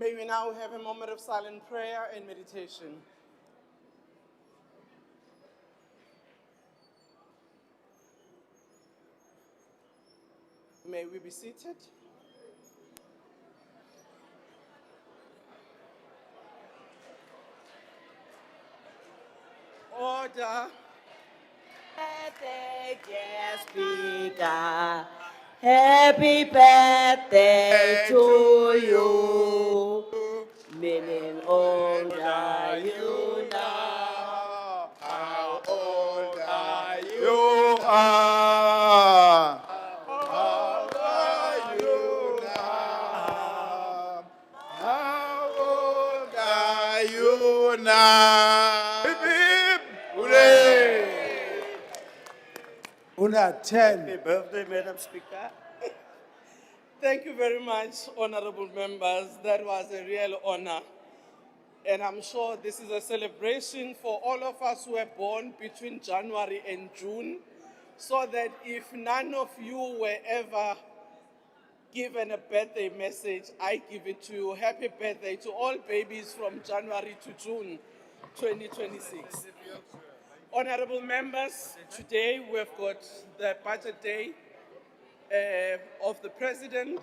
May we now have a moment of silent prayer and meditation. May we be seated? Order. Birthday, dear Speaker. Happy birthday to you. Many old are you now? How old are you? How are you now? How old are you now? Hip, hip, hooray! Una 10. Happy birthday, Madam Speaker. Thank you very much, honorable members. That was a real honor. And I'm sure this is a celebration for all of us who were born between January and June, so that if none of you were ever given a birthday message, I give it to you. Happy birthday to all babies from January to June 2026. Honorable members, today we've got the budget day of the President,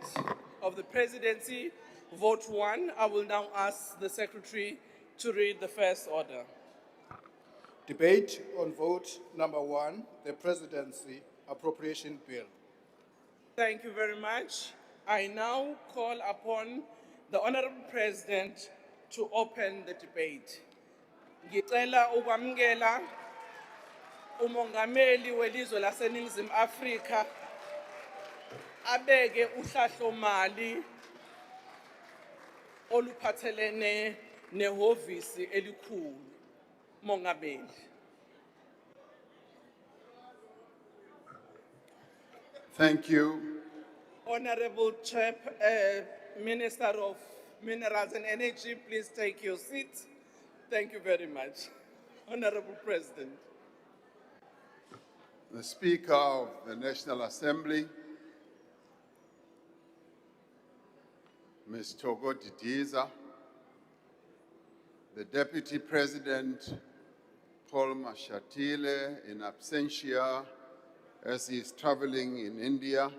of the Presidency, vote 1. I will now ask the Secretary to read the first order. Debate on vote number 1, the Presidency Appropriation Bill. Thank you very much. I now call upon the Honorable President to open the debate. Ngicela ukwamukela umongameli welizwe laseNingizimu Afrika abeke uhlahlomali oluphathelene nehhovisi elikhulu. Mongameli. Thank you. Honorable Minister of Minerals and Energy, please take your seat. Thank you very much. Honorable President. The Speaker of the National Assembly, Ms. Togo Didiza, the Deputy President, Paul Mashatile, in absentia, as he is traveling in India,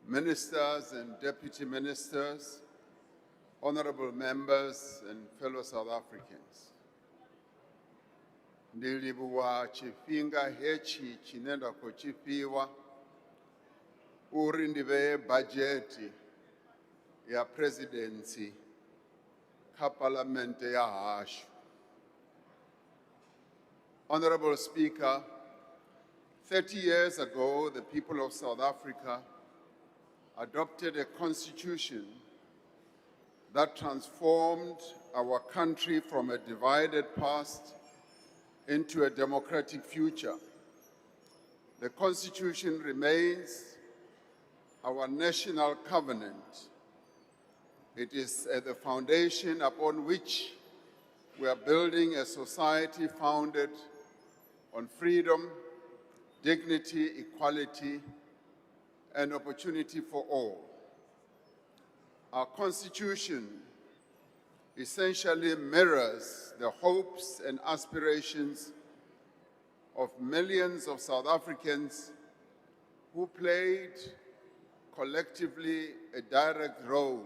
ministers and deputy ministers, honorable members and fellow South Africans. Ndilibuwa chifinga hechi chinenda kochipiwa uri ndive bajeti ya presidency ka parlamente ya hashu. Honorable Speaker, 30 years ago, the people of South Africa adopted a constitution that transformed our country from a divided past into a democratic future. The Constitution remains our national covenant. It is the foundation upon which we are building a society founded on freedom, dignity, equality, and opportunity for all. Our Constitution essentially mirrors the hopes and aspirations of millions of South Africans who played collectively a direct role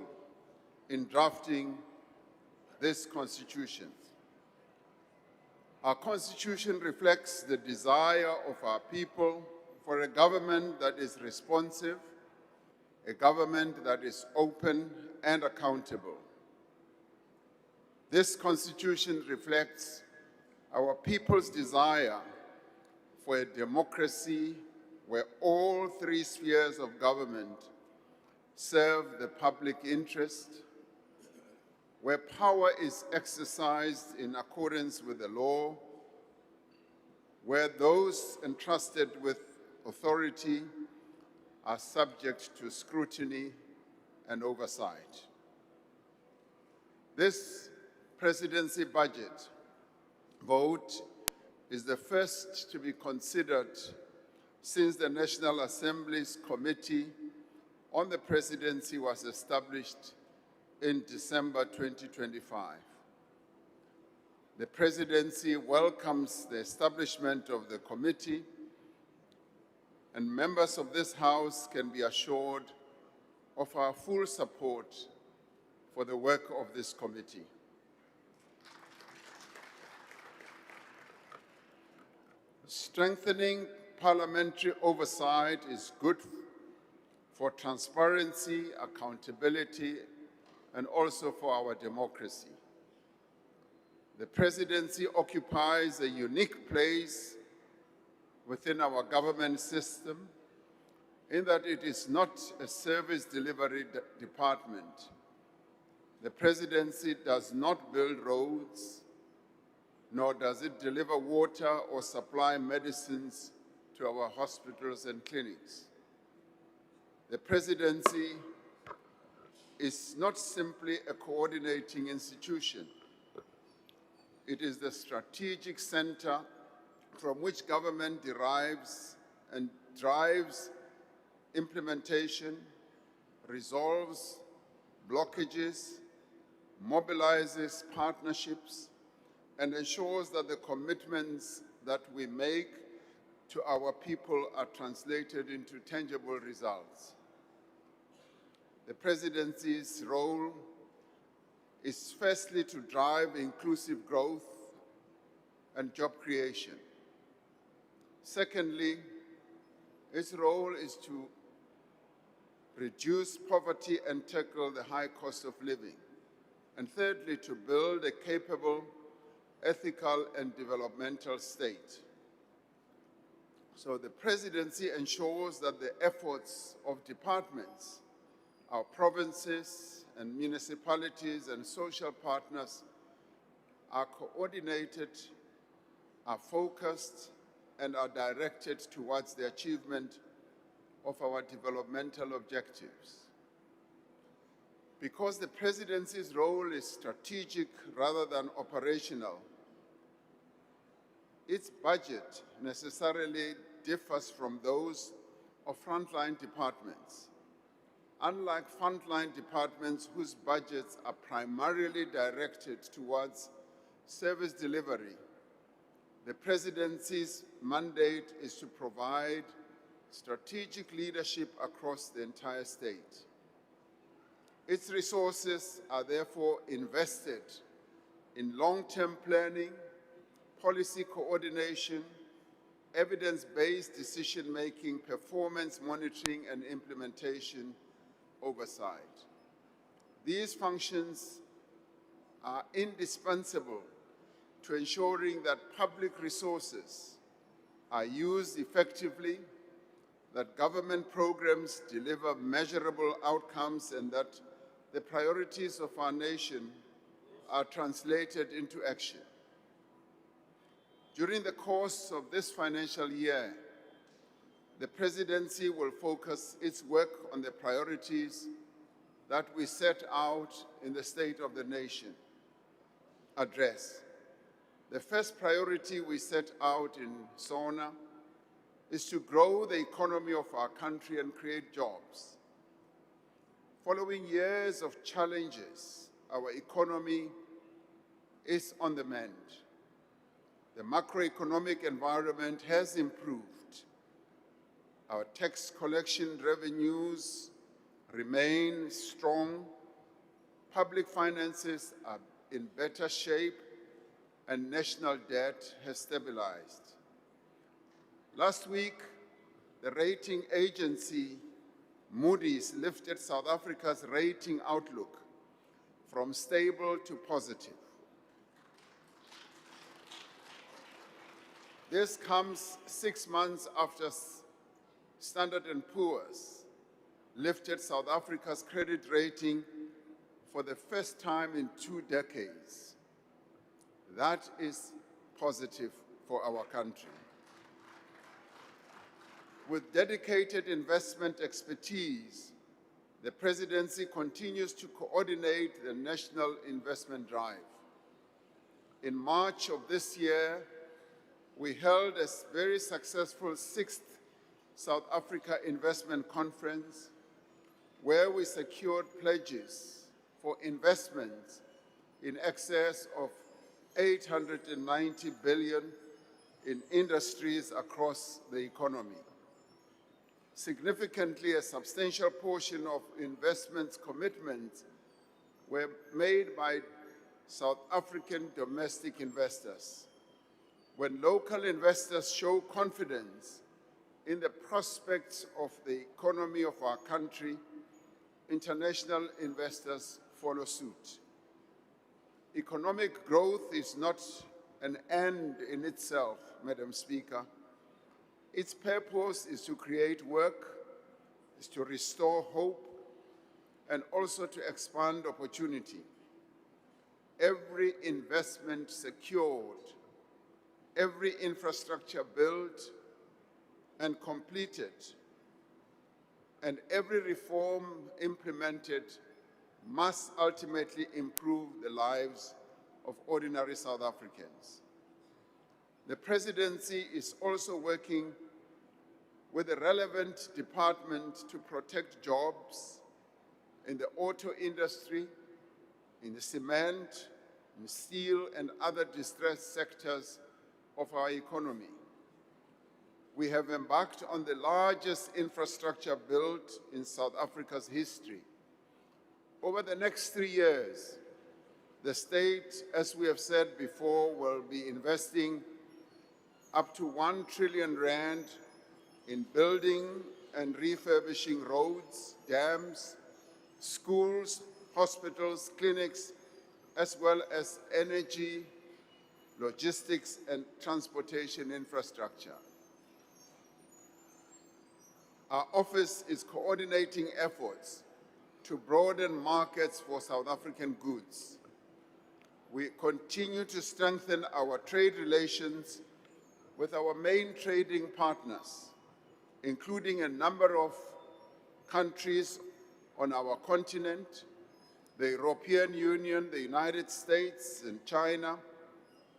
in drafting this Constitution. Our Constitution reflects the desire of our people for a government that is responsive, a government that is open and accountable. This Constitution reflects our people's desire for a democracy where all three spheres of government serve the public interest, where power is exercised in accordance with the law, where those entrusted with authority are subject to scrutiny and oversight. This presidency budget vote is the first to be considered since the National Assembly's Committee on the Presidency was established in December 2025. The Presidency welcomes the establishment of the committee, and members of this House can be assured of our full support for the work of this committee. Strengthening parliamentary oversight is good for transparency, accountability, and also for our democracy. The Presidency occupies a unique place within our government system in that it is not a service delivery department. The Presidency does not build roads, nor does it deliver water or supply medicines to our hospitals and clinics. The Presidency is not simply a coordinating institution. It is the strategic center from which government derives and drives implementation, resolves blockages, mobilizes partnerships, and ensures that the commitments that we make to our people are translated into tangible results. The Presidency's role is firstly to drive inclusive growth and job creation. Secondly, its role is to reduce poverty and tackle the high cost of living. And thirdly, to build a capable, ethical, and developmental state. So the Presidency ensures that the efforts of departments, our provinces and municipalities and social partners are coordinated, are focused, and are directed towards the achievement of our developmental objectives. Because the Presidency's role is strategic rather than operational, its budget necessarily differs from those of frontline departments. Unlike frontline departments whose budgets are primarily directed towards service delivery, the Presidency's mandate is to provide strategic leadership across the entire state. Its resources are therefore invested in long-term planning, policy coordination, evidence-based decision-making, performance monitoring, and implementation oversight. These functions are indispensable to ensuring that public resources are used effectively, that government programs deliver measurable outcomes, and that the priorities of our nation are translated into action. During the course of this financial year, the Presidency will focus its work on the priorities that we set out in the State of the Nation address. The first priority we set out in SONA is to grow the economy of our country and create jobs. Following years of challenges, our economy is on the mend. The macroeconomic environment has improved. Our tax collection revenues remain strong, public finances are in better shape, and national debt has stabilized. Last week, the rating agency Moody's lifted South Africa's rating outlook from stable to positive. This comes 6 months after Standard & Poor's lifted South Africa's credit rating for the first time in 2 decades. That is positive for our country. With dedicated investment expertise, the Presidency continues to coordinate the national investment drive. In March of this year, we held a very successful 6th South Africa Investment Conference, where we secured pledges for investments in excess of 890 billion in industries across the economy. Significantly, a substantial portion of investments commitments were made by South African domestic investors. When local investors show confidence in the prospects of the economy of our country, international investors follow suit. Economic growth is not an end in itself, Madam Speaker. Its purpose is to create work, is to restore hope, and also to expand opportunity. Every investment secured, every infrastructure built and completed, and every reform implemented must ultimately improve the lives of ordinary South Africans. The Presidency is also working with the relevant department to protect jobs in the auto industry, in the cement, in steel, and other distressed sectors of our economy. We have embarked on the largest infrastructure build in South Africa's history. Over the next 3 years, the state, as we have said before, will be investing up to 1 trillion rand in building and refurbishing roads, dams, schools, hospitals, clinics, as well as energy, logistics, and transportation infrastructure. Our office is coordinating efforts to broaden markets for South African goods. We continue to strengthen our trade relations with our main trading partners, including a number of countries on our continent, the European Union, the United States, and China,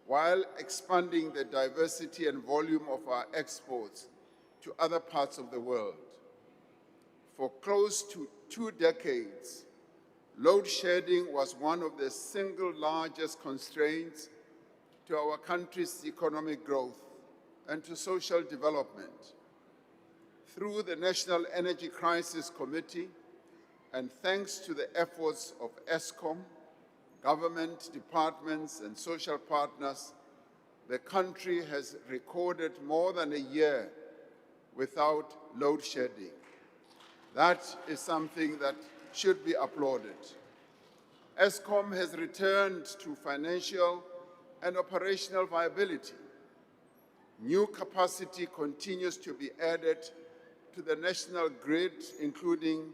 while expanding the diversity and volume of our exports to other parts of the world. For close to 2 decades, load shedding was one of the single largest constraints to our country's economic growth and to social development. Through the National Energy Crisis Committee, and thanks to the efforts of Eskom, government departments, and social partners, the country has recorded more than a year without load shedding. That is something that should be applauded. Eskom has returned to financial and operational viability. New capacity continues to be added to the national grid, including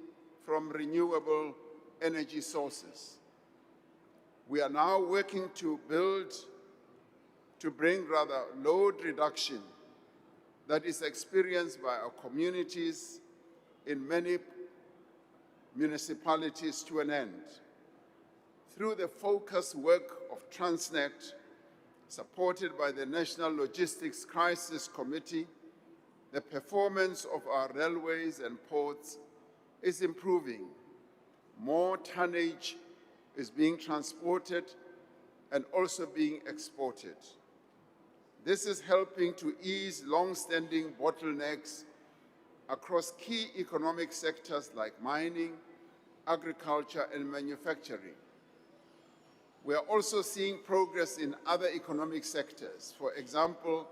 from renewable energy sources. We are now working to bring load reduction that is experienced by our communities in many municipalities to an end. Through the focused work of Transnet, supported by the National Logistics Crisis Committee, the performance of our railways and ports is improving. More tonnage is being transported and also being exported. This is helping to ease long-standing bottlenecks across key economic sectors like mining, agriculture, and manufacturing. We are also seeing progress in other economic sectors. For example,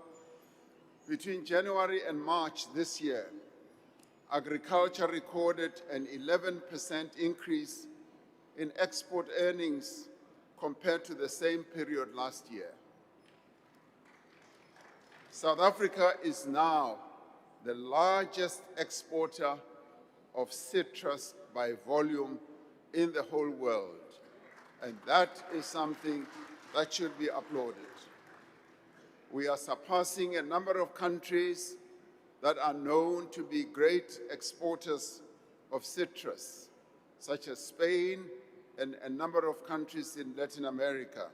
between January and March this year, agriculture recorded an 11% increase in export earnings compared to the same period last year. South Africa is now the largest exporter of citrus by volume in the whole world, and that is something that should be applauded. We are surpassing a number of countries that are known to be great exporters of citrus, such as Spain and a number of countries in Latin America.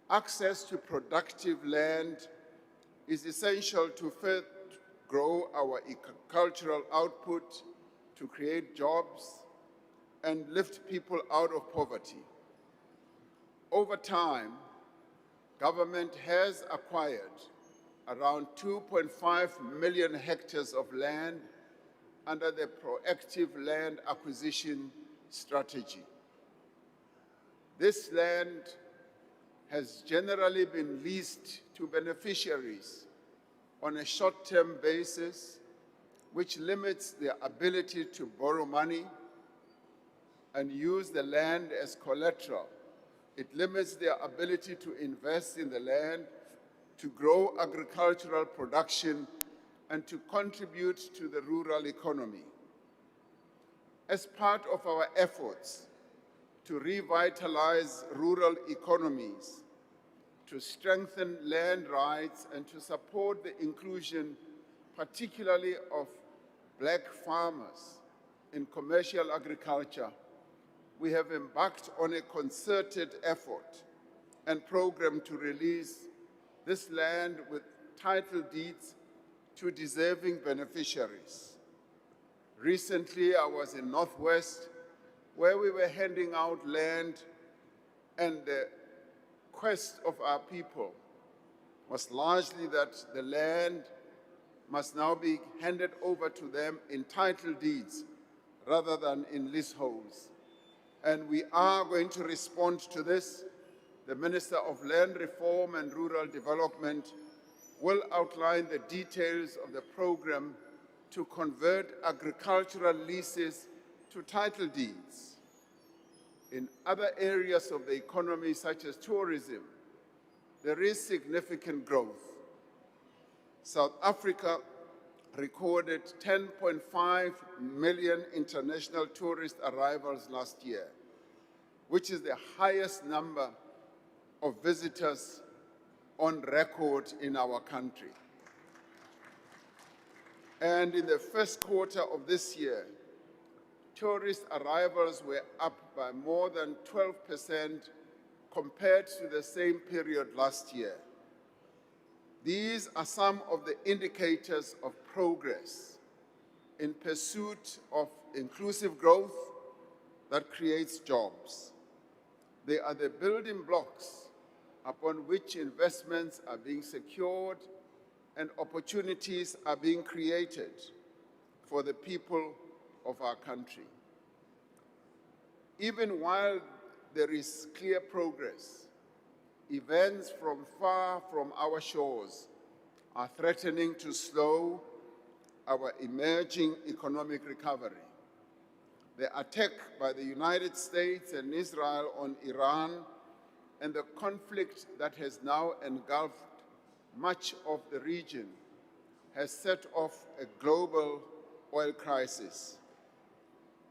Access to productive land is essential to further grow our agricultural output, to create jobs, and lift people out of poverty. Over time, government has acquired around 2.5 million hectares of land under the proactive land acquisition strategy. This land has generally been leased to beneficiaries on a short-term basis, which limits their ability to borrow money and use the land as collateral. It limits their ability to invest in the land, to grow agricultural production, and to contribute to the rural economy. As part of our efforts to revitalize rural economies, to strengthen land rights, and to support the inclusion, particularly of Black farmers in commercial agriculture, we have embarked on a concerted effort and program to release this land with title deeds to deserving beneficiaries. Recently, I was in Northwest, where we were handing out land, and the quest of our people was largely that the land must now be handed over to them in title deeds rather than in leaseholds. And we are going to respond to this. The Minister of Land Reform and Rural Development will outline the details of the program to convert agricultural leases to title deeds. In other areas of the economy, such as tourism, there is significant growth. South Africa recorded 10.5 million international tourist arrivals last year, which is the highest number of visitors on record in our country. And in the first quarter of this year, tourist arrivals were up by more than 12% compared to the same period last year. These are some of the indicators of progress in pursuit of inclusive growth that creates jobs. They are the building blocks upon which investments are being secured and opportunities are being created for the people of our country. Even while there is clear progress, events from far from our shores are threatening to slow our emerging economic recovery. The attack by the United States and Israel on Iran and the conflict that has now engulfed much of the region has set off a global oil crisis.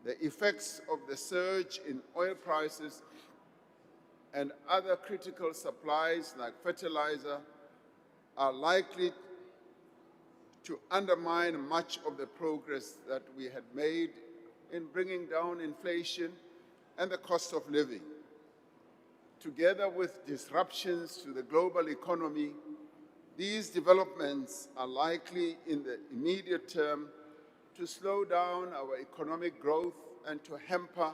The effects of the surge in oil prices and other critical supplies like fertilizer are likely to undermine much of the progress that we had made in bringing down inflation and the cost of living. Together with disruptions to the global economy, these developments are likely in the immediate term to slow down our economic growth and to hamper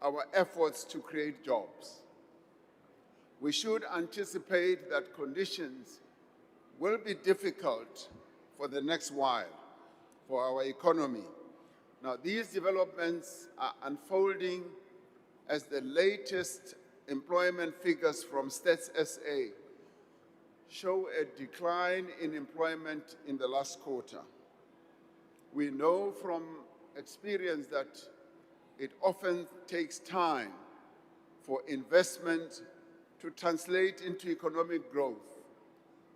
our efforts to create jobs. We should anticipate that conditions will be difficult for the next while for our economy. Now, these developments are unfolding as the latest employment figures from Stats SA show a decline in employment in the last quarter. We know from experience that it often takes time for investment to translate into economic growth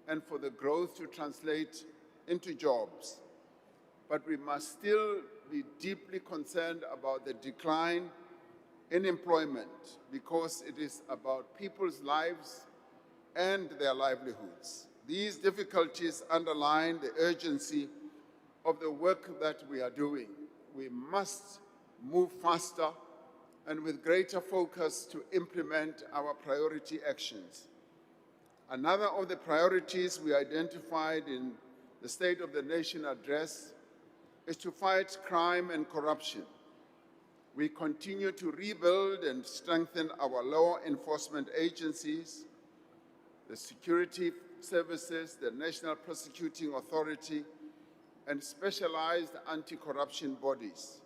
and for the growth to translate into jobs. But we must still be deeply concerned about the decline in employment because it is about people's lives and their livelihoods. These difficulties underline the urgency of the work that we are doing. We must move faster and with greater focus to implement our priority actions. Another of the priorities we identified in the State of the Nation address is to fight crime and corruption. We continue to rebuild and strengthen our law enforcement agencies, the security services, the National Prosecuting Authority, and specialized anti-corruption bodies.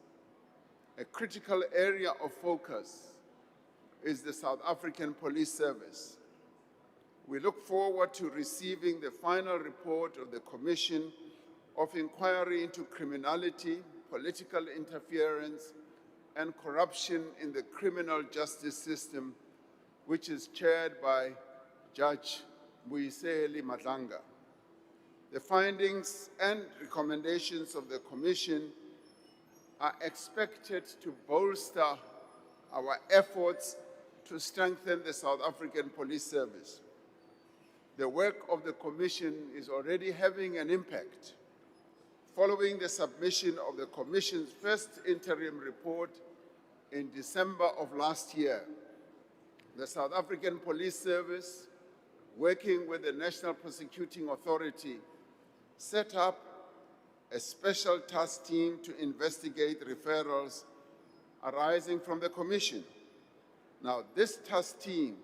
A critical area of focus is the South African Police Service. We look forward to receiving the final report of the Commission of Inquiry into Criminality, Political Interference, and Corruption in the Criminal Justice System, which is chaired by Judge Muyiseli Madlanga. The findings and recommendations of the Commission are expected to bolster our efforts to strengthen the South African Police Service. The work of the Commission is already having an impact. Following the submission of the Commission's first interim report in December of last year, the South African Police Service, working with the National Prosecuting Authority, set up a special task team to investigate referrals arising from the Commission. Now, this task team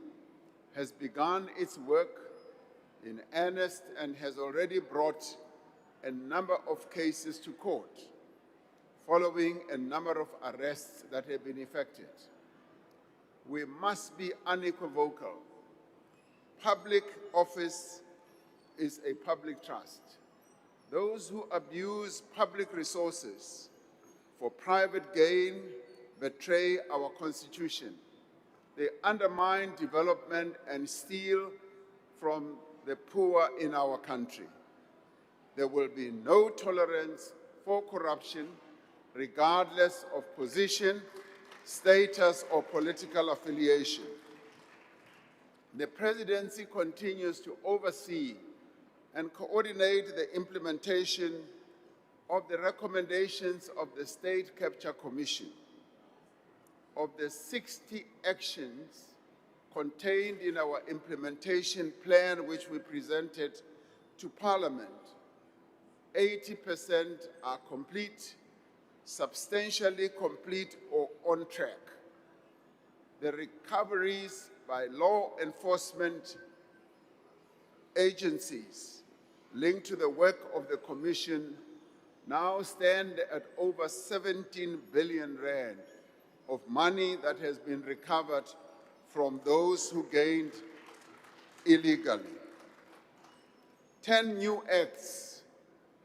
has begun its work in earnest and has already brought a number of cases to court, following a number of arrests that have been effected. We must be unequivocal. Public office is a public trust. Those who abuse public resources for private gain betray our Constitution. They undermine development and steal from the poor in our country. There will be no tolerance for corruption, regardless of position, status, or political affiliation. The Presidency continues to oversee and coordinate the implementation of the recommendations of the State Capture Commission. Of the 60 actions contained in our implementation plan, which we presented to Parliament, 80% are complete, substantially complete, or on track. The recoveries by law enforcement agencies linked to the work of the Commission now stand at over 17 billion rand of money that has been recovered from those who gained illegally. 10 new acts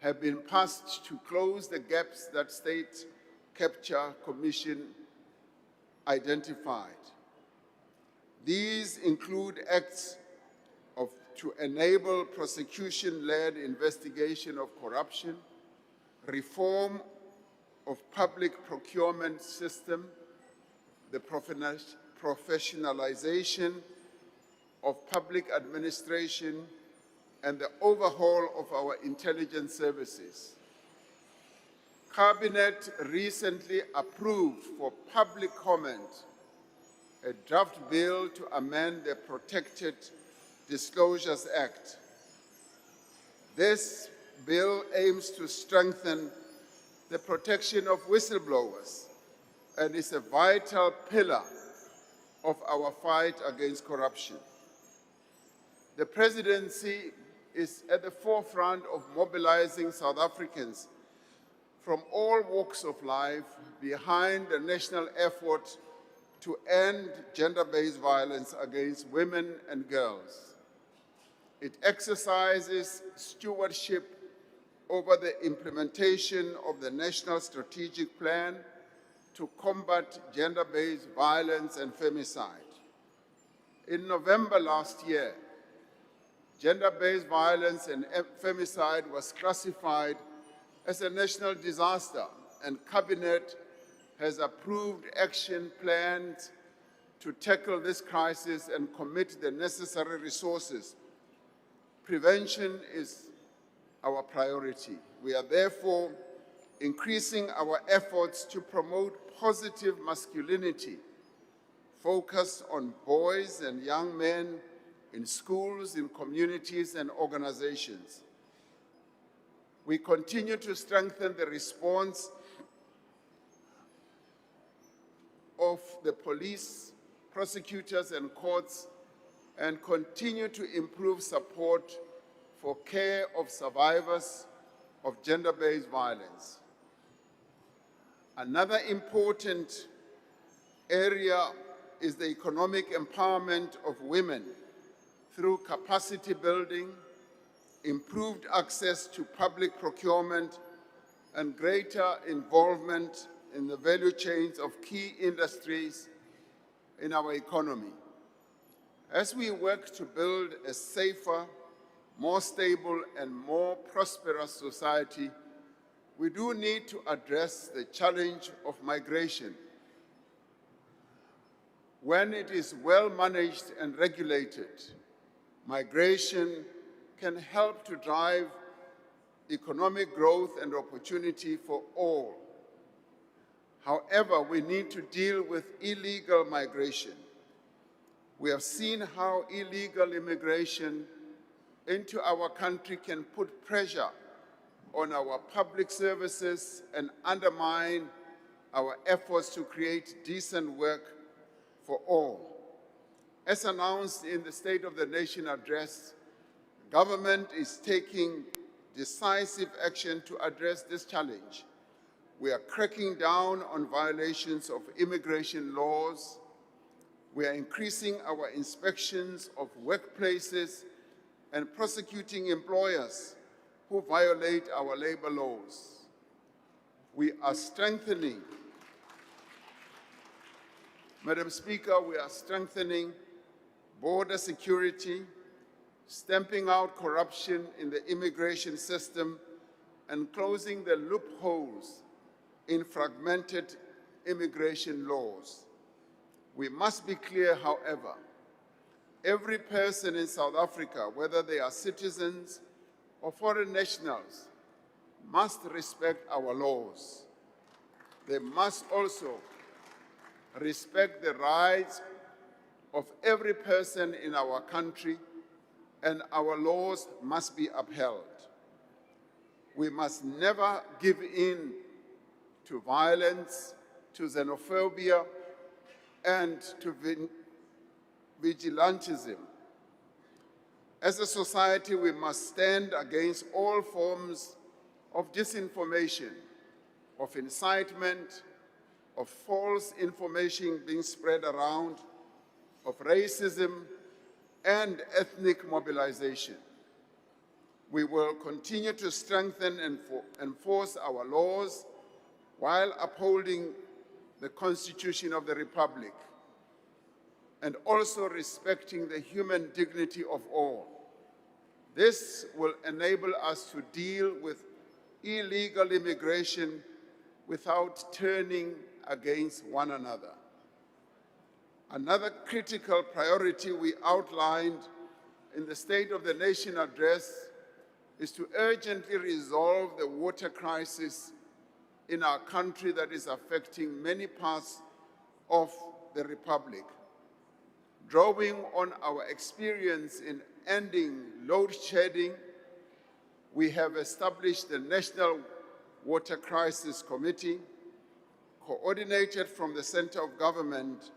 have been passed to close the gaps that State Capture Commission identified. These include acts to enable prosecution-led investigation of corruption, reform of public procurement system, the professionalization of public administration, and the overhaul of our intelligence services. Cabinet recently approved for public comment a draft bill to amend the Protected Disclosures Act. This bill aims to strengthen the protection of whistleblowers and is a vital pillar of our fight against corruption. The Presidency is at the forefront of mobilizing South Africans from all walks of life behind the national effort to end gender-based violence against women and girls. It exercises stewardship over the implementation of the National Strategic Plan to combat gender-based violence and femicide. In November last year, gender-based violence and femicide was classified as a national disaster, and Cabinet has approved action plans to tackle this crisis and commit the necessary resources. Prevention is our priority. We are therefore increasing our efforts to promote positive masculinity, focused on boys and young men in schools, in communities, and organizations. We continue to strengthen the response of the police, prosecutors, and courts, and continue to improve support for care of survivors of gender-based violence. Another important area is the economic empowerment of women through capacity building, improved access to public procurement, and greater involvement in the value chains of key industries in our economy. As we work to build a safer, more stable, and more prosperous society, we do need to address the challenge of migration. When it is well managed and regulated, migration can help to drive economic growth and opportunity for all. However, we need to deal with illegal migration. We have seen how illegal immigration into our country can put pressure on our public services and undermine our efforts to create decent work for all. As announced in the State of the Nation address, government is taking decisive action to address this challenge. We are cracking down on violations of immigration laws. We are increasing our inspections of workplaces and prosecuting employers who violate our labor laws. We are strengthening, Madam Speaker, we are strengthening border security, stamping out corruption in the immigration system, and closing the loopholes in fragmented immigration laws. We must be clear, however, every person in South Africa, whether they are citizens or foreign nationals, must respect our laws. They must also respect the rights of every person in our country, and our laws must be upheld. We must never give in to violence, to xenophobia, and to vigilantism. As a society, we must stand against all forms of disinformation, of incitement, of false information being spread around, of racism and ethnic mobilization. We will continue to strengthen and enforce our laws while upholding the Constitution of the Republic and also respecting the human dignity of all. This will enable us to deal with illegal immigration without turning against one another. Another critical priority we outlined in the State of the Nation address is to urgently resolve the water crisis in our country that is affecting many parts of the Republic. Drawing on our experience in ending load shedding, we have established the National Water Crisis Committee. Coordinated from the center of government,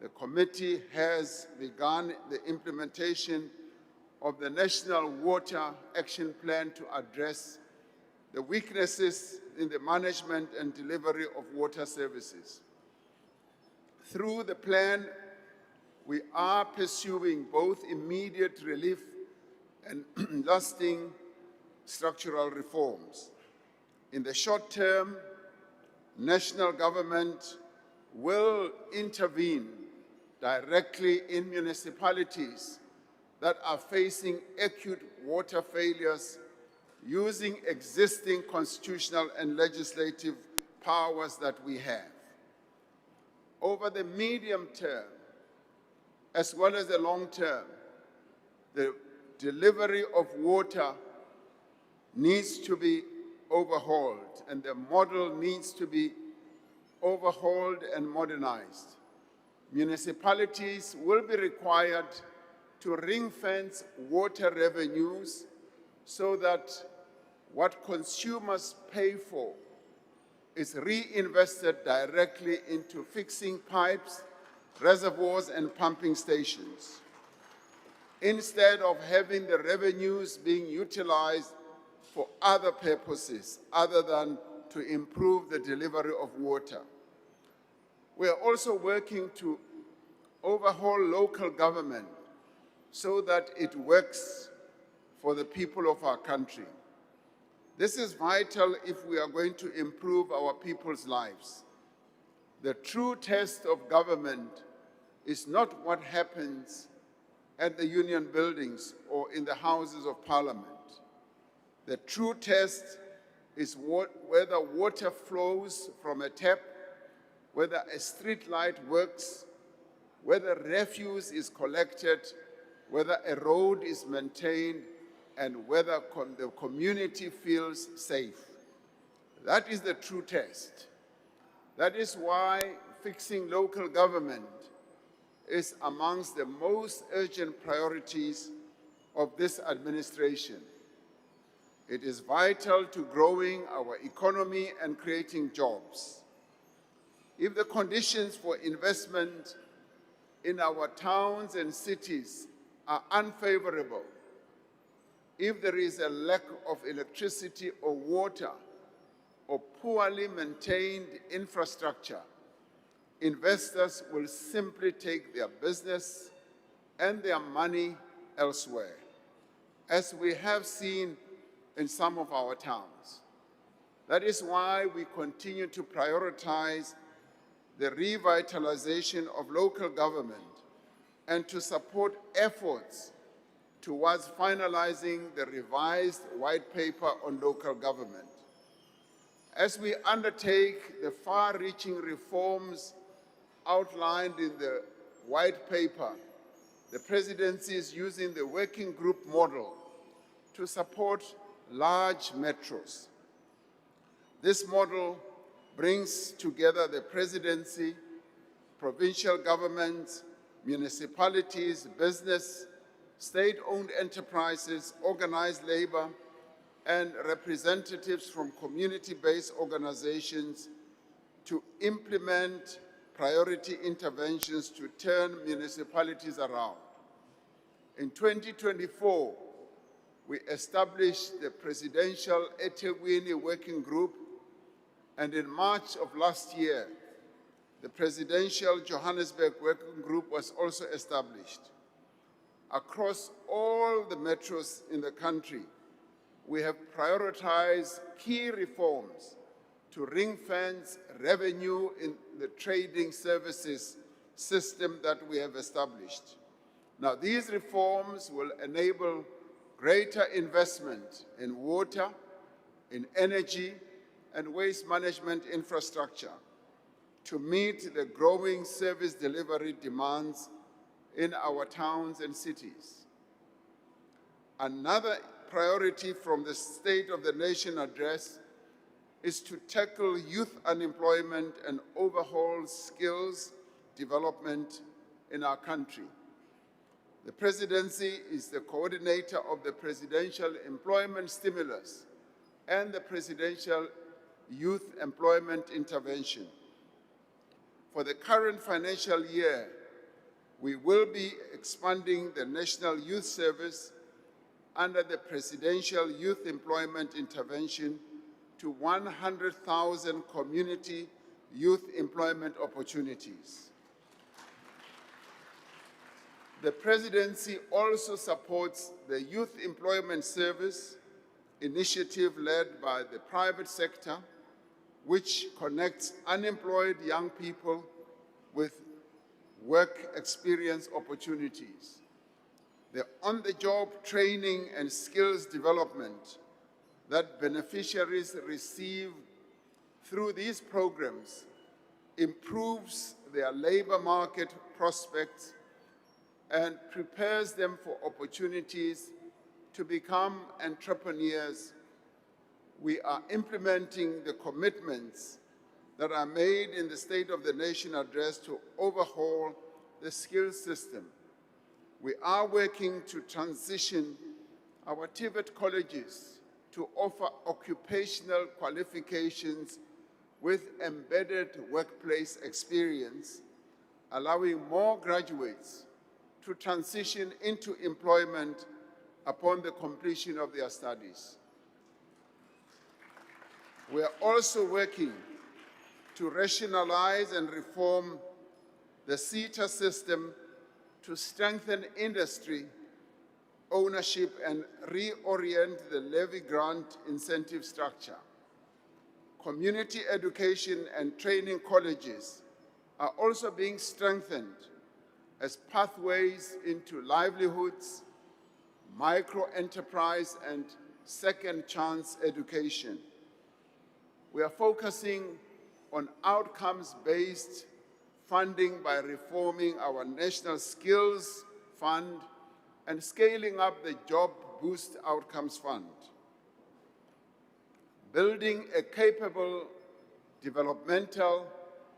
the committee has begun the implementation of the National Water Action Plan to address the weaknesses in the management and delivery of water services. Through the plan, we are pursuing both immediate relief and lasting structural reforms. In the short term, national government will intervene directly in municipalities that are facing acute water failures using existing constitutional and legislative powers that we have. Over the medium term, as well as the long term, the delivery of water needs to be overhauled, and the model needs to be overhauled and modernized. Municipalities will be required to ring-fence water revenues so that what consumers pay for is reinvested directly into fixing pipes, reservoirs, and pumping stations, instead of having the revenues being utilized for other purposes other than to improve the delivery of water. We are also working to overhaul local government so that it works for the people of our country. This is vital if we are going to improve our people's lives. The true test of government is not what happens at the union buildings or in the houses of parliament. The true test is whether water flows from a tap, whether a street light works, whether refuse is collected, whether a road is maintained, and whether the community feels safe. That is the true test. That is why fixing local government is amongst the most urgent priorities of this administration. It is vital to growing our economy and creating jobs. If the conditions for investment in our towns and cities are unfavorable, if there is a lack of electricity or water or poorly maintained infrastructure, investors will simply take their business and their money elsewhere, as we have seen in some of our towns. That is why we continue to prioritize the revitalization of local government and to support efforts towards finalizing the revised white paper on local government. As we undertake the far-reaching reforms outlined in the white paper, the Presidency is using the working group model to support large metros. This model brings together the Presidency, provincial governments, municipalities, business, state-owned enterprises, organized labor, and representatives from community-based organizations to implement priority interventions to turn municipalities around. In 2024, we established the Presidential eThekwini Working Group, and in March of last year, the Presidential Johannesburg Working Group was also established. Across all the metros in the country, we have prioritized key reforms to ring-fence revenue in the trading services system that we have established. Now, these reforms will enable greater investment in water, in energy, and waste management infrastructure to meet the growing service delivery demands in our towns and cities. Another priority from the State of the Nation address is to tackle youth unemployment and overhaul skills development in our country. The Presidency is the coordinator of the Presidential Employment Stimulus and the Presidential Youth Employment Intervention. For the current financial year, we will be expanding the National Youth Service under the Presidential Youth Employment Intervention to 100,000 community youth employment opportunities. The Presidency also supports the Youth Employment Service initiative led by the private sector, which connects unemployed young people with work experience opportunities. The on-the-job training and skills development that beneficiaries receive through these programs improves their labor market prospects and prepares them for opportunities to become entrepreneurs. We are implementing the commitments that are made in the State of the Nation address to overhaul the skills system. We are working to transition our TVET colleges to offer occupational qualifications with embedded workplace experience, allowing more graduates to transition into employment upon the completion of their studies. We are also working to rationalize and reform the CETA system to strengthen industry ownership and reorient the levy grant incentive structure. Community education and training colleges are also being strengthened as pathways into livelihoods, micro-enterprise, and second chance education. We are focusing on outcomes-based funding by reforming our National Skills Fund and scaling up the Job Boost Outcomes Fund. Building a capable developmental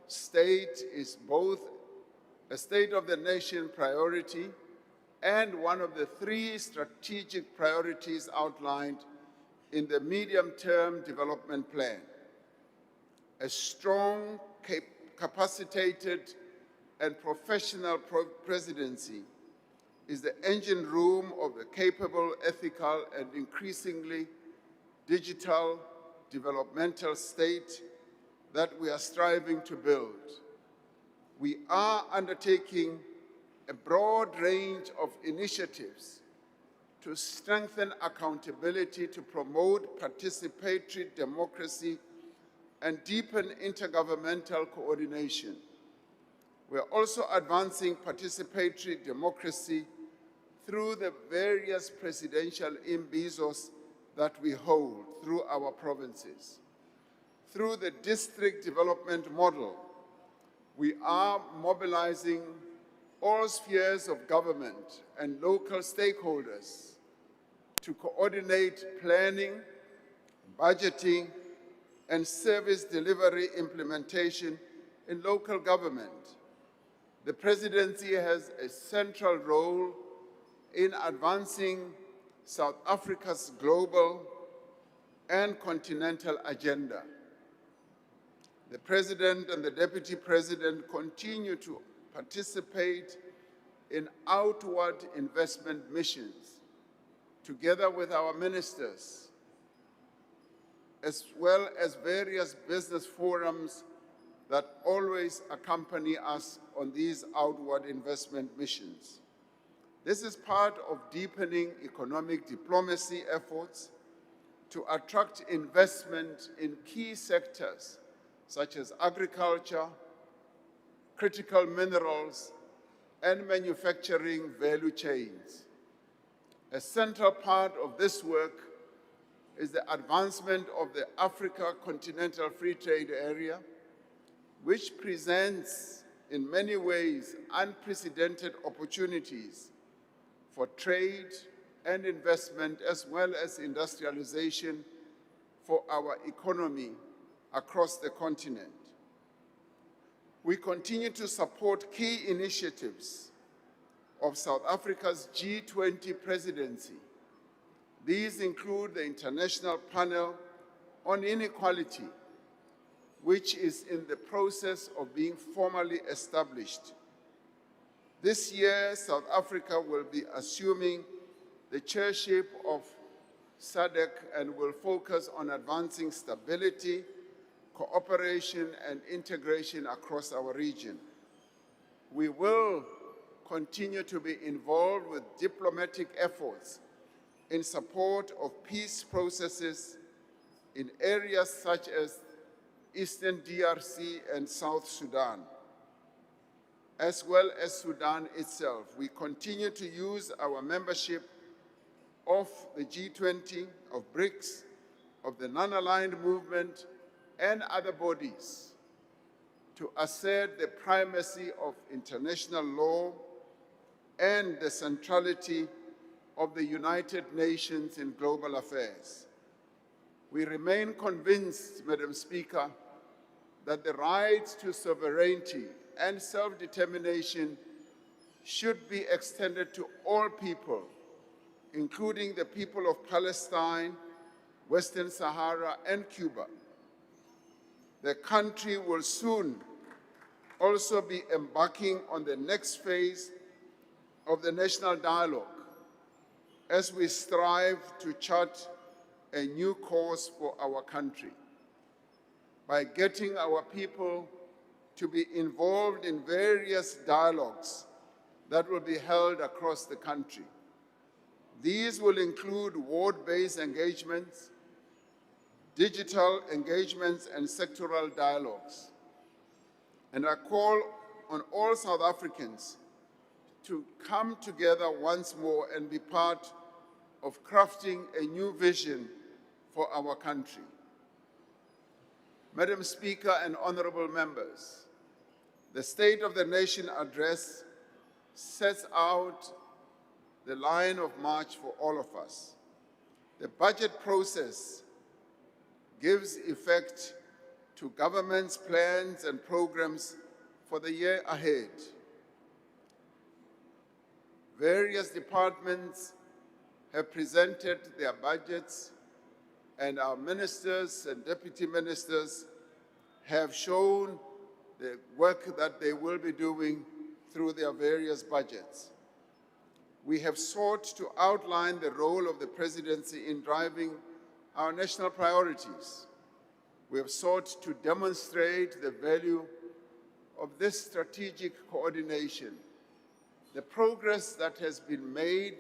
state is both a state-of-the-nation priority and one of the 3 strategic priorities outlined in the medium-term development plan. A strong, capacitated, and professional presidency is the engine room of the capable, ethical, and increasingly digital developmental state that we are striving to build. We are undertaking a broad range of initiatives to strengthen accountability, to promote participatory democracy, and deepen intergovernmental coordination. We are also advancing participatory democracy through the various presidential imbizos that we hold through our provinces. Through the district development model, we are mobilizing all spheres of government and local stakeholders to coordinate planning, budgeting, and service delivery implementation in local government. The presidency has a central role in advancing South Africa's global and continental agenda. The President and the Deputy President continue to participate in outward investment missions, together with our ministers, as well as various business forums that always accompany us on these outward investment missions. This is part of deepening economic diplomacy efforts to attract investment in key sectors such as agriculture, critical minerals, and manufacturing value chains. A central part of this work is the advancement of the Africa Continental Free Trade Area, which presents in many ways unprecedented opportunities for trade and investment, as well as industrialization for our economy across the continent. We continue to support key initiatives of South Africa's G20 presidency. These include the International Panel on Inequality, which is in the process of being formally established. This year, South Africa will be assuming the chairship of SADC and will focus on advancing stability, cooperation, and integration across our region. We will continue to be involved with diplomatic efforts in support of peace processes in areas such as Eastern DRC and South Sudan, as well as Sudan itself. We continue to use our membership of the G20, of BRICS, of the non-aligned movement, and other bodies to assert the primacy of international law and the centrality of the United Nations in global affairs. We remain convinced, Madam Speaker, that the right to sovereignty and self-determination should be extended to all people, including the people of Palestine, Western Sahara, and Cuba. The country will soon also be embarking on the next phase of the national dialogue as we strive to chart a new course for our country by getting our people to be involved in various dialogues that will be held across the country. These will include ward-based engagements, digital engagements, and sectoral dialogues. And I call on all South Africans to come together once more and be part of crafting a new vision for our country. Madam Speaker and honorable members, the State of the Nation address sets out the line of march for all of us. The budget process gives effect to government's plans and programs for the year ahead. Various departments have presented their budgets, and our ministers and deputy ministers have shown the work that they will be doing through their various budgets. We have sought to outline the role of the presidency in driving our national priorities. We have sought to demonstrate the value of this strategic coordination, the progress that has been made,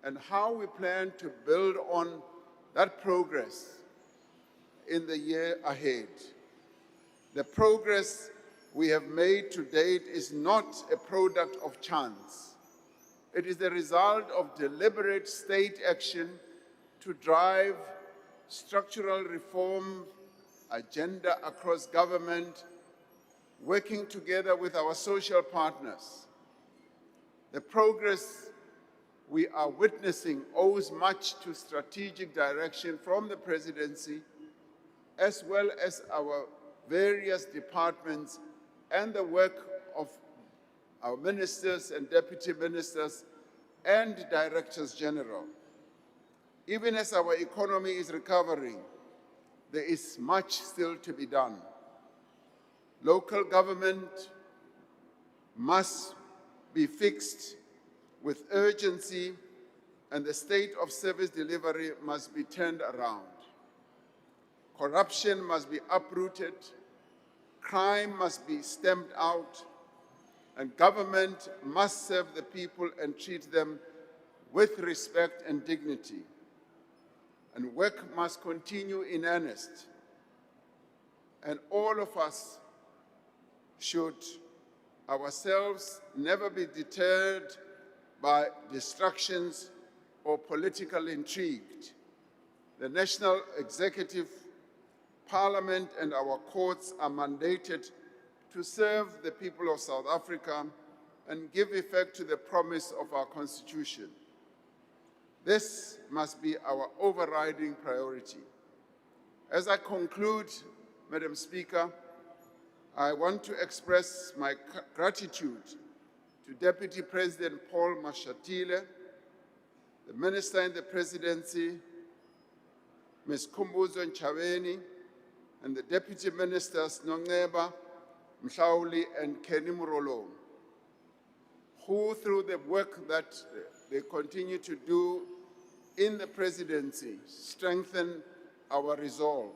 and how we plan to build on that progress in the year ahead. The progress we have made to date is not a product of chance. It is the result of deliberate state action to drive structural reform agenda across government, working together with our social partners. The progress we are witnessing owes much to strategic direction from the presidency, as well as our various departments and the work of our ministers and deputy ministers and directors general. Even as our economy is recovering, there is much still to be done. Local government must be fixed with urgency, and the state of service delivery must be turned around. Corruption must be uprooted, crime must be stamped out, and government must serve the people and treat them with respect and dignity. And work must continue in earnest. And all of us should ourselves never be deterred by distractions or political intrigue. The National Executive, Parliament, and our courts are mandated to serve the people of South Africa and give effect to the promise of our Constitution. This must be our overriding priority. As I conclude, Madam Speaker, I want to express my gratitude to Deputy President Paul Mashatile, the Minister in the Presidency, Ms. Kumbuzo Nchaweni, and the Deputy Ministers Nongeba, Mhlauli, and Kenny Murolo, who through the work that they continue to do in the Presidency strengthen our resolve.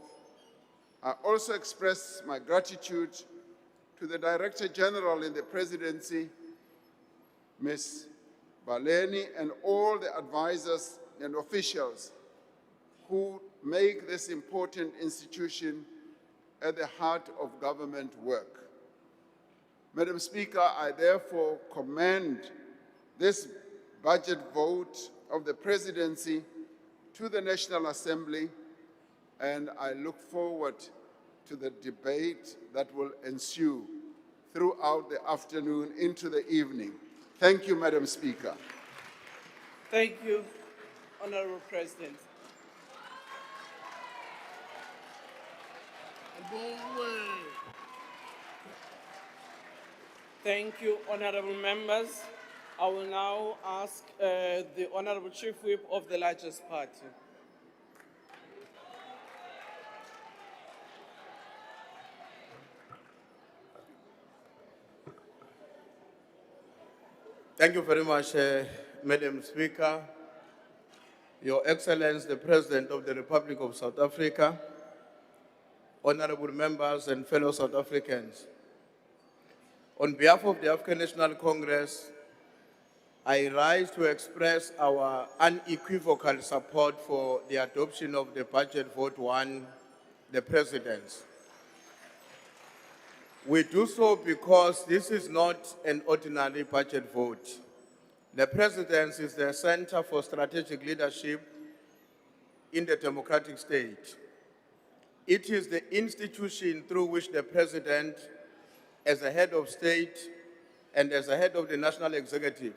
I also express my gratitude to the Director General in the Presidency, Ms. Baleni, and all the advisors and officials who make this important institution at the heart of government work. Madam Speaker, I therefore commend this budget vote of the Presidency to the National Assembly, and I look forward to the debate that will ensue throughout the afternoon into the evening. Thank you, Madam Speaker. Thank you, Honorable President. Thank you, honorable members. I will now ask the Honorable Chief Whip of the largest party. Thank you very much, Madam Speaker, Your Excellency, the President of the Republic of South Africa, honorable members and fellow South Africans. On behalf of the African National Congress, I rise to express our unequivocal support for the adoption of the Budget Vote 1, the Presidency. We do so because this is not an ordinary budget vote. The Presidency is the center for strategic leadership in the democratic state. It is the institution through which the President, as a head of state and as a head of the national executive,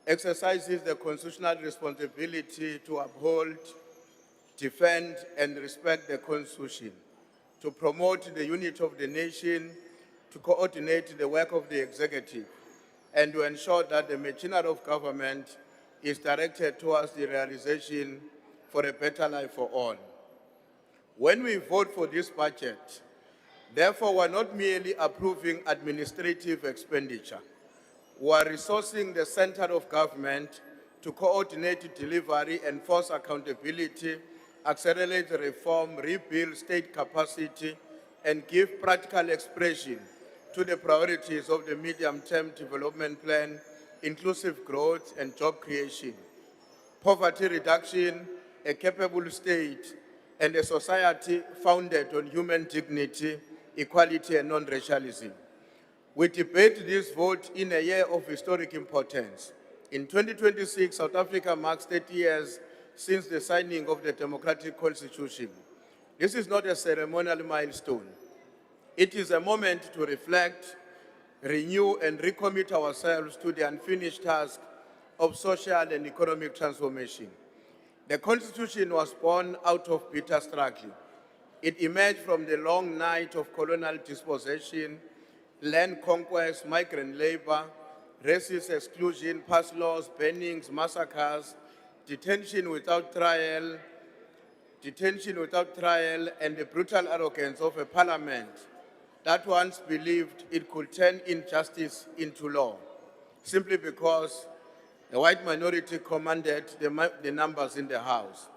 exercises the constitutional responsibility to uphold, defend, and respect the Constitution, to promote the unity of the nation, to coordinate the work of the executive, and to ensure that the machinery of government is directed towards the realization for a better life for all. When we vote for this budget, therefore, we're not merely approving administrative expenditure. We are resourcing the center of government to coordinate delivery, enforce accountability, accelerate reform, rebuild state capacity, and give practical expression to the priorities of the medium-term development plan, inclusive growth and job creation, poverty reduction, a capable state, and a society founded on human dignity, equality, and non-racialism. We debate this vote in a year of historic importance. In 2026, South Africa marks 30 years since the signing of the democratic constitution. This is not a ceremonial milestone. It is a moment to reflect, renew, and recommit ourselves to the unfinished task of social and economic transformation. The Constitution was born out of bitter struggle. It emerged from the long night of colonial dispossession, land conquest, migrant labor, racist exclusion, past laws, burnings, massacres, detention without trial, and the brutal arrogance of a parliament that once believed it could turn injustice into law, simply because the white minority commanded the numbers in the House.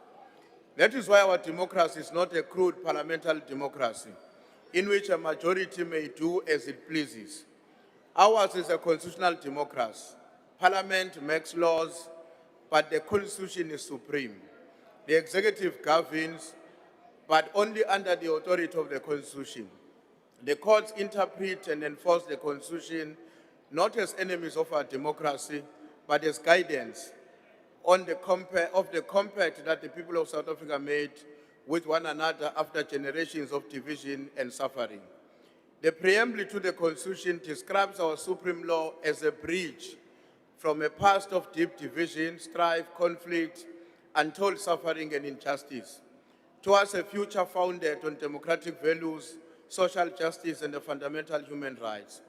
That is why our democracy is not a crude parliamentary democracy, in which a majority may do as it pleases. Ours is a constitutional democracy. Parliament makes laws, but the Constitution is supreme. The executive governs, but only under the authority of the Constitution. The courts interpret and enforce the Constitution not as enemies of our democracy, but as guidance on the compact that the people of South Africa made with one another after generations of division and suffering. The preamble to the Constitution describes our supreme law as a bridge from a past of deep division, strife, conflict, untold suffering and injustice, towards a future founded on democratic values, social justice, and the fundamental human rights.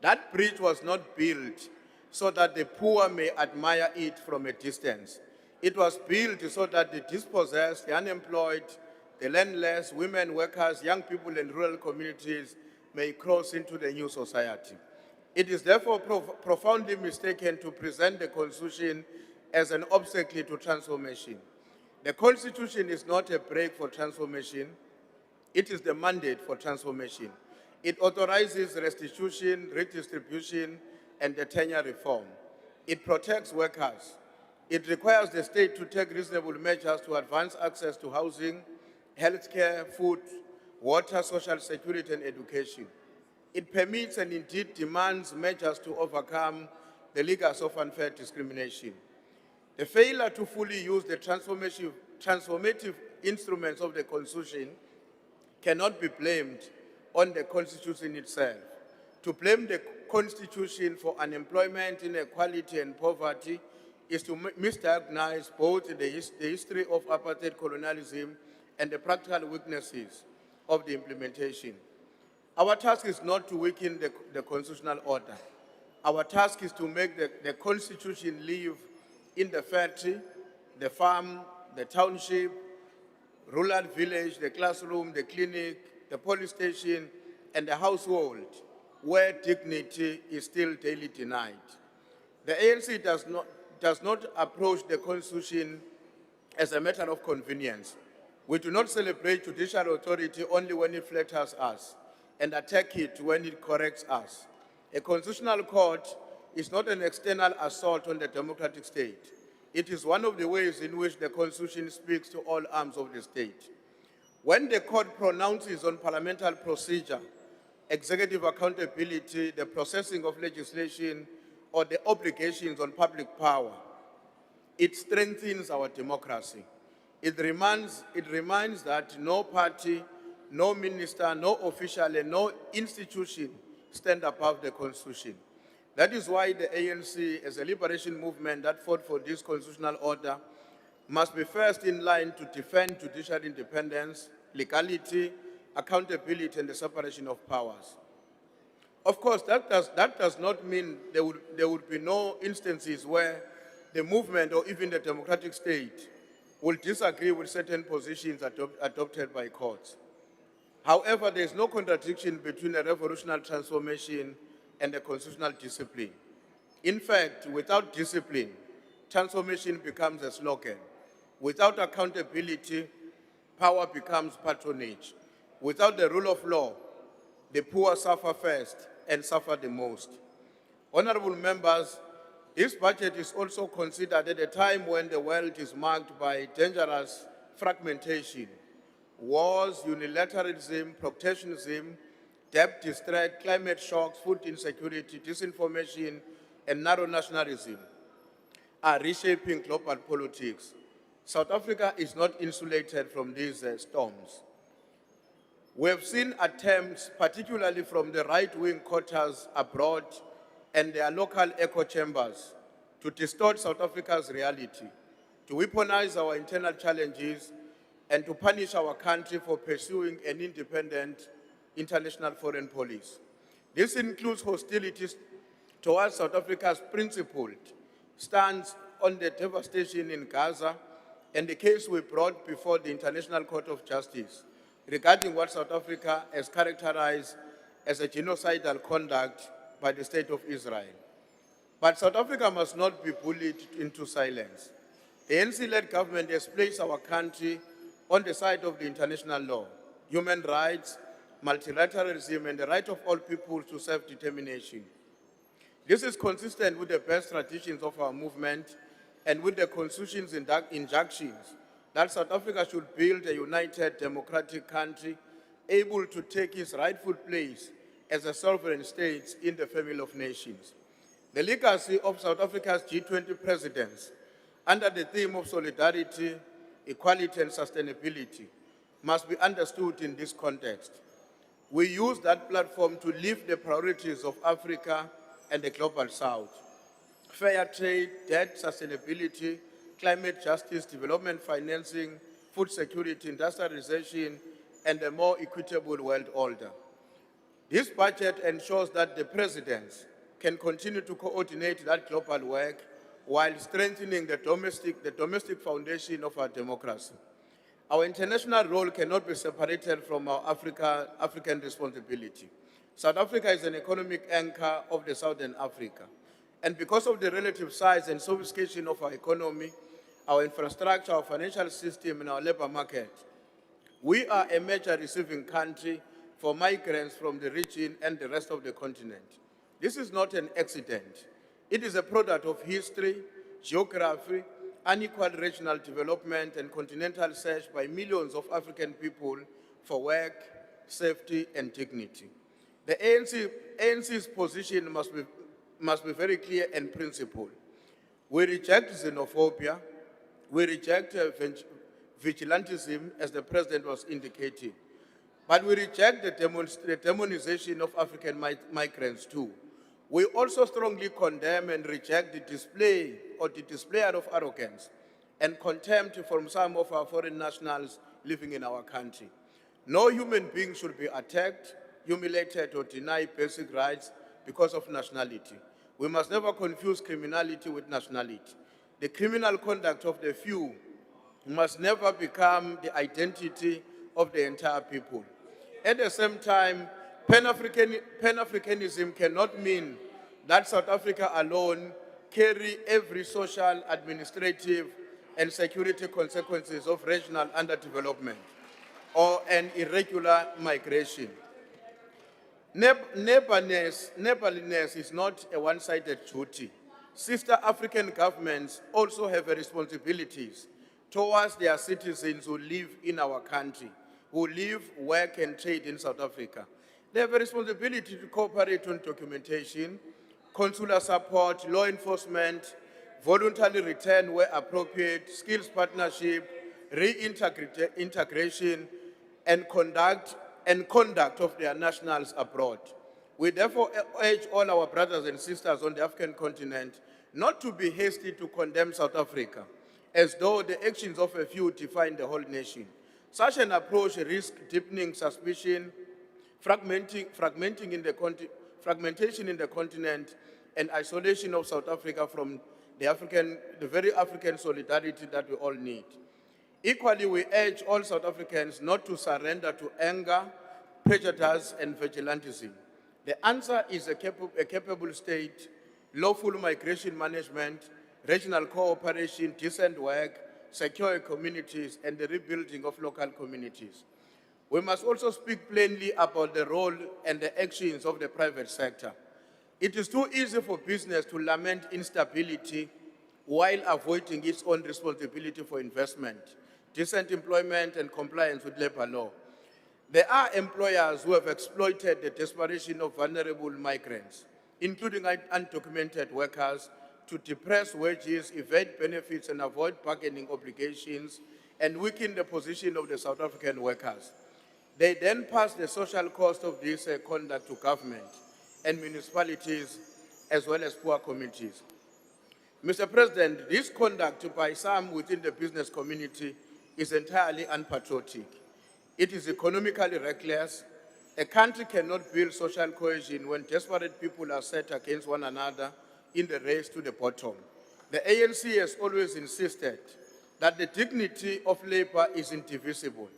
That bridge was not built so that the poor may admire it from a distance. It was built so that the dispossessed, the unemployed, the landless, women, workers, young people, and rural communities may cross into the new society. It is therefore profoundly mistaken to present the Constitution as an obstacle to transformation. The Constitution is not a brake for transformation. It is the mandate for transformation. It authorizes restitution, redistribution, and the tenure reform. It protects workers. It requires the state to take reasonable measures to advance access to housing, healthcare, food, water, social security, and education. It permits and indeed demands measures to overcome the legacy of unfair discrimination. The failure to fully use the transformative instruments of the Constitution cannot be blamed on the Constitution itself. To blame the Constitution for unemployment, inequality, and poverty is to misdiagnose both the history of apartheid colonialism and the practical weaknesses of the implementation. Our task is not to weaken the constitutional order. Our task is to make the Constitution live in the factory, the farm, the township, rural village, the classroom, the clinic, the police station, and the household, where dignity is still daily denied. The ANC does not approach the Constitution as a matter of convenience. We do not celebrate judicial authority only when it flatters us and attack it when it corrects us. A constitutional court is not an external assault on the democratic state. It is one of the ways in which the Constitution speaks to all arms of the state. When the court pronounces on parliamentary procedure, executive accountability, the processing of legislation, or the obligations on public power, it strengthens our democracy. It reminds that no party, no minister, no official, and no institution stand above the Constitution. That is why the ANC, as a liberation movement that fought for this constitutional order, must be first in line to defend judicial independence, legality, accountability, and the separation of powers. Of course, that does not mean there would be no instances where the movement or even the democratic state will disagree with certain positions adopted by courts. However, there is no contradiction between a revolutionary transformation and a constitutional discipline. In fact, without discipline, transformation becomes a slogan. Without accountability, power becomes patronage. Without the rule of law, the poor suffer first and suffer the most. Honorable members, this budget is also considered at a time when the world is marked by dangerous fragmentation, wars, unilateralism, protectionism, debt distress, climate shocks, food insecurity, disinformation, and narrow nationalism are reshaping global politics. South Africa is not insulated from these storms. We have seen attempts, particularly from the right-wing quarters abroad and their local echo chambers, to distort South Africa's reality, to weaponize our internal challenges, and to punish our country for pursuing an independent international foreign policy. This includes hostilities towards South Africa's principled stance on the devastation in Gaza and the case we brought before the International Court of Justice regarding what South Africa has characterized as a genocidal conduct by the State of Israel. But South Africa must not be bullied into silence. The ANC-led government has placed our country on the side of the international law, human rights, multilateralism, and the right of all people to self-determination. This is consistent with the best traditions of our movement and with the Constitution's injunctions that South Africa should build a united democratic country able to take its rightful place as a sovereign state in the family of nations. The legacy of South Africa's G20 presidents under the theme of solidarity, equality, and sustainability must be understood in this context. We use that platform to lift the priorities of Africa and the global South: fair trade, debt sustainability, climate justice, development financing, food security, industrialization, and a more equitable world order. This budget ensures that the presidents can continue to coordinate that global work while strengthening the domestic foundation of our democracy. Our international role cannot be separated from our African responsibility. South Africa is an economic anchor of the Southern Africa. And because of the relative size and sophistication of our economy, our infrastructure, our financial system, and our labor market, we are a major receiving country for migrants from the region and the rest of the continent. This is not an accident. It is a product of history, geography, unequal regional development, and continental search by millions of African people for work, safety, and dignity. The ANC's position must be very clear and principled. We reject xenophobia. We reject vigilantism, as the president was indicating. But we reject the demonization of African migrants too. We also strongly condemn and reject the display of arrogance and contempt from some of our foreign nationals living in our country. No human being should be attacked, humiliated, or denied basic rights because of nationality. We must never confuse criminality with nationality. The criminal conduct of the few must never become the identity of the entire people. At the same time, Pan-Africanism cannot mean that South Africa alone carry every social, administrative, and security consequences of regional underdevelopment or an irregular migration. Neighborliness is not a one-sided duty. Sister African governments also have responsibilities towards their citizens who live in our country, who live, work, and trade in South Africa. They have a responsibility to cooperate on documentation, consular support, law enforcement, voluntary return where appropriate, skills partnership, reintegration, and conduct of their nationals abroad. We therefore urge all our brothers and sisters on the African continent not to be hasty to condemn South Africa, as though the actions of a few define the whole nation. Such an approach risks deepening suspicion, fragmentation in the continent, and isolation of South Africa from the very African solidarity that we all need. Equally, we urge all South Africans not to surrender to anger, prejudice, and vigilantism. The answer is a capable state, lawful migration management, regional cooperation, decent work, secure communities, and the rebuilding of local communities. We must also speak plainly about the role and the actions of the private sector. It is too easy for business to lament instability while avoiding its own responsibility for investment, decent employment, and compliance with labor law. There are employers who have exploited the desperation of vulnerable migrants, including undocumented workers, to depress wages, evade benefits, and avoid bargaining obligations, and weaken the position of the South African workers. They then pass the social cost of this conduct to government and municipalities, as well as poor communities. Mr. President, this conduct by some within the business community is entirely unpatriotic. It is economically reckless. A country cannot build social cohesion when desperate people are set against one another in the race to the bottom. The ANC has always insisted that the dignity of labor is indivisible.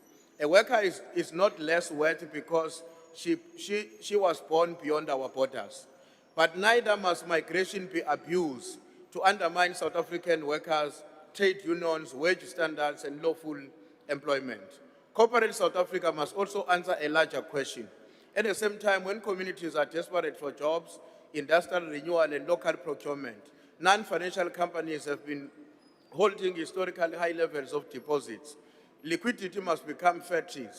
A worker is not less worthy because she was born beyond our borders. But neither must migration be abused to undermine South African workers, trade unions, wage standards, and lawful employment. Corporate South Africa must also answer a larger question. At the same time, when communities are desperate for jobs, industrial renewal, and local procurement, non-financial companies have been holding historically high levels of deposits. Liquidity must become fertile.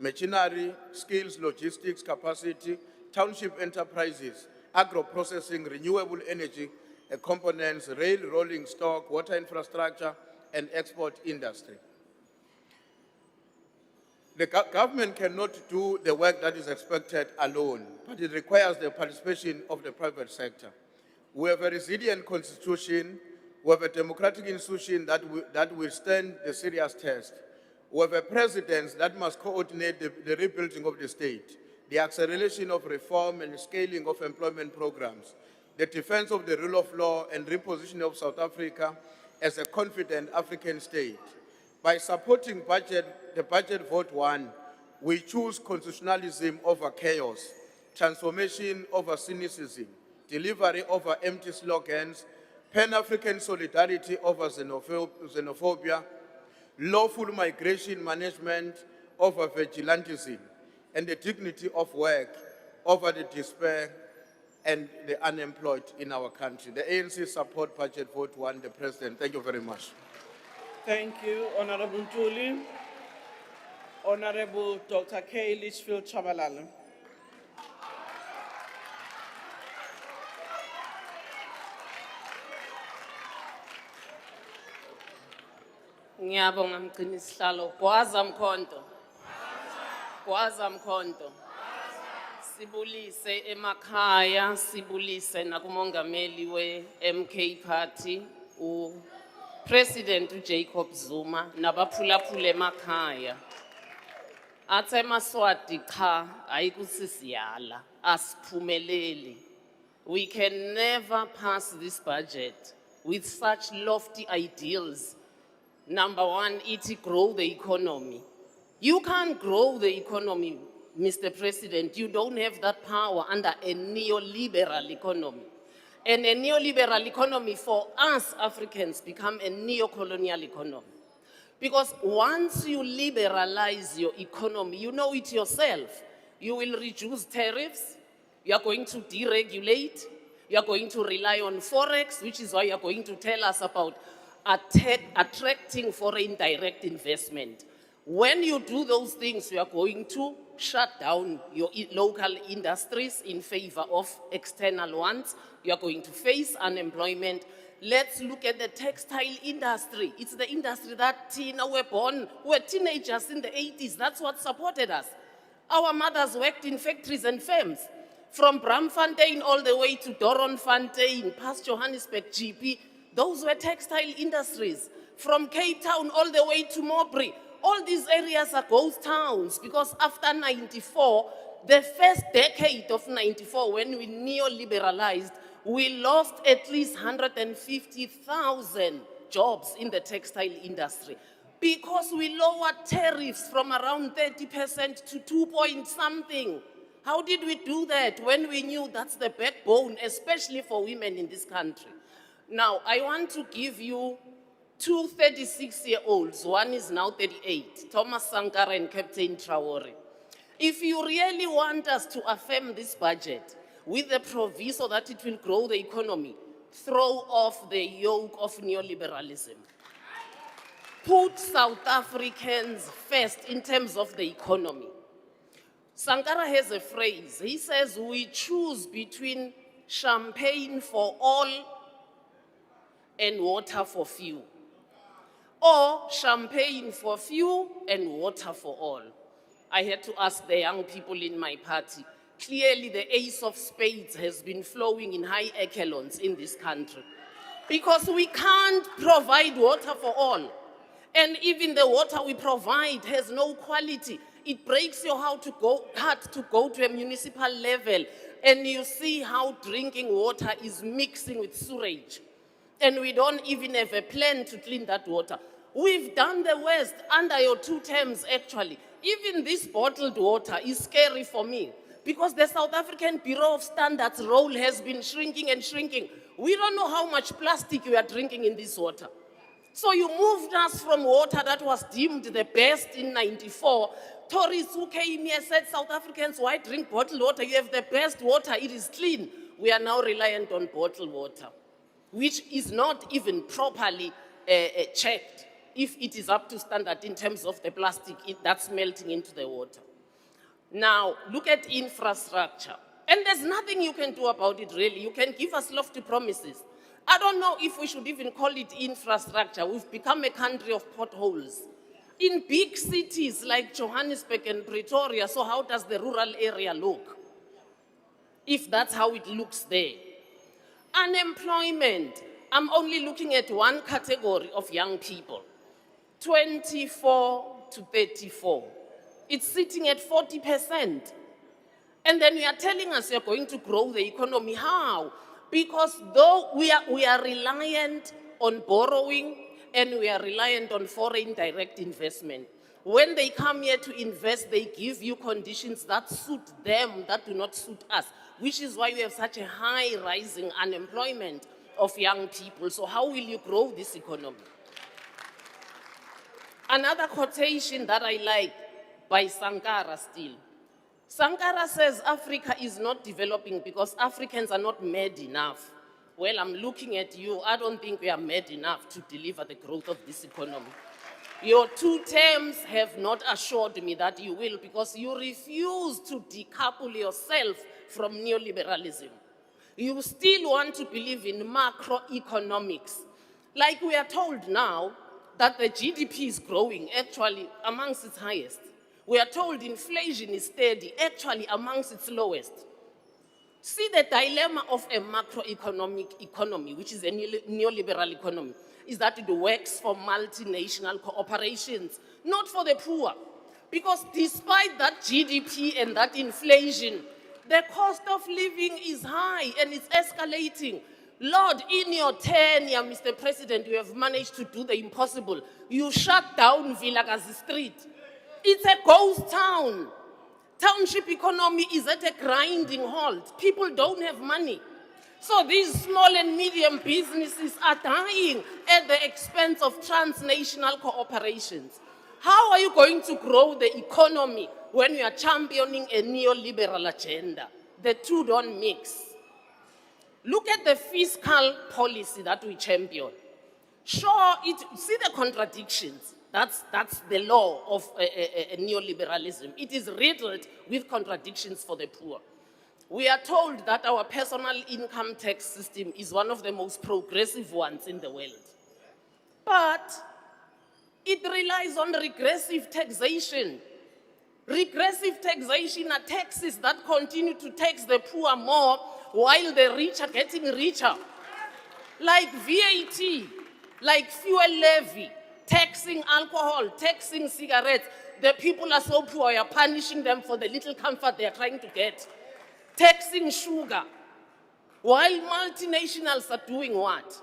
Machinery, skills, logistics, capacity, township enterprises, agro-processing, renewable energy components, rail rolling stock, water infrastructure, and export industry. The government cannot do the work that is expected alone, but it requires the participation of the private sector. We have a resilient constitution, we have a democratic institution that will stand the serious test. We have a president that must coordinate the rebuilding of the state, the acceleration of reform and scaling of employment programs, the defense of the rule of law, and repositioning of South Africa as a confident African state. By supporting the budget vote 1, we choose constitutionalism over chaos, transformation over cynicism, delivery over empty slogans, Pan-African solidarity over xenophobia, lawful migration management over vigilantism, and the dignity of work over the despair and the unemployed in our country. The ANC support budget vote 1, the President. Thank you very much. Thank you, Honorable Ntuli. Honorable Dr. K. Litchfield Chabalala. Ngiyabonga mgcini sihlalo. Gwaza mkhonto. Gwaza mkhonto. Sibulise emakhaya, sibulise nakumongameli we-MK Party, President Jacob Zuma, nabaphulaphula emakhaya. Athe Maswati cha, ayikusisiyala, asiphumeleli. We can never pass this budget with such lofty ideals. Number one, it grow the economy. You can't grow the economy, Mr. President. You don't have that power under a neoliberal economy. And a neoliberal economy for us Africans become a neo-colonial economy. Because once you liberalize your economy, you know it yourself. You will reduce tariffs, you are going to deregulate, you are going to rely on forex, which is why you are going to tell us about attracting foreign direct investment. When you do those things, you are going to shut down your local industries in favor of external ones. You are going to face unemployment. Let's look at the textile industry. It's the industry that we're teenagers in the 80s. That's what supported us. Our mothers worked in factories and firms. From Bramfontein all the way to Doronfontein, past Johannesburg, GP, those were textile industries. From Cape Town all the way to Mowbray, all these areas are ghost towns because after 94, the first decade of 94, when we neoliberalized, we lost at least 150,000 jobs in the textile industry because we lowered tariffs from around 30% to 2 point something. How did we do that when we knew that's the backbone, especially for women in this country? Now, I want to give you two 36-year-olds. One is now 38, Thomas Sankara and Captain Traore. If you really want us to affirm this budget with the proviso that it will grow the economy, throw off the yoke of neoliberalism. Put South Africans first in terms of the economy. Sankara has a phrase. He says, we choose between champagne for all and water for few. Or champagne for few and water for all. I had to ask the young people in my party. Clearly, the ace of spades has been flowing in high echelons in this country. Because we can't provide water for all. And even the water we provide has no quality. It breaks your heart to go to a municipal level and you see how drinking water is mixing with sewage. And we don't even have a plan to clean that water. We've done the worst under your 2 terms, actually. Even this bottled water is scary for me because the South African Bureau of Standards role has been shrinking and shrinking. We don't know how much plastic we are drinking in this water. So you moved us from water that was deemed the best in 94. Tourists who came here said, South Africans, why drink bottled water? You have the best water, it is clean. We are now reliant on bottled water, which is not even properly checked if it is up to standard in terms of the plastic that's melting into the water. Now, look at infrastructure. And there's nothing you can do about it, really. You can give us lofty promises. I don't know if we should even call it infrastructure. We've become a country of potholes. In big cities like Johannesburg and Pretoria, so how does the rural area look? If that's how it looks there. Unemployment, I'm only looking at one category of young people, 24 to 34. It's sitting at 40%. And then you are telling us you're going to grow the economy. How? Because though we are reliant on borrowing and we are reliant on foreign direct investment, when they come here to invest, they give you conditions that suit them, that do not suit us, which is why we have such a high rising unemployment of young people. So how will you grow this economy? Another quotation that I like by Sankara still. Sankara says Africa is not developing because Africans are not mad enough. Well, I'm looking at you. I don't think we are mad enough to deliver the growth of this economy. Your 2 terms have not assured me that you will because you refuse to decouple yourself from neoliberalism. You still want to believe in macroeconomics. Like we are told now that the GDP is growing, actually amongst its highest. We are told inflation is steady, actually amongst its lowest. See, the dilemma of a macroeconomic economy, which is a neoliberal economy, is that it works for multinational corporations, not for the poor. Because despite that GDP and that inflation, the cost of living is high and it's escalating. Lord, in your tenure, Mr. President, you have managed to do the impossible. You shut down Vilakazi Street. It's a ghost town. Township economy is at a grinding halt. People don't have money. So these small and medium businesses are dying at the expense of transnational cooperations. How are you going to grow the economy when you are championing a neoliberal agenda? The two don't mix. Look at the fiscal policy that we champion. Sure, see the contradictions. That's the law of neoliberalism. It is riddled with contradictions for the poor. We are told that our personal income tax system is one of the most progressive ones in the world. But it relies on regressive taxation. Regressive taxation are taxes that continue to tax the poor more while the rich are getting richer. Like VAT, like fuel levy, taxing alcohol, taxing cigarettes. The people are so poor, you're punishing them for the little comfort they're trying to get. Taxing sugar, while multinationals are doing what?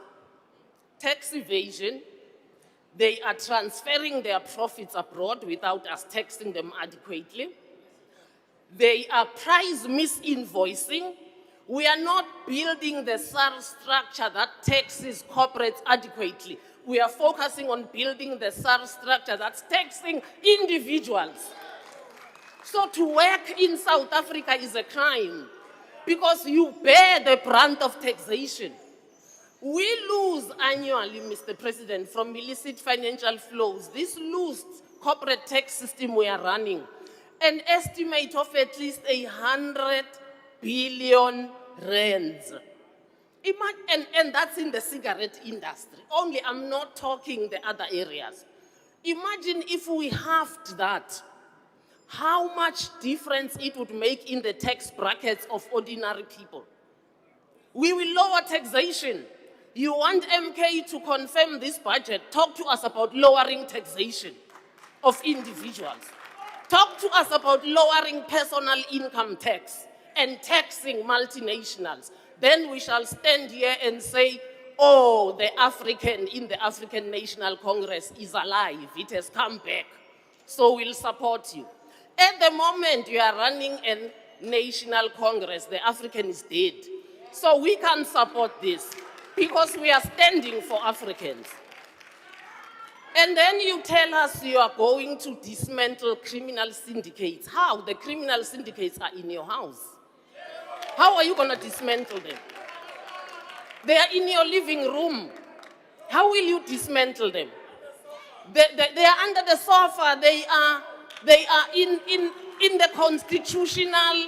Tax evasion. They are transferring their profits abroad without us taxing them adequately. They are price misinvoicing. We are not building the SARS structure that taxes corporates adequately. We are focusing on building the SARS structure that's taxing individuals. So to work in South Africa is a crime because you bear the brunt of taxation. We lose annually, Mr. President, from illicit financial flows, this loose corporate tax system we are running, an estimate of at least 100 billion rands. And that's in the cigarette industry. Only I'm not talking the other areas. Imagine if we halved that, how much difference it would make in the tax brackets of ordinary people. We will lower taxation. You want MK to confirm this budget, talk to us about lowering taxation of individuals. Talk to us about lowering personal income tax and taxing multinationals. Then we shall stand here and say, oh, the African in the African National Congress is alive. It has come back. So we'll support you. At the moment, you are running a national Congress. The African is dead. So we can't support this because we are standing for Africans. And then you tell us you are going to dismantle criminal syndicates. How? The criminal syndicates are in your house. How are you going to dismantle them? They are in your living room. How will you dismantle them? They are under the sofa. They are in the constitutional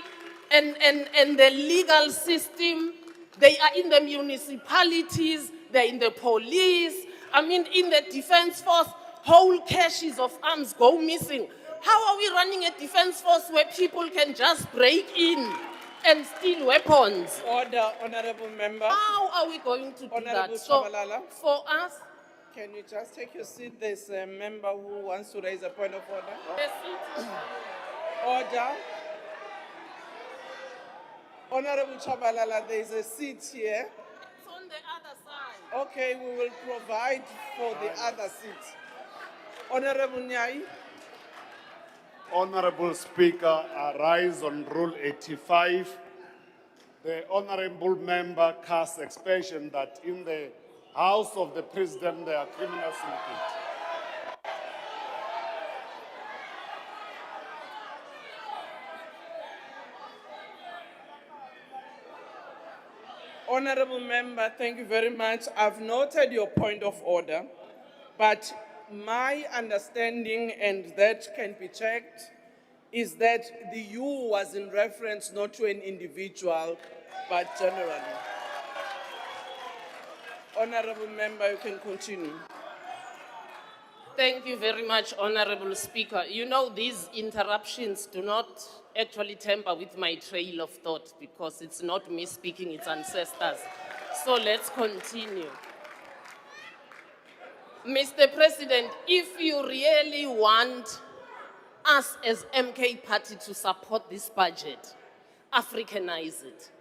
and the legal system. They are in the municipalities. They're in the police. I mean, in the defense force, whole caches of arms go missing. How are we running a defense force where people can just break in and steal weapons? Order, honorable member. How are we going to do Honorable that? So, Chabalala. for us, Can you just take your seat? There's a member who wants to raise a point of order. the seat. Order. Honorable Chabalala, there is a seat here. It's on the other side. Okay, we will provide for the other seat. Honorable Nyai. Honorable Speaker, I rise on Rule 85. The honorable member casts expression that in the House of the President there are criminal syndicates. Honorable member, thank you very much. I've noted your point of order, but my understanding, and that can be checked, is that the you was in reference not to an individual, but generally. Honorable member, you can continue. Thank you very much, Honorable Speaker. You know, these interruptions do not actually tamper with my trail of thought because it's not me speaking, it's ancestors. So let's continue. Mr. President, if you really want us as MK Party to support this budget, Africanize it.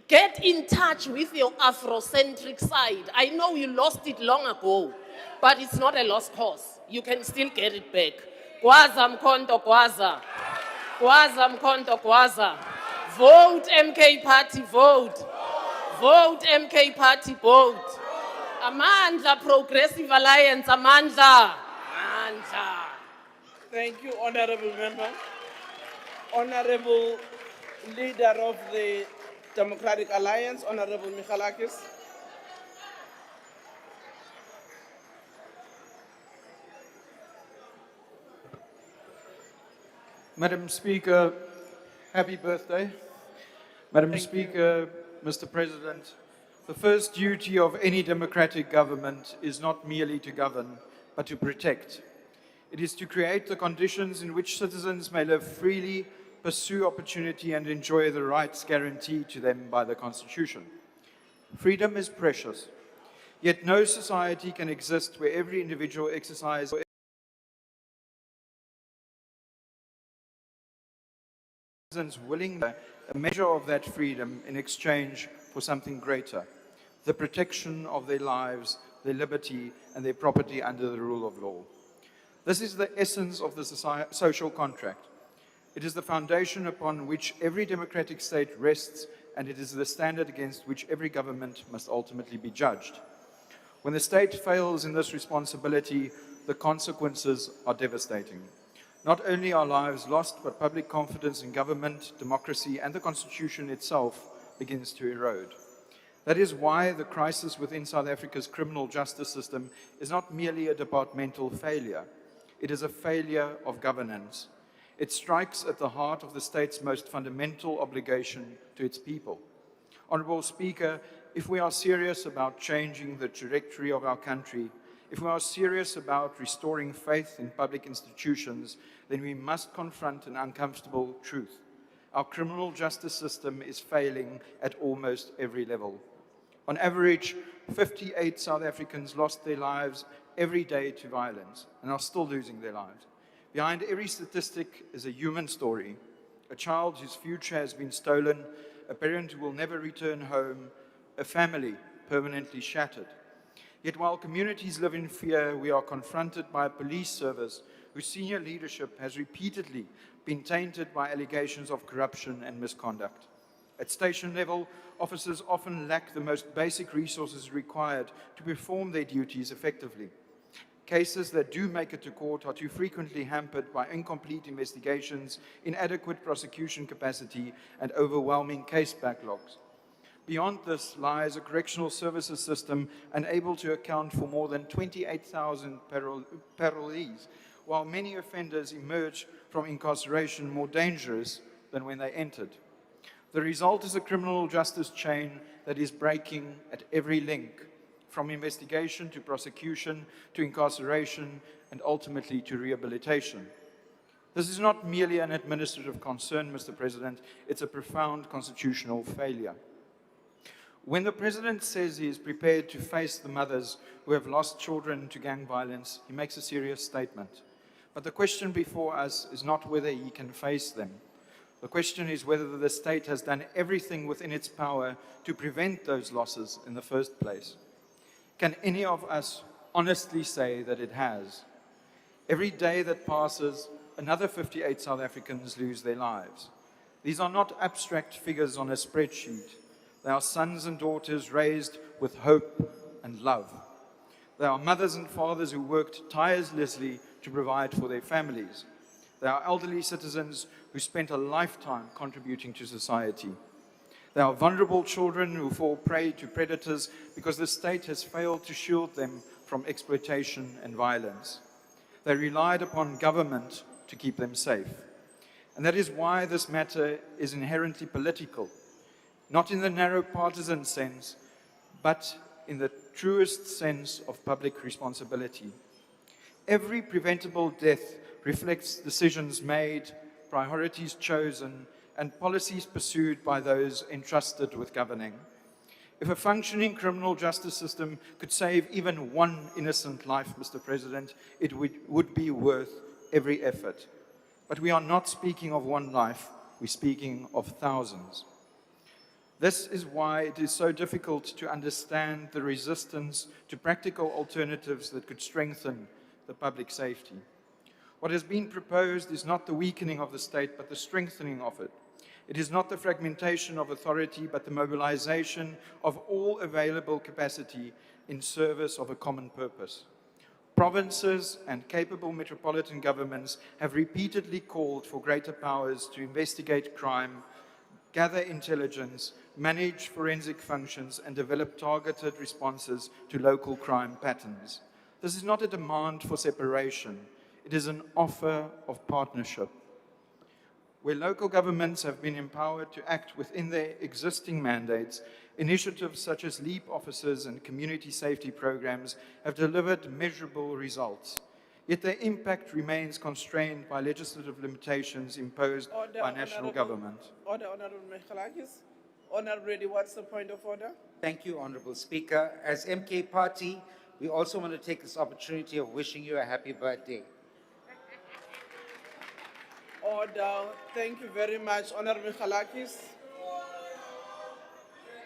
Get in touch with your Afrocentric side. I know you lost it long ago, but it's not a lost cause. You can still get it back. Gwaza mkonto gwaza. Gwaza mkonto gwaza. Vote MK Party, vote. Vote MK Party, vote. Amandla Progressive Alliance, Amandla. Amandla. Thank you, Honorable Member. Honorable Leader of the Democratic Alliance, Honorable Michalakis. Madam Speaker, happy birthday. Madam Speaker, Mr. President, the first duty of any democratic government is not merely to govern, but to protect. It is to create the conditions in which citizens may live freely, pursue opportunity, and enjoy the rights guaranteed to them by the Constitution. Freedom is precious, yet no society can exist where every individual exercises willing a measure of that freedom in exchange for something greater, the protection of their lives, their liberty, and their property under the rule of law. This is the essence of the social contract. It is the foundation upon which every democratic state rests, and it is the standard against which every government must ultimately be judged. When the state fails in this responsibility, the consequences are devastating. Not only are lives lost, but public confidence in government, democracy, and the Constitution itself begins to erode. That is why the crisis within South Africa's criminal justice system is not merely a departmental failure. It is a failure of governance. It strikes at the heart of the state's most fundamental obligation to its people. Honourable Speaker, if we are serious about changing the trajectory of our country, if we are serious about restoring faith in public institutions, then we must confront an uncomfortable truth. Our criminal justice system is failing at almost every level. On average, 58 South Africans lost their lives every day to violence and are still losing their lives. Behind every statistic is a human story, a child whose future has been stolen, a parent who will never return home, a family permanently shattered. Yet while communities live in fear, we are confronted by a police service whose senior leadership has repeatedly been tainted by allegations of corruption and misconduct. At station level, officers often lack the most basic resources required to perform their duties effectively. Cases that do make it to court are too frequently hampered by incomplete investigations, inadequate prosecution capacity, and overwhelming case backlogs. Beyond this lies a correctional services system unable to account for more than 28,000 parolees, while many offenders emerge from incarceration more dangerous than when they entered. The result is a criminal justice chain that is breaking at every link, from investigation to prosecution to incarceration and ultimately to rehabilitation. This is not merely an administrative concern, Mr. President, it's a profound constitutional failure. When the President says he is prepared to face the mothers who have lost children to gang violence, he makes a serious statement. But the question before us is not whether he can face them. The question is whether the state has done everything within its power to prevent those losses in the first place. Can any of us honestly say that it has? Every day that passes, another 58 South Africans lose their lives. These are not abstract figures on a spreadsheet. They are sons and daughters raised with hope and love. They are mothers and fathers who worked tirelessly to provide for their families. They are elderly citizens who spent a lifetime contributing to society. They are vulnerable children who fall prey to predators because the state has failed to shield them from exploitation and violence. They relied upon government to keep them safe. And that is why this matter is inherently political, not in the narrow partisan sense, but in the truest sense of public responsibility. Every preventable death reflects decisions made, priorities chosen, and policies pursued by those entrusted with governing. If a functioning criminal justice system could save even one innocent life, Mr. President, it would be worth every effort. But we are not speaking of one life, we're speaking of thousands. This is why it is so difficult to understand the resistance to practical alternatives that could strengthen the public safety. What has been proposed is not the weakening of the state, but the strengthening of it. It is not the fragmentation of authority, but the mobilization of all available capacity in service of a common purpose. Provinces and capable metropolitan governments have repeatedly called for greater powers to investigate crime, gather intelligence, manage forensic functions, and develop targeted responses to local crime patterns. This is not a demand for separation. It is an offer of partnership. Where local governments have been empowered to act within their existing mandates, initiatives such as LEAP officers and community safety programs have delivered measurable results. Yet their impact remains constrained by legislative limitations imposed by national government. Order, Honorable Michalakis. Honorable Reddy, what's the point of order? Thank you, Honorable Speaker. As MK Party, we also want to take this opportunity of wishing you a happy birthday. Order. Thank you very much, Honorable Michalakis.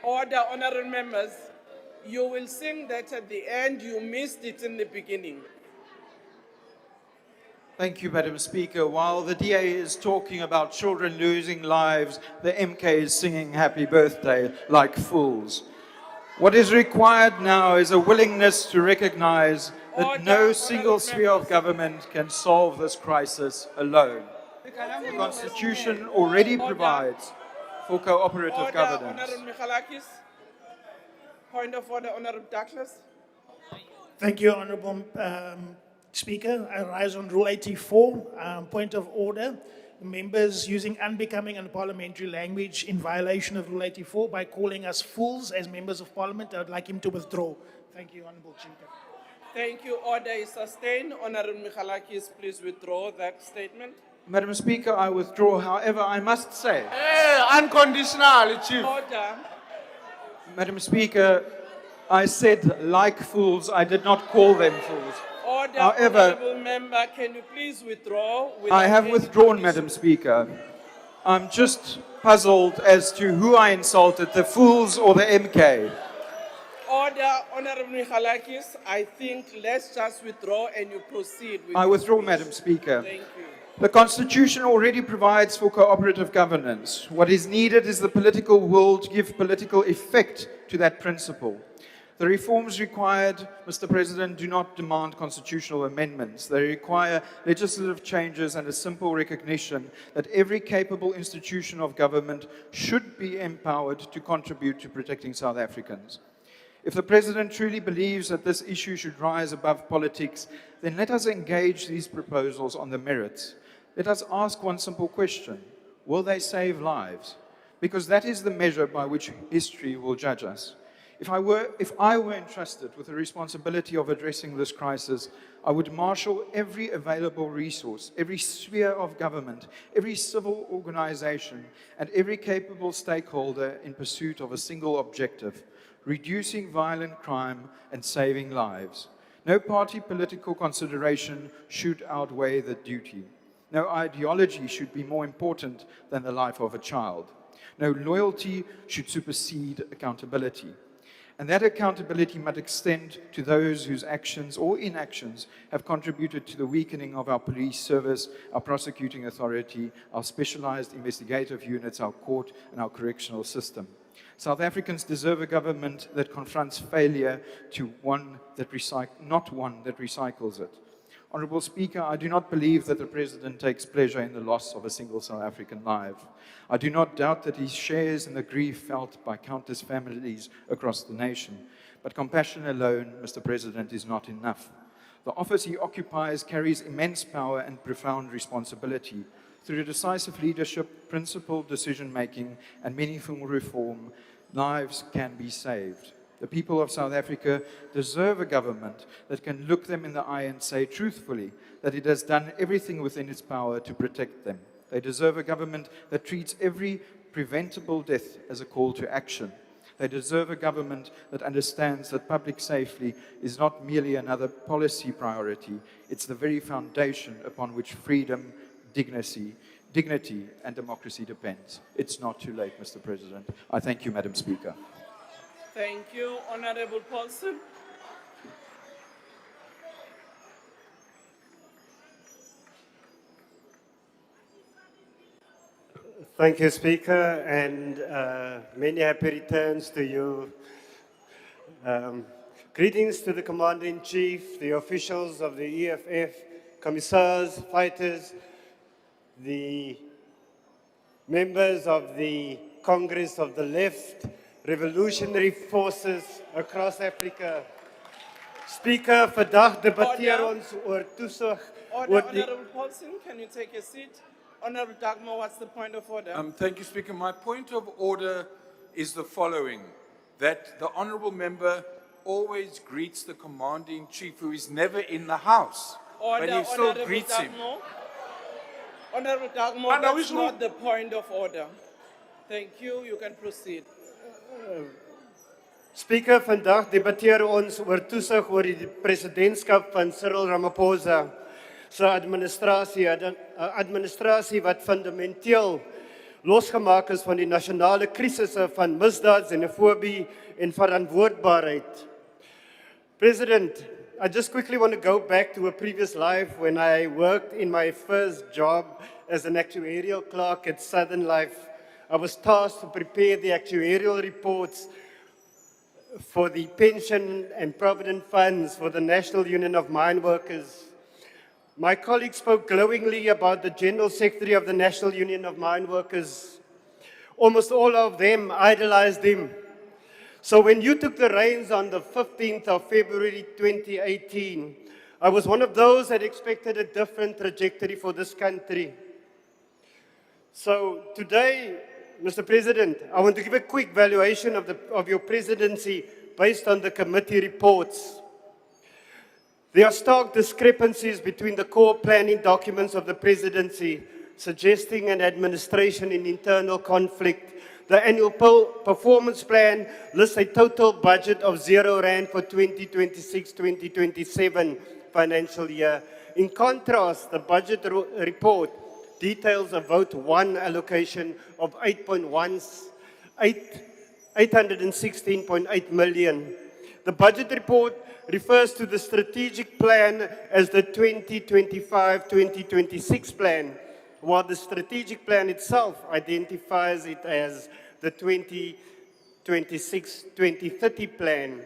Order, honorable members. You will sing that at the end. You missed it in the beginning. Thank you, Madam Speaker. While the DA is talking about children losing lives, the MK is singing happy birthday like fools. What is required now is a willingness to recognize that Order, no single honorable sphere of members. government can solve this crisis alone. The Constitution already provides for cooperative Order, governance. Honorable Michalakis. Point of order, Honorable Douglas. Thank you, Honorable Speaker. I rise on Rule 84. Point of order. The members using unbecoming and parliamentary language in violation of Rule 84 by calling us fools as members of Parliament. I would like him to withdraw. Thank you, Honorable Speaker. Thank you. Order is sustained. Honorable Michalakis, please withdraw that statement. Madam Speaker, I withdraw. However, I must say, Unconditional, Chief. Order. Madam Speaker, I said like fools. I did not call them fools. Order, However, honorable member, can you please withdraw? I have without withdrawn, any Madam Speaker. I'm just puzzled as to who I insulted, the fools or the MK. Order, Honorable Michalakis. I think let's just withdraw and you proceed with I your withdraw, speech. Madam Speaker. Thank you. The Constitution already provides for cooperative governance. What is needed is the political will to give political effect to that principle. The reforms required, Mr. President, do not demand constitutional amendments. They require legislative changes and a simple recognition that every capable institution of government should be empowered to contribute to protecting South Africans. If the President truly believes that this issue should rise above politics, then let us engage these proposals on the merits. Let us ask one simple question: will they save lives? Because that is the measure by which history will judge us. If I were entrusted with the responsibility of addressing this crisis, I would marshal every available resource, every sphere of government, every civil organization, and every capable stakeholder in pursuit of a single objective: reducing violent crime and saving lives. No party political consideration should outweigh the duty. No ideology should be more important than the life of a child. No loyalty should supersede accountability. And that accountability must extend to those whose actions or inactions have contributed to the weakening of our police service, our prosecuting authority, our specialized investigative units, our court, and our correctional system. South Africans deserve a government that confronts failure to not one that recycles it. Honourable Speaker, I do not believe that the President takes pleasure in the loss of a single South African life. I do not doubt that he shares in the grief felt by countless families across the nation. But compassion alone, Mr. President, is not enough. The office he occupies carries immense power and profound responsibility. Through decisive leadership, principled decision-making, and meaningful reform, lives can be saved. The people of South Africa deserve a government that can look them in the eye and say truthfully that it has done everything within its power to protect them. They deserve a government that treats every preventable death as a call to action. They deserve a government that understands that public safety is not merely another policy priority. It's the very foundation upon which freedom, dignity, and democracy depends. It's not too late, Mr. President. I thank you, Madam Speaker. Thank you, Honorable Paulson. Thank you, Speaker, and many happy returns to you. Greetings to the Commander-in-Chief, the officials of the EFF, commissars, fighters, the members of the Congress of the Left, revolutionary forces across Africa. Speaker, vandag debatteer ons oor toesig oor die Honorable Paulson, can you take a seat? Honorable Dagmar, what's the point of order? Thank you, Speaker. My point of order is the following, that the honourable member always greets the Commander-in-Chief, who is never in the House, but he still greets him. Honorable Dagmar, that's not the point of order. Thank you. You can proceed. Speaker, vandag debatteer ons oor toesig oor die presidentskap van Cyril Ramaphosa se administrasie, 'n administrasie wat fundamenteel losgemaak is van die nasionale krisisse van misdaad, xenofobie en verantwoordbaarheid. President, I just quickly want to go back to a previous life when I worked in my first job as an actuarial clerk at Southern Life. I was tasked to prepare the actuarial reports for the pension and provident funds for the National Union of Mine Workers. My colleagues spoke glowingly about the General Secretary of the National Union of Mine Workers. Almost all of them idolized him. So when you took the reins on the 15th of February 2018, I was one of those that expected a different trajectory for this country. So today, Mr. President, I want to give a quick valuation of your presidency based on the committee reports. There are stark discrepancies between the core planning documents of the presidency, suggesting an administration in internal conflict. The annual performance plan lists a total budget of R0 for 2026-2027 financial year. In contrast, the budget report details a vote one allocation of 816.8 million. The budget report refers to the strategic plan as the 2025-2026 plan, while the strategic plan itself identifies it as the 2026-2030 plan.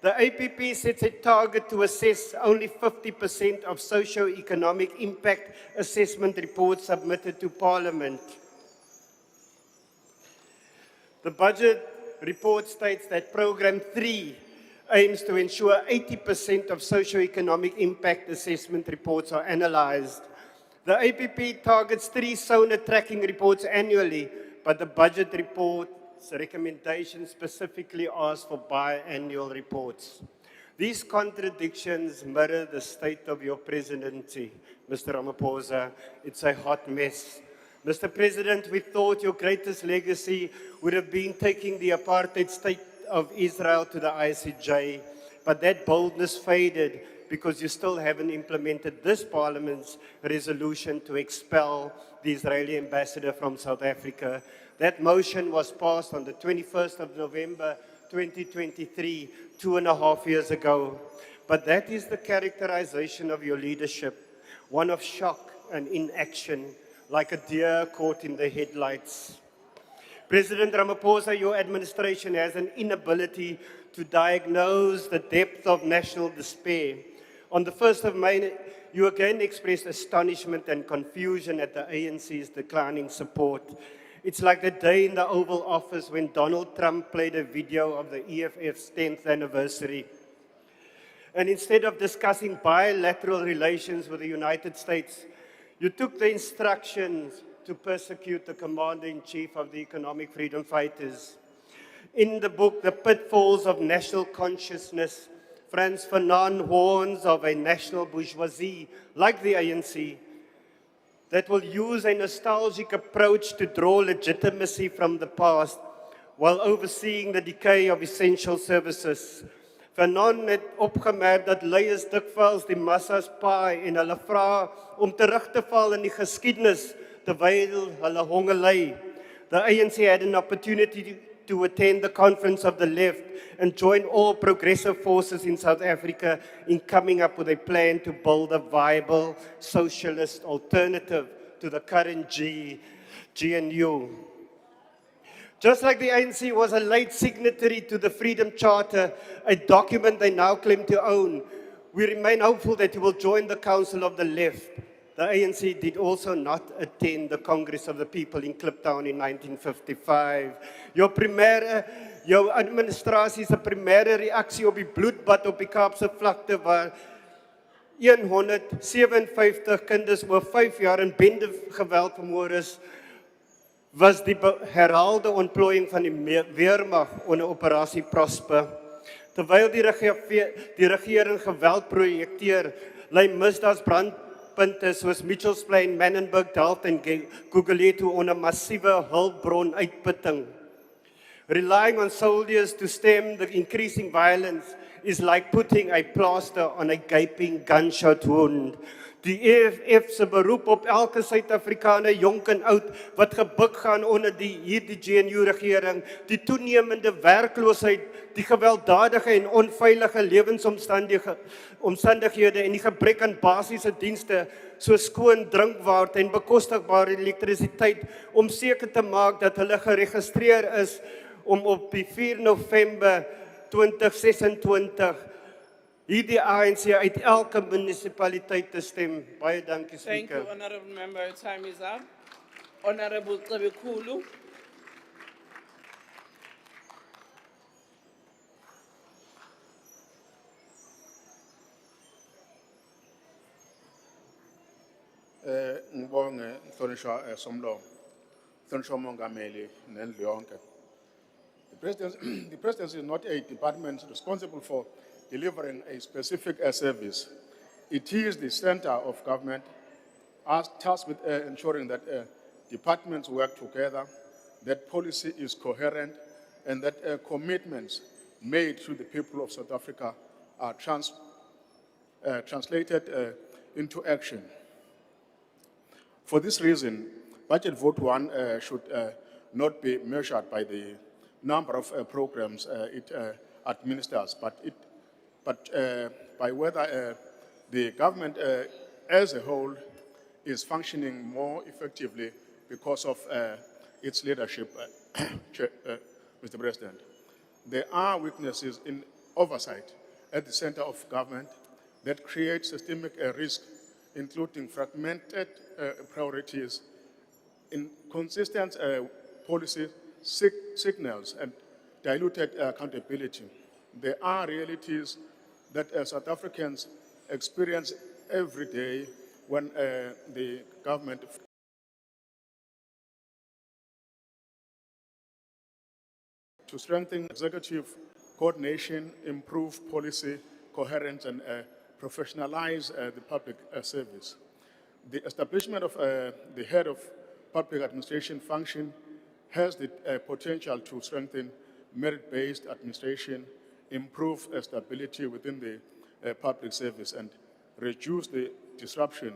The APP sets a target to assess only 50% of socio-economic impact assessment reports submitted to Parliament. The budget report states that Program 3 aims to ensure 80% of socio-economic impact assessment reports are analyzed. The APP targets 3 SONA tracking reports annually, but the budget report's recommendations specifically ask for biannual reports. These contradictions mirror the state of your presidency, Mr. Ramaphosa. It's a hot mess. Mr. President, we thought your greatest legacy would have been taking the apartheid state of Israel to the ICJ, but that boldness faded because you still haven't implemented this Parliament's resolution to expel the Israeli ambassador from South Africa. That motion was passed on the 21st of November 2023, 2.5 years ago. But that is the characterization of your leadership, one of shock and inaction, like a deer caught in the headlights. President Ramaphosa, your administration has an inability to diagnose the depth of national despair. On the 1st of May, you again expressed astonishment and confusion at the ANC's declining support. It's like the day in the Oval Office when Donald Trump played a video of the EFF's 10th anniversary. And instead of discussing bilateral relations with the United States, you took the instructions to persecute the Commander-in-Chief of the Economic Freedom Fighters. In the book, The Pitfalls of National Consciousness, Frantz Fanon warns of a national bourgeoisie like the ANC that will use a nostalgic approach to draw legitimacy from the past while overseeing the decay of essential services. Fanon het opgemerk dat leiers dikwels die massas paai en hulle vra om terug te val in die geskiedenis terwyl hulle honger ly. The ANC had an opportunity to attend the conference of the left and join all progressive forces in South Africa in coming up with a plan to build a viable socialist alternative to the current GNU. Just like the ANC was a late signatory to the Freedom Charter, a document they now claim to own, we remain hopeful that he will join the Council of the Left. The ANC did also not attend the Congress of the People in Kliptown in 1955. Jou administrasie se primêre reaksie op die bloedbad op die Kaapse vlakte waar 157 kinders oor 5 jaar in bende geweld vermoor is, was die herhaalde ontplooiing van die weermag onder operasie Prosper. Terwyl die regering geweld projekteer, lei misdaadsbrandpunte soos Mitchells Plain, Manenberg, Delft en Gugulethu onder massiewe hulpbron uitputting. Relying on soldiers to stem the increasing violence is like putting a plaster on a gaping gunshot wound. Die EFF se beroep op elke Suid-Afrikaner, jonk en oud, wat gebuk gaan onder hierdie GNU-regering, die toenemende werkloosheid, die gewelddadige en onveilige lewensomstandighede en die gebrek aan basiese dienste, soos skoon drinkwater en bekostigbare elektrisiteit, om seker te maak dat hulle geregistreer is om op die 4 November 2026 hierdie ANC uit elke munisipaliteit te stem. Baie dankie, Thank you, Speaker. Honorable Member. Your time is up. Honorable Tabekulu. Ngibonge Mhlonishwa Somlomo. Mhlonishwa Mongameli nendlu yonke. The presidency is not a department responsible for delivering a specific service. It is the center of government tasked with ensuring that departments work together, that policy is coherent, and that commitments made to the people of South Africa are translated into action. For this reason, Budget Vote 1 should not be measured by the number of programs it administers, but by whether the government as a whole is functioning more effectively because of its leadership, Mr. President. There are weaknesses in oversight at the center of government that create systemic risk, including fragmented priorities, inconsistent policy signals, and diluted accountability. There are realities that South Africans experience every day when the government to strengthen executive coordination, improve policy coherence, and professionalize the public service. The establishment of the head of public administration function has the potential to strengthen merit-based administration, improve stability within the public service, and reduce the disruption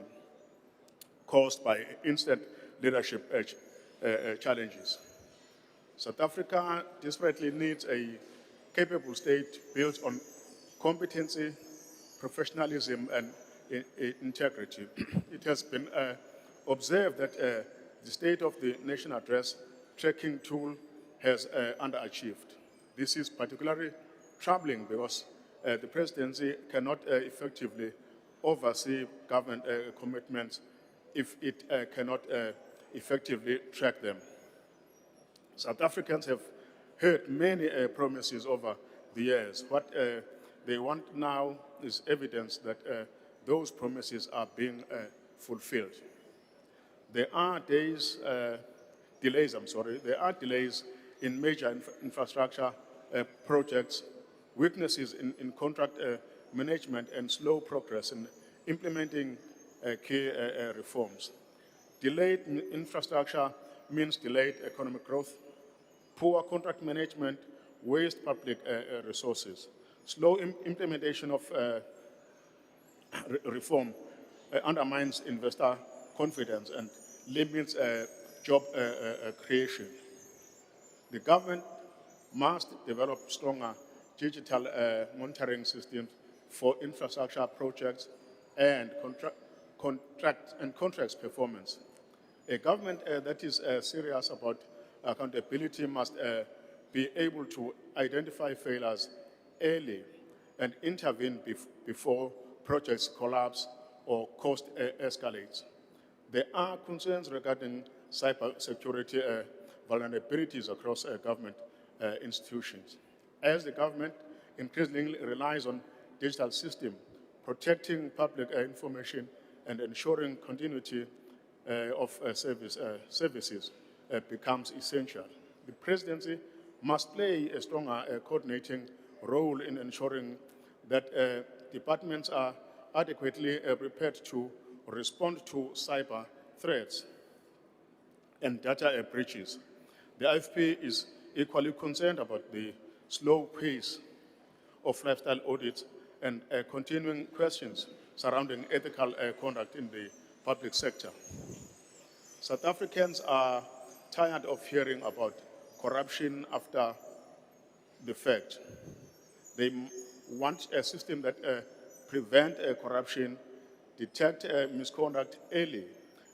caused by instant leadership challenges. South Africa desperately needs a capable state built on competency, professionalism, and integrity. It has been observed that the State of the Nation Address tracking tool has underachieved. This is particularly troubling because the presidency cannot effectively oversee government commitments if it cannot effectively track them. South Africans have heard many promises over the years. What they want now is evidence that those promises are being fulfilled. There are delays in major infrastructure projects, weaknesses in contract management, and slow progress in implementing key reforms. Delayed infrastructure means delayed economic growth. Poor contract management wastes public resources. Slow implementation of reform undermines investor confidence and limits job creation. The government must develop stronger digital monitoring systems for infrastructure projects and contracts performance. A government that is serious about accountability must be able to identify failures early and intervene before projects collapse or cost escalates. There are concerns regarding cybersecurity vulnerabilities across government institutions. As the government increasingly relies on digital systems, protecting public information and ensuring continuity of services becomes essential. The presidency must play a stronger coordinating role in ensuring that departments are adequately prepared to respond to cyber threats and data breaches. The IFP is equally concerned about the slow pace of lifestyle audits and continuing questions surrounding ethical conduct in the public sector. South Africans are tired of hearing about corruption after the fact. They want a system that prevents corruption, detect misconduct early,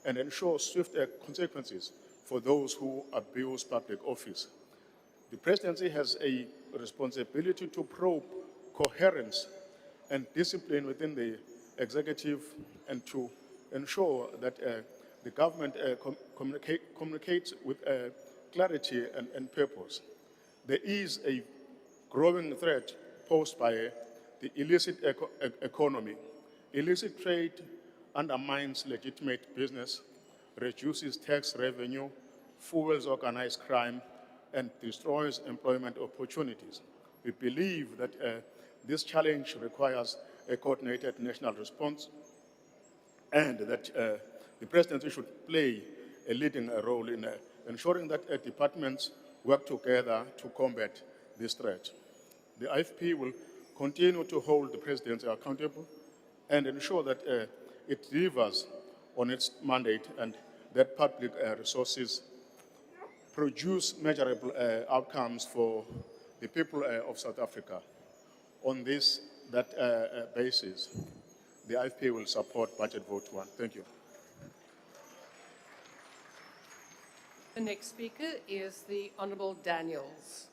and ensure swift consequences for those who abuse public office. The presidency has a responsibility to probe coherence and discipline within the executive and to ensure that the government communicates with clarity and purpose. There is a growing threat posed by the illicit economy. Illicit trade undermines legitimate business, reduces tax revenue, fuels organized crime, and destroys employment opportunities. We believe that this challenge requires a coordinated national response and that the presidency should play a leading role in ensuring that departments work together to combat this threat. The IFP will continue to hold the presidency accountable and ensure that it delivers on its mandate and that public resources produce measurable outcomes for the people of South Africa. On that basis, the IFP will support Budget Vote 1. Thank you. The next speaker is the Honourable Daniels.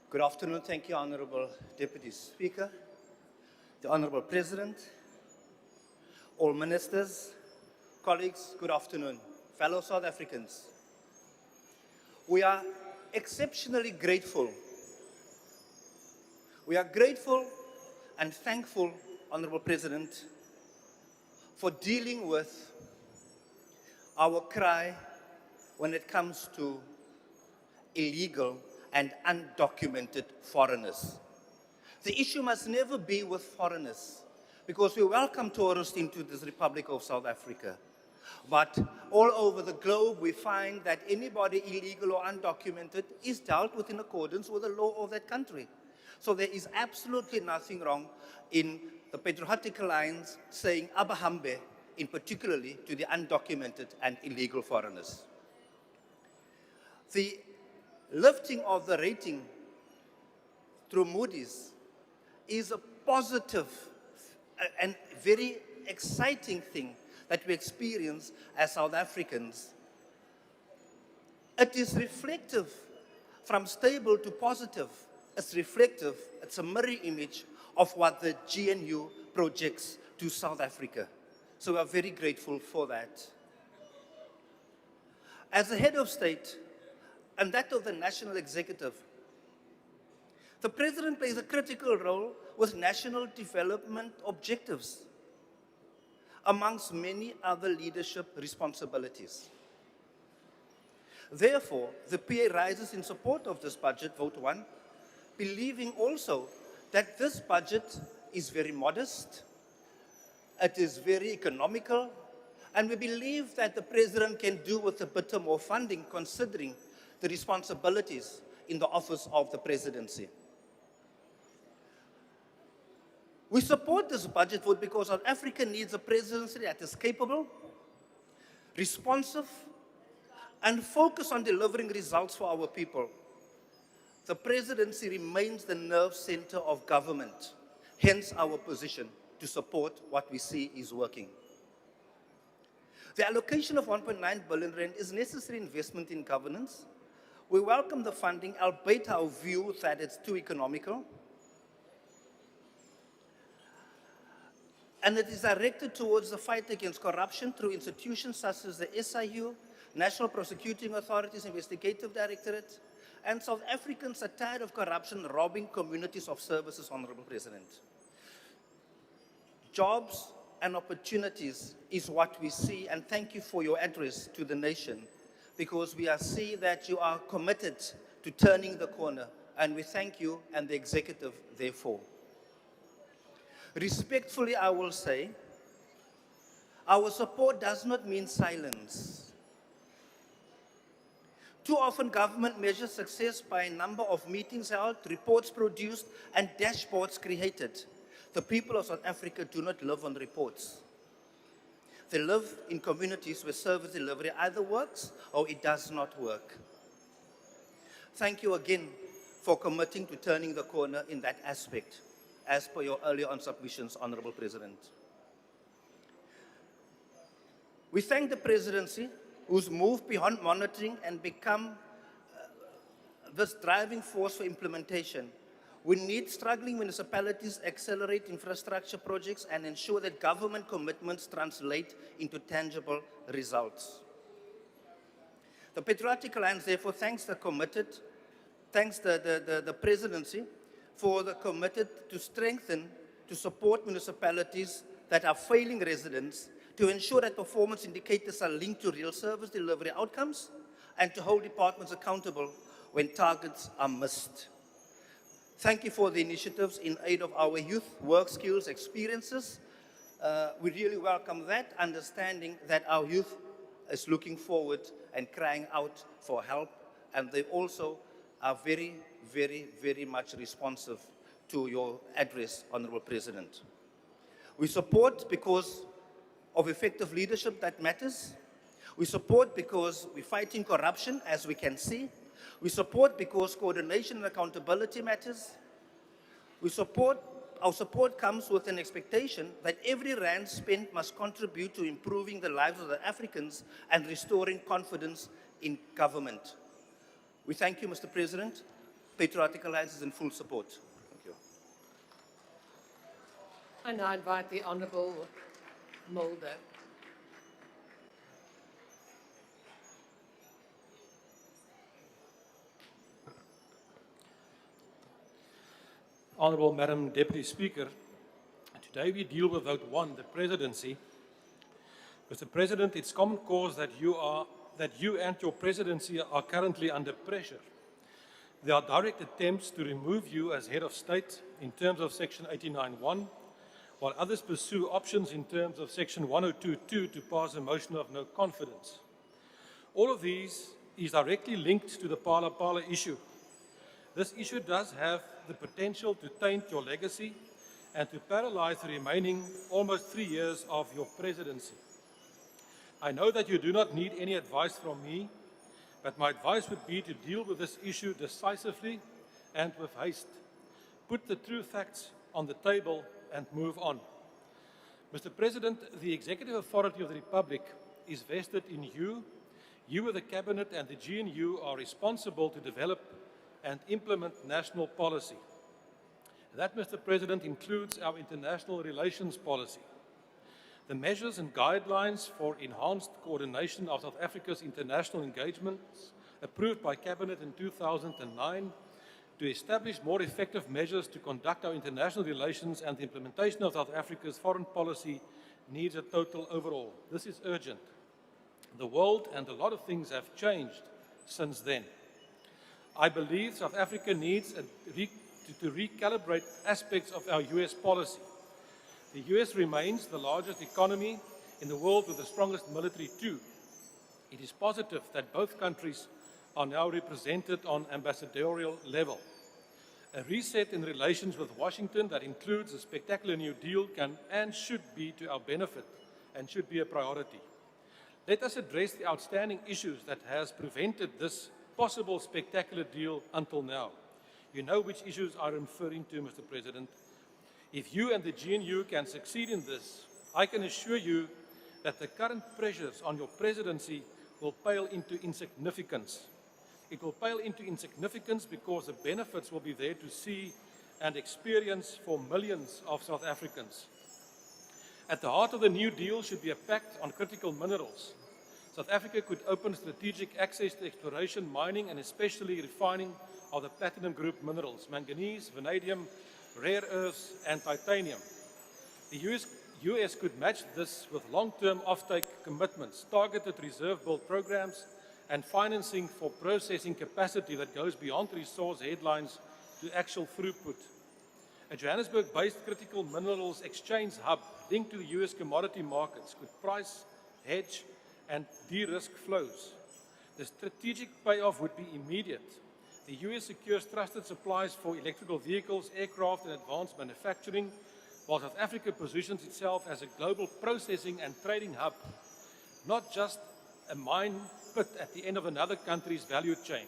Good afternoon. Thank you, Honourable Deputy Speaker, the Honourable President, all ministers, colleagues, good afternoon, fellow South Africans. We are exceptionally grateful. We are grateful and thankful, Honourable President, for dealing with our cry when it comes to illegal and undocumented foreigners. The issue must never be with foreigners, because we welcome tourists into this Republic of South Africa. But all over the globe, we find that anybody illegal or undocumented is dealt with in accordance with the law of that country. So there is absolutely nothing wrong in the Patriotic Alliance saying abahambe, in particularly to the undocumented and illegal foreigners. The lifting of the rating through Moody's is a positive and very exciting thing that we experience as South Africans. It is reflective from stable to positive. It's reflective, it's a mirror image of what the GNU projects to South Africa. So we are very grateful for that. As the head of state, and that of the national executive, the president plays a critical role with national development objectives, amongst many other leadership responsibilities. Therefore, the PA rises in support of this budget, Vote 1, believing also that this budget is very modest, it is very economical, and we believe that the president can do with a bit more funding considering the responsibilities in the office of the presidency. We support this budget vote because South Africa needs a presidency that is capable, responsive, and focused on delivering results for our people. The presidency remains the nerve center of government, hence our position to support what we see is working. The allocation of 1.9 billion rand is necessary investment in governance. We welcome the funding, albeit our view that it's too economical. And it is directed towards the fight against corruption through institutions such as the SIU, National Prosecuting Authorities Investigative Directorate, and South Africans are tired of corruption robbing communities of services, Honorable President. Jobs and opportunities is what we see, and thank you for your address to the nation, because we see that you are committed to turning the corner, and we thank you and the executive therefore. Respectfully, I will say, our support does not mean silence. Too often, government measures success by a number of meetings held, reports produced, and dashboards created. The people of South Africa do not live on reports. They live in communities where service delivery either works or it does not work. Thank you again for committing to turning the corner in that aspect, as per your earlier on submissions, Honorable President. We thank the presidency, who's moved beyond monitoring and become this driving force for implementation. We need struggling municipalities accelerate infrastructure projects and ensure that government commitments translate into tangible results. The Patriotic Alliance therefore thanks the presidency for the committed to strengthen, to support municipalities that are failing residents, to ensure that performance indicators are linked to real service delivery outcomes, and to hold departments accountable when targets are missed. Thank you for the initiatives in aid of our youth, work skills, experiences. We really welcome that, understanding that our youth is looking forward and crying out for help, and they also are very, very, very much responsive to your address, Honorable President. We support because of effective leadership that matters. We support because we're fighting corruption, as we can see. We support because coordination and accountability matters. Our support comes with an expectation that every rand spent must contribute to improving the lives of the Africans and restoring confidence in government. We thank you, Mr. President. Patriotic Alliance is in full support. Thank you. I now invite the Honourable Mulder. Honourable Madam Deputy Speaker, today we deal with Vote 1, the Presidency. Mr. President, it's common cause that you and your Presidency are currently under pressure. There are direct attempts to remove you as Head of State in terms of Section 89(1), while others pursue options in terms of Section 102(2) to pass a motion of no confidence. All of these is directly linked to the Pala issue. This issue does have the potential to taint your legacy and to paralyze the remaining almost 3 years of your presidency. I know that you do not need any advice from me, but my advice would be to deal with this issue decisively and with haste. Put the true facts on the table and move on. Mr. President, the executive authority of the Republic is vested in you. You with the Cabinet and the GNU are responsible to develop and implement national policy. That, Mr. President, includes our international relations policy. The measures and guidelines for enhanced coordination of South Africa's international engagements approved by Cabinet in 2009 to establish more effective measures to conduct our international relations and the implementation of South Africa's foreign policy needs a total overhaul. This is urgent. The world and a lot of things have changed since then. I believe South Africa needs to recalibrate aspects of our US policy. The US remains the largest economy in the world with the strongest military too. It is positive that both countries are now represented on ambassadorial level. A reset in relations with Washington that includes a spectacular New Deal can and should be to our benefit and should be a priority. Let us address the outstanding issues that has prevented this possible spectacular deal until now. You know which issues I'm referring to, Mr. President. If you and the GNU can succeed in this, I can assure you that the current pressures on your presidency will pale into insignificance. It will pale into insignificance because the benefits will be there to see and experience for millions of South Africans. At the heart of the New Deal should be a pact on critical minerals. South Africa could open strategic access to exploration, mining, and especially refining of the platinum group minerals, manganese, vanadium, rare earths, and titanium. The US could match this with long-term offtake commitments, targeted reserve build programs, and financing for processing capacity that goes beyond resource headlines to actual throughput. A Johannesburg-based critical minerals exchange hub linked to the US commodity markets could price, hedge, and de-risk flows. The strategic payoff would be immediate. The US secures trusted supplies for electrical vehicles, aircraft, and advanced manufacturing, while South Africa positions itself as a global processing and trading hub, not just a mine pit at the end of another country's value chain.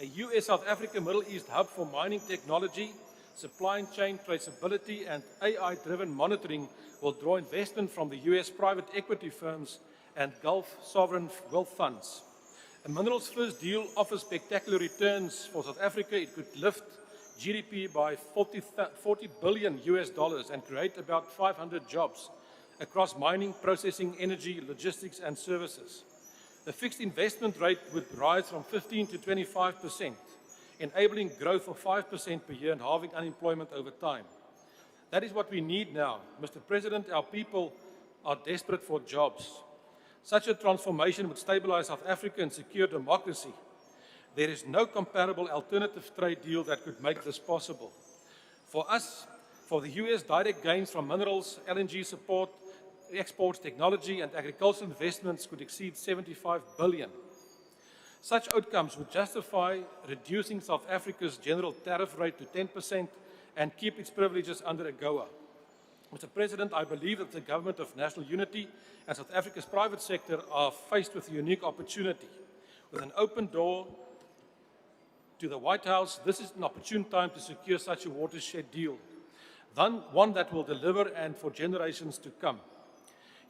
A US-South Africa Middle East hub for mining technology, supply chain traceability, and AI-driven monitoring will draw investment from the US private equity firms and Gulf sovereign wealth funds. A minerals first deal offers spectacular returns for South Africa. It could lift GDP by 40 billion US dollars and create about 500 jobs across mining, processing, energy, logistics, and services. The fixed investment rate would rise from 15 to 25%, enabling growth of 5% per year and halving unemployment over time. That is what we need now. Mr. President, our people are desperate for jobs. Such a transformation would stabilize South Africa and secure democracy. There is no comparable alternative trade deal that could make this possible. For us, for the US, direct gains from minerals, LNG support, exports, technology, and agricultural investments could exceed 75 billion. Such outcomes would justify reducing South Africa's general tariff rate to 10% and keep its privileges under AGOA. Mr. President, I believe that the Government of National Unity and South Africa's private sector are faced with a unique opportunity. With an open door to the White House, this is an opportune time to secure such a watershed deal, one that will deliver and for generations to come.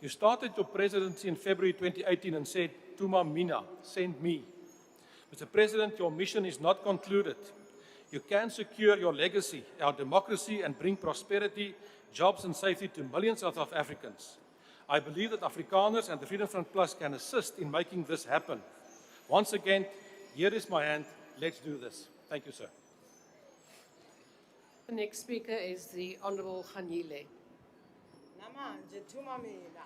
You started your presidency in February 2018 and said, Tuma Mina, send me. Mr. President, your mission is not concluded. You can secure your legacy, our democracy, and bring prosperity, jobs, and safety to millions of South Africans. I believe that Afrikaners and the Freedom Front Plus can assist in making this happen. Once again, here is my hand. Let's do this. Thank you, sir. The next speaker is the Honourable Ganile. Namanje Tuma Mina.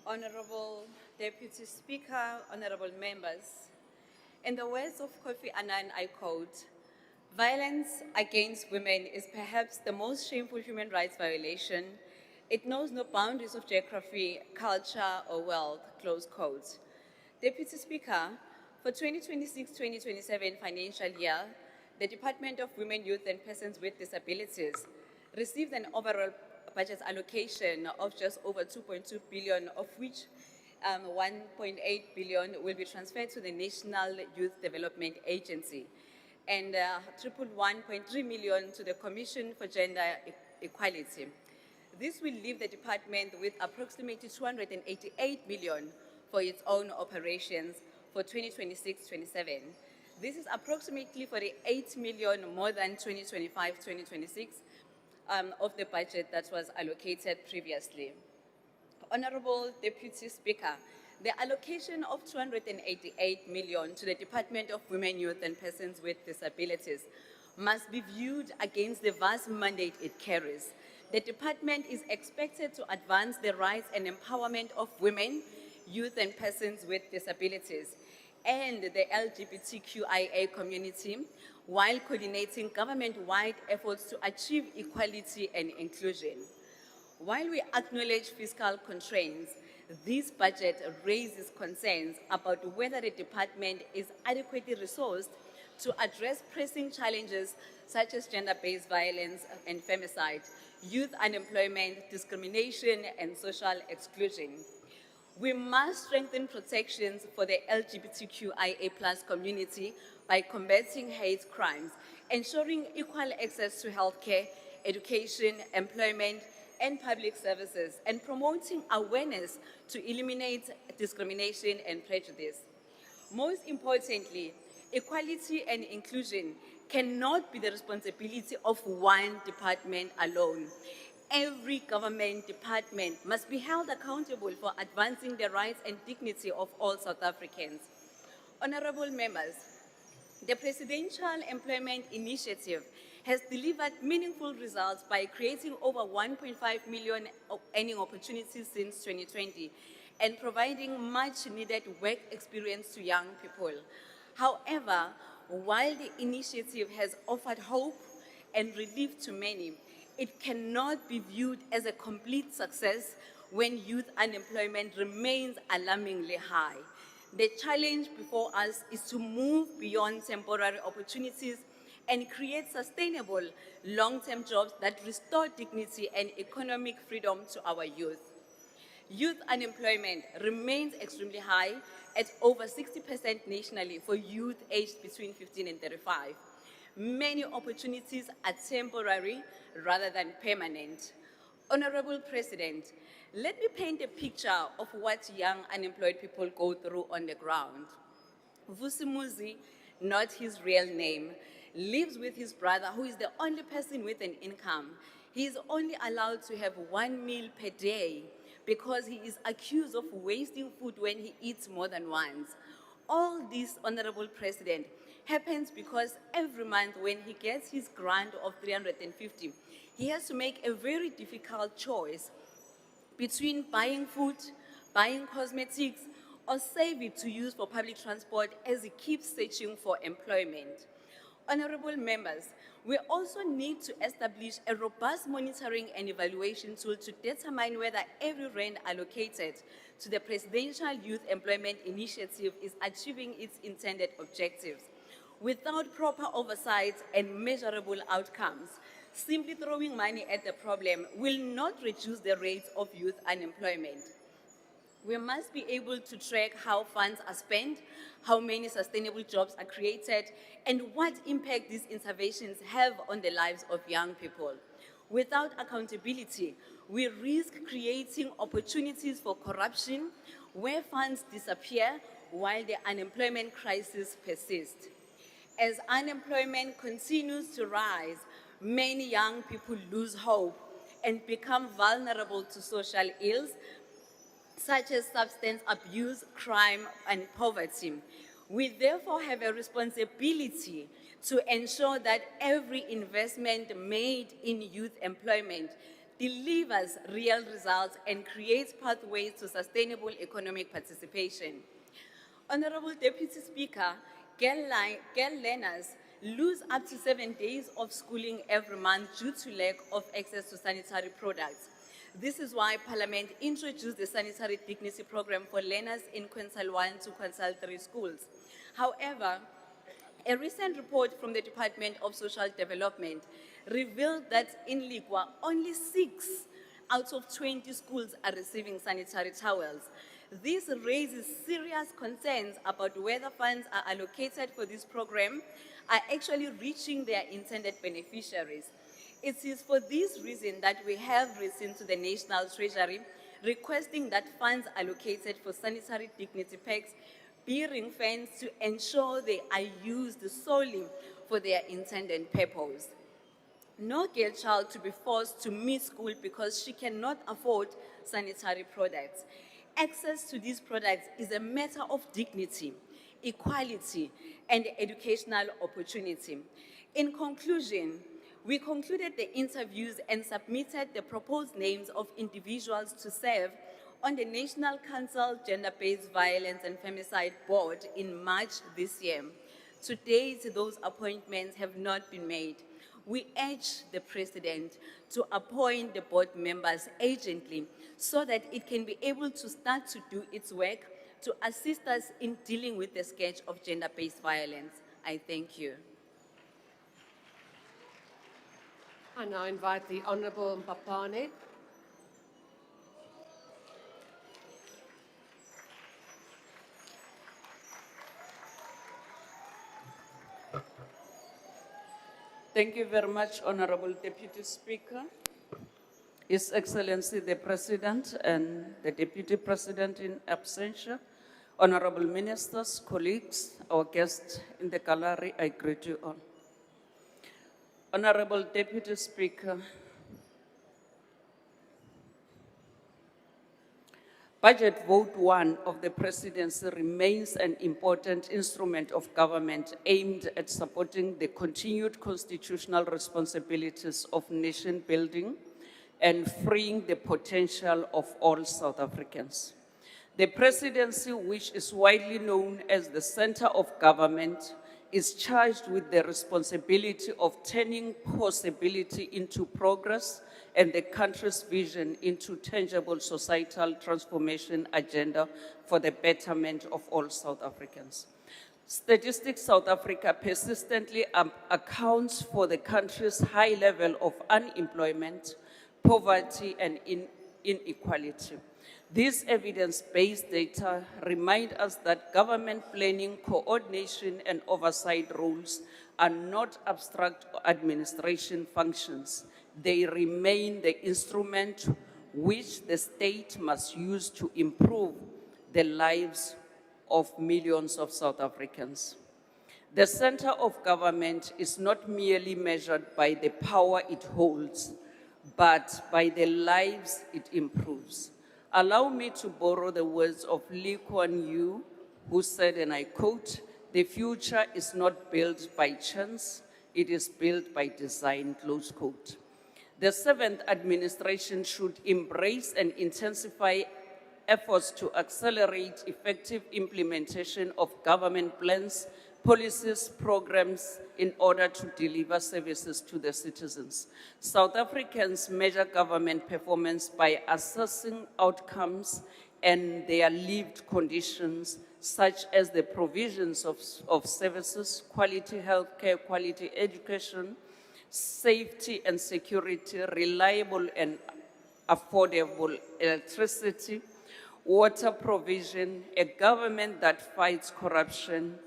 Honourable Deputy Speaker, honourable members, in the words of Kofi Annan, I quote, "Violence against women is perhaps the most shameful human rights violation. It knows no boundaries of geography, culture, or wealth," close quote. Deputy Speaker, for 2026-2027 financial year, the Department of Women, Youth and Persons with Disabilities received an overall budget allocation of just over 2.2 billion, of which 1.8 billion will be transferred to the National Youth Development Agency and 111.3 million to the Commission for Gender Equality. This will leave the department with approximately 288 million for its own operations for 2026-27. This is approximately 48 million more than 2025-2026 of the budget that was allocated previously. Honourable Deputy Speaker, the allocation of 288 million to the Department of Women, Youth and Persons with Disabilities must be viewed against the vast mandate it carries. The department is expected to advance the rights and empowerment of women, youth and persons with disabilities, and the LGBTQIA community, while coordinating government-wide efforts to achieve equality and inclusion. While we acknowledge fiscal constraints, this budget raises concerns about whether the department is adequately resourced to address pressing challenges such as gender-based violence and femicide, youth unemployment, discrimination, and social exclusion. We must strengthen protections for the LGBTQIA+ community by combating hate crimes, ensuring equal access to healthcare, education, employment, and public services, and promoting awareness to eliminate discrimination and prejudice. Most importantly, equality and inclusion cannot be the responsibility of one department alone. Every government department must be held accountable for advancing the rights and dignity of all South Africans. Honorable members, the Presidential Employment Initiative has delivered meaningful results by creating over 1.5 million earning opportunities since 2020 and providing much needed work experience to young people. However, while the initiative has offered hope and relief to many, it cannot be viewed as a complete success when youth unemployment remains alarmingly high. The challenge before us is to move beyond temporary opportunities and create sustainable long-term jobs that restore dignity and economic freedom to our youth. Youth unemployment remains extremely high at over 60% nationally for youth aged between 15 and 35. Many opportunities are temporary rather than permanent. Honorable President, let me paint a picture of what young unemployed people go through on the ground. Vusimuzi, not his real name, lives with his brother, who is the only person with an income. He is only allowed to have 1 meal per day because he is accused of wasting food when he eats more than once. All this, Honorable President, happens because every month when he gets his grant of 350, he has to make a very difficult choice between buying food, buying cosmetics, or save it to use for public transport as he keeps searching for employment. Honorable members, we also need to establish a robust monitoring and evaluation tool to determine whether every rand allocated to the Presidential Youth Employment Initiative is achieving its intended objectives. Without proper oversight and measurable outcomes, simply throwing money at the problem will not reduce the rates of youth unemployment. We must be able to track how funds are spent, how many sustainable jobs are created, and what impact these interventions have on the lives of young people. Without accountability, we risk creating opportunities for corruption where funds disappear while the unemployment crisis persists. As unemployment continues to rise, many young people lose hope and become vulnerable to social ills such as substance abuse, crime, and poverty. We therefore have a responsibility to ensure that every investment made in youth employment delivers real results and creates pathways to sustainable economic participation. Honorable Deputy Speaker, girl learners lose up to 7 days of schooling every month due to lack of access to sanitary products. This is why Parliament introduced the Sanitary Dignity Program for learners in Quintile 1 to Quintile 3 schools. However, a recent report from the Department of Social Development revealed that in Likwa, only 6 out of 20 schools are receiving sanitary towels. This raises serious concerns about whether funds are allocated for this program are actually reaching their intended beneficiaries. It is for this reason that we have written to the National Treasury requesting that funds allocated for sanitary dignity packs be ring-fenced to ensure they are used solely for their intended purpose. No girl child to be forced to miss school because she cannot afford sanitary products. Access to these products is a matter of dignity, equality, and educational opportunity. In conclusion, we concluded the interviews and submitted the proposed names of individuals to serve on the National Council Gender-Based Violence and Femicide Board in March this year. To date, those appointments have not been made. We urge the President to appoint the board members urgently so that it can be able to start to do its work to assist us in dealing with the scourge of gender-based violence. I thank you. I now invite the Honourable Mpapane. Thank you very much, Honorable Deputy Speaker, His Excellency the President and the Deputy President in absentia, Honorable Ministers, colleagues, our guests in the gallery, I greet you all. Honorable Deputy Speaker, Budget Vote 1 of the Presidency remains an important instrument of government aimed at supporting the continued constitutional responsibilities of nation building and freeing the potential of all South Africans. The Presidency, which is widely known as the center of government, is charged with the responsibility of turning possibility into progress and the country's vision into tangible societal transformation agenda for the betterment of all South Africans. Statistics South Africa persistently accounts for the country's high level of unemployment, poverty, and inequality. These evidence-based data remind us that government planning, coordination, and oversight roles are not abstract administration functions. They remain the instrument which the state must use to improve the lives of millions of South Africans. The center of government is not merely measured by the power it holds, but by the lives it improves. Allow me to borrow the words of Lee Kuan Yew, who said, and I quote, "The future is not built by chance, it is built by design," close quote. The seventh administration should embrace and intensify efforts to accelerate effective implementation of government plans, policies, programs in order to deliver services to the citizens. South Africans measure government performance by assessing outcomes and their lived conditions, such as the provisions of services, quality healthcare, quality education, safety and security, reliable and affordable electricity, water provision, a government that fights corruption,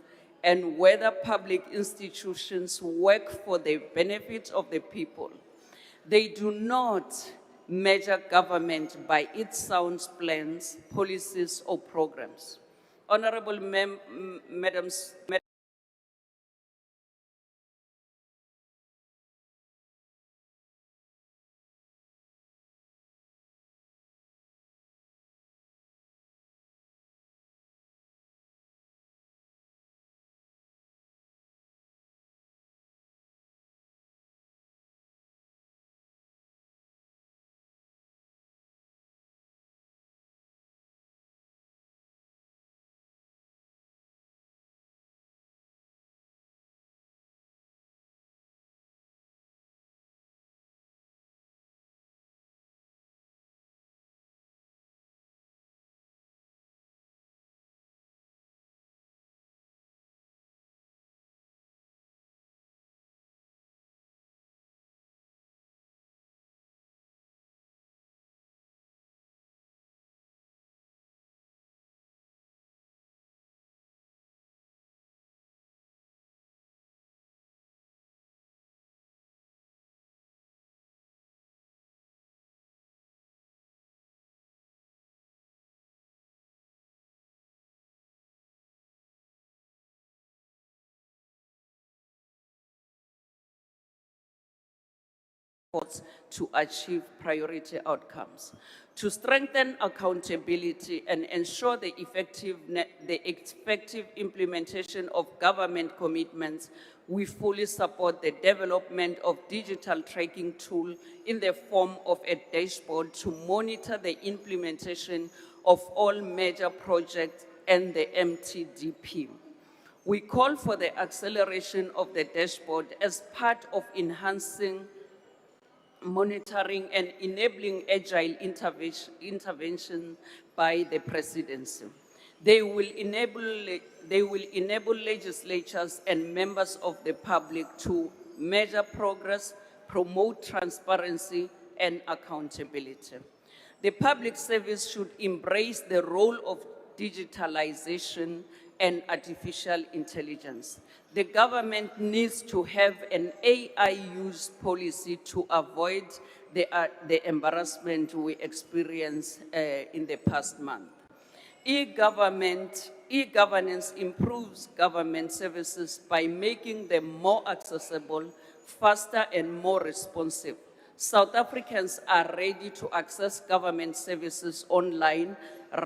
and whether public institutions work for the benefit of the people. They do not measure government by its sound plans, policies, or programs. Honorable Madams, to achieve priority outcomes. To strengthen accountability and ensure the effective implementation of government commitments, we fully support the development of digital tracking tool in the form of a dashboard to monitor the implementation of all major projects and the MTDP. We call for the acceleration of the dashboard as part of enhancing monitoring and enabling agile intervention by the presidency. They will enable legislatures and members of the public to measure progress, promote transparency and accountability. The public service should embrace the role of digitalization and artificial intelligence. The government needs to have an AI use policy to avoid the embarrassment we experienced in the past month. E-governance improves government services by making them more accessible, faster and more responsive. South Africans are ready to access government services online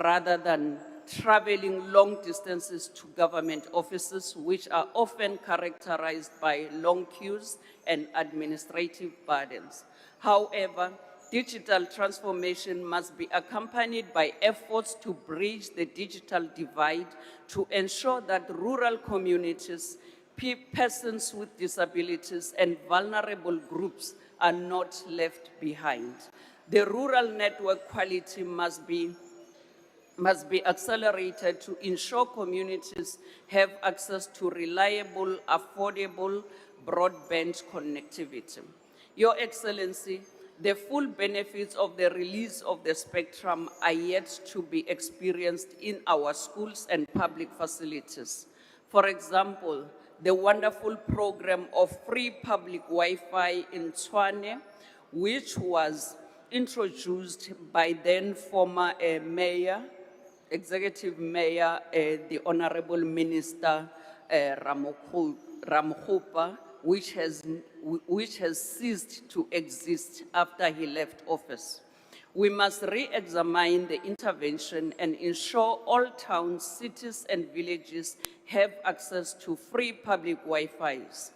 rather than traveling long distances to government offices, which are often characterized by long queues and administrative burdens. However, digital transformation must be accompanied by efforts to bridge the digital divide to ensure that rural communities, persons with disabilities, and vulnerable groups are not left behind. The rural network quality must be accelerated to ensure communities have access to reliable, affordable broadband connectivity. Your Excellency, the full benefits of the release of the spectrum are yet to be experienced in our schools and public facilities. For example, the wonderful program of free public Wi-Fi in Tshwane, which was introduced by then former Executive Mayor, the Honorable Minister Ramaphosa, which has ceased to exist after he left office. We must re-examine the intervention and ensure all towns, cities, and villages have access to free public Wi-Fis.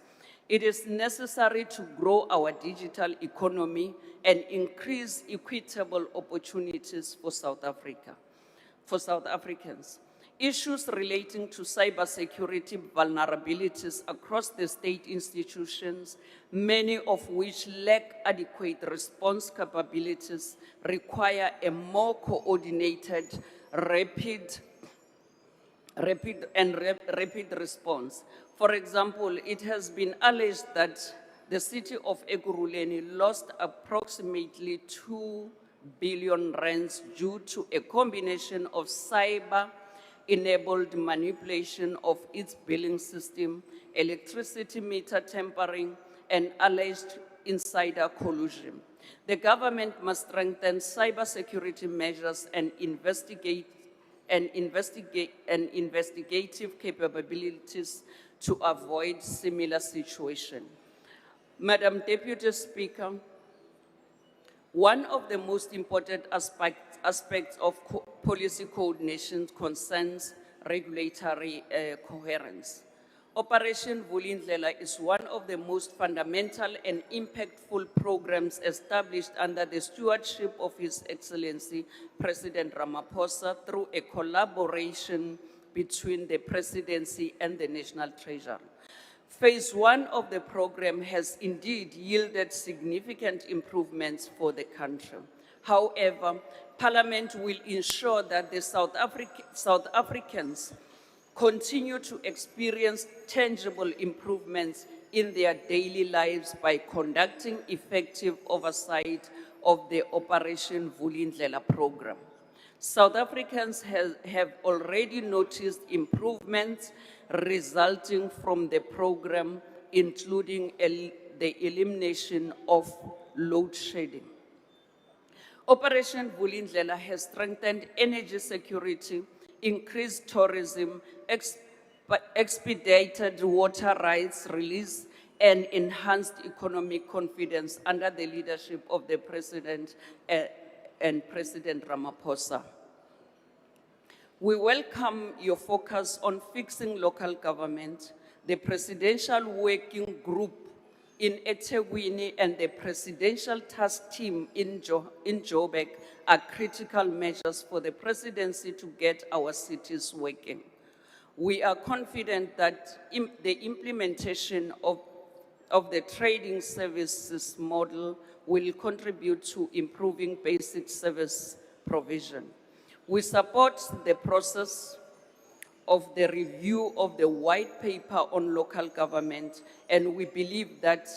It is necessary to grow our digital economy and increase equitable opportunities for South Africans. Issues relating to cybersecurity vulnerabilities across the state institutions, many of which lack adequate response capabilities, require a more coordinated, rapid response. For example, it has been alleged that the city of Ekurhuleni lost approximately 2 billion rands due to a combination of cyber-enabled manipulation of its billing system, electricity meter tampering, and alleged insider collusion. The government must strengthen cybersecurity measures and investigative capabilities to avoid similar situations. Madam Deputy Speaker, one of the most important aspects of policy coordination concerns regulatory coherence. Operation Vulindlela is one of the most fundamental and impactful programs established under the stewardship of His Excellency President Ramaphosa through a collaboration between the Presidency and the National Treasury. Phase 1 of the program has indeed yielded significant improvements for the country. However, Parliament will ensure that the South Africans continue to experience tangible improvements in their daily lives by conducting effective oversight of the Operation Vulindlela program. South Africans have already noticed improvements resulting from the program, including the elimination of load shedding. Operation Vulindlela has strengthened energy security, increased tourism, expedited water rights release, and enhanced economic confidence under the leadership of the President and President Ramaphosa. We welcome your focus on fixing local government. The Presidential Working Group in eThekwini and the Presidential Task Team in Joburg are critical measures for the Presidency to get our cities working. We are confident that the implementation of the trading services model will contribute to improving basic service provision. We support the process of the review of the white paper on local government, and we believe that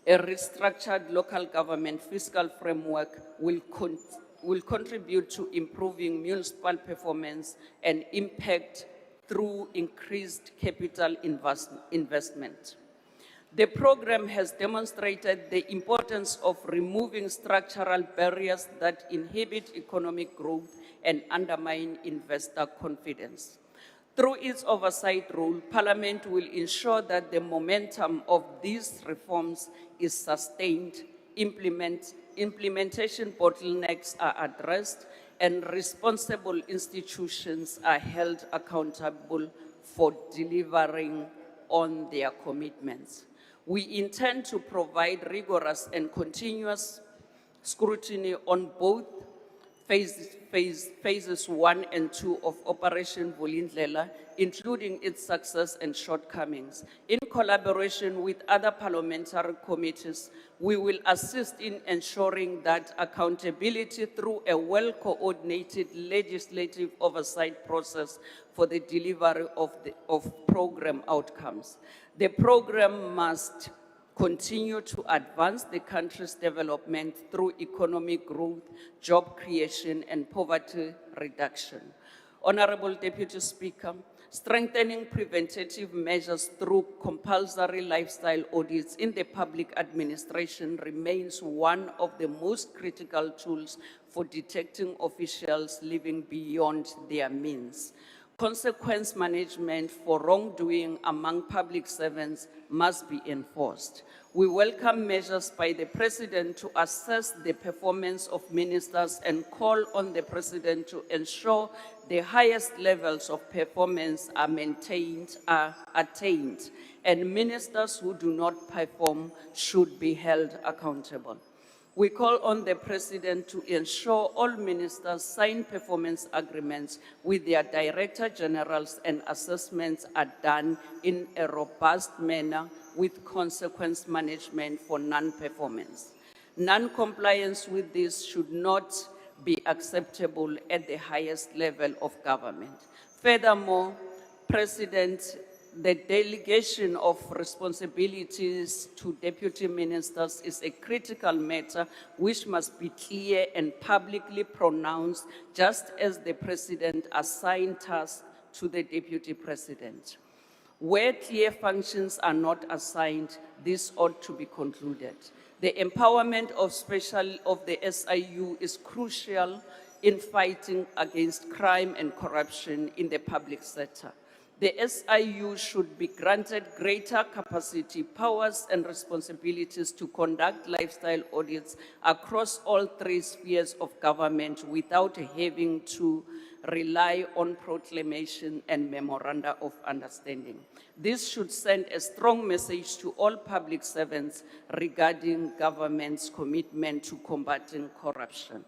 a restructured local government fiscal framework will contribute to improving municipal performance and impact through increased capital investment. The program has demonstrated the importance of removing structural barriers that inhibit economic growth and undermine investor confidence. Through its oversight role, Parliament will ensure that the momentum of these reforms is sustained, implementation bottlenecks are addressed, and responsible institutions are held accountable for delivering on their commitments. We intend to provide rigorous and continuous scrutiny on both phases 1 and 2 of Operation Vulindlela, including its success and shortcomings. In collaboration with other parliamentary committees, we will assist in ensuring that accountability through a well-coordinated legislative oversight process for the delivery of program outcomes. The program must continue to advance the country's development through economic growth, job creation, and poverty reduction. Honorable Deputy Speaker, strengthening preventative measures through compulsory lifestyle audits in the public administration remains one of the most critical tools for detecting officials living beyond their means. Consequence management for wrongdoing among public servants must be enforced. We welcome measures by the President to assess the performance of ministers and call on the President to ensure the highest levels of performance are attained, and ministers who do not perform should be held accountable. We call on the President to ensure all ministers sign performance agreements with their Director Generals and assessments are done in a robust manner with consequence management for non-performance. Non-compliance with this should not be acceptable at the highest level of government. Furthermore, President, the delegation of responsibilities to deputy ministers is a critical matter which must be clear and publicly pronounced, just as the President assigned tasks to the deputy president. Where clear functions are not assigned, this ought to be concluded. The empowerment of the SIU is crucial in fighting against crime and corruption in the public sector. The SIU should be granted greater capacity, powers, and responsibilities to conduct lifestyle audits across all 3 spheres of government without having to rely on proclamation and memoranda of understanding. This should send a strong message to all public servants regarding government's commitment to combating corruption.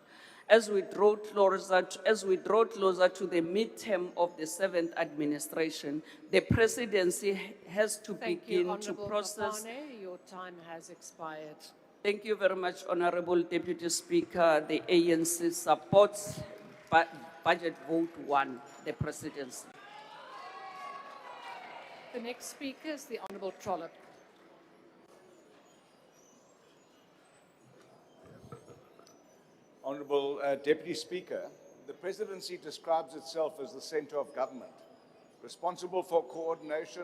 As we draw closer to the midterm of the 7th administration, the Presidency has to begin to process. Mafane, your time has expired. Thank you very much, Honorable Deputy Speaker. The ANC supports Budget Vote 1, the Presidency. The next speaker is the Honourable Trollip. Honourable Deputy Speaker, the Presidency describes itself as the centre of government, responsible for coordination,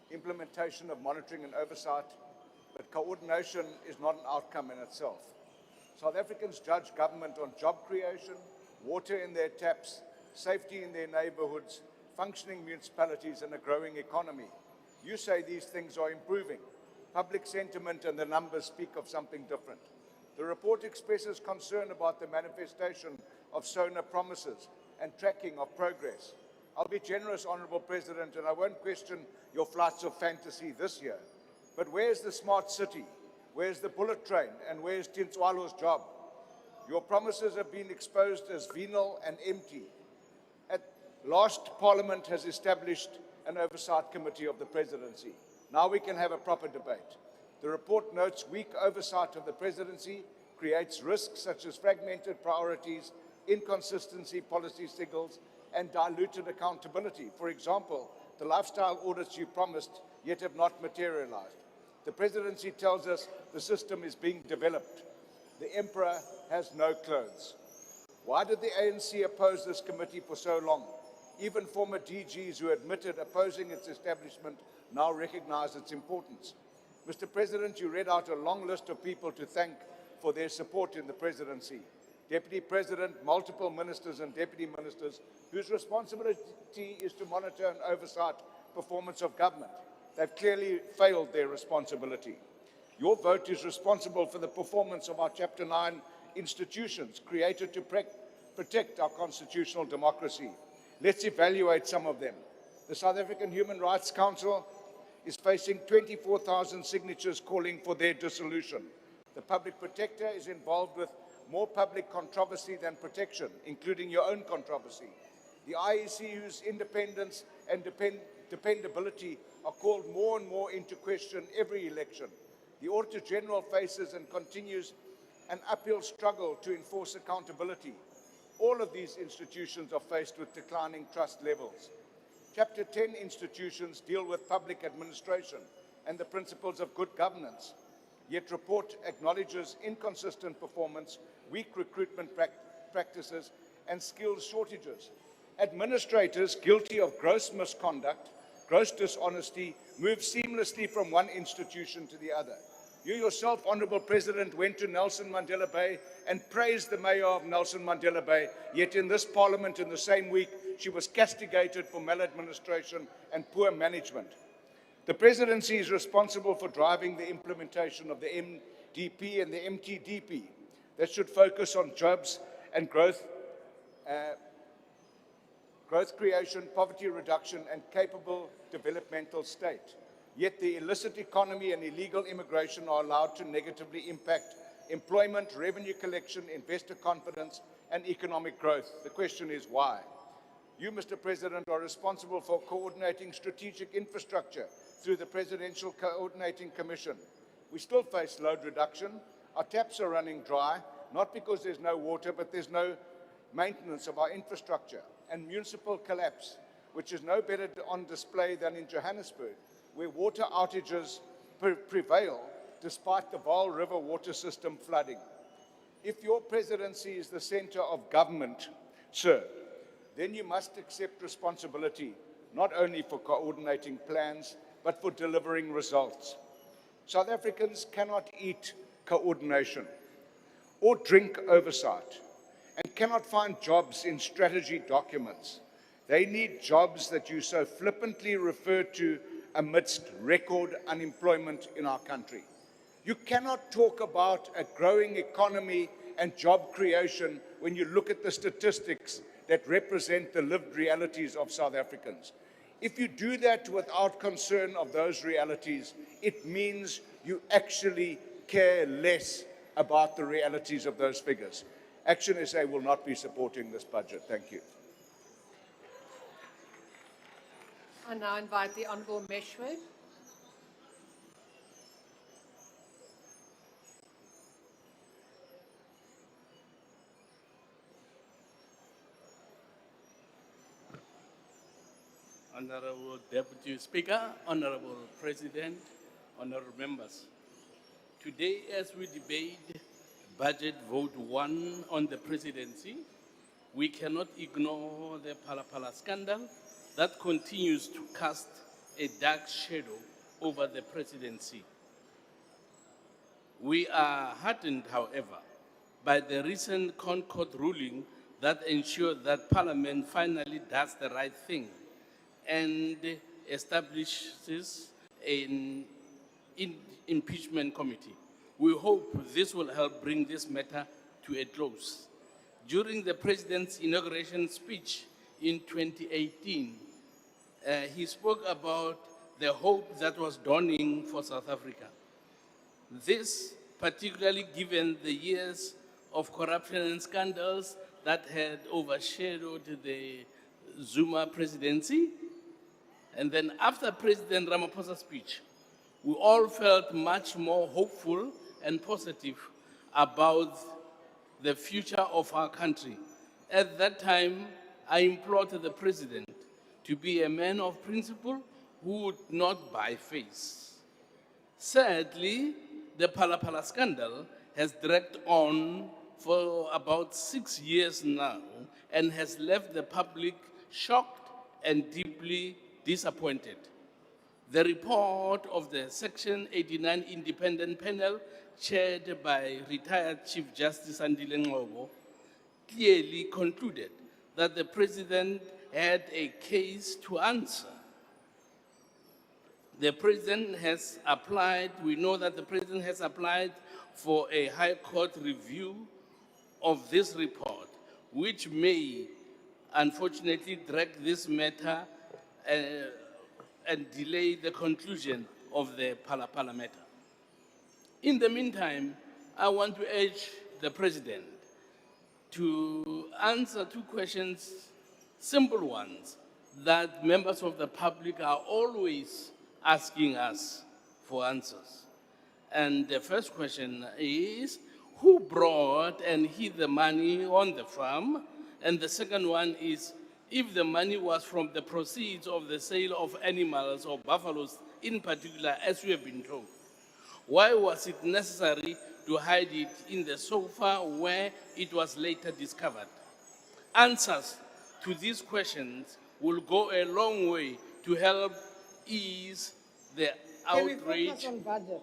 implementation of monitoring and oversight, but coordination is not an outcome in itself. South Africans judge government on job creation, water in their taps, safety in their neighbourhoods, functioning municipalities and a growing economy. You say these things are improving. Public sentiment and the numbers speak of something different. The report expresses concern about the manifestation of SONA promises and tracking of progress. I'll be generous, Honourable President, and I won't question your flights of fantasy this year. But where's the smart city? Where's the bullet train? And where's Tintswalo's job? Your promises have been exposed as venal and empty. Last Parliament has established an oversight committee of the presidency. Now we can have a proper debate. The report notes weak oversight of the presidency creates risks such as fragmented priorities, inconsistency policy signals, and diluted accountability. For example, the lifestyle audits you promised yet have not materialized. The presidency tells us the system is being developed. The emperor has no clothes. Why did the ANC oppose this committee for so long? Even former DGs who admitted opposing its establishment now recognize its importance. Mr. President, you read out a long list of people to thank for their support in the presidency. Deputy President, multiple ministers and deputy ministers whose responsibility is to monitor and oversight performance of government. They've clearly failed their responsibility. Your vote is responsible for the performance of our Chapter 9 institutions created to protect our constitutional democracy. Let's evaluate some of them. The South African Human Rights Council is facing 24,000 signatures calling for their dissolution. The Public Protector is involved with more public controversy than protection, including your own controversy. The IEC, whose independence and dependability are called more and more into question every election. The Auditor General faces and continues an uphill struggle to enforce accountability. All of these institutions are faced with declining trust levels. Chapter 10 institutions deal with public administration and the principles of good governance, yet report acknowledges inconsistent performance, weak recruitment practices, and skills shortages. Administrators guilty of gross misconduct, gross dishonesty, move seamlessly from one institution to the other. You yourself, Honourable President, went to Nelson Mandela Bay and praised the mayor of Nelson Mandela Bay, yet in this parliament in the same week, she was castigated for maladministration and poor management. The presidency is responsible for driving the implementation of the MDP and the MTDP that should focus on jobs and growth creation, poverty reduction, and capable developmental state. Yet the illicit economy and illegal immigration are allowed to negatively impact employment, revenue collection, investor confidence, and economic growth. The question is why? You, Mr. President, are responsible for coordinating strategic infrastructure through the Presidential Coordinating Commission. We still face load reduction. Our taps are running dry, not because there's no water, but there's no maintenance of our infrastructure. And municipal collapse, which is no better on display than in Johannesburg, where water outages prevail despite the Vaal River water system flooding. If your presidency is the center of government, sir, then you must accept responsibility, not only for coordinating plans, but for delivering results. South Africans cannot eat coordination or drink oversight and cannot find jobs in strategy documents. They need jobs that you so flippantly refer to amidst record unemployment in our country. You cannot talk about a growing economy and job creation when you look at the statistics that represent the lived realities of South Africans. If you do that without concern of those realities, it means you actually care less about the realities of those figures. Action SA will not be supporting this budget. Thank you. I now invite the Honourable Meshwe. Honourable Deputy Speaker, Honourable President, Honourable Members. Today, as we debate Budget Vote 1 on the Presidency, we cannot ignore the Phala scandal that continues to cast a dark shadow over the Presidency. We are heartened, however, by the recent Concord ruling that ensured that Parliament finally does the right thing and establishes an impeachment committee. We hope this will help bring this matter to a close. During the President's inauguration speech in 2018, he spoke about the hope that was dawning for South Africa. This, particularly given the years of corruption and scandals that had overshadowed the Zuma presidency. And then after President Ramaphosa's speech, we all felt much more hopeful and positive about the future of our country. At that time, I implored the president to be a man of principle who would not buy face. Sadly, the Pala scandal has dragged on for about 6 years now and has left the public shocked and deeply disappointed. The report of the Section 89 Independent Panel, chaired by retired Chief Justice Andile Ngobo, clearly concluded that the president had a case to answer. The president has applied, we know that the president has applied for a High Court review of this report, which may unfortunately drag this matter and delay the conclusion of the Pala matter. In the meantime, I want to urge the president to answer 2 questions, simple ones, that members of the public are always asking us for answers. And the first question is, who brought and hid the money on the farm? And the second one is, if the money was from the proceeds of the sale of animals or buffaloes in particular, as we have been told, why was it necessary to hide it in the sofa where it was later discovered? Answers to these questions will go a long way to help ease the Can we outrage. focus on budget?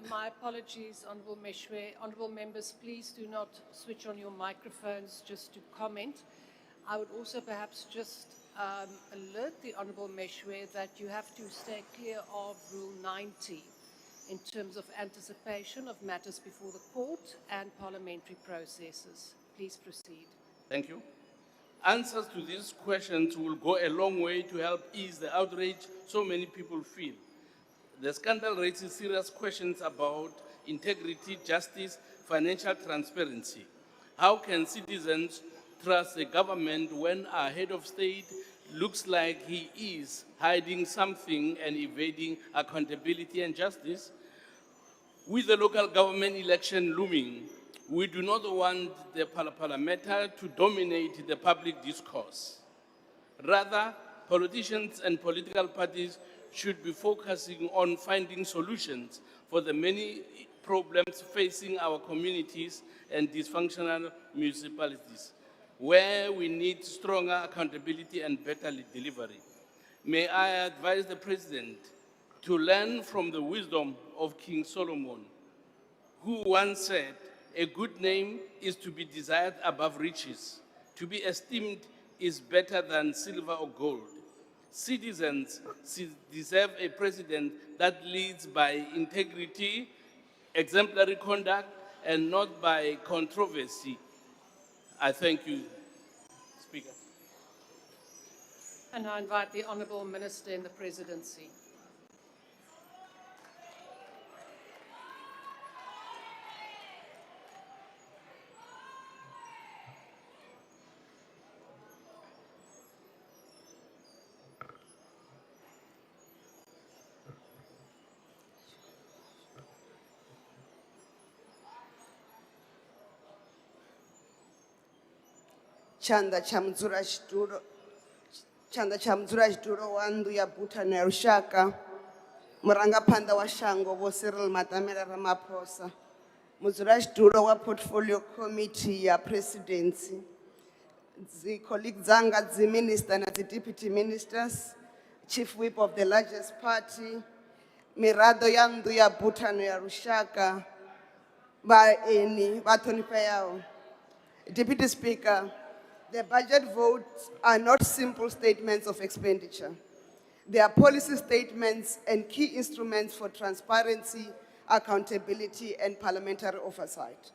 My apologies, Honourable Meshwe. Honourable members, please do not switch on your microphones just to comment. I would also perhaps just alert the Honourable Meshwe that you have to stay clear of Rule 90 in terms of anticipation of matters before the court and parliamentary processes. Please proceed. Thank you. Answers to these questions will go a long way to help ease the outrage so many people feel. The scandal raises serious questions about integrity, justice, financial transparency. How can citizens trust the government when our head of state looks like he is hiding something and evading accountability and justice? With the local government election looming, we do not want the Pala matter to dominate the public discourse. Rather, politicians and political parties should be focusing on finding solutions for the many problems facing our communities and dysfunctional municipalities, where we need stronger accountability and better delivery. May I advise the President to learn from the wisdom of King Solomon, who once said, "A good name is to be desired above riches. To be esteemed is better than silver or gold." Citizens deserve a president that leads by integrity, exemplary conduct, and not by controversy. I thank you, Speaker. And I invite the Honourable Minister in the Presidency. Chanda chamdzura xitulu wa ndu ya buthano ya lushaka murangaphanḓa wa shango vho Cyril Ramaphosa, mudzulaxitulo wa portfolio committee ya presidency, dzi colleague dzanga dzi minister na dzi deputy ministers, chief whip of the largest party, miraḓo ya ndu ya buthano ya lushaka, vhaeni vhaṱhonifheaho. Deputy Speaker, the budget votes are not simple statements of expenditure. They are policy statements and key instruments for transparency, accountability, and parliamentary oversight.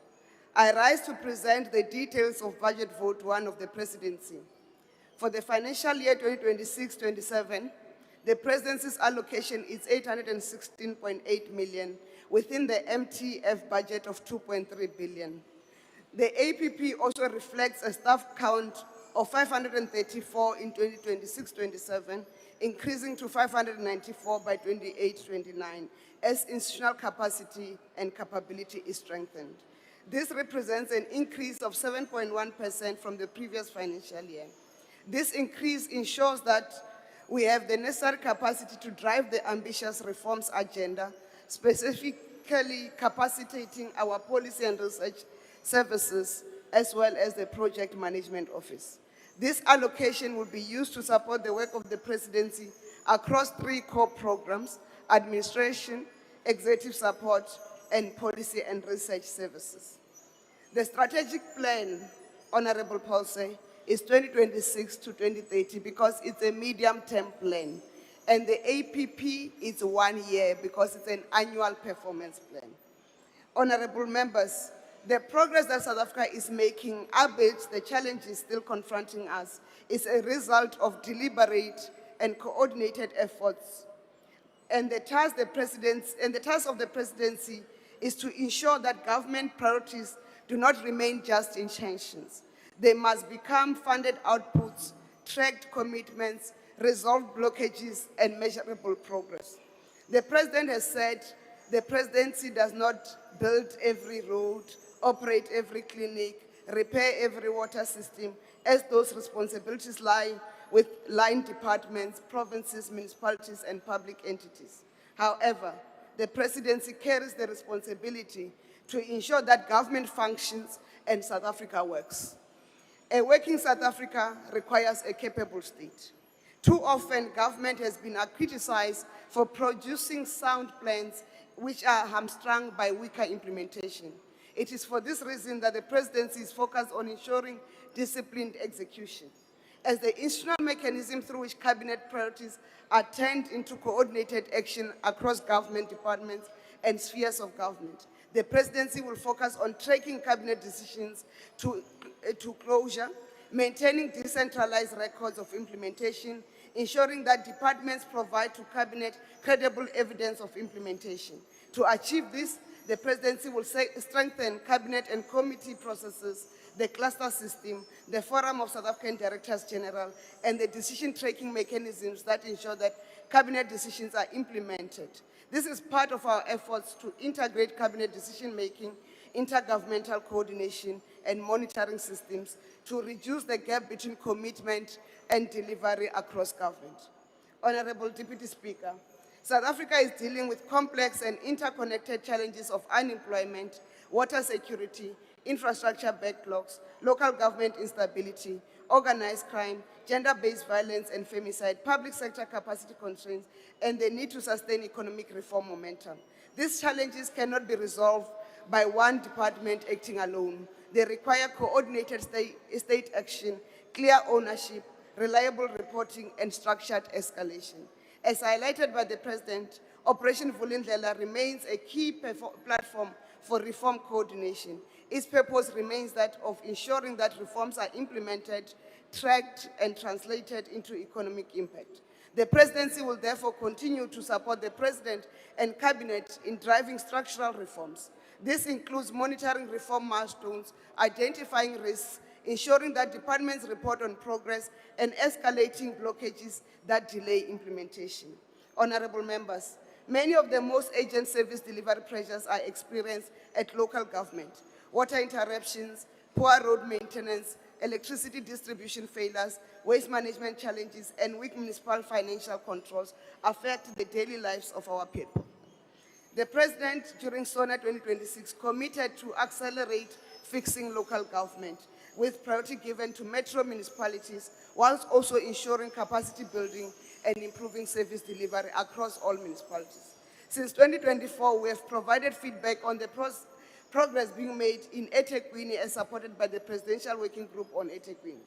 I rise to present the details of Budget Vote 1 of the Presidency. For the financial year 2026-27, the Presidency's allocation is 816.8 million, within the MTF budget of 2.3 billion. The APP also reflects a staff count of 534 in 2026-27, increasing to 594 by 28-29, as institutional capacity and capability is strengthened. This represents an increase of 7.1% from the previous financial year. This increase ensures that we have the necessary capacity to drive the ambitious reforms agenda, specifically capacitating our policy and research services, as well as the project management office. This allocation will be used to support the work of the presidency across 3 core programs: administration, executive support, and policy and research services. The strategic plan, Honorable Paulse, is 2026 to 2030 because it's a medium-term plan. And the APP is 1 year because it's an annual performance plan. Honorable members, the progress that South Africa is making, albeit the challenges still confronting us, is a result of deliberate and coordinated efforts. And the task of the presidency is to ensure that government priorities do not remain just intentions. They must become funded outputs, tracked commitments, resolved blockages, and measurable progress. The president has said the presidency does not build every road, operate every clinic, repair every water system, as those responsibilities lie with line departments, provinces, municipalities, and public entities. However, the presidency carries the responsibility to ensure that government functions and South Africa works. A working South Africa requires a capable state. Too often, government has been criticized for producing sound plans which are hamstrung by weaker implementation. It is for this reason that the presidency is focused on ensuring disciplined execution. As the institutional mechanism through which cabinet priorities are turned into coordinated action across government departments and spheres of government, the presidency will focus on tracking cabinet decisions to closure, maintaining decentralized records of implementation, ensuring that departments provide to cabinet credible evidence of implementation. To achieve this, the presidency will strengthen cabinet and committee processes, the cluster system, the forum of South African Directors General, and the decision-taking mechanisms that ensure that cabinet decisions are implemented. This is part of our efforts to integrate cabinet decision-making, intergovernmental coordination, and monitoring systems to reduce the gap between commitment and delivery across government. Honorable Deputy Speaker, South Africa is dealing with complex and interconnected challenges of unemployment, water security, infrastructure backlogs, local government instability, organized crime, gender-based violence and femicide, public sector capacity constraints, and the need to sustain economic reform momentum. These challenges cannot be resolved by one department acting alone. They require coordinated state action, clear ownership, reliable reporting, and structured escalation. As highlighted by the President, Operation Vulindlela remains a key platform for reform coordination. Its purpose remains that of ensuring that reforms are implemented, tracked, and translated into economic impact. The presidency will therefore continue to support the President and Cabinet in driving structural reforms. This includes monitoring reform milestones, identifying risks, ensuring that departments report on progress, and escalating blockages that delay implementation. Honorable members, many of the most urgent service delivery pressures are experienced at local government. Water interruptions, poor road maintenance, electricity distribution failures, waste management challenges, and weak municipal financial controls affect the daily lives of our people. The President, during SONA 2026, committed to accelerate fixing local government, with priority given to metro municipalities, whilst also ensuring capacity building and improving service delivery across all municipalities. Since 2024, we have provided feedback on the progress being made in eThekwini as supported by the Presidential Working Group on eThekwini.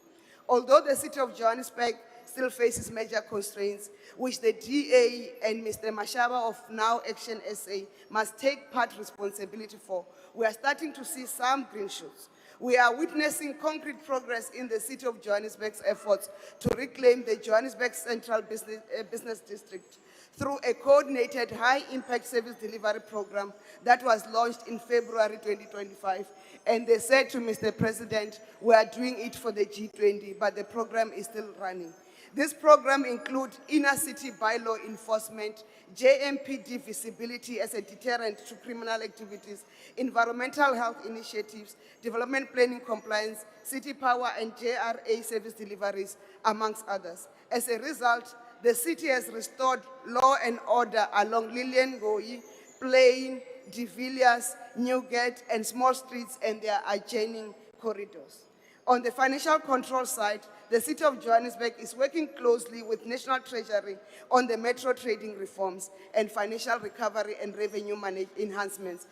Although the city of Johannesburg still faces major constraints, which the DA and Mr. Mashaba of Now Action SA must take part responsibility for, we are starting to see some green shoots. We are witnessing concrete progress in the city of Johannesburg's efforts to reclaim the Johannesburg Central Business District through a coordinated high-impact service delivery program that was launched in February 2025. And they said to Mr. President, we are doing it for the G20, but the program is still running. This program includes inner city bylaw enforcement, JMPD visibility as a deterrent to criminal activities, environmental health initiatives, development planning compliance, city power and JRA service deliveries, amongst others. As a result, the city has restored law and order along Lillian Ngoyi, Plain, De Villiers, Newgate, and small streets and their adjoining corridors. On the financial control side, the City of Johannesburg is working closely with National Treasury on the metro trading reforms and financial recovery and revenue enhancements,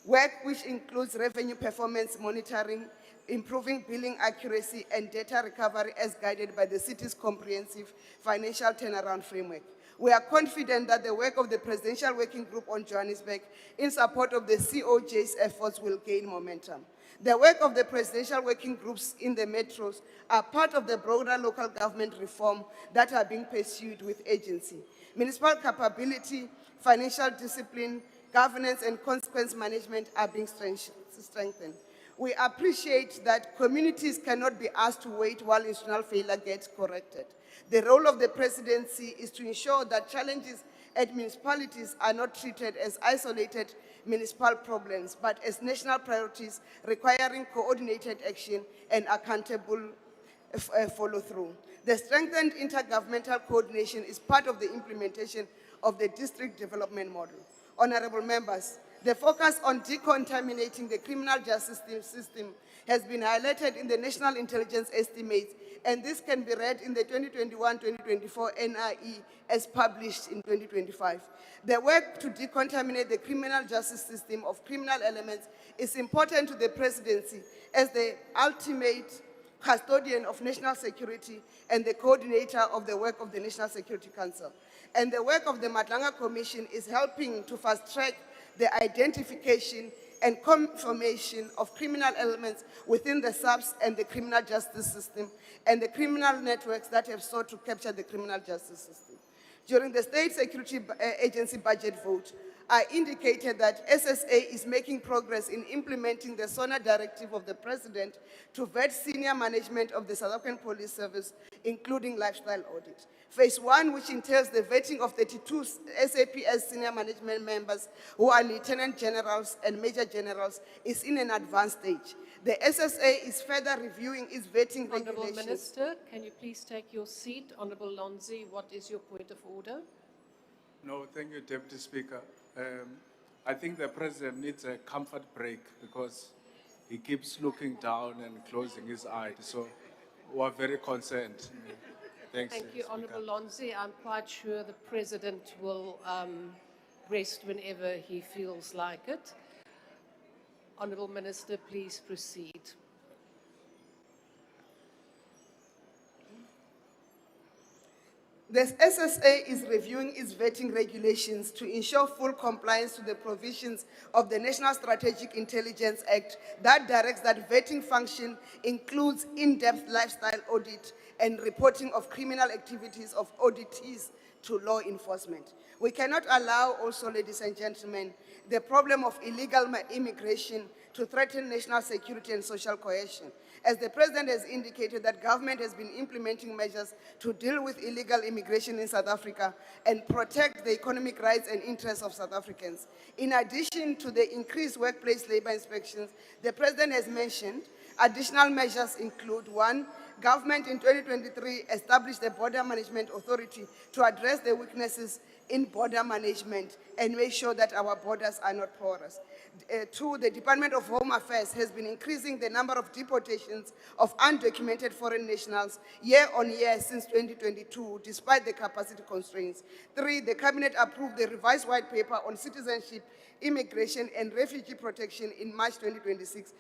work which includes revenue performance monitoring, improving billing accuracy and data recovery as guided by the city's comprehensive financial turnaround framework. We are confident that the work of the Presidential Working Group on Johannesburg in support of the COJ's efforts will gain momentum. The work of the Presidential Working Groups in the metros are part of the broader local government reform that are being pursued with agency. Municipal capability, financial discipline, governance, and consequence management are being strengthened. We appreciate that communities cannot be asked to wait while institutional failure gets corrected. The role of the presidency is to ensure that challenges at municipalities are not treated as isolated municipal problems, but as national priorities requiring coordinated action and accountable follow-through. The strengthened intergovernmental coordination is part of the implementation of the district development model. Honorable members, the focus on decontaminating the criminal justice system has been highlighted in the National Intelligence Estimates, and this can be read in the 2021-2024 NIE as published in 2025. The work to decontaminate the criminal justice system of criminal elements is important to the presidency as the ultimate custodian of national security and the coordinator of the work of the National Security Council. And the work of the Madlanga Commission is helping to fast-track the identification and confirmation of criminal elements within the SAPS and the criminal justice system and the criminal networks that have sought to capture the criminal justice system. During the State Security Agency budget vote, I indicated that SSA is making progress in implementing the SONA directive of the President to vet senior management of the South African Police Service, including lifestyle audit. Phase 1, which entails the vetting of 32 SAPS senior management members who are lieutenant generals and major generals, is in an advanced stage. The SSA is further reviewing its vetting Honourable regulations. Minister, can you please take your seat? Honourable Lonzi, what is your point of order? No, thank you, Deputy Speaker. I think the President needs a comfort break because he keeps looking down and closing his eyes. So we're very concerned. Thanks. Thank you, Speaker. Honourable Lonzi. I'm quite sure the President will rest whenever he feels like it. Honourable Minister, please proceed. The SSA is reviewing its vetting regulations to ensure full compliance to the provisions of the National Strategic Intelligence Act that directs that vetting function includes in-depth lifestyle audit and reporting of criminal activities of auditees to law enforcement. We cannot allow also, ladies and gentlemen, the problem of illegal immigration to threaten national security and social cohesion. As the President has indicated that government has been implementing measures to deal with illegal immigration in South Africa and protect the economic rights and interests of South Africans. In addition to the increased workplace labor inspections, the President has mentioned additional measures include: 1, government in 2023 established the Border Management Authority to address the weaknesses in border management and make sure that our borders are not porous. 2, the Department of Home Affairs has been increasing the number of deportations of undocumented foreign nationals year on year since 2022, despite the capacity constraints. 3, the Cabinet approved the revised white paper on citizenship, immigration, and refugee protection in March 2026.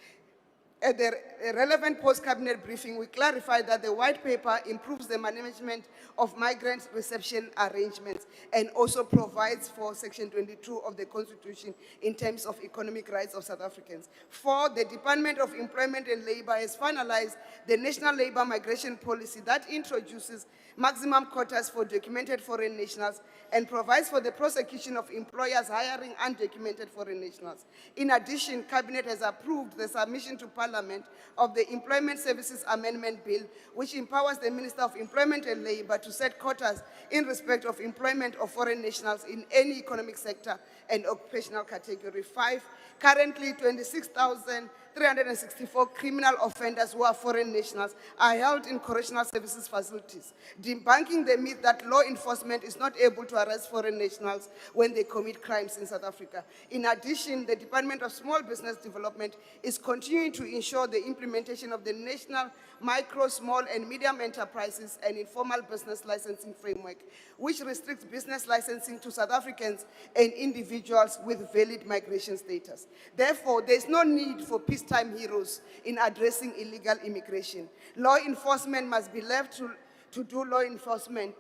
At the relevant post-cabinet briefing, we clarified that the white paper improves the management of migrant reception arrangements and also provides for Section 22 of the Constitution in terms of economic rights of South Africans. 4, the Department of Employment and Labor has finalized the National Labor Migration Policy that introduces maximum quotas for documented foreign nationals and provides for the prosecution of employers hiring undocumented foreign nationals. In addition, Cabinet has approved the submission to Parliament of the Employment Services Amendment Bill, which empowers the Minister of Employment and Labour to set quotas in respect of employment of foreign nationals in any economic sector and occupational category. 5, currently 26,364 criminal offenders who are foreign nationals are held in correctional services facilities, debunking the myth that law enforcement is not able to arrest foreign nationals when they commit crimes in South Africa. In addition, the Department of Small Business Development is continuing to ensure the implementation of the National Micro, Small and Medium Enterprises and Informal Business Licensing Framework, which restricts business licensing to South Africans and individuals with valid migration status. Therefore, there is no need for peacetime heroes in addressing illegal immigration. Law enforcement must be left to law enforcement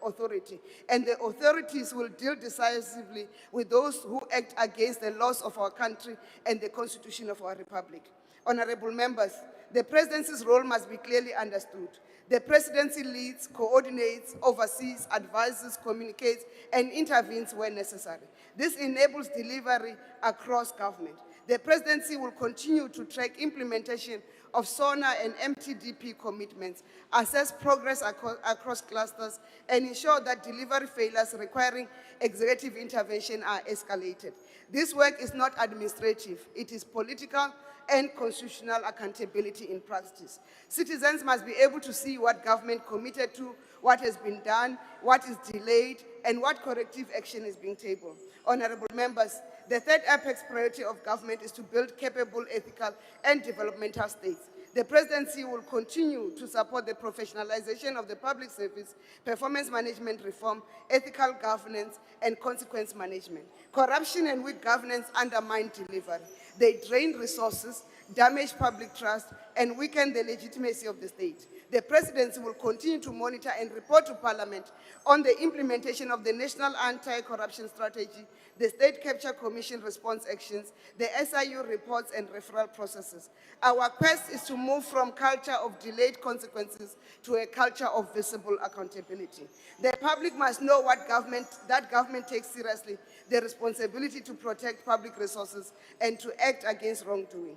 authority, and the authorities will deal decisively with those who act against the laws of our country and the Constitution of our Republic. Honorable members, the Presidency's role must be clearly understood. The Presidency leads, coordinates, oversees, advises, communicates, and intervenes where necessary. This enables delivery across government. The Presidency will continue to track implementation of SONA and MTDP commitments, assess progress across clusters, and ensure that delivery failures requiring executive intervention are escalated. This work is not administrative, it is political and constitutional accountability in practice. Citizens must be able to see what government committed to, what has been done, what is delayed, and what corrective action is being tabled. Honorable members, the third apex priority of government is to build capable, ethical, and developmental states. The Presidency will continue to support the professionalization of the public service, performance management reform, ethical governance, and consequence management. Corruption and weak governance undermine delivery. They drain resources, damage public trust, and weaken the legitimacy of the state. The Presidency will continue to monitor and report to Parliament on the implementation of the National Anti-Corruption Strategy, the State Capture Commission response actions, the SIU reports and referral processes. Our quest is to move from culture of delayed consequences to a culture of visible accountability. The public must know that government takes seriously the responsibility to protect public resources and to act against wrongdoing.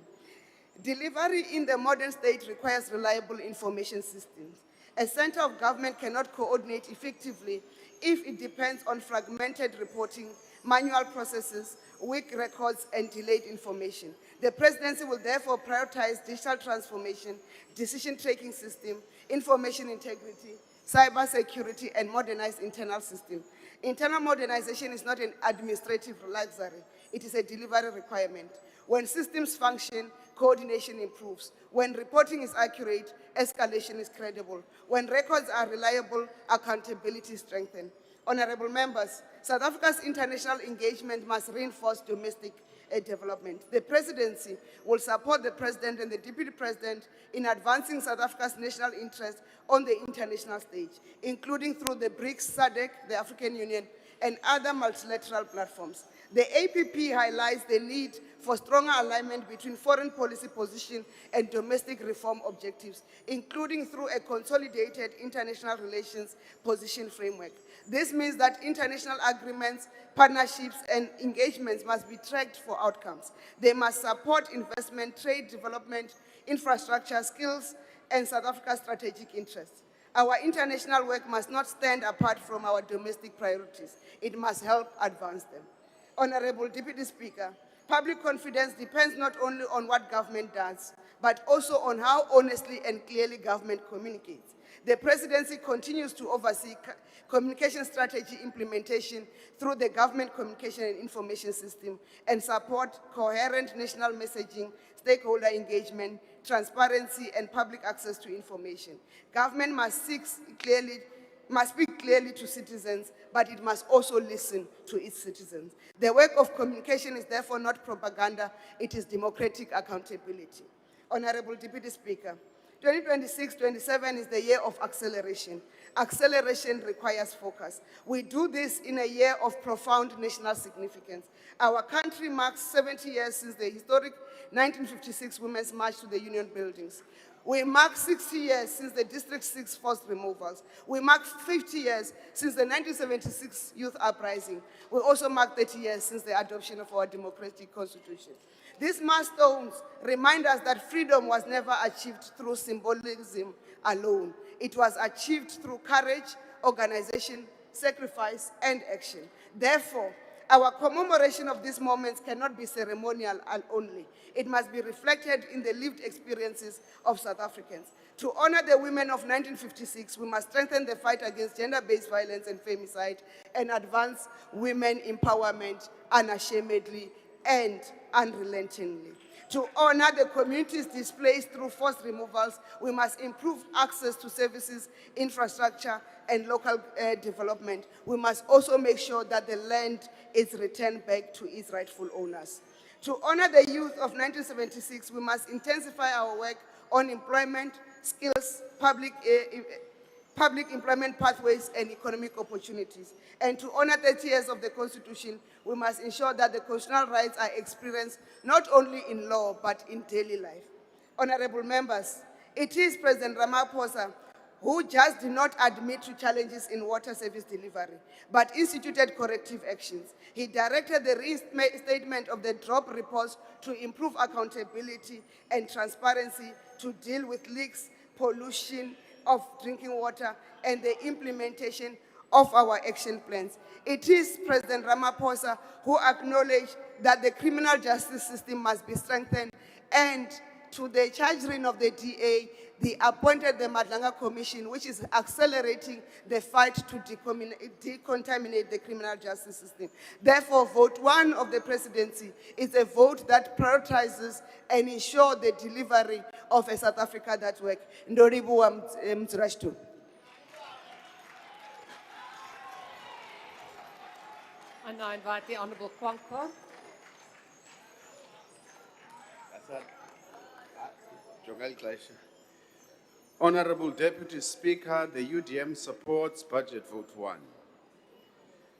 Delivery in the modern state requires reliable information systems. A center of government cannot coordinate effectively if it depends on fragmented reporting, manual processes, weak records, and delayed information. The Presidency will therefore prioritize digital transformation, decision-taking system, information integrity, cybersecurity, and modernized internal systems. Internal modernization is not an administrative luxury. It is a delivery requirement. When systems function, coordination improves. When reporting is accurate, escalation is credible. When records are reliable, accountability is strengthened. Honorable members, South Africa's international engagement must reinforce domestic development. The Presidency will support the President and the Deputy President in advancing South Africa's national interest on the international stage, including through the BRICS, SADC, the African Union, and other multilateral platforms. The APP highlights the need for stronger alignment between foreign policy position and domestic reform objectives, including through a consolidated international relations position framework. This means that international agreements, partnerships, and engagements must be tracked for outcomes. They must support investment, trade development, infrastructure, skills, and South Africa's strategic interests. Our international work must not stand apart from our domestic priorities. It must help advance them. Honorable Deputy Speaker, public confidence depends not only on what government does, but also on how honestly and clearly government communicates. The Presidency continues to oversee communication strategy implementation through the Government Communication and Information System and support coherent national messaging, stakeholder engagement, transparency, and public access to information. Government must speak clearly to citizens, but it must also listen to its citizens. The work of communication is therefore not propaganda, it is democratic accountability. Honorable Deputy Speaker, 2026-27 is the year of acceleration. Acceleration requires focus. We do this in a year of profound national significance. Our country marks 70 years since the historic 1956 Women's March to the Union Buildings. We mark 60 years since the District 6 forced removals. We mark 50 years since the 1976 Youth Uprising. We also mark 30 years since the adoption of our democratic constitution. These milestones remind us that freedom was never achieved through symbolism alone. It was achieved through courage, organization, sacrifice, and action. Therefore, our commemoration of these moments cannot be ceremonial only. It must be reflected in the lived experiences of South Africans. To honor the women of 1956, we must strengthen the fight against gender-based violence and femicide and advance women empowerment unashamedly and unrelentingly. To honor the communities displaced through forced removals, we must improve access to services, infrastructure, and local development. We must also make sure that the land is returned back to its rightful owners. To honor the youth of 1976, we must intensify our work on employment, skills, public employment pathways, and economic opportunities. And to honor 30 years of the Constitution, we must ensure that the constitutional rights are experienced not only in law, but in daily life. Honorable members, it is President Ramaphosa who just did not admit to challenges in water service delivery, but instituted corrective actions. He directed the reinstatement of the drop reports to improve accountability and transparency, to deal with leaks, pollution of drinking water, and the implementation of our action plans. It is President Ramaphosa who acknowledged that the criminal justice system must be strengthened, and to the charging of the DA, they appointed the Madlanga Commission, which is accelerating the fight to decontaminate the criminal justice system. Therefore, vote 1 of the presidency is a vote that prioritizes and ensures the delivery of a South Africa that works. Ndoribu Mzurashtu. And I invite the Honourable Kwankwa. Honorable Deputy Speaker, the UDM supports Budget Vote 1.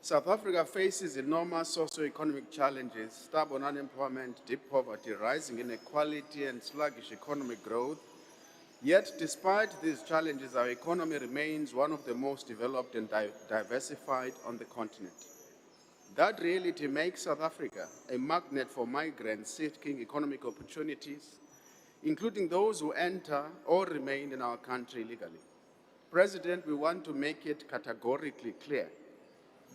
South Africa faces enormous socio-economic challenges: stubborn unemployment, deep poverty, rising inequality, and sluggish economic growth. Yet, despite these challenges, our economy remains one of the most developed and diversified on the continent. That reality makes South Africa a magnet for migrants seeking economic opportunities, including those who enter or remain in our country illegally. President, we want to make it categorically clear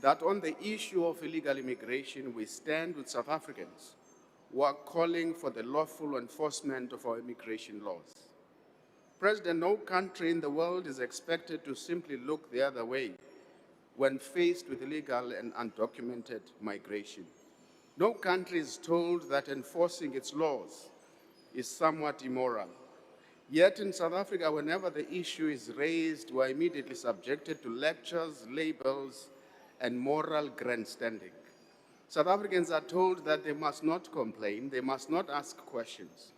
that on the issue of illegal immigration, we stand with South Africans who are calling for the lawful enforcement of our immigration laws. President, no country in the world is expected to simply look the other way when faced with illegal and undocumented migration. No country is told that enforcing its laws is somewhat immoral. Yet in South Africa, whenever the issue is raised, we are immediately subjected to lectures, labels, and moral grandstanding. South Africans are told that they must not complain, they must not ask questions,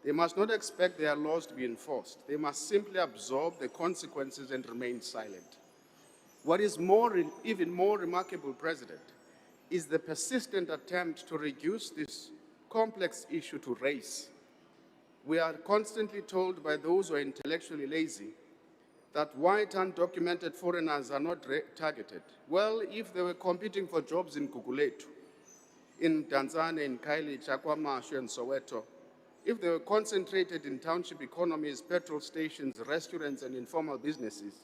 they must not expect their laws to be enforced. They must simply absorb the consequences and remain silent. What is even more remarkable, President, is the persistent attempt to reduce this complex issue to race. We are constantly told by those who are intellectually lazy that white undocumented foreigners are not targeted. Well, if they were competing for jobs in Guguletu, in Tanzania, in Kaili, Chakwamashu, and Soweto, if they were concentrated in township economies, petrol stations, restaurants, and informal businesses,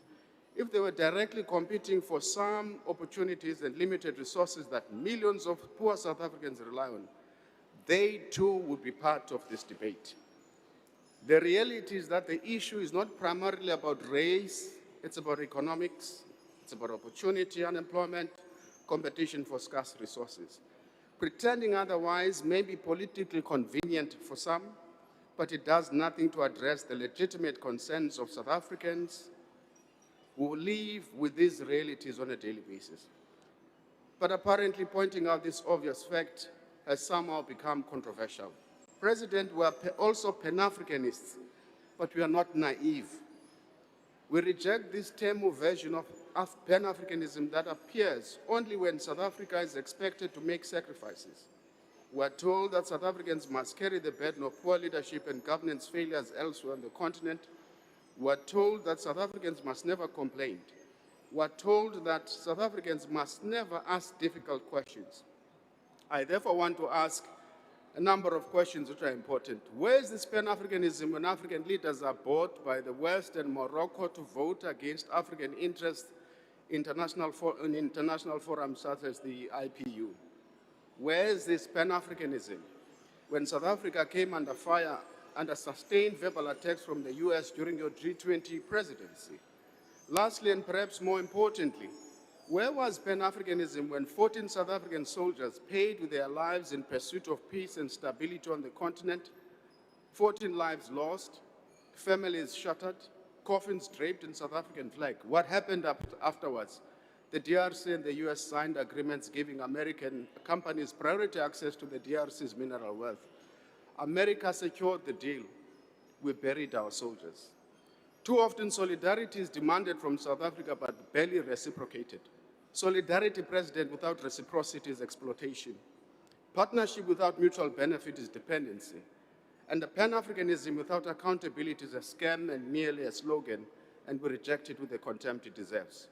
if they were directly competing for some opportunities and limited resources that millions of poor South Africans rely on, they too would be part of this debate. The reality is that the issue is not primarily about race, it's about economics, it's about opportunity, unemployment, competition for scarce resources. Pretending otherwise may be politically convenient for some, but it does nothing to address the legitimate concerns of South Africans who live with these realities on a daily basis. But apparently pointing out this obvious fact has somehow become controversial. President, we are also Pan-Africanists, but we are not naive. We reject this tame version of Pan-Africanism that appears only when South Africa is expected to make sacrifices. We are told that South Africans must carry the burden of poor leadership and governance failures elsewhere on the continent. We are told that South Africans must never complain. We are told that South Africans must never ask difficult questions. I therefore want to ask a number of questions which are important. Where is this Pan-Africanism when African leaders are bought by the West and Morocco to vote against African interests in international forums such as the IPU? Where is this Pan-Africanism when South Africa came under fire under sustained verbal attacks from the US during your G20 presidency? Lastly, and perhaps more importantly, where was Pan-Africanism when 14 South African soldiers paid with their lives in pursuit of peace and stability on the continent? 14 lives lost, families shattered, coffins draped in South African flag. What happened afterwards? The DRC and the US signed agreements giving American companies priority access to the DRC's mineral wealth. America secured the deal. We buried our soldiers. Too often, solidarity is demanded from South Africa but barely reciprocated. Solidarity, President, without reciprocity is exploitation. Partnership without mutual benefit is dependency. And the Pan-Africanism without accountability is a scam and merely a slogan, and we reject it with the contempt it deserves.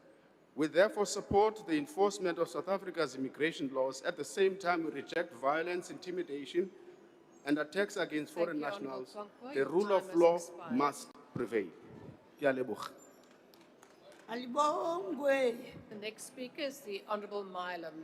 We therefore support the enforcement of South Africa's immigration laws. At the same time, we reject violence, intimidation, and attacks against foreign nationals. The rule of law must prevail. The next speaker is the Honourable Milam.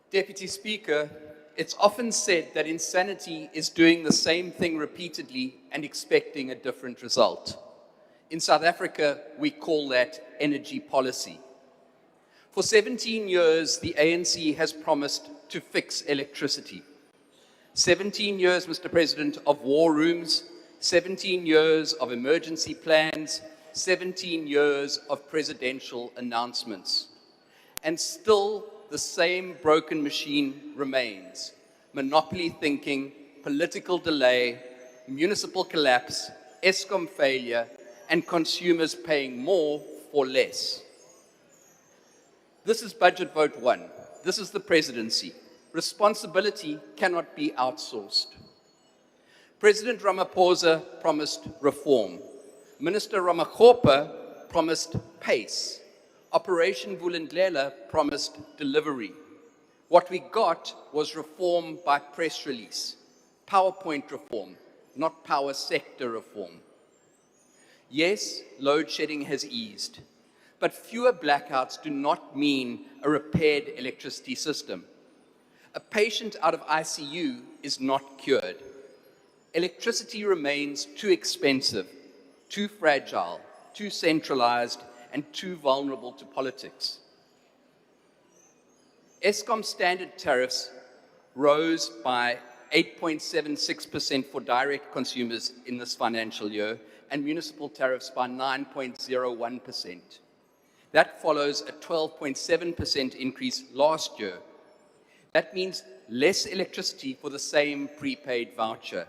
Deputy Speaker, it's often said that insanity is doing the same thing repeatedly and expecting a different result. In South Africa, we call that energy policy. For 17 years, the ANC has promised to fix electricity. 17 years, Mr. President, of war rooms, 17 years of emergency plans, 17 years of presidential announcements. And still, the same broken machine remains. Monopoly thinking, political delay, municipal collapse, Eskom failure, and consumers paying more for less. This is Budget Vote 1. This is the presidency. Responsibility cannot be outsourced. President Ramaphosa promised reform. Minister Ramakgopa promised pace. Operation Vulindlela promised delivery. What we got was reform by press release, PowerPoint reform, not power sector reform. Yes, load shedding has eased, but fewer blackouts do not mean a repaired electricity system. A patient out of ICU is not cured. Electricity remains too expensive, too fragile, too centralized, and too vulnerable to politics. Eskom standard tariffs rose by 8.76% for direct consumers in this financial year, and municipal tariffs by 9.01%. That follows a 12.7% increase last year. That means less electricity for the same prepaid voucher.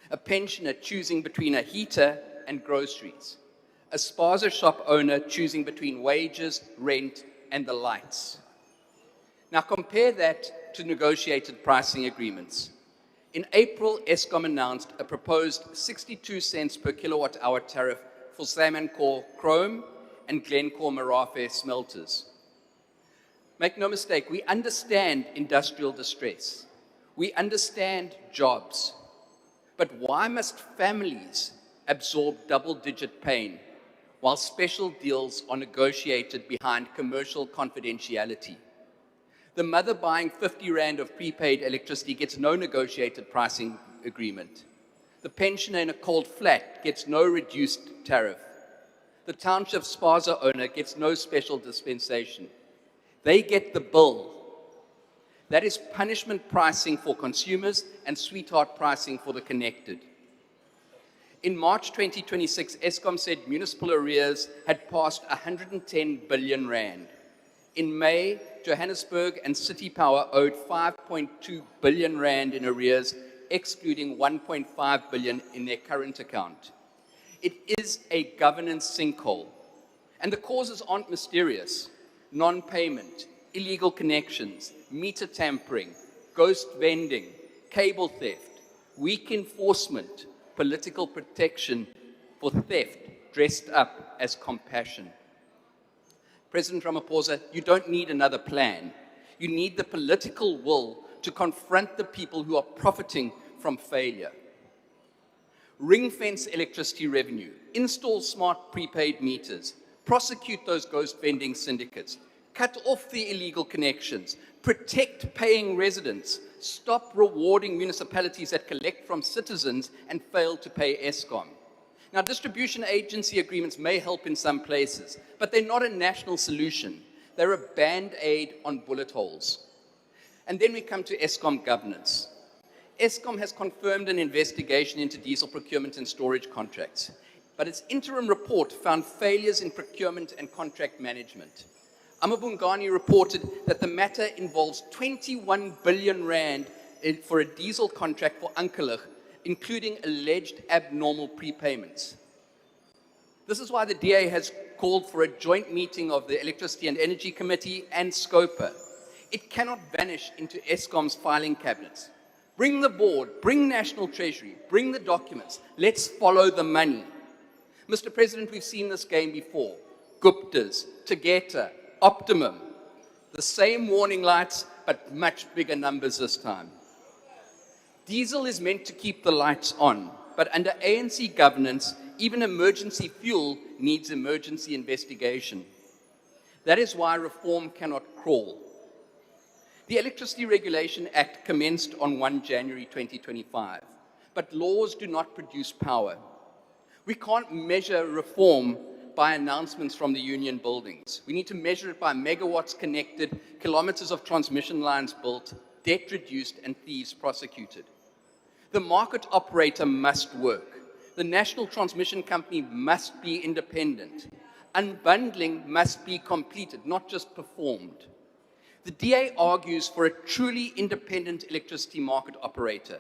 A pensioner choosing between a heater and groceries. A spaza shop owner choosing between wages, rent, and the lights. Now compare that to negotiated pricing agreements. In April, Eskom announced a proposed 62 cents per kilowatt hour tariff for Salmon-Core Chrome and Glencore Marafe smelters. Make no mistake, we understand industrial distress. We understand jobs. But why must families absorb double-digit pain while special deals are negotiated behind commercial confidentiality? The mother buying 50 Rand of prepaid electricity gets no negotiated pricing agreement. The pensioner in a cold flat gets no reduced tariff. The township spaza owner gets no special dispensation. They get the bill. That is punishment pricing for consumers and sweetheart pricing for the connected. In March 2026, Eskom said municipal arrears had passed 110 billion rand. In May, Johannesburg and City Power owed 5.2 billion rand in arrears, excluding 1.5 billion in their current account. It is a governance sinkhole, and the causes aren't mysterious. Non-payment, illegal connections, meter tampering, ghost vending, cable theft, weak enforcement, political protection for theft dressed up as compassion. President Ramaphosa, you don't need another plan. You need the political will to confront the people who are profiting from failure. Ring-fence electricity revenue, install smart prepaid meters, prosecute those ghost vending syndicates, cut off the illegal connections, protect paying residents, stop rewarding municipalities that collect from citizens and fail to pay Eskom. Now, distribution agency agreements may help in some places, but they're not a national solution. They're a band-aid on bullet holes. And then we come to Eskom governance. Eskom has confirmed an investigation into diesel procurement and storage contracts, but its interim report found failures in procurement and contract management. Amabungani reported that the matter involves 21 billion rand for a diesel contract for Ankelich, including alleged abnormal prepayments. This is why the DA has called for a joint meeting of the Electricity and Energy Committee and SCOPA. It cannot vanish into Eskom's filing cabinets. Bring the board, bring National Treasury, bring the documents. Let's follow the money. Mr. President, we've seen this game before. Gupta's, Tegeta, Optimum. The same warning lights, but much bigger numbers this time. Diesel is meant to keep the lights on, but under ANC governance, even emergency fuel needs emergency investigation. That is why reform cannot crawl. The Electricity Regulation Act commenced on 1 January 2025, but laws do not produce power. We can't measure reform by announcements from the union buildings. We need to measure it by megawatts connected, kilometers of transmission lines built, debt reduced, and thieves prosecuted. The market operator must work. The national transmission company must be independent. Unbundling must be completed, not just performed. The DA argues for a truly independent electricity market operator.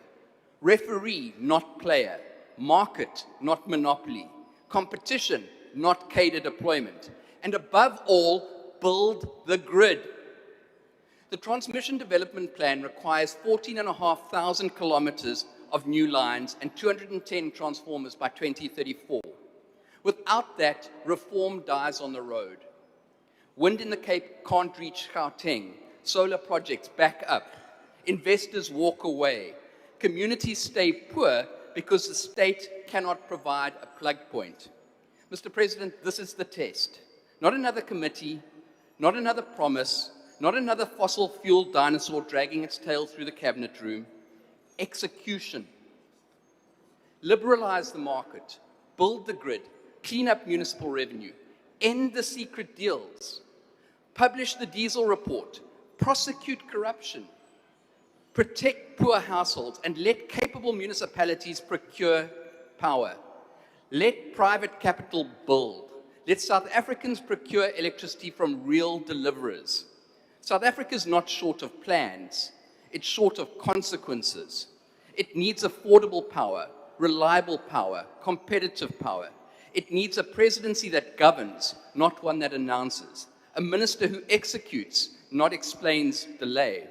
Referee, not player. Market, not monopoly. Competition, not cadre deployment. And above all, build the grid. The Transmission Development Plan requires 14,500 kilometers of new lines and 210 transformers by 2034. Without that, reform dies on the road. Wind in the Cape can't reach Gauteng. Solar projects back up. Investors walk away. Communities stay poor because the state cannot provide a plug point. Mr. President, this is the test. Not another committee, not another promise, not another fossil fuel dinosaur dragging its tail through the cabinet room. Execution. Liberalize the market, build the grid, clean up municipal revenue, end the secret deals, publish the diesel report, prosecute corruption, protect poor households, and let capable municipalities procure power. Let private capital build. Let South Africans procure electricity from real deliverers. South Africa is not short of plans. It's short of consequences. It needs affordable power, reliable power, competitive power. It needs a presidency that governs, not one that announces. A minister who executes, not explains delay.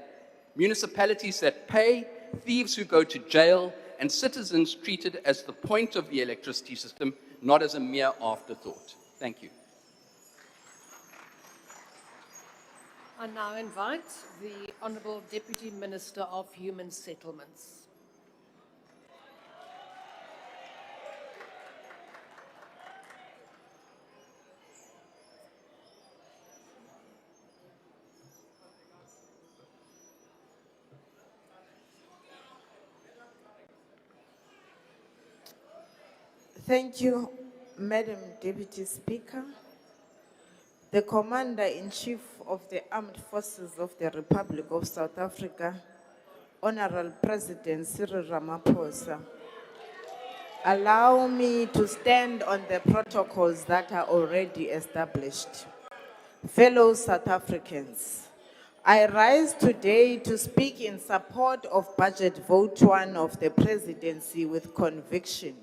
Municipalities that pay, thieves who go to jail, and citizens treated as the point of the electricity system, not as a mere afterthought. Thank you. I now invite the Honourable Deputy Minister of Human Settlements. Thank you, Madam Deputy Speaker. The Commander-in-Chief of the Armed Forces of the Republic of South Africa, Honorable President Cyril Ramaphosa, Allow me to stand on the protocols that are already established. Fellow South Africans, I rise today to speak in support of Budget Vote 1 of the Presidency with conviction,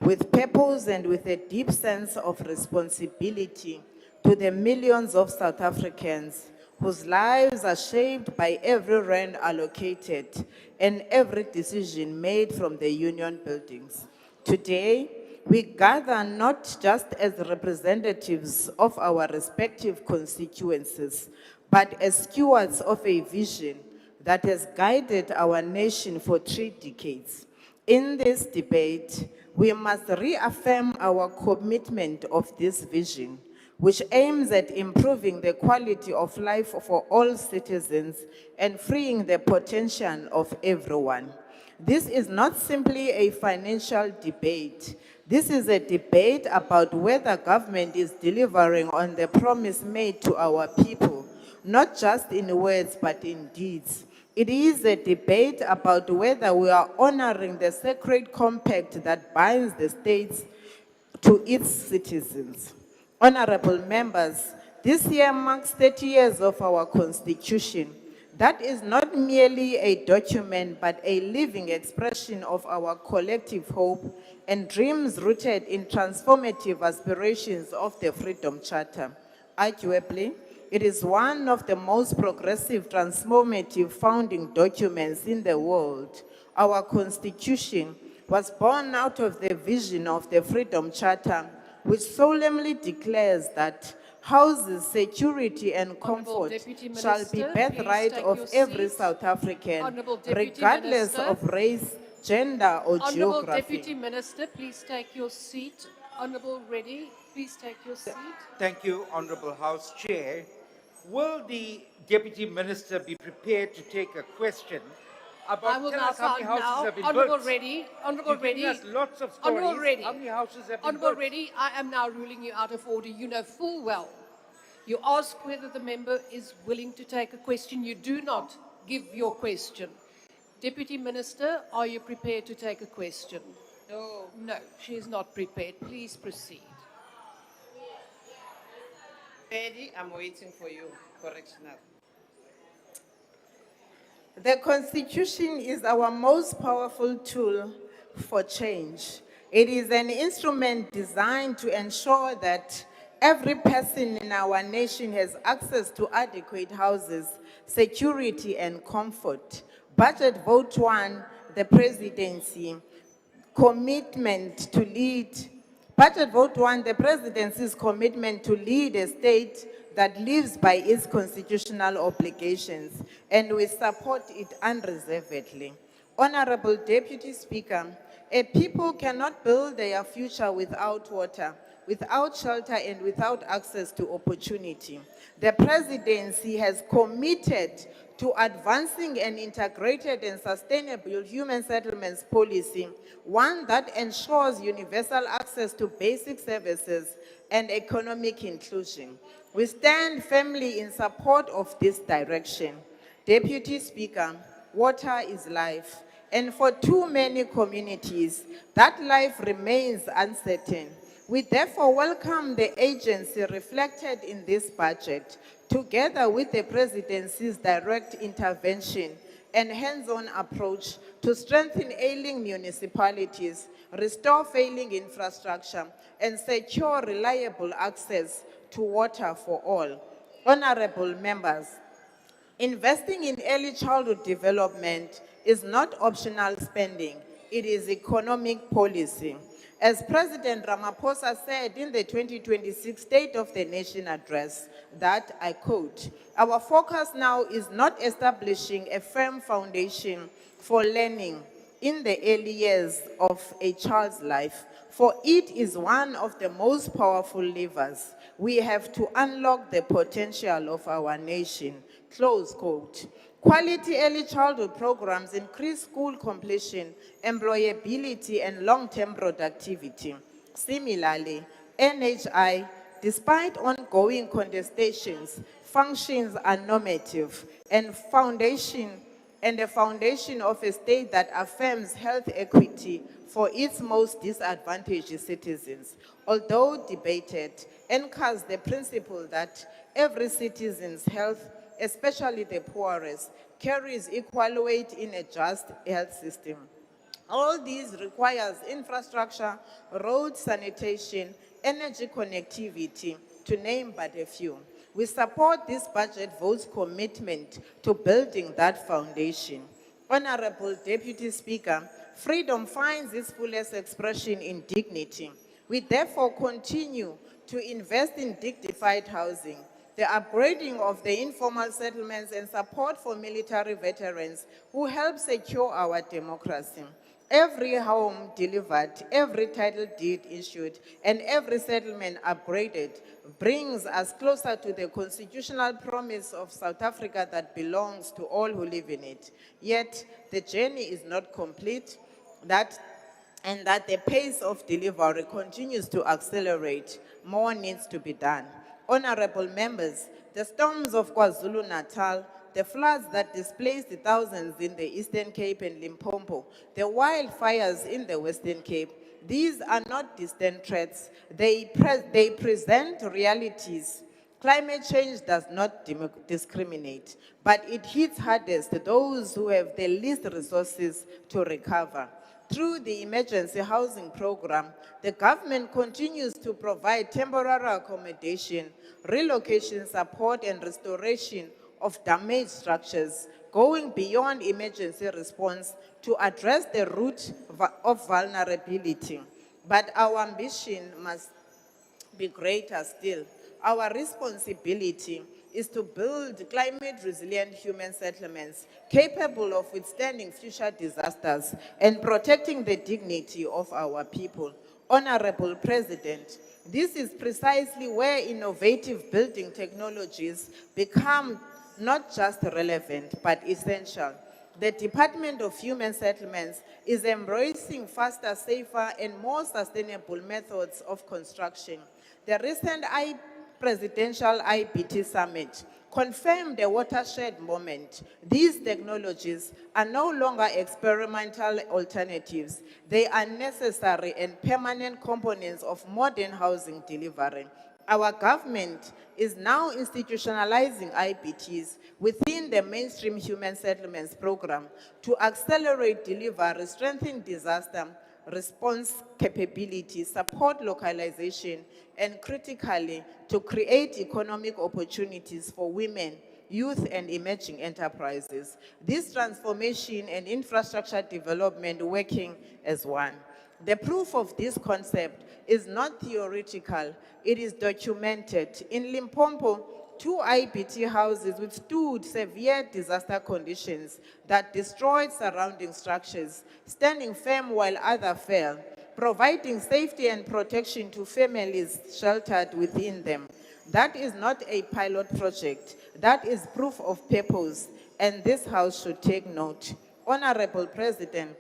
with purpose and with a deep sense of responsibility to the millions of South Africans whose lives are shaped by every rand allocated and every decision made from the union buildings. Today, we gather not just as representatives of our respective constituencies, but as stewards of a vision that has guided our nation for 3 decades. In this debate, we must reaffirm our commitment of this vision, which aims at improving the quality of life for all citizens and freeing the potential of everyone. This is not simply a financial debate. This is a debate about whether government is delivering on the promise made to our people, not just in words but in deeds. It is a debate about whether we are honoring the sacred compact that binds the states to its citizens. Honorable members, this year marks 30 years of our Constitution. That is not merely a document, but a living expression of our collective hope and dreams rooted in transformative aspirations of the Freedom Charter. Arguably, it is one of the most progressive, transformative founding documents in the world. Our Constitution was born out of the vision of the Freedom Charter, which solemnly declares that houses, security, and comfort shall be birthright of every South African, regardless of race, gender, or Honourable geography. Deputy Minister, please take your seat. Honourable Reddy, please take your seat. Thank you, Honorable House Chair. Will the Deputy Minister be prepared to take a question about I will tell now us how many houses now, have been Honourable built? Reddy, Honourable You've given Reddy, us lots of Honourable stories. Reddy, How many houses have been Honourable built? Reddy, I am now ruling you out of order. You know full well. You ask whether the member is willing to take a question. You do not give your question. Deputy Minister, are you prepared to take a question? No. No, she is not prepared. Please proceed. Eddie, I'm waiting for you. Correctional. The Constitution is our most powerful tool for change. It is an instrument designed to ensure that every person in our nation has access to adequate houses, security, and comfort. Budget Vote 1, the Presidency, commitment to lead. Budget Vote 1, the Presidency's commitment to lead a state that lives by its constitutional obligations, and we support it unreservedly. Honorable Deputy Speaker, a people cannot build their future without water, without shelter, and without access to opportunity. The Presidency has committed to advancing an integrated and sustainable human settlements policy, one that ensures universal access to basic services and economic inclusion. We stand firmly in support of this direction. Deputy Speaker, water is life, and for too many communities, that life remains uncertain. We therefore welcome the agency reflected in this budget, together with the Presidency's direct intervention and hands-on approach to strengthen ailing municipalities, restore failing infrastructure, and secure reliable access to water for all. Honorable members, investing in early childhood development is not optional spending, it is economic policy. As President Ramaphosa said in the 2026 State of the Nation address, that, I quote, "Our focus now is not establishing a firm foundation for learning in the early years of a child's life, for it is one of the most powerful levers. We have to unlock the potential of our nation." Close quote. Quality early childhood programs increase school completion, employability, and long-term productivity. Similarly, NHI, despite ongoing contestations, functions are normative and foundation and the foundation of a state that affirms health equity for its most disadvantaged citizens, although debated, anchors the principle that every citizen's health, especially the poorest, carries equal weight in a just health system. All these requires infrastructure, road sanitation, energy connectivity, to name but a few. We support this budget vote's commitment to building that foundation. Honorable Deputy Speaker, freedom finds its fullest expression in dignity. We therefore continue to invest in dignified housing, the upgrading of the informal settlements, and support for military veterans who help secure our democracy. Every home delivered, every title deed issued, and every settlement upgraded brings us closer to the constitutional promise of South Africa that belongs to all who live in it. Yet, the journey is not complete, and that the pace of delivery continues to accelerate. More needs to be done. Honorable members, the storms of KwaZulu-Natal, the floods that displaced thousands in the Eastern Cape and Limpopo, the wildfires in the Western Cape, these are not distant threats. They present realities. Climate change does not discriminate, but it hits hardest those who have the least resources to recover. Through the emergency housing program, the government continues to provide temporary accommodation, relocation support, and restoration of damaged structures, going beyond emergency response to address the root of vulnerability. But our ambition must be greater still. Our responsibility is to build climate-resilient human settlements capable of withstanding future disasters and protecting the dignity of our people. Honorable President, this is precisely where innovative building technologies become not just relevant, but essential. The Department of Human Settlements is embracing faster, safer, and more sustainable methods of construction. The recent Presidential IBT Summit confirmed a watershed moment. These technologies are no longer experimental alternatives. They are necessary and permanent components of modern housing delivery. Our government is now institutionalizing IBTs within the mainstream human settlements program to accelerate delivery, strengthen disaster response capability, support localization, and critically, to create economic opportunities for women, youth, and emerging enterprises. This transformation and infrastructure development working as one. The proof of this concept is not theoretical, it is documented. In Limpopo, 2 IBT houses withstood severe disaster conditions that destroyed surrounding structures, standing firm while others fell, providing safety and protection to families sheltered within them. That is not a pilot project, that is proof of purpose, and this House should take note. Honorable President,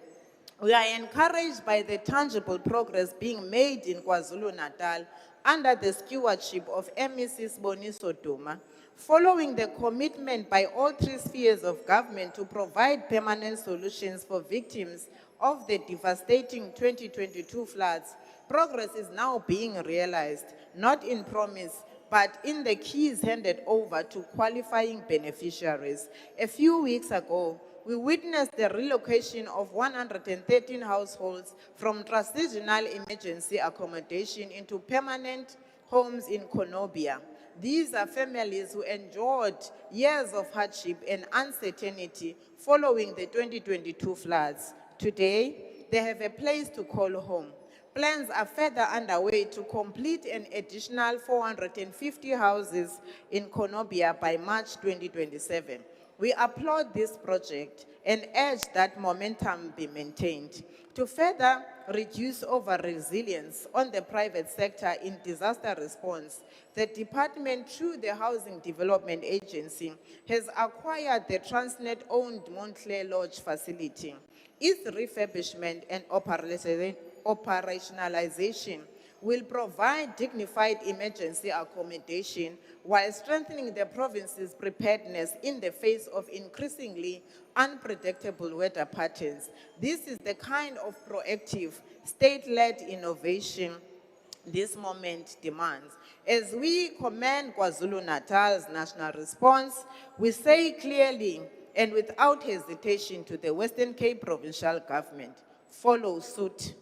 we are encouraged by the tangible progress being made in KwaZulu-Natal under the stewardship of Mrs. Boniso Duma, following the commitment by all 3 spheres of government to provide permanent solutions for victims of the devastating 2022 floods. Progress is now being realized, not in promise, but in the keys handed over to qualifying beneficiaries. A few weeks ago, we witnessed the relocation of 113 households from transitional emergency accommodation into permanent homes in Konobia. These are families who endured years of hardship and uncertainty following the 2022 floods. Today, they have a place to call home. Plans are further underway to complete an additional 450 houses in Konobia by March 2027. We applaud this project and urge that momentum be maintained. To further reduce over-resilience on the private sector in disaster response, the department, through the Housing Development Agency, has acquired the Transnet-owned Montclair Lodge facility. Its refurbishment and operationalization will provide dignified emergency accommodation while strengthening the province's preparedness in the face of increasingly unpredictable weather patterns. This is the kind of proactive, state-led innovation this moment demands. As we commend KwaZulu-Natal's national response, we say clearly and without hesitation to the Western Cape Provincial Government, follow suit.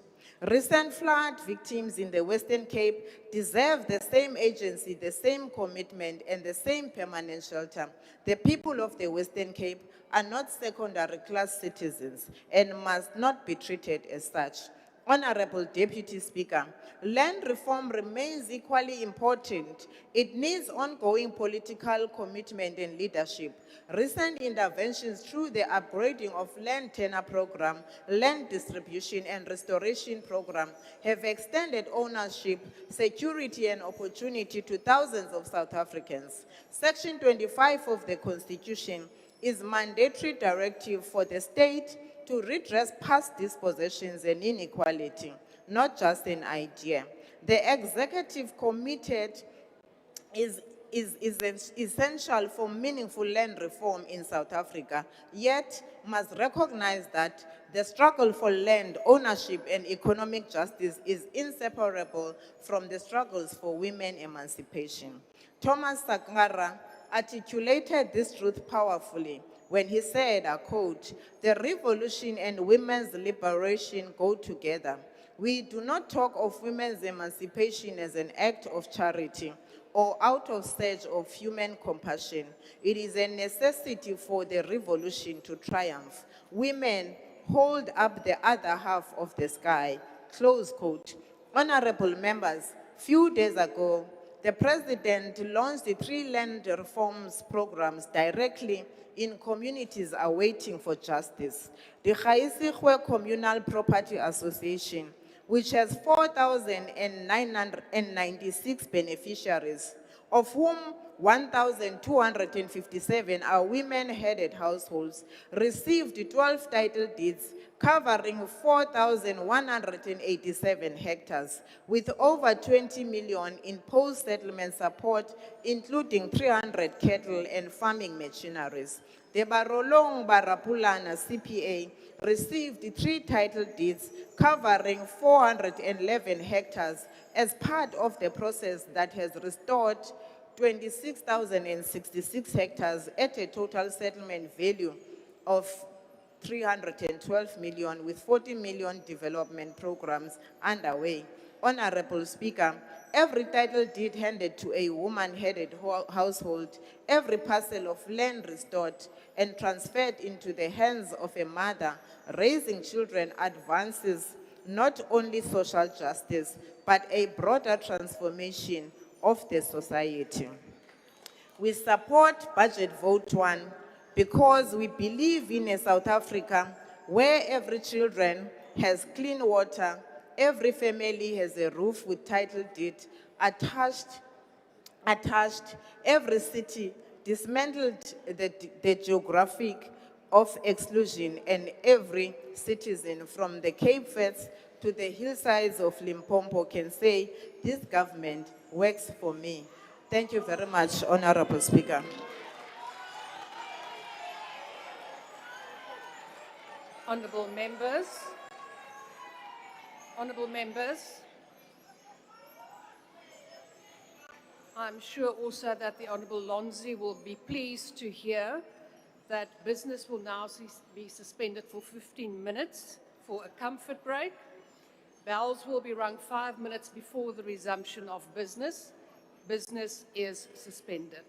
Recent flood victims in the Western Cape deserve the same agency, the same commitment, and the same permanent shelter. The people of the Western Cape are not secondary class citizens and must not be treated as such. Honorable Deputy Speaker, land reform remains equally important. It needs ongoing political commitment and leadership. Recent interventions through the upgrading of land tenure program, land distribution and restoration program have extended ownership, security and opportunity to thousands of South Africans. Section 25 of the Constitution is mandatory directive for the state to redress past dispossessions and inequality, not just an idea. The executive committed is essential for meaningful land reform in South Africa, yet must recognize that the struggle for land ownership and economic justice is inseparable from the struggles for women emancipation. Thomas Sankara articulated this truth powerfully when he said, I quote, "The revolution and women's liberation go together. We do not talk of women's emancipation as an act of charity or out of search of human compassion. It is a necessity for the revolution to triumph. Women hold up the other half of the sky." Close quote. Honorable members, few days ago, the President launched the 3 land reforms programs directly in communities awaiting for justice. The Khaisigwe Communal Property Association, which has 4,996 beneficiaries, of whom 1,257 are women-headed households, received 12 title deeds covering 4,187 hectares, with over 20 million in post-settlement support, including 300 cattle and farming machineries. The Barolong Barapulana CPA received 3 title deeds covering 411 hectares as part of the process that has restored 26,066 hectares at a total settlement value of 312 million, with 40 million development programs underway. Honorable Speaker, every title deed handed to a woman-headed household, every parcel of land restored and transferred into the hands of a mother raising children advances not only social justice, but a broader transformation of the society. We support Budget Vote 1 because we believe in a South Africa where every children has clean water, every family has a roof with title deed attached, every city dismantled the geographic of exclusion, and every citizen from the Cape Flats to the hillsides of Limpopo can say, this government works for me. Thank you very much, Honorable Speaker. Honourable members, I'm sure also that the Honourable Lonzi will be pleased to hear that business will now be suspended for 15 minutes for a comfort break. Bells will be rung 5 minutes before the resumption of business. Business is suspended.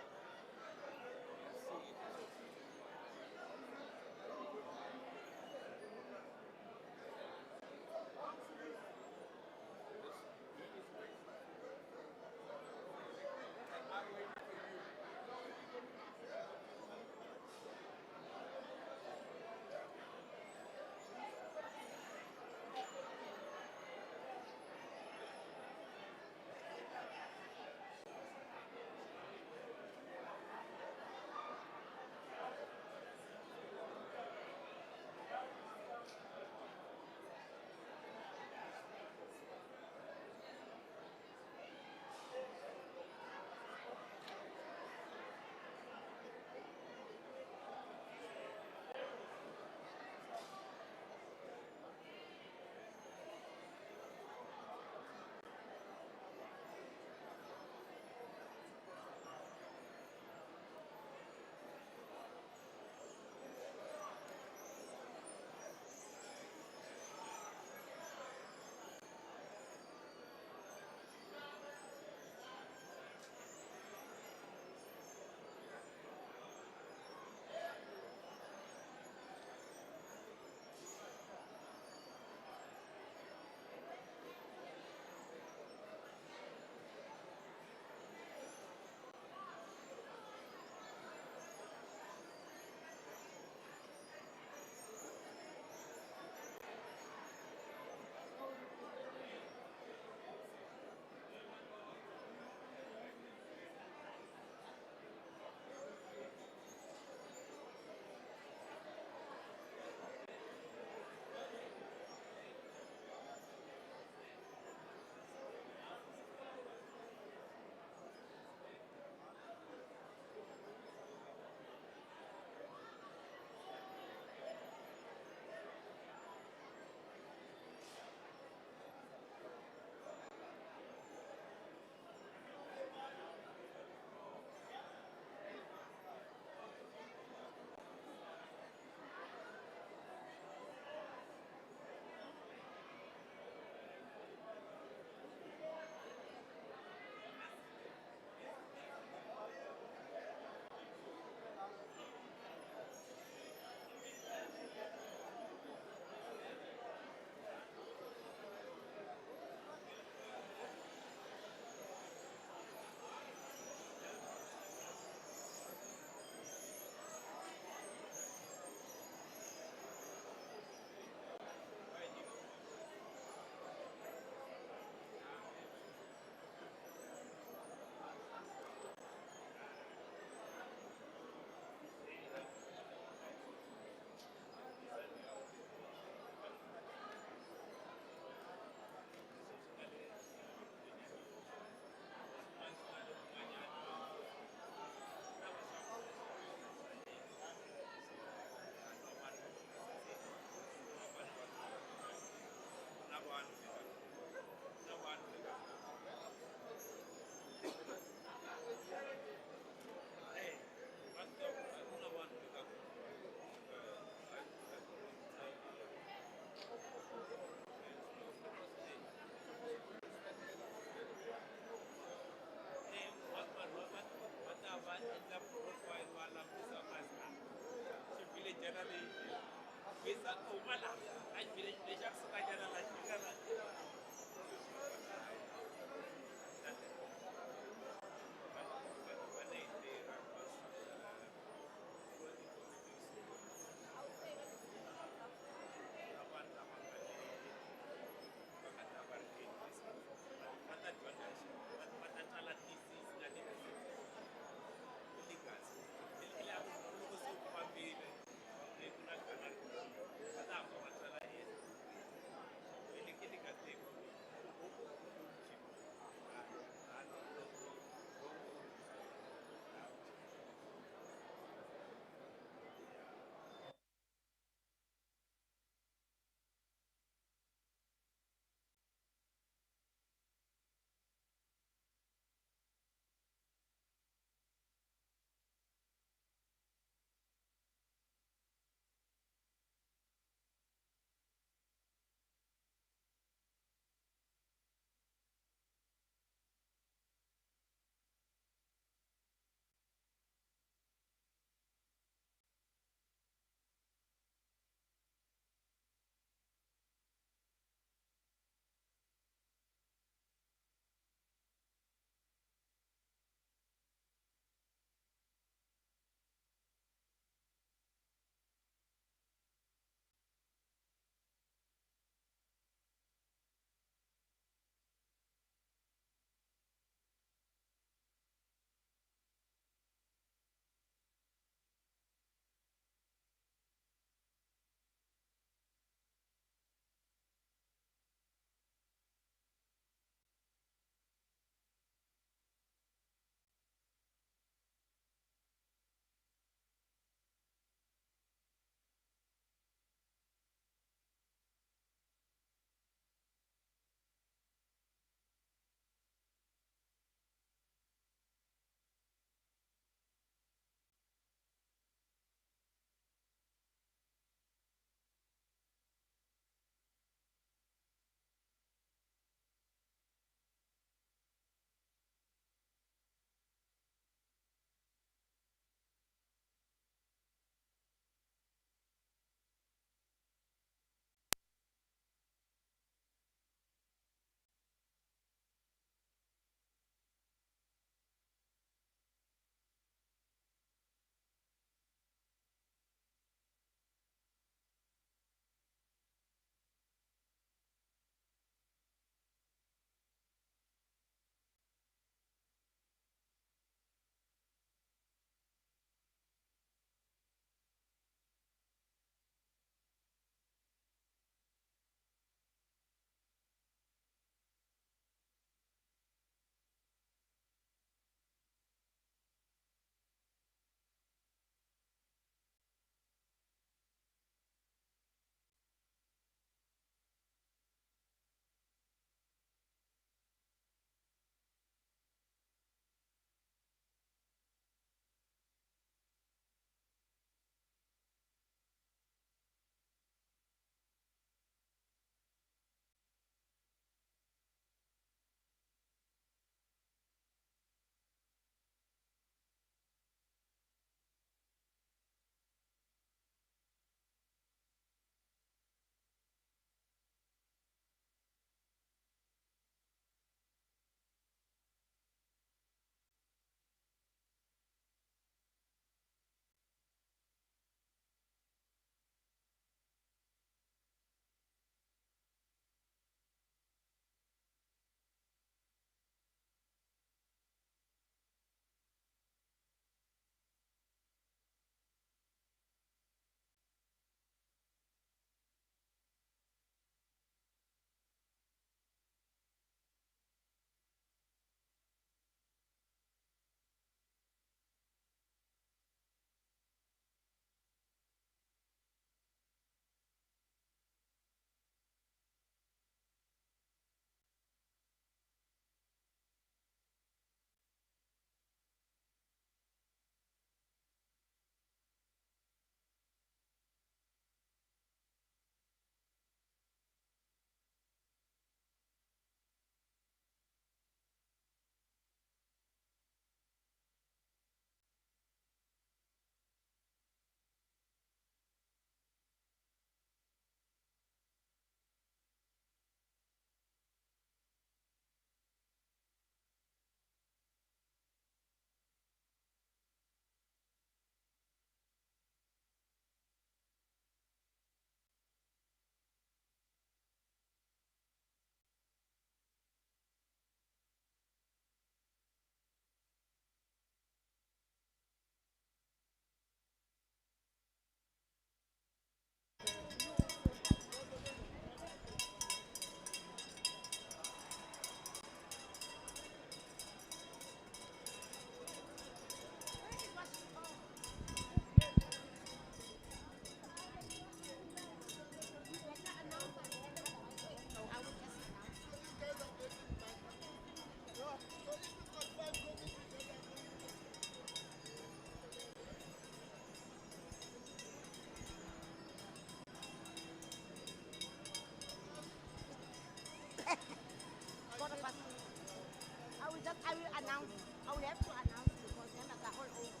announce. I will have to announce because members are all over.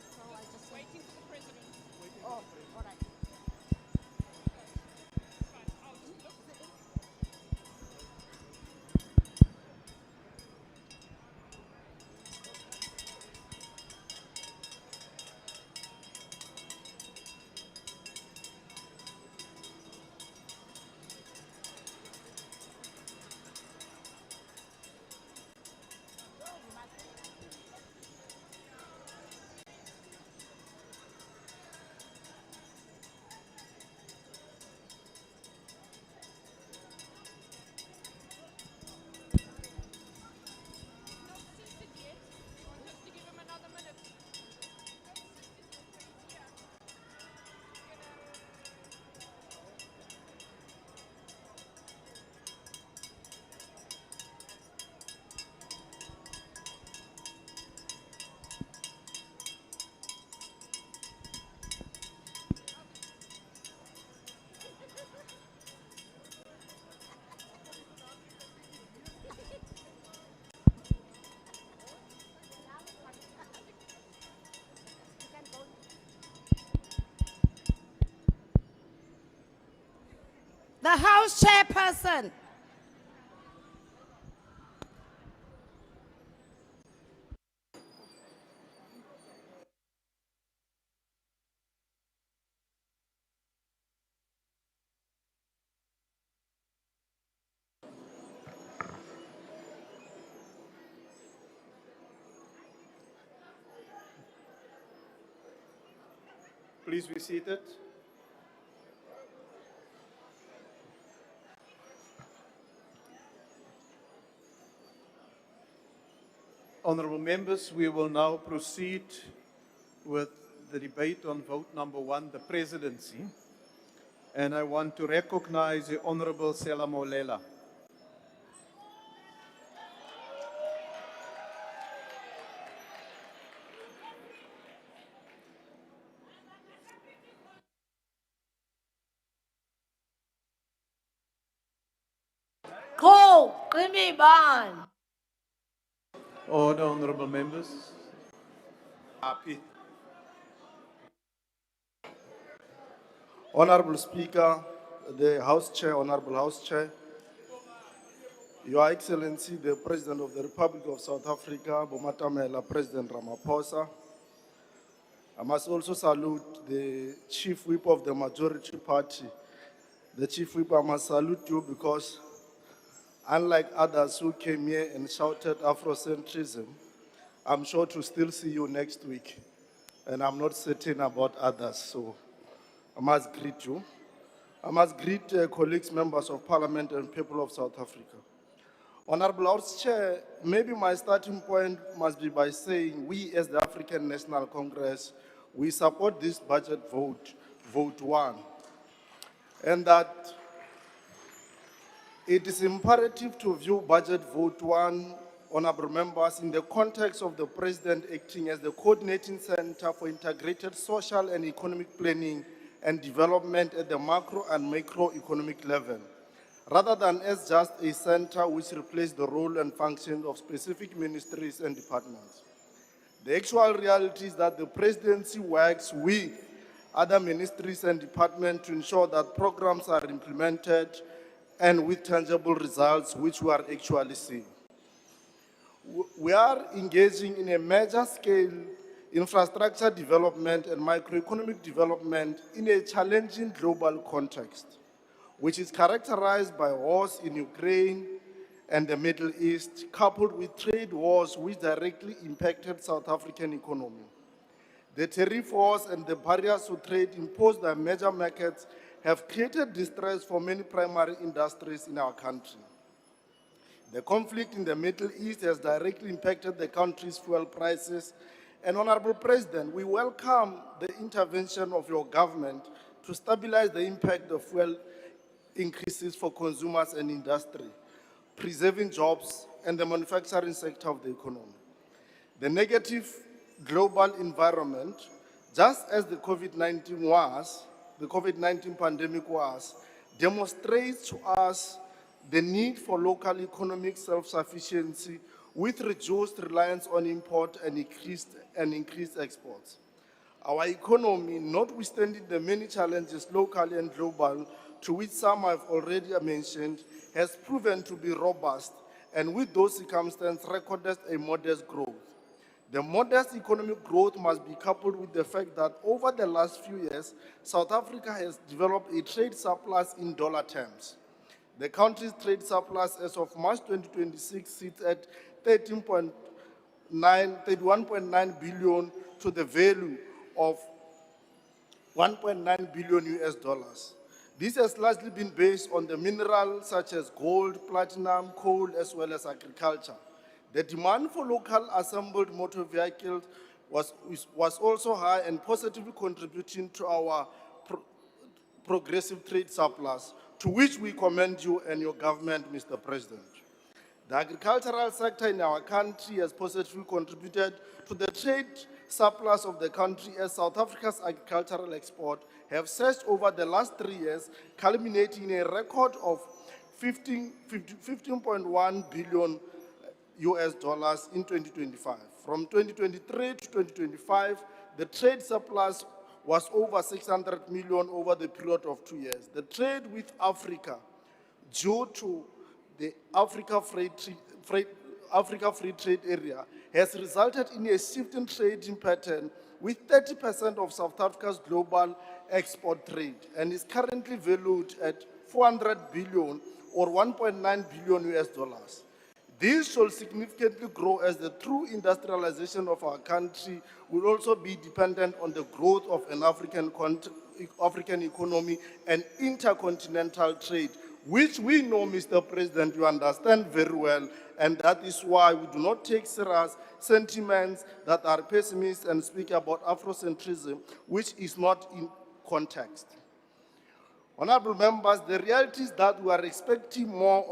So I just waiting for the president. Oh, all right. The House Chairperson. Please be seated. Honorable members, we will now proceed with the debate on vote number 1, the presidency. And I want to recognize the Honorable Sela Molela. Call, Jimmy Bond. Order, honorable members. Happy. Honorable Speaker, the House Chair, Honorable House Chair, Your Excellency, the President of the Republic of South Africa, Bomatamela, President Ramaphosa. I must also salute the Chief Whip of the Majority Party. The Chief Whip, I must salute you because unlike others who came here and shouted Afrocentrism, I'm sure to still see you next week. And I'm not certain about others, so I must greet you. I must greet colleagues, members of Parliament and people of South Africa. Honorable House Chair, maybe my starting point must be by saying we as the African National Congress, we support this budget vote, vote 1, and that it is imperative to view budget vote 1, honorable members, in the context of the President acting as the coordinating center for integrated social and economic planning and development at the macro and macroeconomic level, rather than as just a center which replaced the role and functions of specific ministries and departments. The actual reality is that the presidency works with other ministries and departments to ensure that programs are implemented and with tangible results which we are actually seeing. We are engaging in a major scale infrastructure development and microeconomic development in a challenging global context, which is characterized by wars in Ukraine and the Middle East, coupled with trade wars which directly impacted South African economy. The tariff wars and the barriers to trade imposed by major markets have created distress for many primary industries in our country. The conflict in the Middle East has directly impacted the country's fuel prices. And Honorable President, we welcome the intervention of your government to stabilize the impact of fuel increases for consumers and industry, preserving jobs and the manufacturing sector of the economy. The negative global environment, just as the COVID-19 pandemic was, demonstrates to us the need for local economic self-sufficiency with reduced reliance on import and increased exports. Our economy, notwithstanding the many challenges locally and global, to which some I've already mentioned, has proven to be robust, and with those circumstances recorded a modest growth. The modest economic growth must be coupled with the fact that over the last few years, South Africa has developed a trade surplus in dollar terms. The country's trade surplus as of March 2026 sits at 31.9 billion to the value of 1.9 billion US dollars. This has largely been based on the minerals such as gold, platinum, coal, as well as agriculture. The demand for local assembled motor vehicles was also high and positively contributing to our progressive trade surplus, to which we commend you and your government, Mr. President. The agricultural sector in our country has positively contributed to the trade surplus of the country, as South Africa's agricultural export have surged over the last 3 years, culminating in a record of 15.1 billion US dollars in 2025. From 2023 to 2025, the trade surplus was over 600 million over the period of 2 years. The trade with Africa, due to the Africa Free Trade Area, has resulted in a shift in trading pattern with 30% of South Africa's global export trade, and is currently valued at 400 billion or 1.9 billion US dollars. This shall significantly grow as the true industrialization of our country will also be dependent on the growth of an African economy and intercontinental trade, which we know, Mr. President, you understand very well, and that is why we do not take serious sentiments that are pessimist and speak about Afrocentrism, which is not in context. Honorable members, the reality is that we are expecting more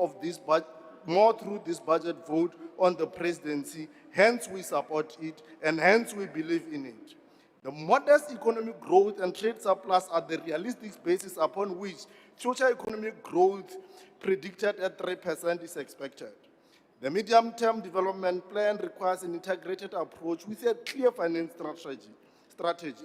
through this budget vote on the presidency, hence we support it, and hence we believe in it. The modest economic growth and trade surplus are the realistic basis upon which future economic growth predicted at 3% is expected. The medium-term development plan requires an integrated approach with a clear finance strategy,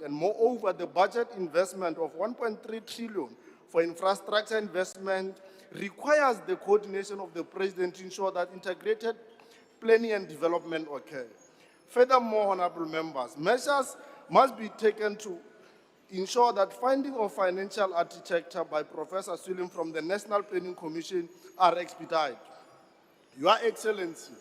and moreover, the budget investment of 1.3 trillion for infrastructure investment requires the coordination of the president to ensure that integrated planning and development occur. Furthermore, honorable members, measures must be taken to ensure that finding of financial architecture by Professor Swilling from the National Planning Commission are expedited. Your Excellency,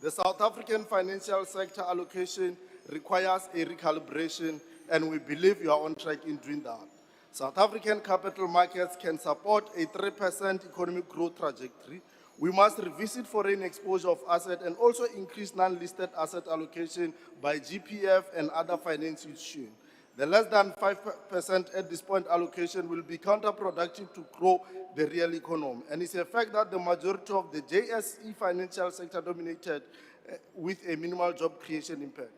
the South African financial sector allocation requires a recalibration, and we believe you are on track in doing that. South African capital markets can support a 3% economic growth trajectory. We must revisit foreign exposure of assets and also increase non-listed asset allocation by GPF and other financial institutions. The less than 5% at this point allocation will be counterproductive to grow the real economy. And it's a fact that the majority of the JSE financial sector dominated with a minimal job creation impact.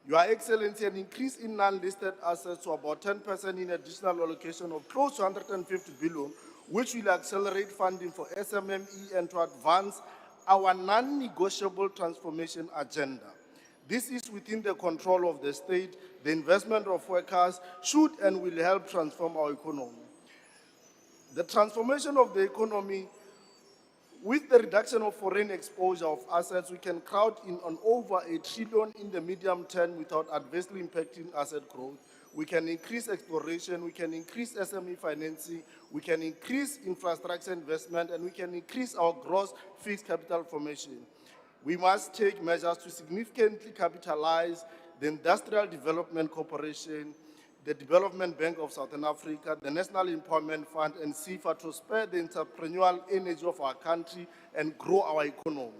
Your Excellency, an increase in non-listed assets to about 10% in additional allocation of close to 150 billion, which will accelerate funding for SMME and to advance our non-negotiable transformation agenda. This is within the control of the state. The investment of workers should and will help transform our economy. The transformation of the economy, with the reduction of foreign exposure of assets, we can crowd in on over 1 trillion in the medium term without adversely impacting asset growth. We can increase exploration, we can increase SME financing, we can increase infrastructure investment, and we can increase our gross fixed capital formation. We must take measures to significantly capitalize the Industrial Development Corporation, the Development Bank of Southern Africa, the National Employment Fund, and CIFA to spur the entrepreneurial energy of our country and grow our economy.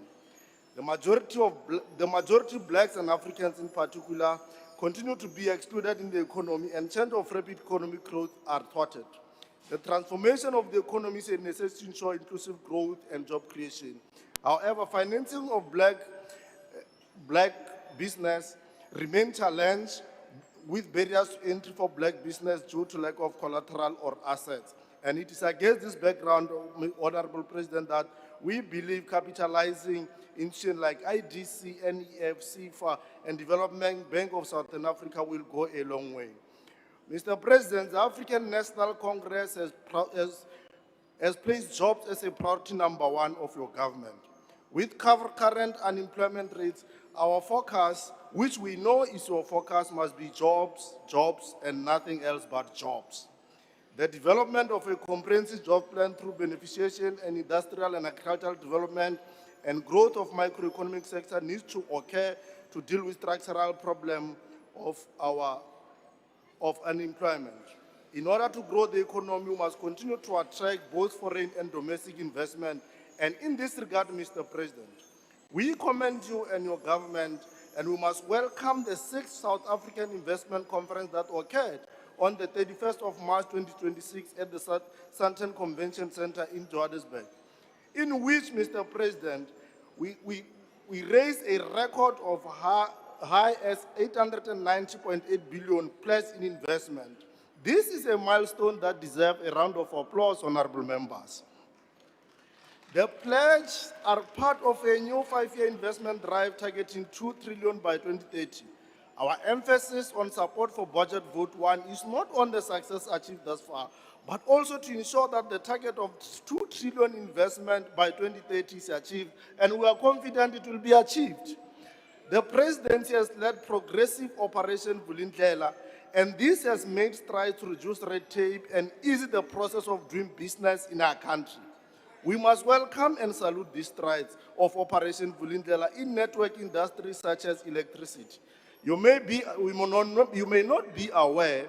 The majority blacks and Africans in particular continue to be excluded in the economy, and change of rapid economic growth are thwarted. The transformation of the economy is a necessity to ensure inclusive growth and job creation. However, financing of black business remains challenged, with barriers to entry for black business due to lack of collateral or assets. And it is against this background, Honorable President, that we believe capitalizing institutions like IDC, NEF, CFA, and Development Bank of Southern Africa will go a long way. Mr. President, the African National Congress has placed jobs as a priority number one of your government. With current unemployment rates, our focus, which we know is your focus, must be jobs, jobs, and nothing else but jobs. The development of a comprehensive job plan through beneficiation and industrial and agricultural development and growth of microeconomic sector needs to occur to deal with structural problem of unemployment. In order to grow the economy, we must continue to attract both foreign and domestic investment. And in this regard, Mr. President, we commend you and your government, and we must welcome the 6th South African Investment Conference that occurred on the 31st of March 2026 at the Sandton Convention Center in Johannesburg, in which, Mr. President, we raised a record of high as 890.8 billion pledged in investment. This is a milestone that deserves a round of applause, honorable members. The pledges are part of a new 5-year investment drive targeting 2 trillion by 2030. Our emphasis on support for budget vote 1 is not on the success achieved thus far, but also to ensure that the target of 2 trillion investment by 2030 is achieved, and we are confident it will be achieved. The presidency has led progressive Operation Vulindlela, and this has made strides to reduce red tape and ease the process of doing business in our country. We must welcome and salute these strides of Operation Vulindlela in network industries such as electricity. You may not be aware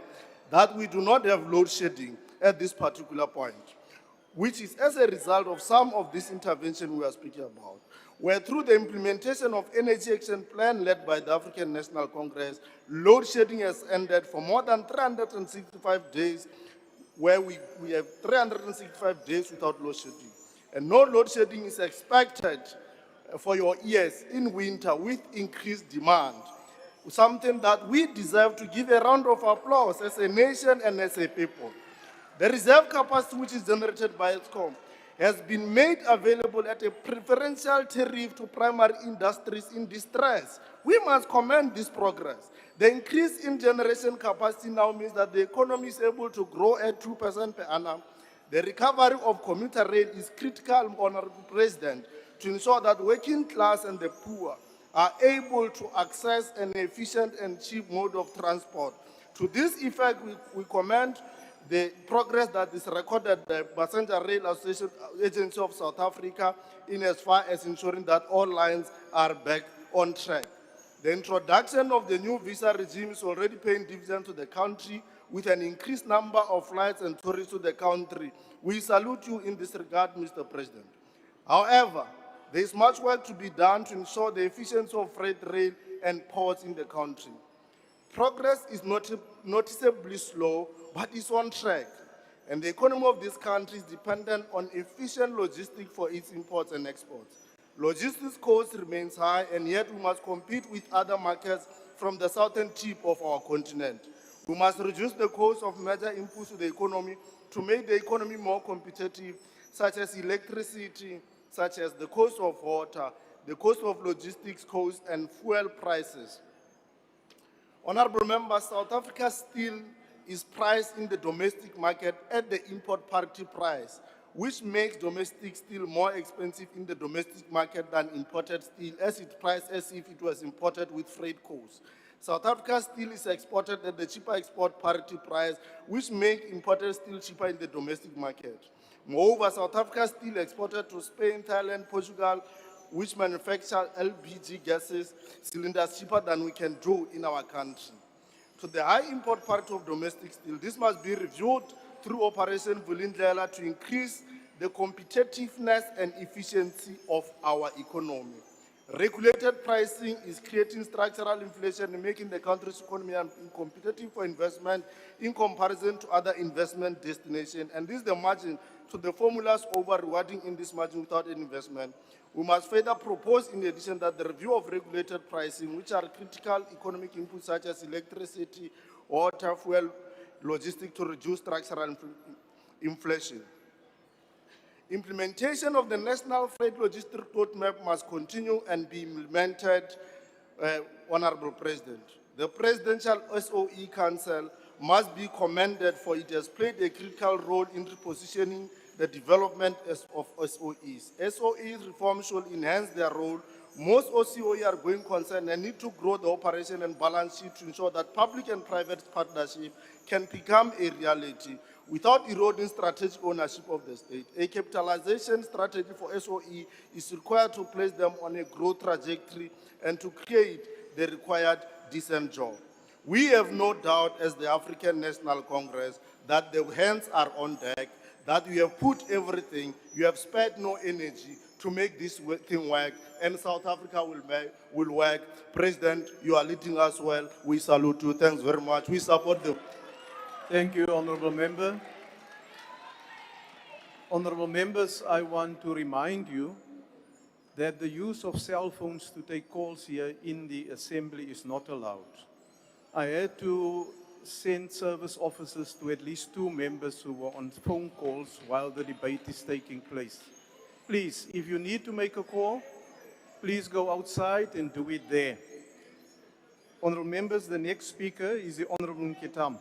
that we do not have load shedding at this particular point, which is as a result of some of this intervention we are speaking about, where through the implementation of Energy Action Plan led by the African National Congress, load shedding has ended for more than 365 days, where we have 365 days without load shedding. And no load shedding is expected for your ears in winter with increased demand, something that we deserve to give a round of applause as a nation and as a people. The reserve capacity, which is generated by ESCOM, has been made available at a preferential tariff to primary industries in distress. We must commend this progress. The increase in generation capacity now means that the economy is able to grow at 2% per annum. The recovery of commuter rail is critical, Honorable President, to ensure that working class and the poor are able to access an efficient and cheap mode of transport. To this effect, we commend the progress that is recorded by the Passenger Rail Association Agency of South Africa in as far as ensuring that all lines are back on track. The introduction of the new visa regime is already paying dividends to the country with an increased number of flights and tourists to the country. We salute you in this regard, Mr. President. However, there is much work to be done to ensure the efficiency of freight rail and ports in the country. Progress is noticeably slow, but it's on track. And the economy of this country is dependent on efficient logistics for its imports and exports. Logistics costs remains high, and yet we must compete with other markets from the southern tip of our continent. We must reduce the cost of major inputs to the economy to make the economy more competitive, such as electricity, such as the cost of water, the cost of logistics costs, and fuel prices. Honorable members, South Africa steel is priced in the domestic market at the import parity price, which makes domestic steel more expensive in the domestic market than imported steel, as it priced as if it was imported with freight costs. South Africa steel is exported at the cheaper export parity price, which makes imported steel cheaper in the domestic market. Moreover, South Africa steel exported to Spain, Thailand, Portugal, which manufacture LPG gases cylinders cheaper than we can do in our country. To the high import part of domestic steel, this must be reviewed through Operation Vulindlela to increase the competitiveness and efficiency of our economy. Regulated pricing is creating structural inflation and making the country's economy uncompetitive for investment in comparison to other investment destinations. And this is the margin to the formulas over rewarding in this margin without any investment. We must further propose, in addition, that the review of regulated pricing, which are critical economic inputs such as electricity, water, fuel, logistics, to reduce structural inflation. Implementation of the National Freight Logistics Roadmap must continue and be implemented, Honorable President. The Presidential SOE Council must be commended for it has played a critical role in repositioning the development of SOEs. SOEs reform should enhance their role. Most OCOE are going concern and need to grow the operation and balance sheet to ensure that public and private partnership can become a reality without eroding strategic ownership of the state. A capitalization strategy for SOE is required to place them on a growth trajectory and to create the required decent job. We have no doubt as the African National Congress that the hands are on deck, that you have put everything, you have spared no energy to make this thing work, and South Africa will work. President, you are leading us well. We salute you. Thanks very much. We support the... Thank you, Honorable Member. Honorable Members, I want to remind you that the use of cell phones to take calls here in the Assembly is not allowed. I had to send service officers to at least 2 members who were on phone calls while the debate is taking place. Please, if you need to make a call, please go outside and do it there. Honorable Members, the next speaker is the Honorable Nketam.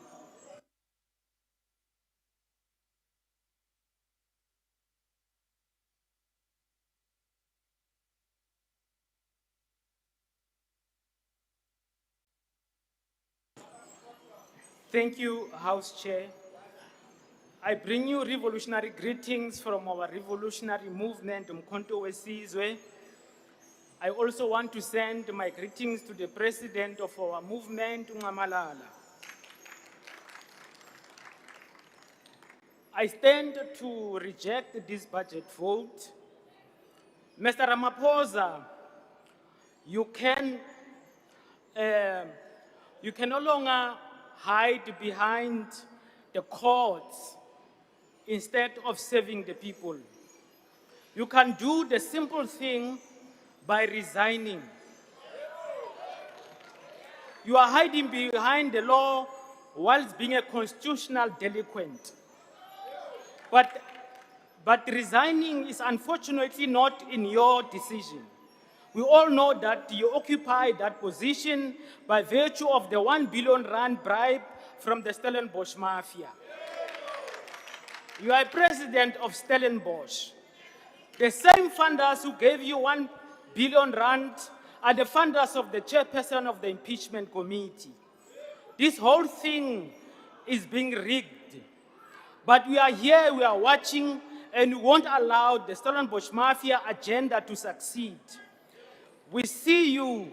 Thank you, House Chair. I bring you revolutionary greetings from our revolutionary movement, Umkhonto Wesizwe. I also want to send my greetings to the president of our movement, Ungamalala. I stand to reject this budget vote. Mr. Ramaphosa, you can no longer hide behind the courts instead of serving the people. You can do the simple thing by resigning. You are hiding behind the law whilst being a constitutional delinquent. But resigning is unfortunately not in your decision. We all know that you occupy that position by virtue of the 1 billion rand bribe from the Stellenbosch mafia. You are president of Stellenbosch. The same funders who gave you 1 billion rand are the funders of the chairperson of the impeachment committee. This whole thing is being rigged. But we are here, we are watching, and we won't allow the Stellenbosch mafia agenda to succeed. We see you,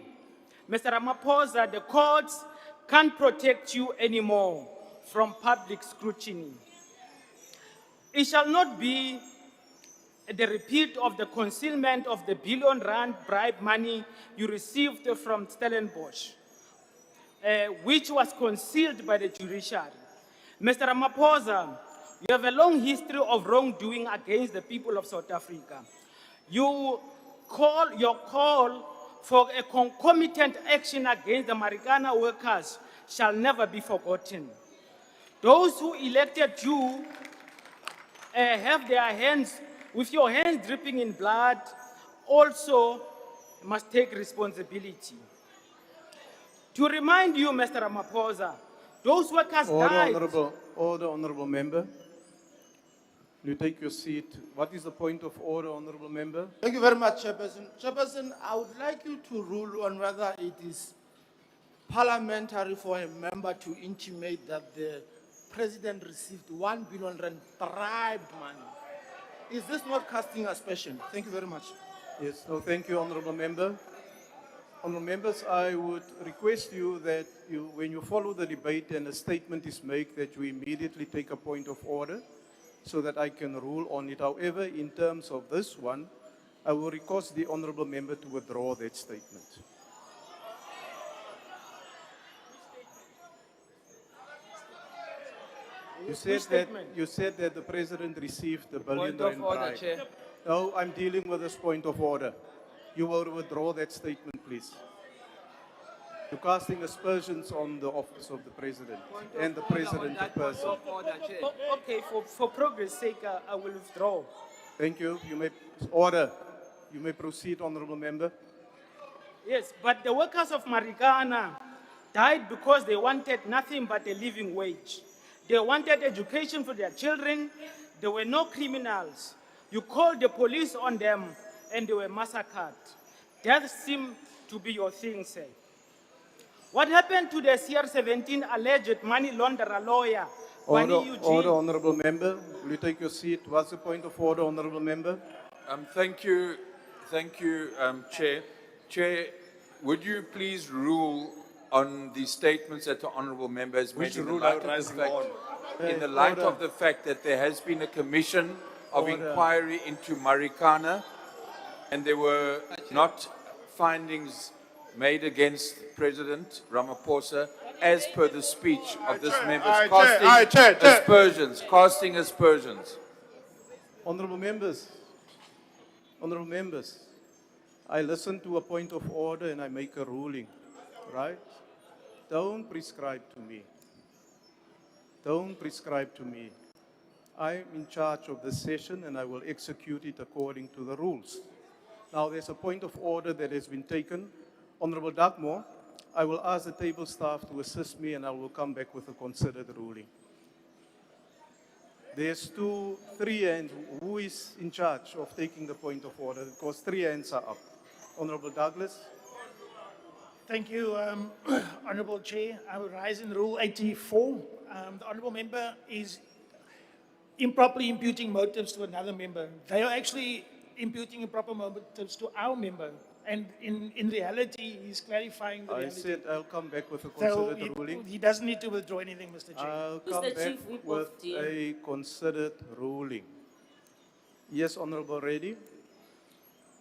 Mr. Ramaphosa. The courts can't protect you anymore from public scrutiny. It shall not be the repeat of the concealment of the billion rand bribe money you received from Stellenbosch, which was concealed by the judiciary. Mr. Ramaphosa, you have a long history of wrongdoing against the people of South Africa. Your call for a concomitant action against the Marikana workers shall never be forgotten. Those who elected you have their hands, with your hands dripping in blood, also must take responsibility. To remind you, Mr. Ramaphosa, those workers died. Order, Honorable Member. You take your seat. What is the point of order, Honorable Member? Thank you very much, Chairperson. Chairperson, I would like you to rule on whether it is parliamentary for a member to intimate that the President received 1 billion rand bribed money. Is this not casting aspersion? Thank you very much. Yes, no, thank you, Honorable Member. Honorable Members, I would request you that when you follow the debate and a statement is made, that you immediately take a point of order so that I can rule on it. However, in terms of this one, I will request the Honorable Member to withdraw that statement. You said that the President received the billion Point of rand order, bribe. Chair. No, I'm dealing with this point of order. You will withdraw that statement, please. You're casting aspersions on the office of the President and the President in person. Okay, for progress' sake, I will withdraw. Thank you. Order. You may proceed, Honorable Member. Yes, but the workers of Marikana died because they wanted nothing but a living wage. They wanted education for their children. There were no criminals. You called the police on them and they were massacred. That seemed to be your thing, sir. What happened to the CR17 alleged money launderer lawyer, Wani Eugene? Order, Honorable Member. Will you take your seat? What's the point of order, Honorable Member? Thank you, Chair. Chair, would you please rule on the statements that the honourable member has made in the light of the fact that there has been a commission of inquiry into Marikana and there were not findings made against President Ramaphosa as per the speech of this member, casting aspersions. Honorable members, I listen to a point of order and I make a ruling, right? Don't prescribe to me. Don't prescribe to me. I'm in charge of the session and I will execute it according to the rules. Now, there's a point of order that has been taken. Honorable Dartmoor, I will ask the table staff to assist me and I will come back with a considered ruling. There's three hands. Who is in charge of taking the point of order? Because 3 hands are up. Honorable Douglas. Thank you, Honourable Chair. I will rise in Rule 84. The Honourable Member is improperly imputing motives to another member. They are actually imputing improper motives to our member. And in reality, he's clarifying the reality. I said I'll come back with a considered ruling. He doesn't need to withdraw anything, Mr. Chair. I'll come back with a considered ruling. Yes, Honourable Reddy.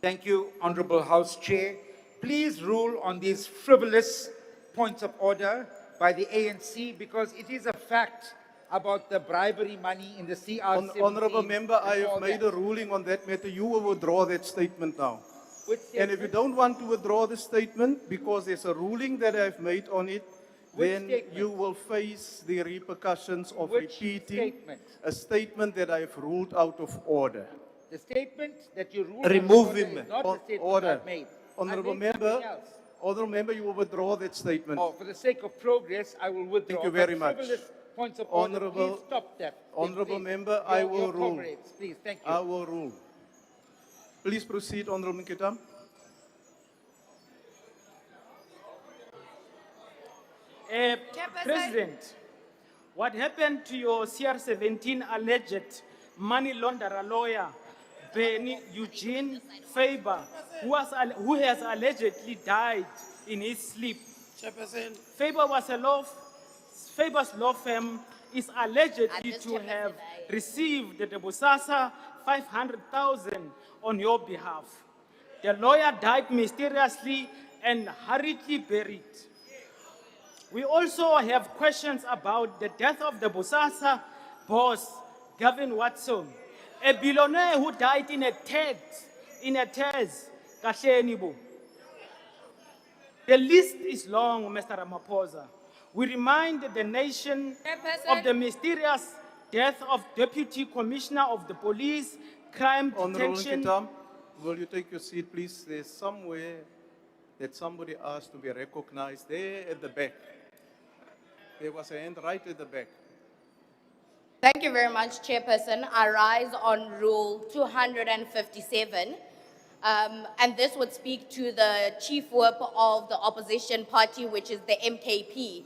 Thank you, Honourable House Chair. Please rule on these frivolous points of order by the ANC because it is a fact about the bribery money in the CR17. Honourable Member, I have made a ruling on that matter. You will withdraw that statement now. And if you don't want to withdraw the statement because there's a ruling that I've made on it, then you will face the repercussions of repeating a statement that I've ruled out of order. The statement that you ruled Remove is him. not the statement Order. I've made. Honourable Member, you will withdraw that statement. Oh, for the sake of progress, I will withdraw. Thank you very but much. frivolous points of order, please stop that. Honourable Please. Member, I will Your rule. comrades, please, thank you. I will rule. Please proceed, Honourable Nkitam. President, what happened to your CR17 alleged money launderer lawyer, Benny Eugene Faber, who has allegedly died in his sleep? Chairperson. Faber's law firm is allegedly to have received the Bosasa 500,000 on your behalf. The lawyer died mysteriously and hurriedly buried. We also have questions about the death of the Bosasa boss, Gavin Watson, a billionaire who died in a TEDS, Kahlenibo. The list is long, Mr. Ramaphosa. We remind the nation of the mysterious death of Deputy Commissioner of the Police, Crime Honourable Detection. Nkitam, will you take your seat, please? There's somewhere that somebody asked to be recognized there at the back. There was a hand right at the back. Thank you very much, Chairperson. I rise on Rule 257. And this would speak to the chief whip of the opposition party, which is the MKP.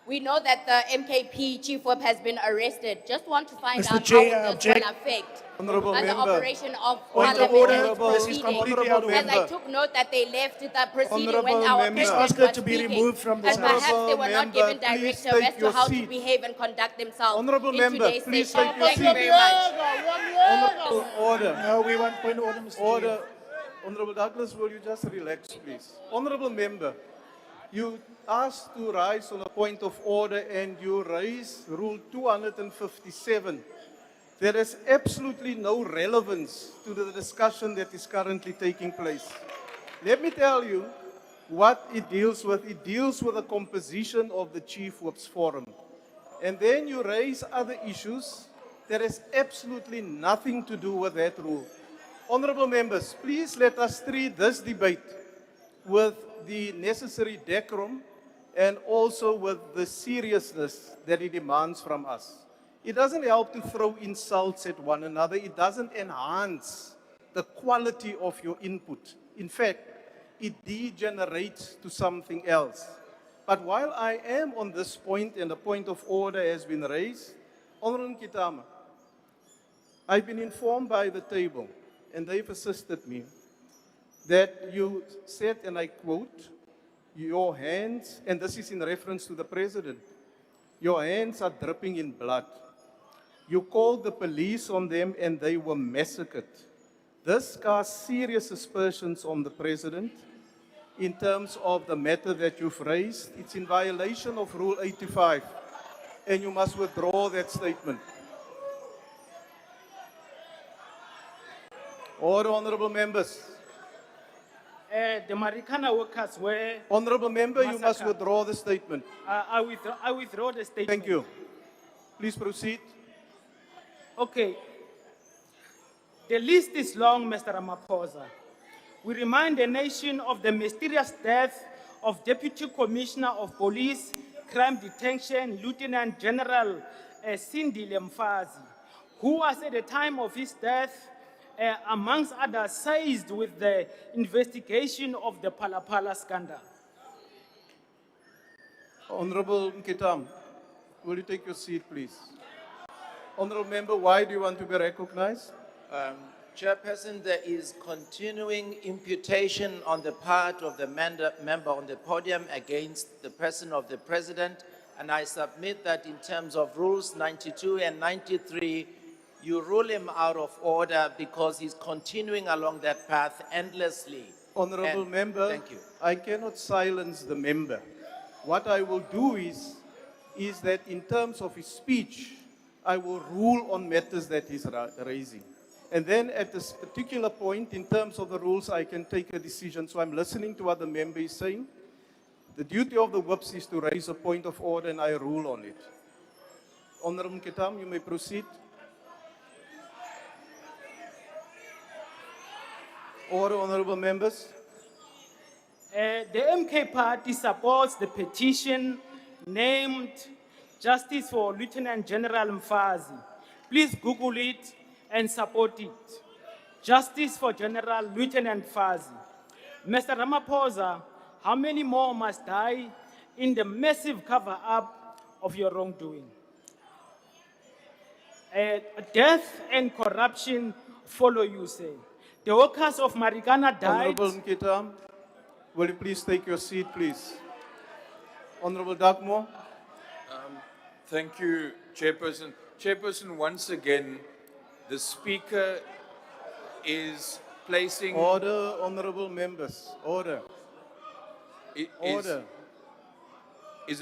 We know that the MKP chief whip has been arrested. Just want to find Mr. out Chair, how this will affect Honourable the Member. operation of Point of parliamentary order. proceedings. Honourable As I Member. took note that they left the proceeding Honourable when our Member. president Please ask her was to be speaking, removed from the and perhaps they Honourable were not Member, given please directive take as to your how to seat. behave and conduct themselves Honourable in Member, today's please session. take your Thank you seat. very much. Honourable order. No, we want point of order, Mr. Order. Chair. Honourable Douglas, will you just relax, please? Honourable Member, you asked to rise on a point of order and you raised Rule 257. There is absolutely no relevance to the discussion that is currently taking place. Let me tell you what it deals with. It deals with the composition of the Chief Whip's Forum. And then you raise other issues that has absolutely nothing to do with that rule. Honorable members, please let us treat this debate with the necessary decorum and also with the seriousness that it demands from us. It doesn't help to throw insults at one another. It doesn't enhance the quality of your input. In fact, it degenerates to something else. But while I am on this point and a point of order has been raised, Honorable Nkitama, I've been informed by the table, and they've assisted me, that you said, and I quote, your hands, and this is in reference to the president, your hands are dripping in blood. You called the police on them and they were massacred. This casts serious aspersions on the president in terms of the matter that you've raised. It's in violation of Rule 85, and you must withdraw that statement. Order, honorable members. The Marikana workers were... Honorable member, you must massacred. withdraw the statement. I withdraw the statement. Thank you. Please proceed. Okay. The list is long, Mr. Ramaphosa. We remind the nation of the mysterious death of Deputy Commissioner of Police, Crime Detection, Lieutenant General Sindile Mfazi, who was at the time of his death, amongst others, seized with the investigation of the Palapala scandal. Honorable Nkitam, will you take your seat, please? Honorable member, why do you want to be recognized? Chairperson, there is continuing imputation on the part of the member on the podium against the person of the president, and I submit that in terms of rules 92 and 93, you rule him out of order because he's continuing along that path endlessly. Honorable member, thank you. I cannot silence the member. What I will do is that in terms of his speech, I will rule on matters that he's raising. And then at this particular point, in terms of the rules, I can take a decision. So I'm listening to what the member is saying. The duty of the whips is to raise a point of order, and I rule on it. Honorable Nkitam, you may proceed. Order, honorable members. The MK party supports the petition named Justice for Lieutenant General Mfazi. Please Google it and support it. Justice for General Lieutenant Mfazi. Mr. Ramaphosa, how many more must die in the massive cover-up of your wrongdoing? Death and corruption follow you, say. The workers of Marikana died. Honorable Nkitam, will you please take your seat, please? Honorable Dagmo. Thank you, Chairperson. Chairperson, once again, the Speaker is placing... Order, honorable members. Order. Order. Is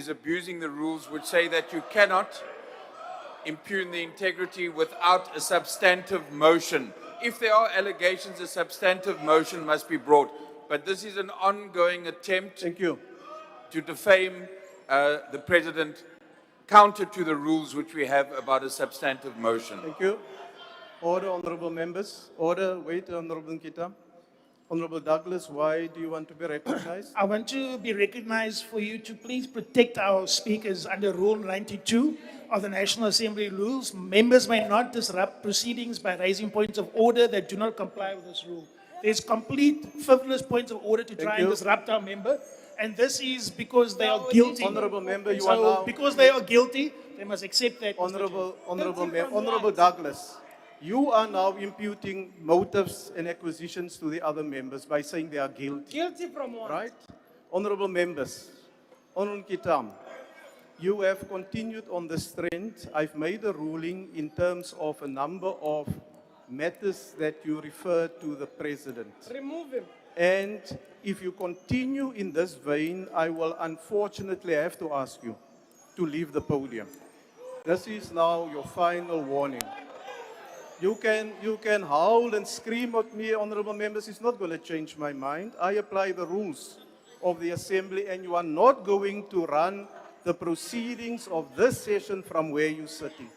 abusing the rules which say that you cannot impugn the integrity without a substantive motion. If there are allegations, a substantive motion must be brought. But this is an ongoing attempt to defame the President, counter to the rules which we have about a substantive motion. Thank you. Order, honorable members. Order. Wait, Honorable Nkitam. Honorable Douglas, why do you want to be recognized? I want to be recognized for you to please protect our speakers under Rule 92 of the National Assembly rules. Members may not disrupt proceedings by raising points of order that do not comply with this rule. There's complete frivolous points of order to try and disrupt our member, and this is because they are guilty. Honorable member, you so are now... because they are guilty, they must accept that. Honorable Douglas, you are now imputing motives and acquisitions to the other members by saying they are guilty. Guilty from what? Right? Honorable members, Honorable Nkitam, you have continued on this trend. I've made a ruling in terms of a number of matters that you refer to the President. Remove him. And if you continue in this vein, I will unfortunately have to ask you to leave the podium. This is now your final warning. You can howl and scream at me, honorable members. It's not going to change my mind. I apply the rules of the Assembly, and you are not going to run the proceedings of this session from where you're sitting.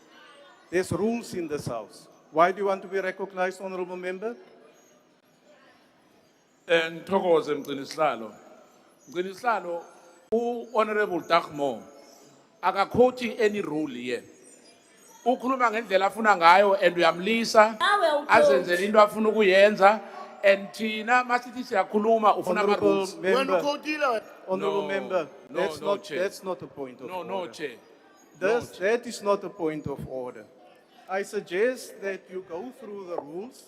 There's rules in this House. Why do you want to be recognized, honorable member? Ngithokoze mgcinisihlalo. Mgcinisihlalo, u-Honorable Dagmo akakhoti any rule here. Ukhuluma ngendlela afuna ngayo and uyamlisa azenzele into afuna ukuyenza and thina masithi siyakhuluma ufuna ama Honorable rules. member, honorable No, member, no, Chair. that's not a point of order. No, Chair. That is not a point of order. I suggest that you go through the rules,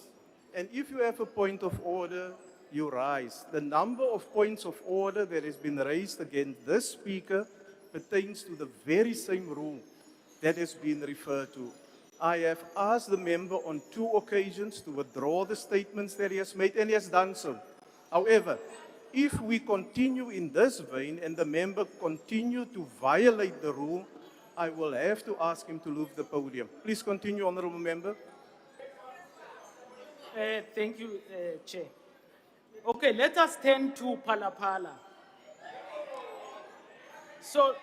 and if you have a point of order, you rise. The number of points of order that has been raised against this speaker pertains to the very same rule that has been referred to. I have asked the member on 2 occasions to withdraw the statements that he has made, and he has done so. However, if we continue in this vein and the member continue to violate the rule, I will have to ask him to leave the podium. Please continue, honorable member. Thank you, Chair. Okay, let us turn to Palapala. So,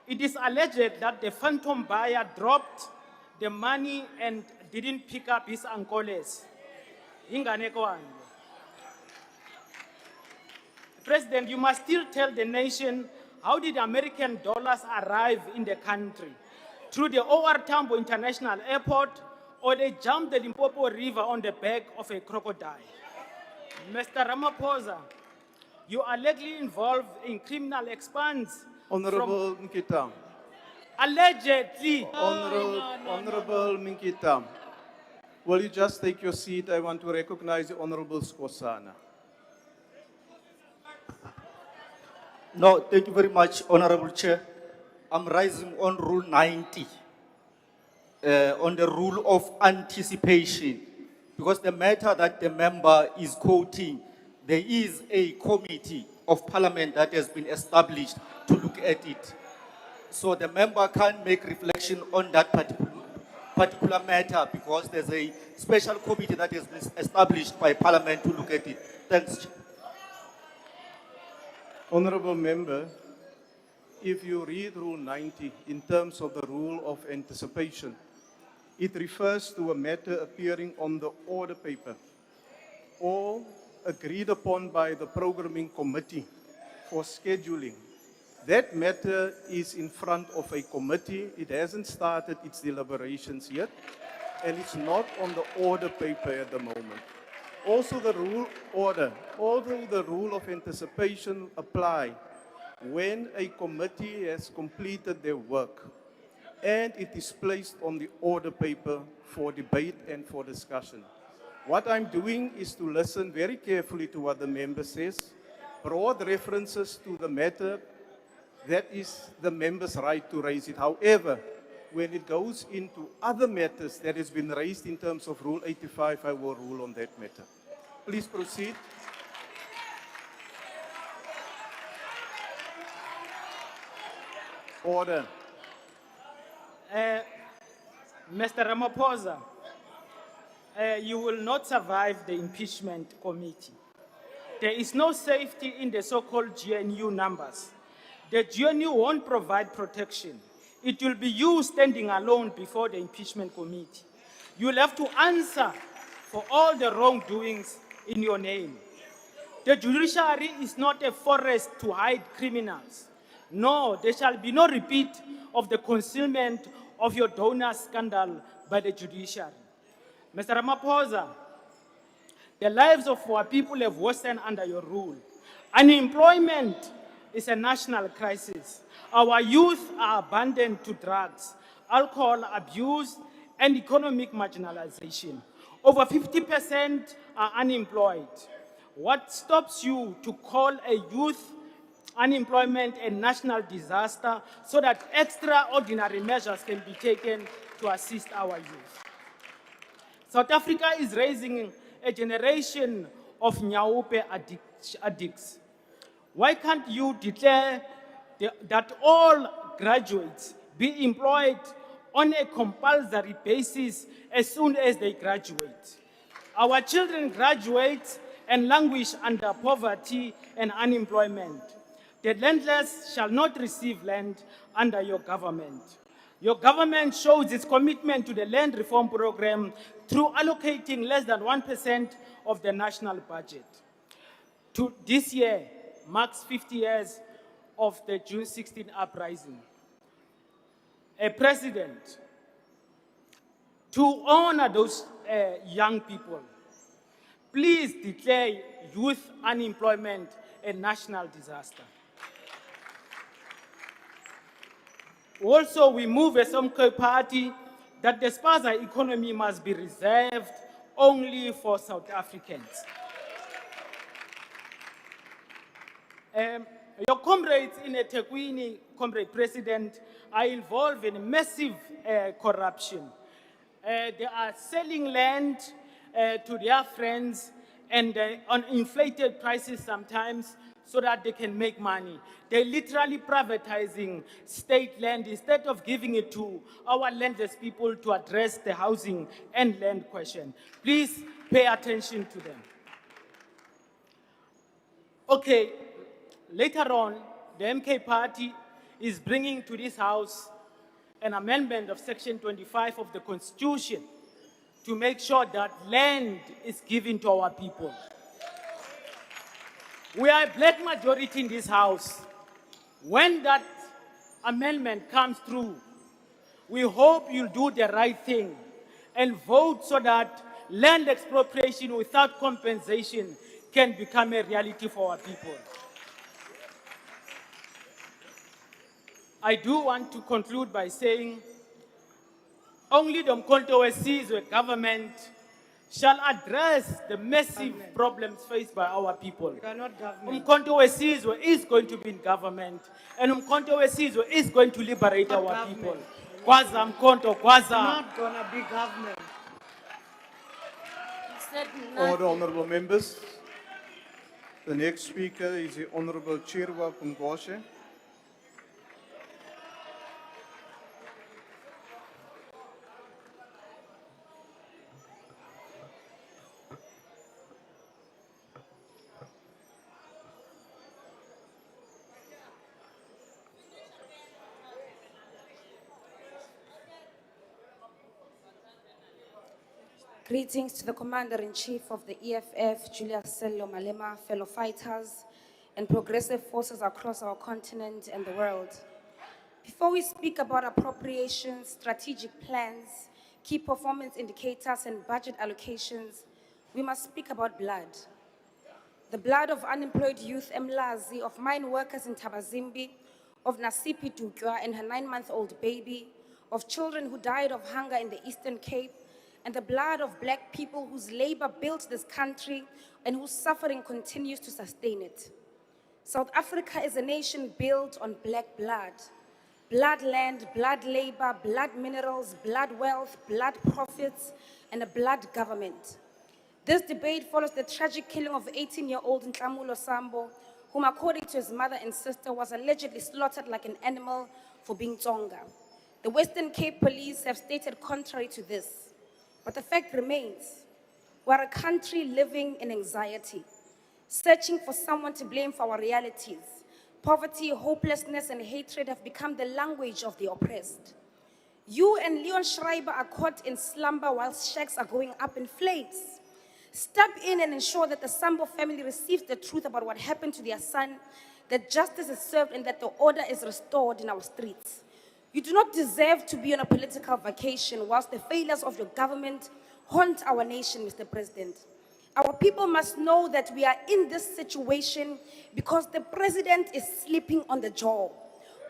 it is alleged that the phantom buyer dropped the money and didn't pick up his ancoles. President, you must still tell the nation, how did American dollars arrive in the country? Through the O.R. Tambo International Airport, or they jumped the Limpopo River on the back of a crocodile? Mr. Ramaphosa, you are likely involved in criminal expanse. Honorable Mkitam. Allegedly. Honorable Minkitam, will you just take your seat? I want to recognize the Honorable Skosana. No, thank you very much, Honorable Chair. I'm rising on Rule 90, on the rule of anticipation, because the matter that the member is quoting, there is a committee of parliament that has been established to look at it. So the member can't make reflection on that particular matter because there's a special committee that has been established by parliament to look at it. Thanks, Chair. Honorable member, if you read Rule 90 in terms of the rule of anticipation, it refers to a matter appearing on the order paper or agreed upon by the programming committee for scheduling. That matter is in front of a committee. It hasn't started its deliberations yet, and it's not on the order paper at the moment. Also the rule order, although the rule of anticipation apply when a committee has completed their work and it is placed on the order paper for debate and for discussion. What I'm doing is to listen very carefully to what the member says, broad references to the matter, that is the member's right to raise it. However, when it goes into other matters that has been raised in terms of Rule 85, I will rule on that matter. Please proceed. Order. Mr. Ramaphosa, you will not survive the impeachment committee. There is no safety in the so-called GNU numbers. The GNU won't provide protection. It will be you standing alone before the impeachment committee. You will have to answer for all the wrongdoings in your name. The judiciary is not a forest to hide criminals. No, there shall be no repeat of the concealment of your donor scandal by the judiciary. Mr. Ramaphosa, the lives of our people have worsened under your rule. Unemployment is a national crisis. Our youth are abandoned to drugs, alcohol abuse, and economic marginalization. Over 50% are unemployed. What stops you to call a youth unemployment a national disaster so that extraordinary measures can be taken to assist our youth? South Africa is raising a generation of Nyaupe addicts. Why can't you declare that all graduates be employed on a compulsory basis as soon as they graduate? Our children graduate and languish under poverty and unemployment. The landless shall not receive land under your government. Your government shows its commitment to the land reform program through allocating less than 1% of the national budget. This year marks 50 years of the June 16 uprising. A president, to honor those young people, please declare youth unemployment a national disaster. Also, we move as some party that the spaza economy must be reserved only for South Africans. Your comrades in eThekwini, Comrade President, are involved in massive corruption. They are selling land to their friends and on inflated prices sometimes so that they can make money. They're literally privatizing state land instead of giving it to our landless people to address the housing and land question. Please pay attention to them. Okay, later on, the MK party is bringing to this house an amendment of Section 25 of the Constitution to make sure that land is given to our people. We are a black majority in this house. When that amendment comes through, we hope you'll do the right thing and vote so that land expropriation without compensation can become a reality for our people. I do want to conclude by saying only the Mkhonto Wesizwe government shall address the massive problems faced by our people. Mkhonto Wesizwe is going to be in government, and Mkhonto Wesizwe is going to liberate our people. Kwaza Mkhonto, Kwaza. Not gonna be government. Order, honorable members. The next speaker is the Honorable Chirwa Pungoshe. Greetings to the Commander-in-Chief of the EFF, Julius Sello Malema, fellow fighters, and progressive forces across our continent and the world. Before we speak about appropriations, strategic plans, key performance indicators, and budget allocations, we must speak about blood. The blood of unemployed youth Mlazi, of mine workers in Tabazimbi, of Nasipi Dukwa and her 9-month-old baby, of children who died of hunger in the Eastern Cape, and the blood of black people whose labor built this country and whose suffering continues to sustain it. South Africa is a nation built on black blood. Blood land, blood labor, blood minerals, blood wealth, blood profits, and a blood government. This debate follows the tragic killing of 18-year-old Nhlamulo Sambo, whom according to his mother and sister was allegedly slaughtered like an animal for being Tsonga. The Western Cape police have stated contrary to this. But the fact remains, we're a country living in anxiety, searching for someone to blame for our realities. Poverty, hopelessness, and hatred have become the language of the oppressed. You and Leon Schreiber are caught in slumber while shacks are going up in flames. Step in and ensure that the Sambo family receives the truth about what happened to their son, that justice is served, and that the order is restored in our streets. You do not deserve to be on a political vacation whilst the failures of your government haunt our nation, Mr. President. Our people must know that we are in this situation because the president is sleeping on the jaw,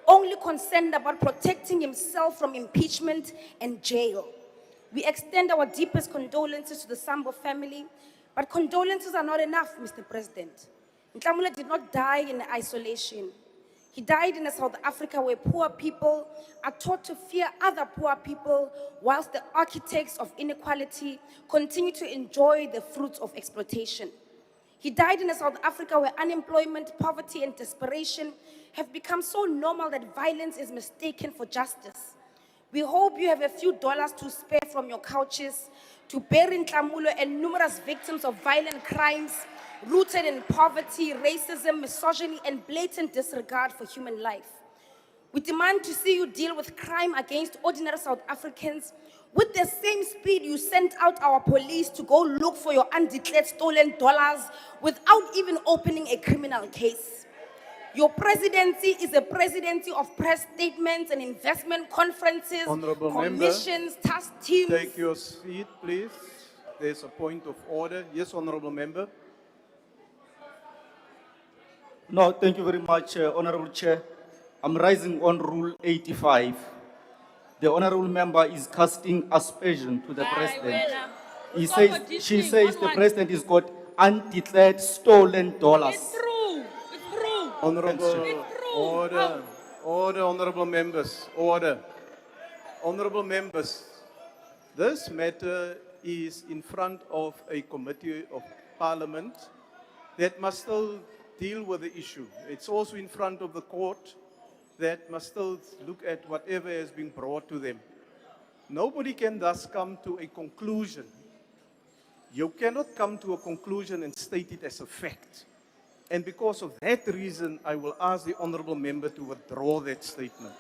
only concerned about protecting himself from impeachment and jail. We extend our deepest condolences to the Sambo family, but condolences are not enough, Mr. President. Nhlamulo did not die in isolation. He died in a South Africa where poor people are taught to fear other poor people, whilst the architects of inequality continue to enjoy the fruits of exploitation. He died in a South Africa where unemployment, poverty, and desperation have become so normal that violence is mistaken for justice. We hope you have a few dollars to spare from your couches to bury Nhlamulo and numerous victims of violent crimes rooted in poverty, racism, misogyny, and blatant disregard for human life. We demand to see you deal with crime against ordinary South Africans with the same speed you sent out our police to go look for your undeclared stolen dollars without even opening a criminal case. Your presidency is a presidency of press statements and investment conferences, Honorable commissions, task teams. Take your seat, please. There's a point of order. Yes, honorable member. No, thank you very much, Honorable Chair. I'm rising on Rule 85. The honorable member is casting aspersion to the president. She says the president has got undeclared stolen dollars. It's true. Honorable, order, order, honorable members, order. Honorable members, this matter is in front of a committee of parliament that must still deal with the issue. It's also in front of the court that must still look at whatever has been brought to them. Nobody can thus come to a conclusion. You cannot come to a conclusion and state it as a fact. And because of that reason, I will ask the honorable member to withdraw that statement.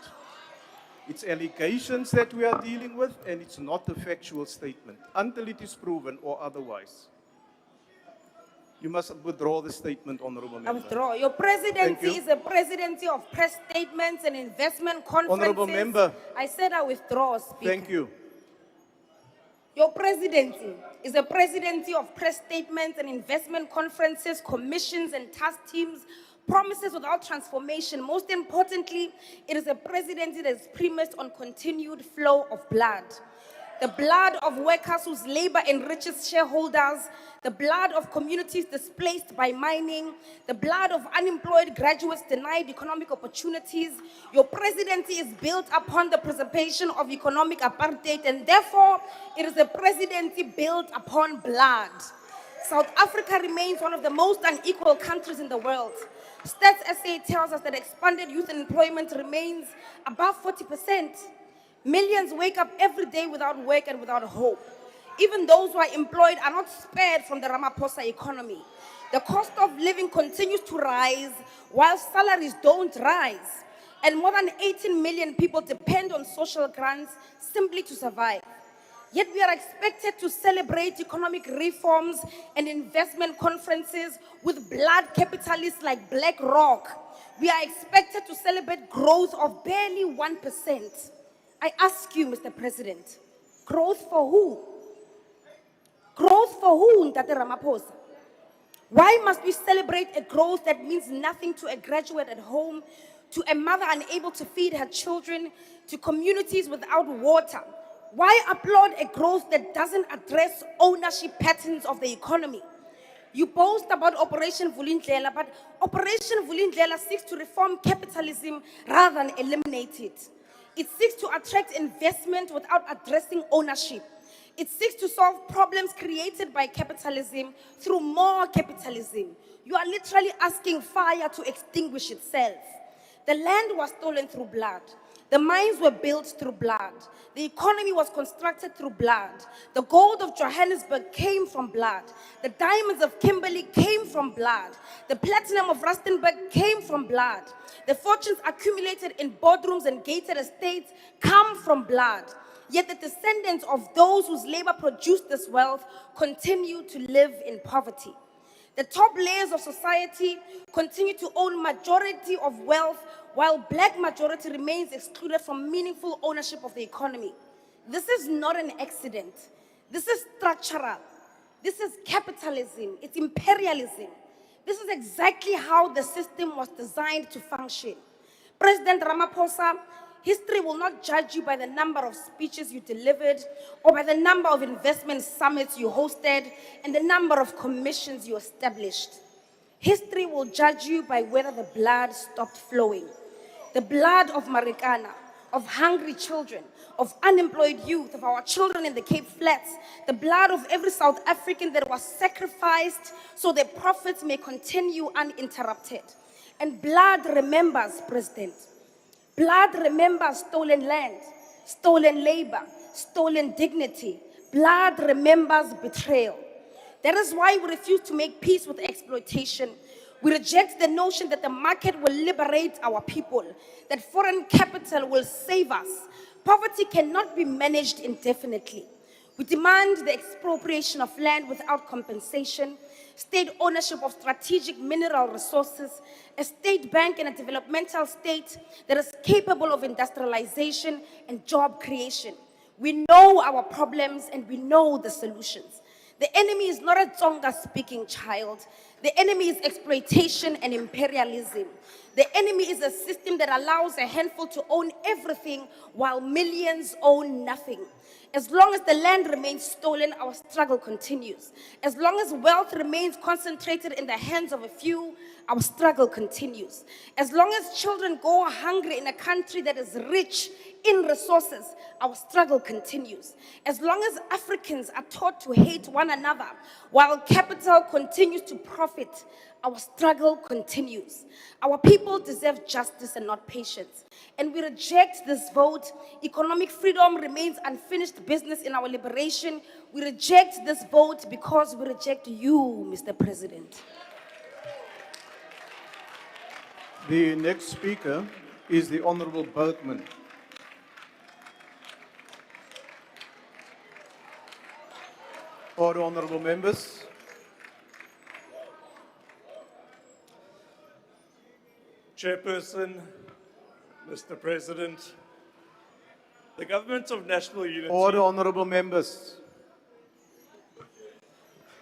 It's allegations that we are dealing with, and it's not a factual statement until it is proven or otherwise. You must withdraw the statement, honorable I member. withdraw. Your presidency is a presidency of press statements and investment conferences. Honorable member. I said I withdraw, Speaker. Thank you. Your presidency is a presidency of press statements and investment conferences, commissions and task teams, promises without transformation. Most importantly, it is a presidency that is premised on continued flow of blood. The blood of workers whose labor enriches shareholders, the blood of communities displaced by mining, the blood of unemployed graduates denied economic opportunities. Your presidency is built upon the preservation of economic apartheid, and therefore it is a presidency built upon blood. South Africa remains one of the most unequal countries in the world. Stats SA tells us that expanded youth employment remains above 40%. Millions wake up every day without work and without hope. Even those who are employed are not spared from the Ramaphosa economy. The cost of living continues to rise while salaries don't rise. And more than 18 million people depend on social grants simply to survive. Yet we are expected to celebrate economic reforms and investment conferences with blood capitalists like BlackRock. We are expected to celebrate growth of barely 1%. I ask you, Mr. President, growth for who? Growth for who, Ntate Ramaphosa? Why must we celebrate a growth that means nothing to a graduate at home, to a mother unable to feed her children, to communities without water? Why applaud a growth that doesn't address ownership patterns of the economy? You boast about Operation Vulindlela, but Operation Vulindlela seeks to reform capitalism rather than eliminate it. It seeks to attract investment without addressing ownership. It seeks to solve problems created by capitalism through more capitalism. You are literally asking fire to extinguish itself. The land was stolen through blood. The mines were built through blood. The economy was constructed through blood. The gold of Johannesburg came from blood. The diamonds of Kimberley came from blood. The platinum of Rustenburg came from blood. The fortunes accumulated in boardrooms and gated estates come from blood. Yet the descendants of those whose labor produced this wealth continue to live in poverty. The top layers of society continue to own majority of wealth, while black majority remains excluded from meaningful ownership of the economy. This is not an accident. This is structural. This is capitalism. It's imperialism. This is exactly how the system was designed to function. President Ramaphosa, history will not judge you by the number of speeches you delivered or by the number of investment summits you hosted and the number of commissions you established. History will judge you by whether the blood stopped flowing. The blood of Marikana, of hungry children, of unemployed youth, of our children in the Cape Flats, the blood of every South African that was sacrificed so their profits may continue uninterrupted. And blood remembers, President. Blood remembers stolen land, stolen labor, stolen dignity. Blood remembers betrayal. That is why we refuse to make peace with exploitation. We reject the notion that the market will liberate our people, that foreign capital will save us. Poverty cannot be managed indefinitely. We demand the expropriation of land without compensation, state ownership of strategic mineral resources, a state bank and a developmental state that is capable of industrialization and job creation. We know our problems and we know the solutions. The enemy is not a Tsonga-speaking child. The enemy is exploitation and imperialism. The enemy is a system that allows a handful to own everything while millions own nothing. As long as the land remains stolen, our struggle continues. As long as wealth remains concentrated in the hands of a few, our struggle continues. As long as children go hungry in a country that is rich in resources, our struggle continues. As long as Africans are taught to hate one another while capital continues to profit, our struggle continues. Our people deserve justice and not patience. And we reject this vote. Economic freedom remains unfinished business in our liberation. We reject this vote because we reject you, Mr. President. The next speaker is the Honorable Bergman. Order, honorable members. Chairperson, Mr. President, the Government of National Unity... Order, honorable members.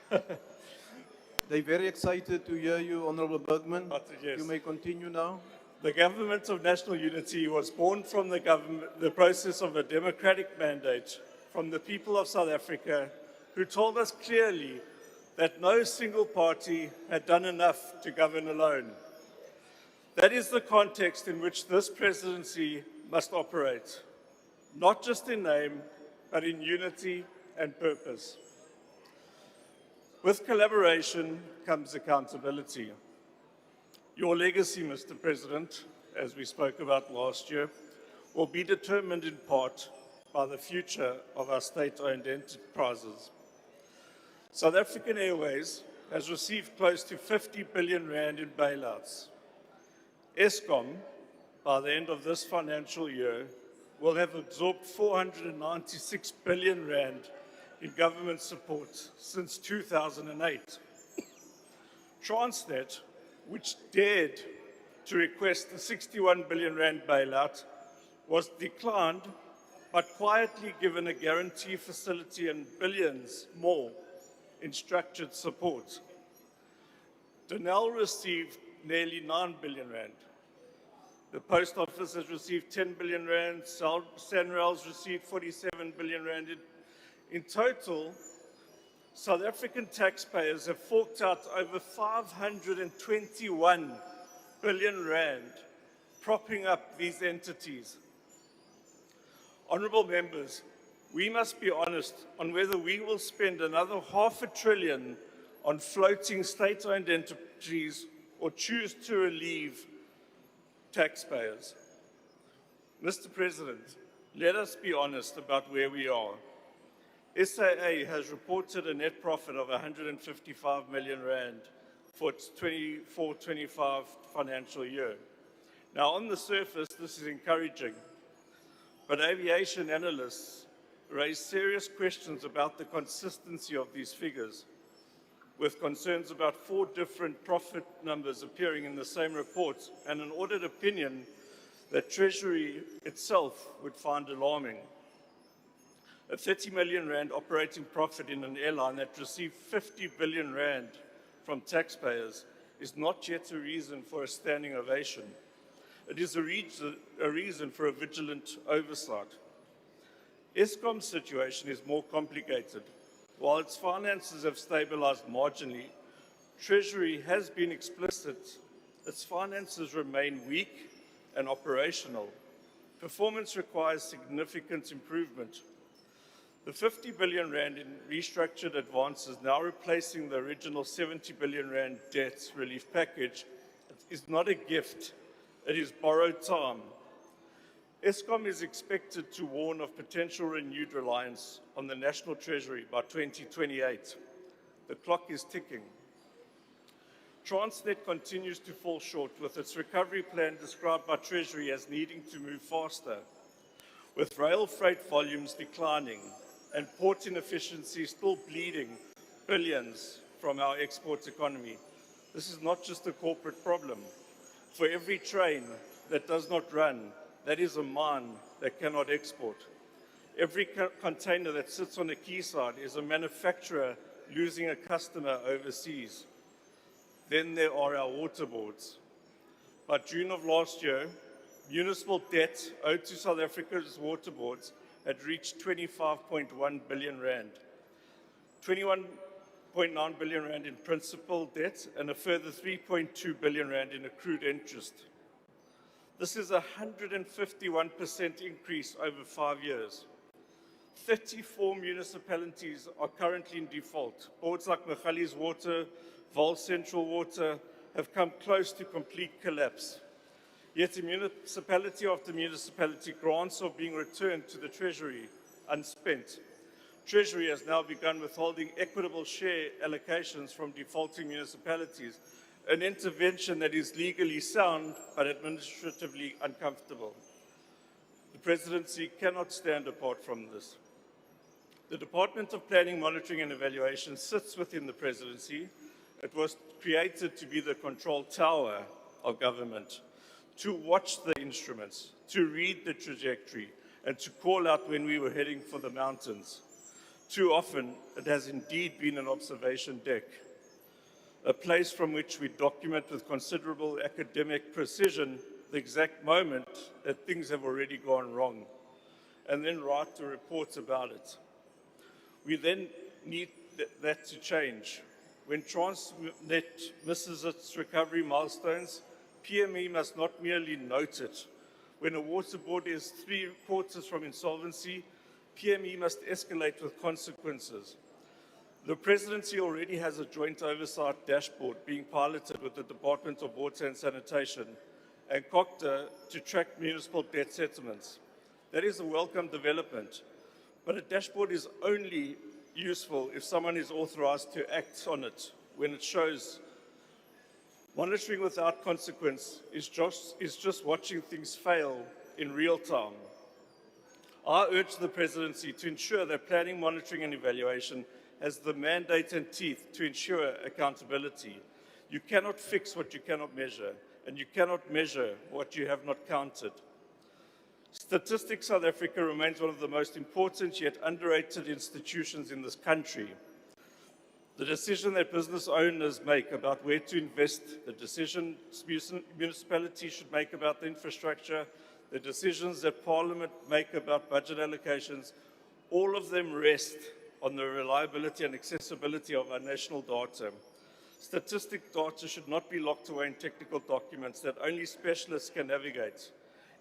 They're very excited to hear you, Honorable Bergman. Yes. You may continue now. The Government of National Unity was born from the process of a democratic mandate from the people of South Africa, who told us clearly that no single party had done enough to govern alone. That is the context in which this presidency must operate, not just in name, but in unity and purpose. With collaboration comes accountability. Your legacy, Mr. President, as we spoke about last year, will be determined in part by the future of our state-owned enterprises. South African Airways has received close to 50 billion rand in bailouts. Eskom, by the end of this financial year, will have absorbed 496 billion rand in government support since 2008. Transnet, which dared to request the 61 billion rand bailout, was declined but quietly given a guarantee facility and billions more in structured support. Denel received nearly 9 billion rand. The Post Office has received 10 billion rand. Sanral's received 47 billion rand. In total, South African taxpayers have forked out over 521 billion rand, propping up these entities. Honourable members, we must be honest on whether we will spend another $500 billion on floating state-owned entities or choose to relieve taxpayers. Mr. President, let us be honest about where we are. SAA has reported a net profit of 155 million rand for its 24-25 financial year. Now, on the surface, this is encouraging, but aviation analysts raise serious questions about the consistency of these figures, with concerns about 4 different profit numbers appearing in the same report and an audit opinion that Treasury itself would find alarming. A 30 million rand operating profit in an airline that received 50 billion rand from taxpayers is not yet a reason for a standing ovation. It is a reason for a vigilant oversight. Eskom's situation is more complicated. While its finances have stabilized marginally, Treasury has been explicit. Its finances remain weak and operational. Performance requires significant improvement. The 50 billion rand in restructured advances now replacing the original 70 billion rand debt relief package is not a gift, it is borrowed time. Eskom is expected to warn of potential renewed reliance on the National Treasury by 2028. The clock is ticking. Transnet continues to fall short with its recovery plan described by Treasury as needing to move faster. With rail freight volumes declining and port inefficiency still bleeding billions from our export economy, this is not just a corporate problem. For every train that does not run, that is a mine that cannot export. Every container that sits on a quayside is a manufacturer losing a customer overseas. Then there are our water boards. By June of last year, municipal debt owed to South Africa's water boards had reached 25.1 billion rand. 21.9 billion rand in principal debt and a further 3.2 billion rand in accrued interest. This is a 151% increase over 5 years. 34 municipalities are currently in default. Boards like Machali's Water, Vaal Central Water have come close to complete collapse. Yet municipality after municipality, grants are being returned to the Treasury unspent. Treasury has now begun withholding equitable share allocations from defaulting municipalities, an intervention that is legally sound but administratively uncomfortable. The Presidency cannot stand apart from this. The Department of Planning, Monitoring and Evaluation sits within the Presidency. It was created to be the control tower of government, to watch the instruments, to read the trajectory, and to call out when we were heading for the mountains. Too often, it has indeed been an observation deck, a place from which we document with considerable academic precision the exact moment that things have already gone wrong, and then write a report about it. We then need that to change. When Transnet misses its recovery milestones, PME must not merely note it. When a water board is 3/4 from insolvency, PME must escalate with consequences. The Presidency already has a joint oversight dashboard being piloted with the Department of Water and Sanitation and COCTA to track municipal debt settlements. That is a welcome development, but a dashboard is only useful if someone is authorized to act on it when it shows. Monitoring without consequence is just watching things fail in real time. I urge the Presidency to ensure that planning, monitoring and evaluation has the mandate and teeth to ensure accountability. You cannot fix what you cannot measure, and you cannot measure what you have not counted. Statistics South Africa remains one of the most important yet underrated institutions in this country. The decision that business owners make about where to invest, the decisions municipalities should make about the infrastructure, the decisions that Parliament make about budget allocations, all of them rest on the reliability and accessibility of our national data. Statistic data should not be locked away in technical documents that only specialists can navigate.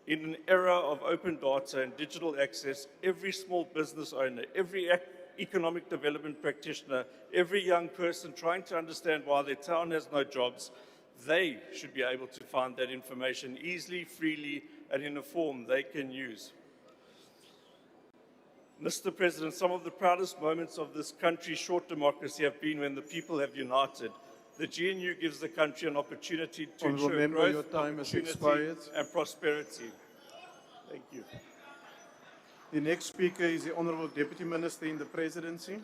In an era of open data and digital access, every small business owner, every economic development practitioner, every young person trying to understand why their town has no jobs, they should be able to find that information easily, freely, and in a form they can use. Mr. President, some of the proudest moments of this country's short democracy have been when the people have united. The GNU gives the country an opportunity to Honourable ensure Member, growth, your time has opportunity, expired. and prosperity. Thank you. The next speaker is the Honourable Deputy Minister in the Presidency.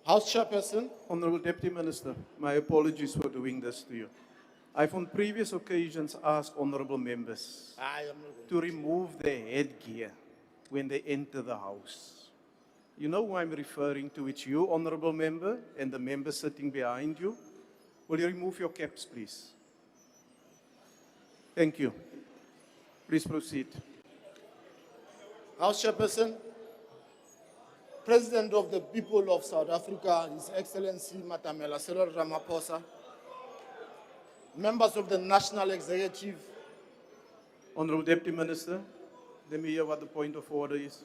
House Chairperson. Honourable Deputy Minister, my apologies for doing this to you. I've on previous occasions asked honourable members to remove their headgear when they enter the House. You know who I'm referring to? It's you, honourable member, and the member sitting behind you. Will you remove your caps, please? Thank you. Please proceed. House Chairperson, President of the people of South Africa, His Excellency Matamela Cyril Ramaphosa, members of the National Executive. Honourable Deputy Minister, let me hear what the point of order is.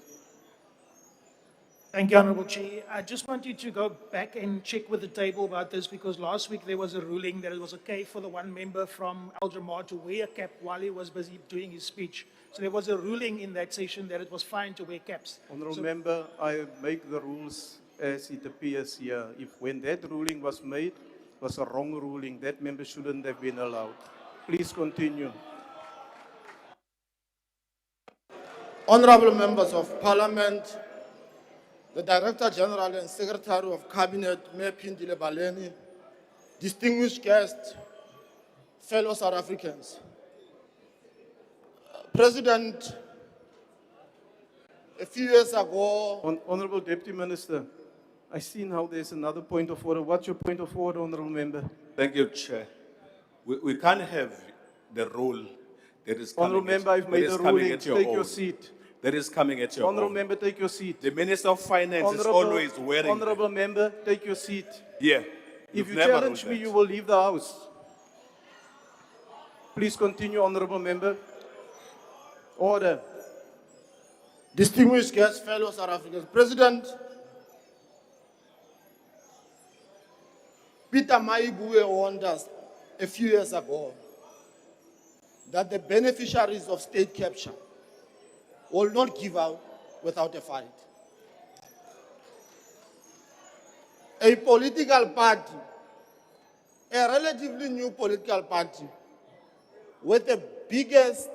Thank you, Honourable Chair. I just want you to go back and check with the table about this because last week there was a ruling that it was okay for the one member from Al Jamar to wear a cap while he was busy doing his speech. So there was a ruling in that session that it was fine to wear caps. Honourable So- Member, I make the rules as it appears here. If when that ruling was made, was a wrong ruling, that member shouldn't have been allowed. Please continue. Honorable members of Parliament, the Director General and Secretary of Cabinet, Mayor Pindile Baleni, distinguished guests, fellow South Africans. President, a few years ago, Honourable Deputy Minister, I see now there's another point of order. What's your point of order, Honourable Member? Thank you, Chair. We can't have the rule that is coming Honourable Member, I've that made is a coming ruling. at your Take your own. seat. That is coming at your Honourable own. Member, take your seat. The Minister of Finance is always wearing. Honourable Member, take your seat. Yeah. If You've you never challenge ruled me, that. you will leave the House. Please continue, Honourable Member. Order. distinguished guests, fellow South Africans. President, Peter Maibue warned us a few years ago that the beneficiaries of state capture will not give out without a fight. A political party, a relatively new political party, with the biggest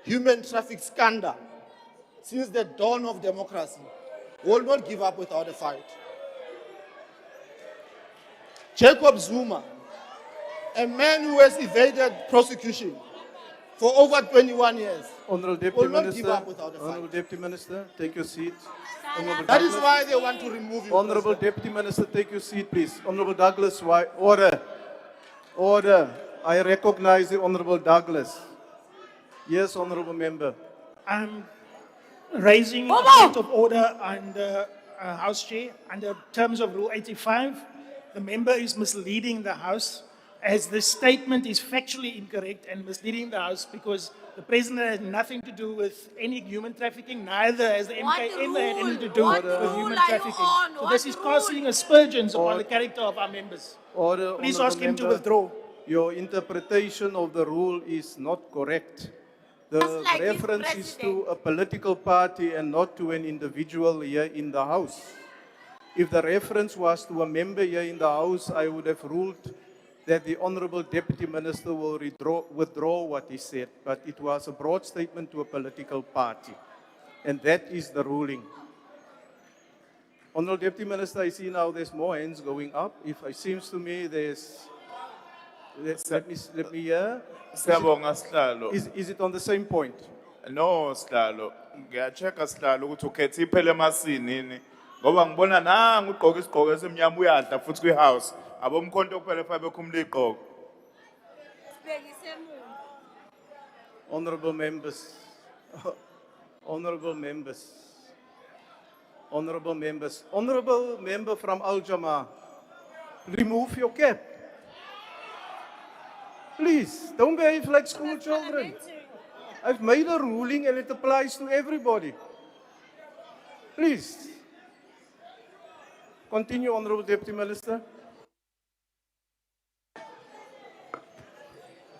human traffic scandal since the dawn of democracy, will not give up without a fight. Jacob Zuma, a man who has evaded prosecution for over 21 years, Honourable will Deputy not give Minister, up without a Honourable fight. Deputy Minister, take your seat. Honourable That is Douglas. why they want to remove him. Honourable Deputy Minister, take your seat, please. Honourable Douglas, why? Order. Order. I recognize the Honourable Douglas. Yes, Honourable Member. I'm raising a point of order under House Chair. Under terms of Rule 85, the member is misleading the House as the statement is factually incorrect and misleading the House because the President has nothing to do with any human trafficking, neither has the MK ever had anything to do with human trafficking. So this is casting aspersions upon the character of our members. Order, Please Honourable ask him to Member. withdraw. Your interpretation of the rule is not correct. The like his reference is to a political party and not to an individual here in the House. If the reference was to a member here in the House, I would have ruled that the Honourable Deputy Minister will withdraw what he said. But it was a broad statement to a political party. And that is the ruling. Honourable Deputy Minister, I see now there's more hands going up. If it seems to me there's... Let me hear. Siyabonga Sihlalo. Is it on the same point? No Sihlalo. Ngiyacheka Sihlalo ukuthi ukhethe iphele emasini yini. Ngoba ngibona nangu ugqoka isigqoko esimnyama uyadla futhi kwi-house. Abomkhonto kuphela fa bekhumula igqoko. Honourable members. Honourable members. Honourable members. Honourable member from Al Jamar. Remove your cap. Please, don't behave like school children. I've made a ruling and it applies to everybody. Please. Continue, Honourable Deputy Minister.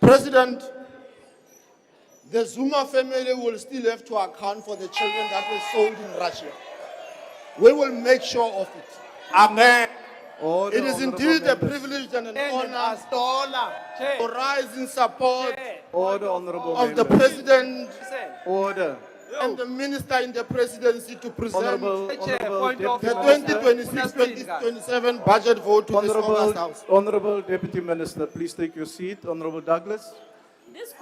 President, the Zuma family will still have to account for the children that were sold in Russia. We will make sure of it. Amen. Order, It is honourable indeed a members. privilege and an honor to rise in support Order, honourable of the members. President Order. and the Minister in the Presidency to present Honourable the Deputy Minister. 2026-2027 budget vote to this August House. Honourable Deputy Minister, please take your seat. Honourable Douglas.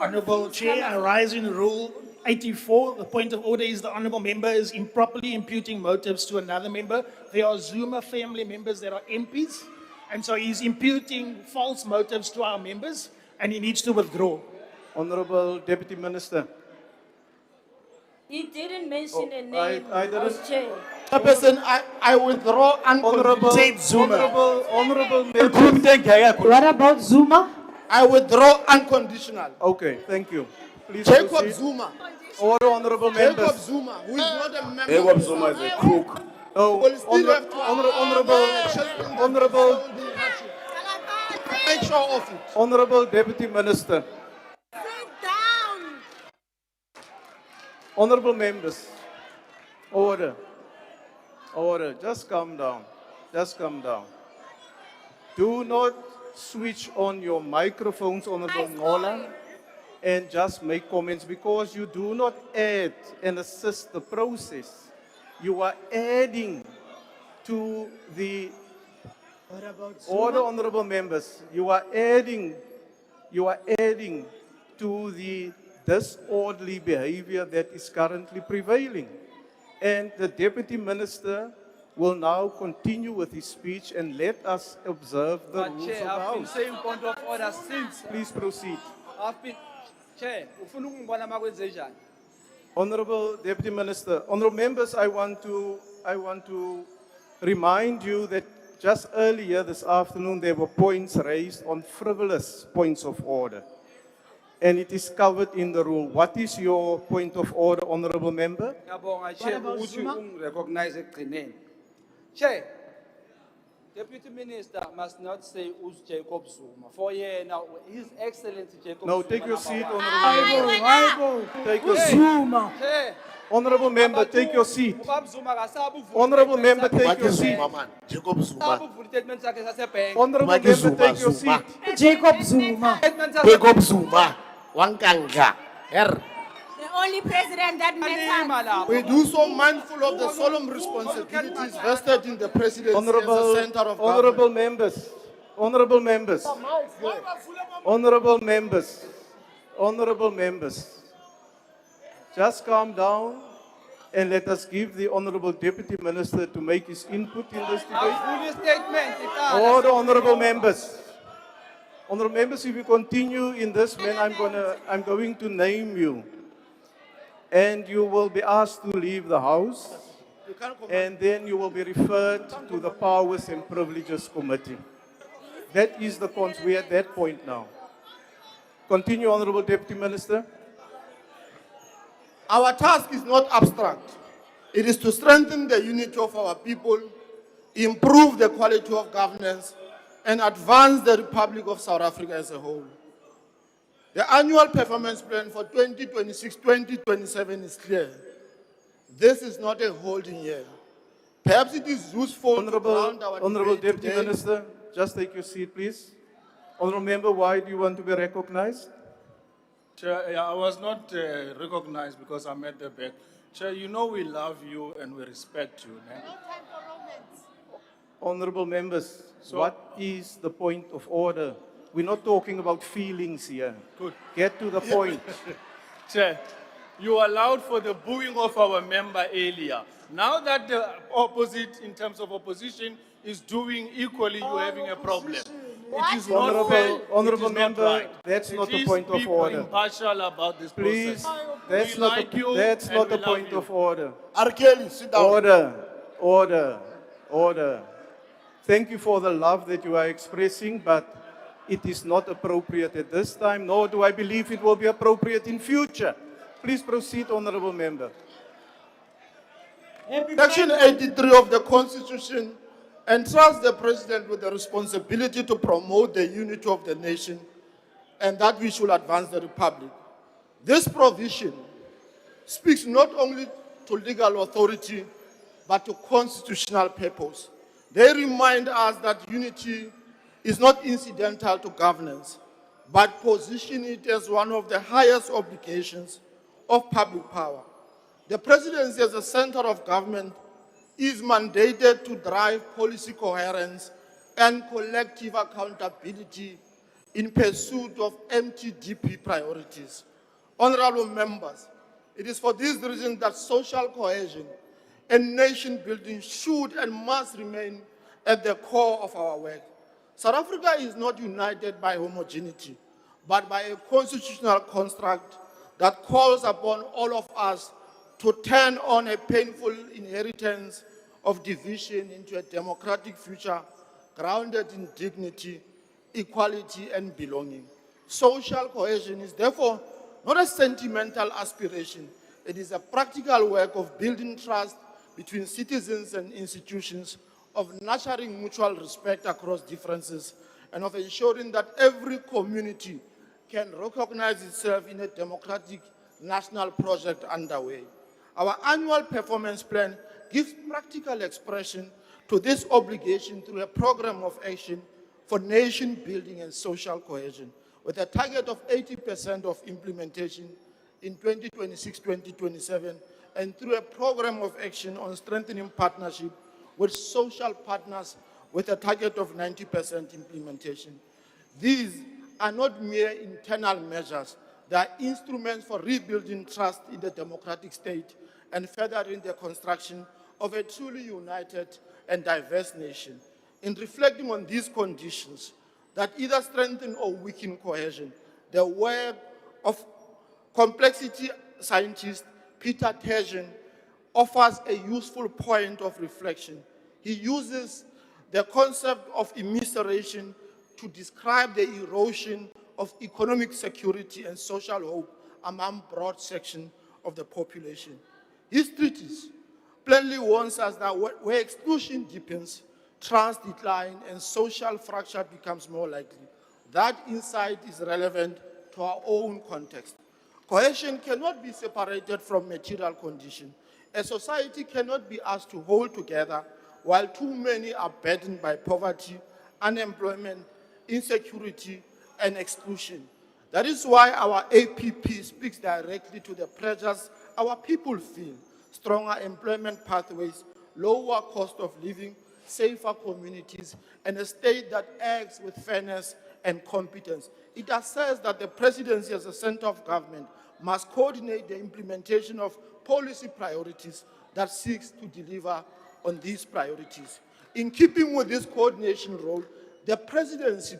Honourable Chair, I rise in Rule 84. The point of order is the Honourable Member is improperly imputing motives to another member. There are Zuma family members that are MPs, and so he's imputing false motives to our members, and he needs to withdraw. Honourable Deputy Minister. He didn't mention a I name. didn't- House Chair. Chairperson, I withdraw Honourable, unconditional. honourable members. What about Zuma? I withdraw unconditional. Okay, thank you. Please Jacob proceed. Zuma. Order, honourable Jacob members. Zuma, who is not a member. Jacob of Zuma the is a crook. Oh, We'll still have to honorable, make sure of it. honorable Deputy Minister, honorable members, order, order, just calm down, just calm down. Do not switch on your microphones, Honorable Ngola, and just make comments because you do not add and assist the process. You are adding to the order, honorable members. You are adding to the disorderly behavior that is currently prevailing. And the Deputy Minister will now continue with his speech and let us observe the But rules Chair, of the I've been House. saying point of order since. Please proceed. I've been, Chair, ufuna ukungibona makwenze njani? Honorable Deputy Minister, honorable members, I want to remind you that just earlier this afternoon there were points raised on frivolous points of order. And it is covered in the rule. What is your point of order, honorable member? Ngiyabonga Chair ukuthi ungirecognize ekugcineni. Chair, Deputy Minister must not say us Jacob Zuma. For now, His Excellency Jacob No, Zuma. take your seat, number one. honorable member. Take your seat. Chair, Honorable member, take your seat. Ubab Zuma akasabu vula Honorable statement member, sakhe take your seat. Jacob Akasabu vula statement sakhe sasebhenki. Honorable member, take your seat. Jacob Zuma. Statement sakhe- Jacob Zuma. Wankanga. Her. The only president that matters. We do so mindful of the solemn responsibilities vested in the presidency as Honorable, the center of honorable government. members, honorable members, honorable members, honorable members. Just calm down and let us give the honorable deputy minister to make his input in this debate. Avule statement. iqala. Order, honorable members. Honorable members, if you continue in this manner, I'm going to name you. And you will be asked to leave the House. And then you will be referred to the Powers and Privileges Committee. That is the cons. We're at that point now. Continue, Honorable Deputy Minister. Our task is not abstract. It is to strengthen the unity of our people, improve the quality of governance, and advance the Republic of South Africa as a whole. The annual performance plan for 2026-2027 is clear. This is not a holding year. Perhaps it is useful to ground our Honorable debate Deputy today. Minister, just take your seat, please. Honorable Member, why do you want to be recognized? Chair, yeah, I was not recognized because I'm at the back. Chair, you know we love you and we respect you. Ne? Honorable members, what is the point of order? We're not talking about feelings here. Good. Get to the point. Chair, you allowed for the booing of our member earlier. Now that the opposite, in terms of opposition, is doing equally, you're having a problem. It is not fair. Honorable it is member, not right. that's not the It is point of being order. impartial about this Please, process. that's We not like the, you that's and not we the love point you. of order. Arkeli, sit down. Order, order, order. Thank you for the love that you are expressing, but it is not appropriate at this time, nor do I believe it will be appropriate in future. Please proceed, honorable member. Section 83 of the Constitution entrusts the President with the responsibility to promote the unity of the nation and that we should advance the Republic. This provision speaks not only to legal authority, but to constitutional purpose. They remind us that unity is not incidental to governance, but position it as one of the highest obligations of public power. The presidency as a center of government is mandated to drive policy coherence and collective accountability in pursuit of MTDP priorities. Honorable members, it is for this reason that social cohesion and nation building should and must remain at the core of our work. South Africa is not united by homogeneity, but by a constitutional construct that calls upon all of us to turn on a painful inheritance of division into a democratic future grounded in dignity, equality, and belonging. Social cohesion is therefore not a sentimental aspiration. It is a practical work of building trust between citizens and institutions, of nurturing mutual respect across differences, and of ensuring that every community can recognize itself in a democratic national project underway. Our annual performance plan gives practical expression to this obligation through a program of action for nation building and social cohesion, with a target of 80% of implementation in 2026-2027, and through a program of action on strengthening partnership with social partners with a target of 90% implementation. These are not mere internal measures. They are instruments for rebuilding trust in the democratic state and furthering the construction of a truly united and diverse nation. In reflecting on these conditions that either strengthen or weaken cohesion, the work of complexity scientist Peter Terjen offers a useful point of reflection. He uses the concept of immiseration to describe the erosion of economic security and social hope among broad sections of the population. His treatise plainly warns us that where exclusion deepens, trust declines, and social fracture becomes more likely. That insight is relevant to our own context. Cohesion cannot be separated from material condition. A society cannot be asked to hold together while too many are burdened by poverty, unemployment, insecurity, and exclusion. That is why our APP speaks directly to the pressures our people feel: stronger employment pathways, lower cost of living, safer communities, and a state that acts with fairness and competence. It asserts that the presidency as a center of government must coordinate the implementation of policy priorities that seeks to deliver on these priorities. In keeping with this coordination role, the presidency,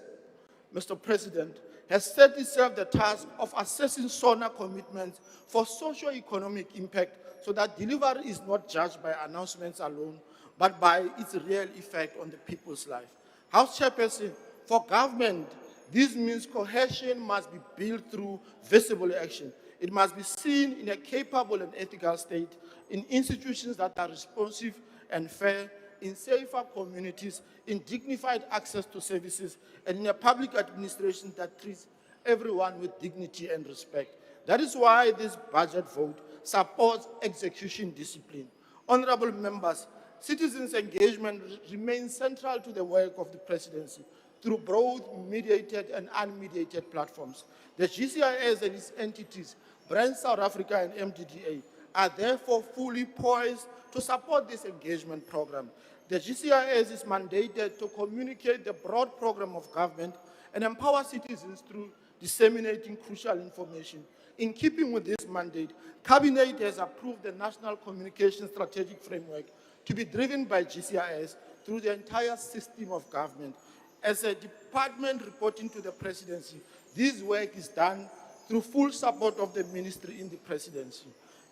Mr. President, has set itself the task of assessing SONA commitments for socio-economic impact so that delivery is not judged by announcements alone, but by its real effect on the people's life. House Chairperson, for government, this means cohesion must be built through visible action. It must be seen in a capable and ethical state, in institutions that are responsive and fair, in safer communities, in dignified access to services, and in a public administration that treats everyone with dignity and respect. That is why this budget vote supports execution discipline. Honorable members, citizens' engagement remains central to the work of the presidency through both mediated and unmediated platforms. The GCIS and its entities, Brand South Africa and MDDA, are therefore fully poised to support this engagement program. The GCIS is mandated to communicate the broad program of government and empower citizens through disseminating crucial information. In keeping with this mandate, Cabinet has approved the National Communication Strategic Framework to be driven by GCIS through the entire system of government. As a department reporting to the presidency, this work is done through full support of the ministry in the presidency.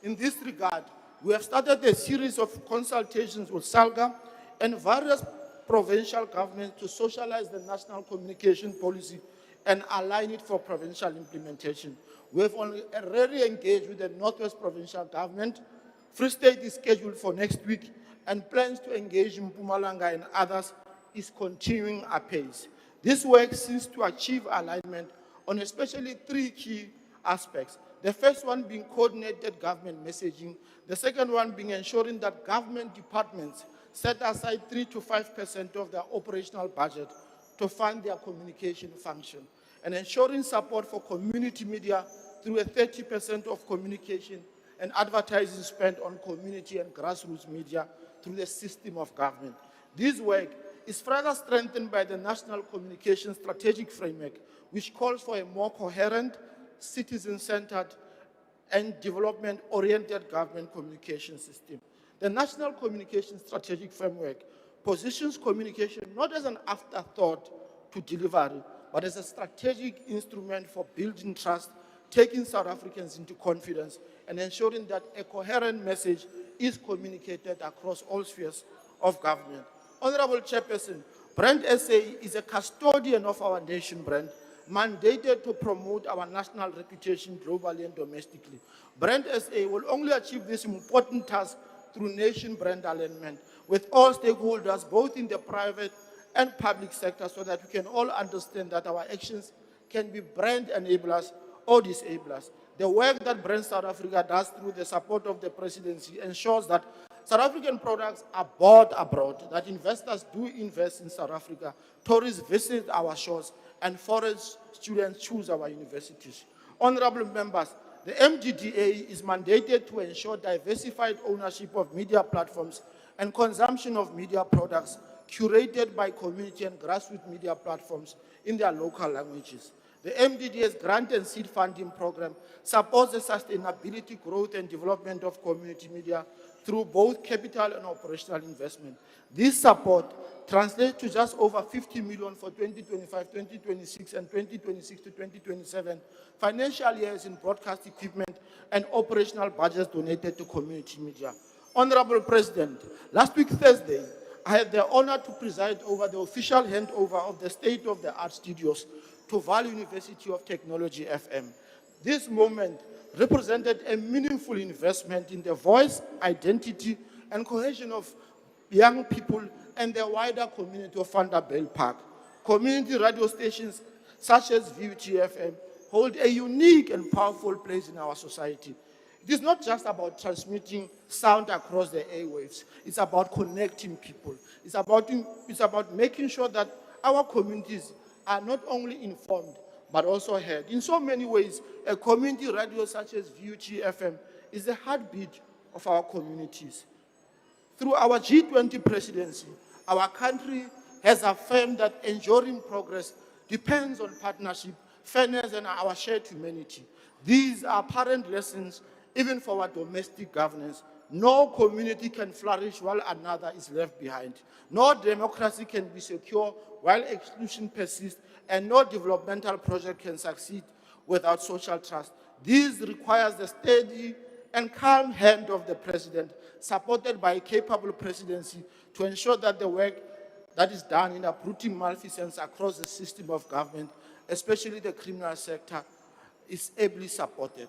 In this regard, we have started a series of consultations with SALGA and various provincial governments to socialize the national communication policy and align it for provincial implementation. We have already engaged with the Northwest Provincial Government. Free State is scheduled for next week, and plans to engage in Mpumalanga and others is continuing apace. This work seeks to achieve alignment on especially three key aspects. The first one being coordinated government messaging. The second one being ensuring that government departments set aside 3 to 5% of their operational budget to fund their communication function, and ensuring support for community media through a 30% of communication and advertising spent on community and grassroots media through the system of government. This work is further strengthened by the National Communication Strategic Framework, which calls for a more coherent, citizen-centered, and development-oriented government communication system. The National Communication Strategic Framework positions communication not as an afterthought to delivery, but as a strategic instrument for building trust, taking South Africans into confidence, and ensuring that a coherent message is communicated across all spheres of government. Honorable Chairperson, Brand SA is a custodian of our nation brand, mandated to promote our national reputation globally and domestically. Brand SA will only achieve this important task through nation brand alignment with all stakeholders, both in the private and public sector, so that we can all understand that our actions can be brand enablers or disablers. The work that Brand South Africa does through the support of the presidency ensures that South African products are bought abroad, that investors do invest in South Africa, tourists visit our shores, and foreign students choose our universities. Honorable members, the MGDA is mandated to ensure diversified ownership of media platforms and consumption of media products curated by community and grassroots media platforms in their local languages. The MDDA's grant and seed funding program supports the sustainability, growth, and development of community media through both capital and operational investment. This support translates to just over 50 million for 2025, 2026, and 2026 to 2027 financial years in broadcast equipment and operational budgets donated to community media. Honorable President, last week Thursday, I had the honor to preside over the official handover of the state-of-the-art studios to Vaal University of Technology, FM. This moment represented a meaningful investment in the voice, identity, and cohesion of young people and the wider community of Vanderbilt Park. Community radio stations such as VUT-FM hold a unique and powerful place in our society. It is not just about transmitting sound across the airwaves. It's about connecting people. It's about making sure that our communities are not only informed, but also heard. In so many ways, a community radio such as VUT-FM is the heartbeat of our communities. Through our G20 presidency, our country has affirmed that enduring progress depends on partnership, fairness, and our shared humanity. These are apparent lessons even for our domestic governance. No community can flourish while another is left behind. No democracy can be secure while exclusion persists, and no developmental project can succeed without social trust. This requires the steady and calm hand of the president, supported by a capable presidency, to ensure that the work that is done in uprooting malfeasance across the system of government, especially the criminal sector, is ably supported.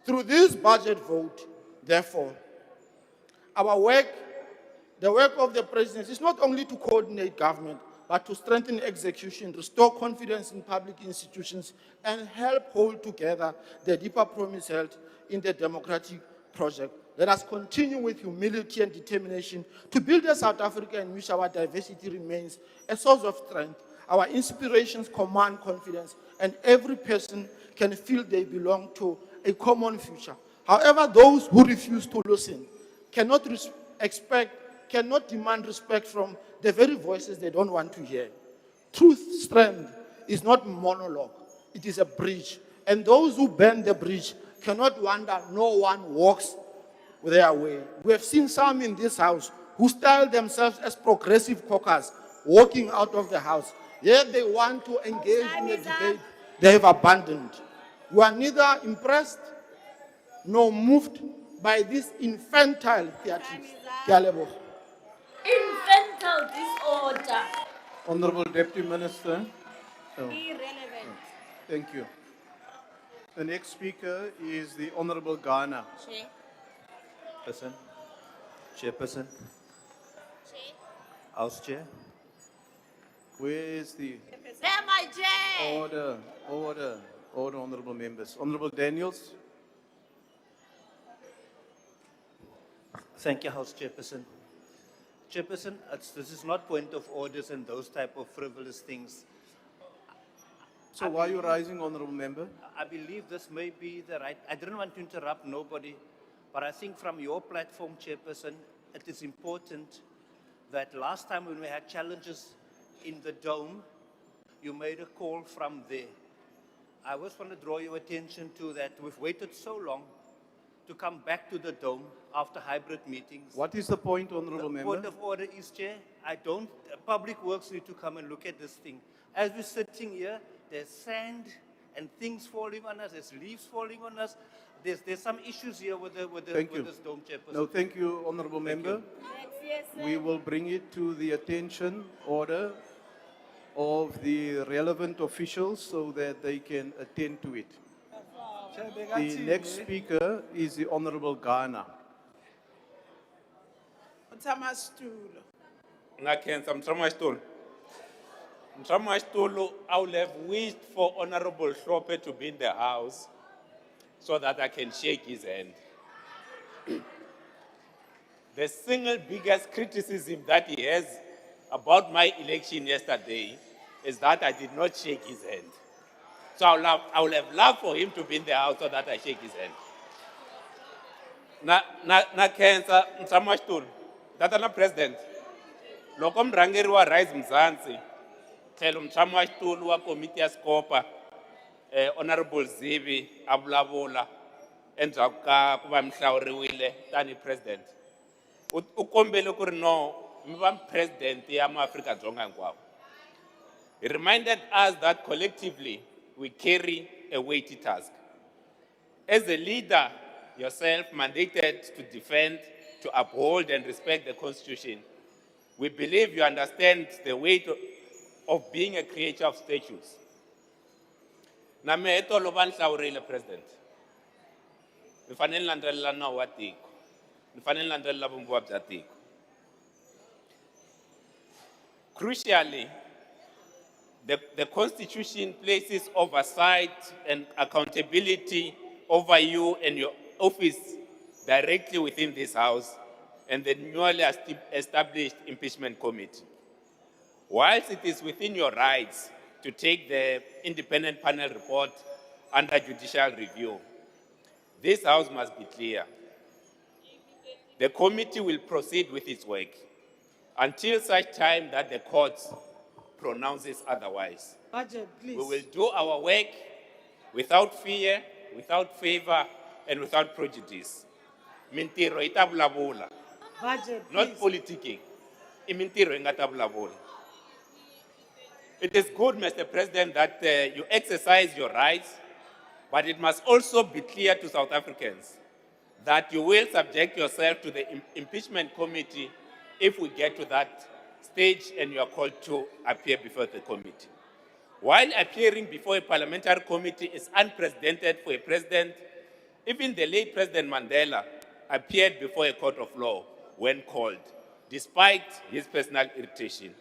Through this budget vote, therefore, the work of the presidency is not only to coordinate government, but to strengthen execution, restore confidence in public institutions, and help hold together the deeper promise held in the democratic project. Let us continue with humility and determination to build a South Africa in which our diversity remains a source of strength. Our inspirations command confidence, and every person can feel they belong to a common future. However, those who refuse to listen cannot demand respect from the very voices they don't want to hear. Truth, strength is not monologue, it is a bridge. And those who burn the bridge cannot wonder no one walks their way. We have seen some in this house who style themselves as progressive caucus walking out of the house, yet they want to engage in a debate they have abandoned. We are neither impressed nor moved by this infantile theatrics. Infantile disorder. Honorable Deputy Minister. Oh, Irrelevant. thank you. The next speaker is the Honorable Ghana. Chairperson. Chairperson. House Chair. Where is the There, my chair. order, honorable members. Honorable Daniels. Thank you, House Chairperson. Chairperson, this is not point of orders and those type of frivolous things. So why are you rising, honorable member? I believe this may be the right, I didn't want to interrupt nobody, but I think from your platform, Chairperson, it is important that last time when we had challenges in the dome, you made a call from there. I just want to draw your attention to that. We've waited so long to come back to the dome after hybrid meetings. What is the point, honorable member? Point of order is, Chair, Public Works need to come and look at this thing. As we're sitting here, there's sand and things falling on us, there's leaves falling on us. There's some issues here with this dome, Chairperson. No, thank you, honorable member. We will bring it to the attention order of the relevant officials so that they can attend to it. The next speaker is the Honorable Ghana. Mtamastulo. Ngakenza Mtramashitolo. Mtramashitolo, I would have wished for Honorable Shlope to be in the house so that I can shake his hand. The single biggest criticism that he has about my election yesterday is that I did not shake his hand. So I would have loved for him to be in the house so that I shake his hand. Na cancer, Mtramashitolo, that's na president. Loko mrangeri wa Rise Mzansi, tlhelo Mtramashitolo wa committee ya Scopa, Honorable Zivi avulavula endzhaku ka ku va mihlawuriwile tani president. U kombele ku ri no mi va president ya maAfrika-Dzonga hinkwavo. He reminded us that collectively we carry a weighty task. As a leader, yourself mandated to defend, to uphold and respect the Constitution, we believe you understand the weight of being a creature of statutes. Na mehe tolo va nihlawurile president. Ni fanele ni landzelela nawu wa tiko. Ni fanele ni landzelela vumbiwa bya tiko. Crucially, the Constitution places oversight and accountability over you and your office directly within this House and the newly established impeachment committee. Whilst it is within your rights to take the independent panel report under judicial review, this House must be clear. The committee will proceed with its work until such time that the court pronounces otherwise. Budget, please. We will do our work without fear, without favor, and without prejudice. Mintiro itavulavula. Budget, Not politicking. Imintiro ingatavulavula. It is good, Mr. President, that you exercise your rights, but it must also be clear to South Africans that you will subject yourself to the impeachment committee if we get to that stage and you are called to appear before the committee. While appearing before a parliamentary committee is unprecedented for a president, even the late President Mandela appeared before a court of law when called, despite his personal irritation.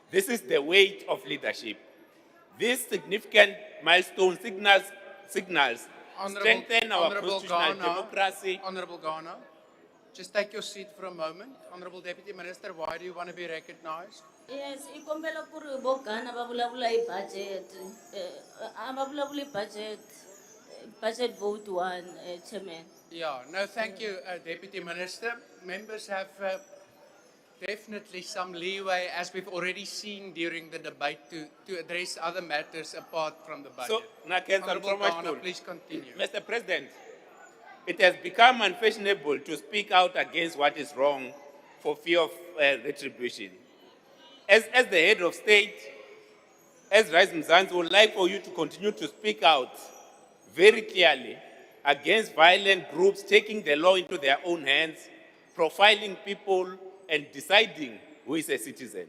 This is the weight of leadership. This significant milestone signals strengthen our constitutional democracy. Honorable Ghana, just take your seat for a moment. Honorable Deputy Minister, why do you want to be recognized? Yes, ikombela ku ri bogana va vulavula hi budget. Va vulavula hi budget vote one, Chairman. Yeah, no, thank you, Deputy Minister. Members have definitely some leeway, as we've already seen during the debate, to address other matters apart from the budget. So, Honorable Ghana, please continue. Mr. President, it has become unfashionable to speak out against what is wrong for fear of retribution. As the head of state, as Rise Mzansi, would like for you to continue to speak out very clearly against violent groups taking the law into their own hands, profiling people, and deciding who is a citizen.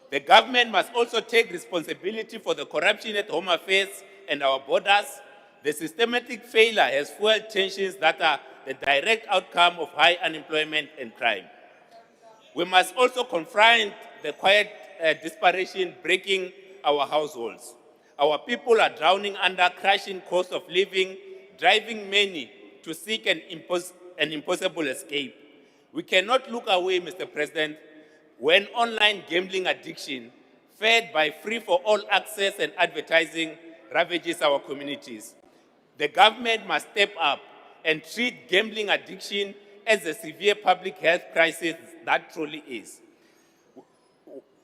The government must also take responsibility for the corruption at Home Affairs and our borders. The systematic failure has fueled tensions that are the direct outcome of high unemployment and crime. We must also confront the quiet desperation breaking our households. Our people are drowning under crushing cost of living, driving many to seek an impossible escape. We cannot look away, Mr. President, when online gambling addiction, fed by free-for-all access and advertising, ravages our communities. The government must step up and treat gambling addiction as a severe public health crisis that truly is.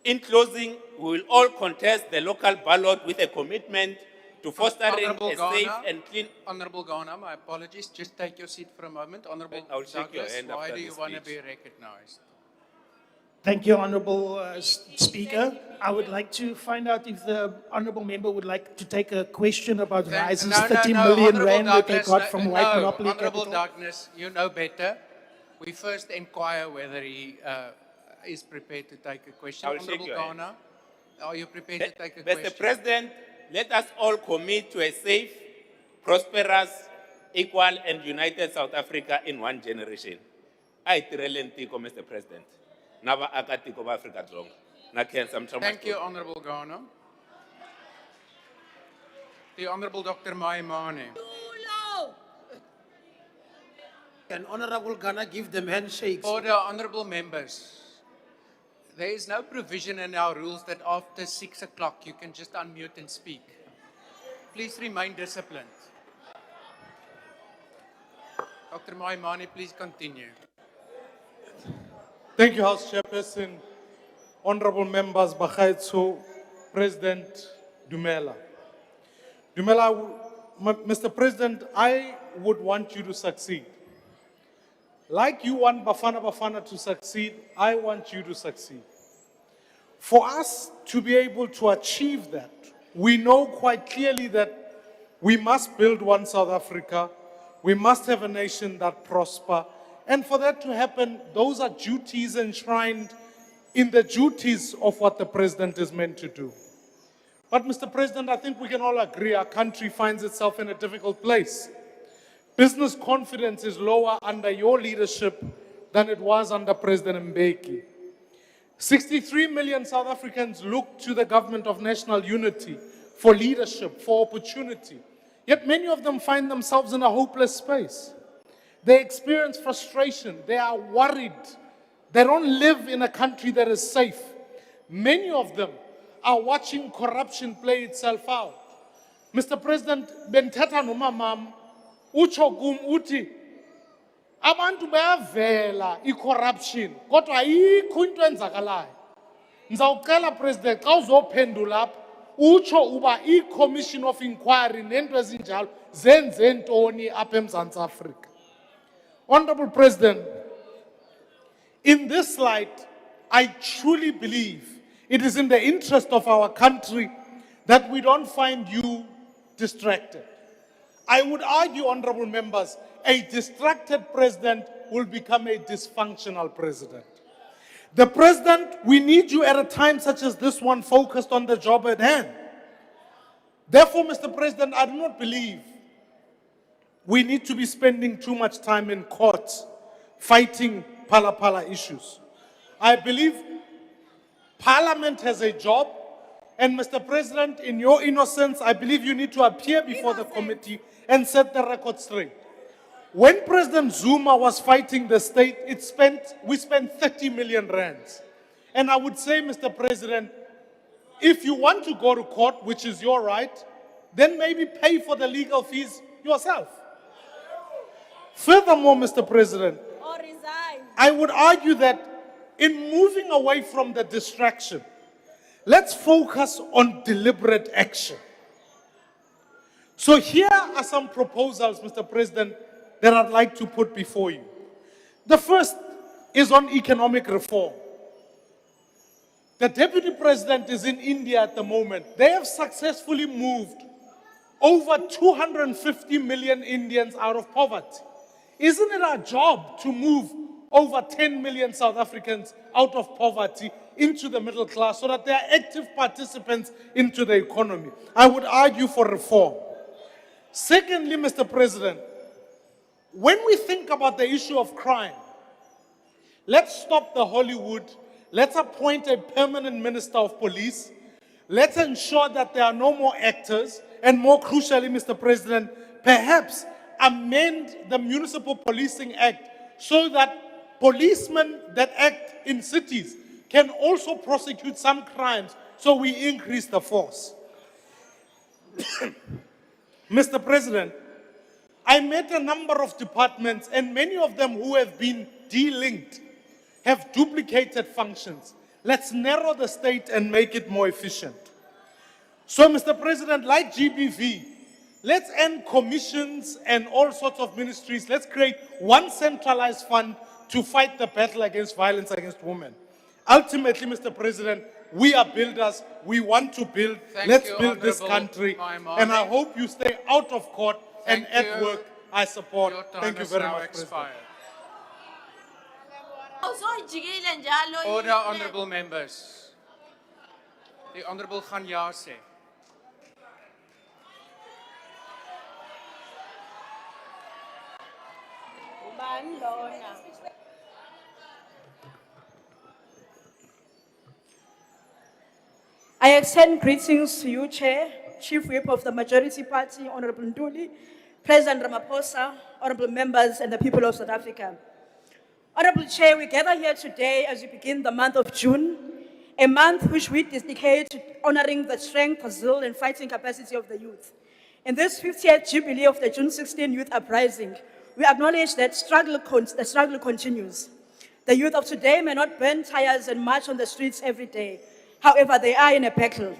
In closing, we will all contest the local ballot with a commitment to fostering Honorable a Ghana, safe and clean... Honorable Ghana, my apologies. Just take your seat for a moment. Honorable I'll shake your Douglas, hand why after do you this want to speech. be recognized? Thank you, Honourable Speaker. I would like to find out if the Honourable Member would like to take a question about Rise's 30 million Honorable rand that they Douglas, got from White Monopoly Honorable Capital. Douglas, you know better. We first inquire whether he is prepared to take a question. I will shake Honorable your hand. Ghana, are you prepared to take a Mr. question? President, let us all commit to a safe, prosperous, equal and united South Africa in one generation. a hi tirheleni tiko, Mr. President. Na vaakatiko va Afrika-Dzonga. Na khensa mi tshama Thank you, xitulu. Honorable Ghana. The Honorable Dr. Maimane. Can Honorable Ghana give them handshakes? Order, honorable members. There is no provision in our rules that after 6 o'clock you can just unmute and speak. Please remain disciplined. Dr. Maimane, please continue. Thank you, House Chairperson, honorable members, Bagaitso, President Dumela. Mr. President, I would want you to succeed. Like you want Bafana Bafana to succeed, I want you to succeed. For us to be able to achieve that, we know quite clearly that we must build one South Africa, we must have a nation that prosper, and for that to happen, those are duties enshrined in the duties of what the President is meant to do. But Mr. President, I think we can all agree our country finds itself in a difficult place. Business confidence is lower under your leadership than it was under President Mbeki. 63 million South Africans look to the government of national unity for leadership, for opportunity. Yet many of them find themselves in a hopeless space. They experience frustration. They are worried. They don't live in a country that is safe. Many of them are watching corruption play itself out. Mr. President, benthetha nomamam, utsho kum uthi, abantu bayavela i-corruption, kodwa ayikho into enzakalayo. Ndizawucela President, xa uzophendula apha, utsho uba i-Commission of Inquiry nento ezinjalo zenze ntoni apha eMzantsi Afrika. Honorable President, in this light, I truly believe it is in the interest of our country that we don't find you distracted. I would argue, honorable members, a distracted president will become a dysfunctional president. The president, we need you at a time such as this one focused on the job at hand. Therefore, Mr. President, I do not believe we need to be spending too much time in court fighting pala issues. I believe Parliament has a job, and Mr. President, in your innocence, I believe you need to appear before the committee and set the record straight. When President Zuma was fighting the state, we spent 30 million rands. And I would say, Mr. President, if you want to go to court, which is your right, then maybe pay for the legal fees yourself. Furthermore, Mr. President, I would argue that in moving away from the distraction, let's focus on deliberate action. So here are some proposals, Mr. President, that I'd like to put before you. The first is on economic reform. The Deputy President is in India at the moment. They have successfully moved over 250 million Indians out of poverty. Isn't it our job to move over 10 million South Africans out of poverty into the middle class so that they are active participants into the economy? I would argue for reform. Secondly, Mr. President, when we think about the issue of crime, let's stop the Hollywood. Let's appoint a permanent minister of police. Let's ensure that there are no more actors. And more crucially, Mr. President, perhaps amend the Municipal Policing Act so that policemen that act in cities can also prosecute some crimes, so we increase the force. Mr. President, I met a number of departments, and many of them who have been de-linked have duplicated functions. Let's narrow the state and make it more efficient. So, Mr. President, like GBV, let's end commissions and all sorts of ministries. Let's create one centralized fund to fight the battle against violence against women. Ultimately, Mr. President, we are builders. We want to build. Let's build this country. And I hope you stay out of court and at work. I support. Thank you very much, President. Order, honorable members. The Honorable Ganyase. I extend greetings to you, Chair, Chief Whip of the Majority Party, Honorable Nduli, President Ramaphosa, honorable members, and the people of South Africa. Honorable Chair, we gather here today as we begin the month of June, a month which we dedicate to honoring the strength, zeal, and fighting capacity of the youth. In this 50th Jubilee of the June 16 Youth Uprising, we acknowledge that the struggle continues. The youth of today may not burn tires and march on the streets every day. However, they are in a battle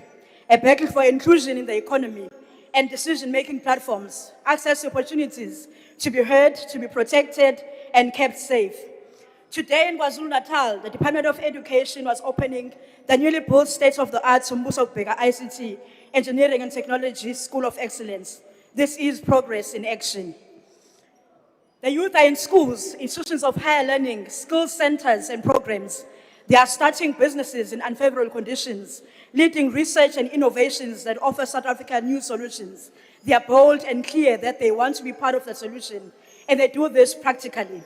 for inclusion in the economy and decision-making platforms, access to opportunities, to be heard, to be protected, and kept safe. Today in KwaZulu-Natal, the Department of Education was opening the newly built state-of-the-art Mbuso Bheka ICT, Engineering and Technology School of Excellence. This is progress in action. The youth are in schools, institutions of higher learning, skills centers and programs. They are starting businesses in unfavorable conditions, leading research and innovations that offer South Africa new solutions. They are bold and clear that they want to be part of the solution, and they do this practically.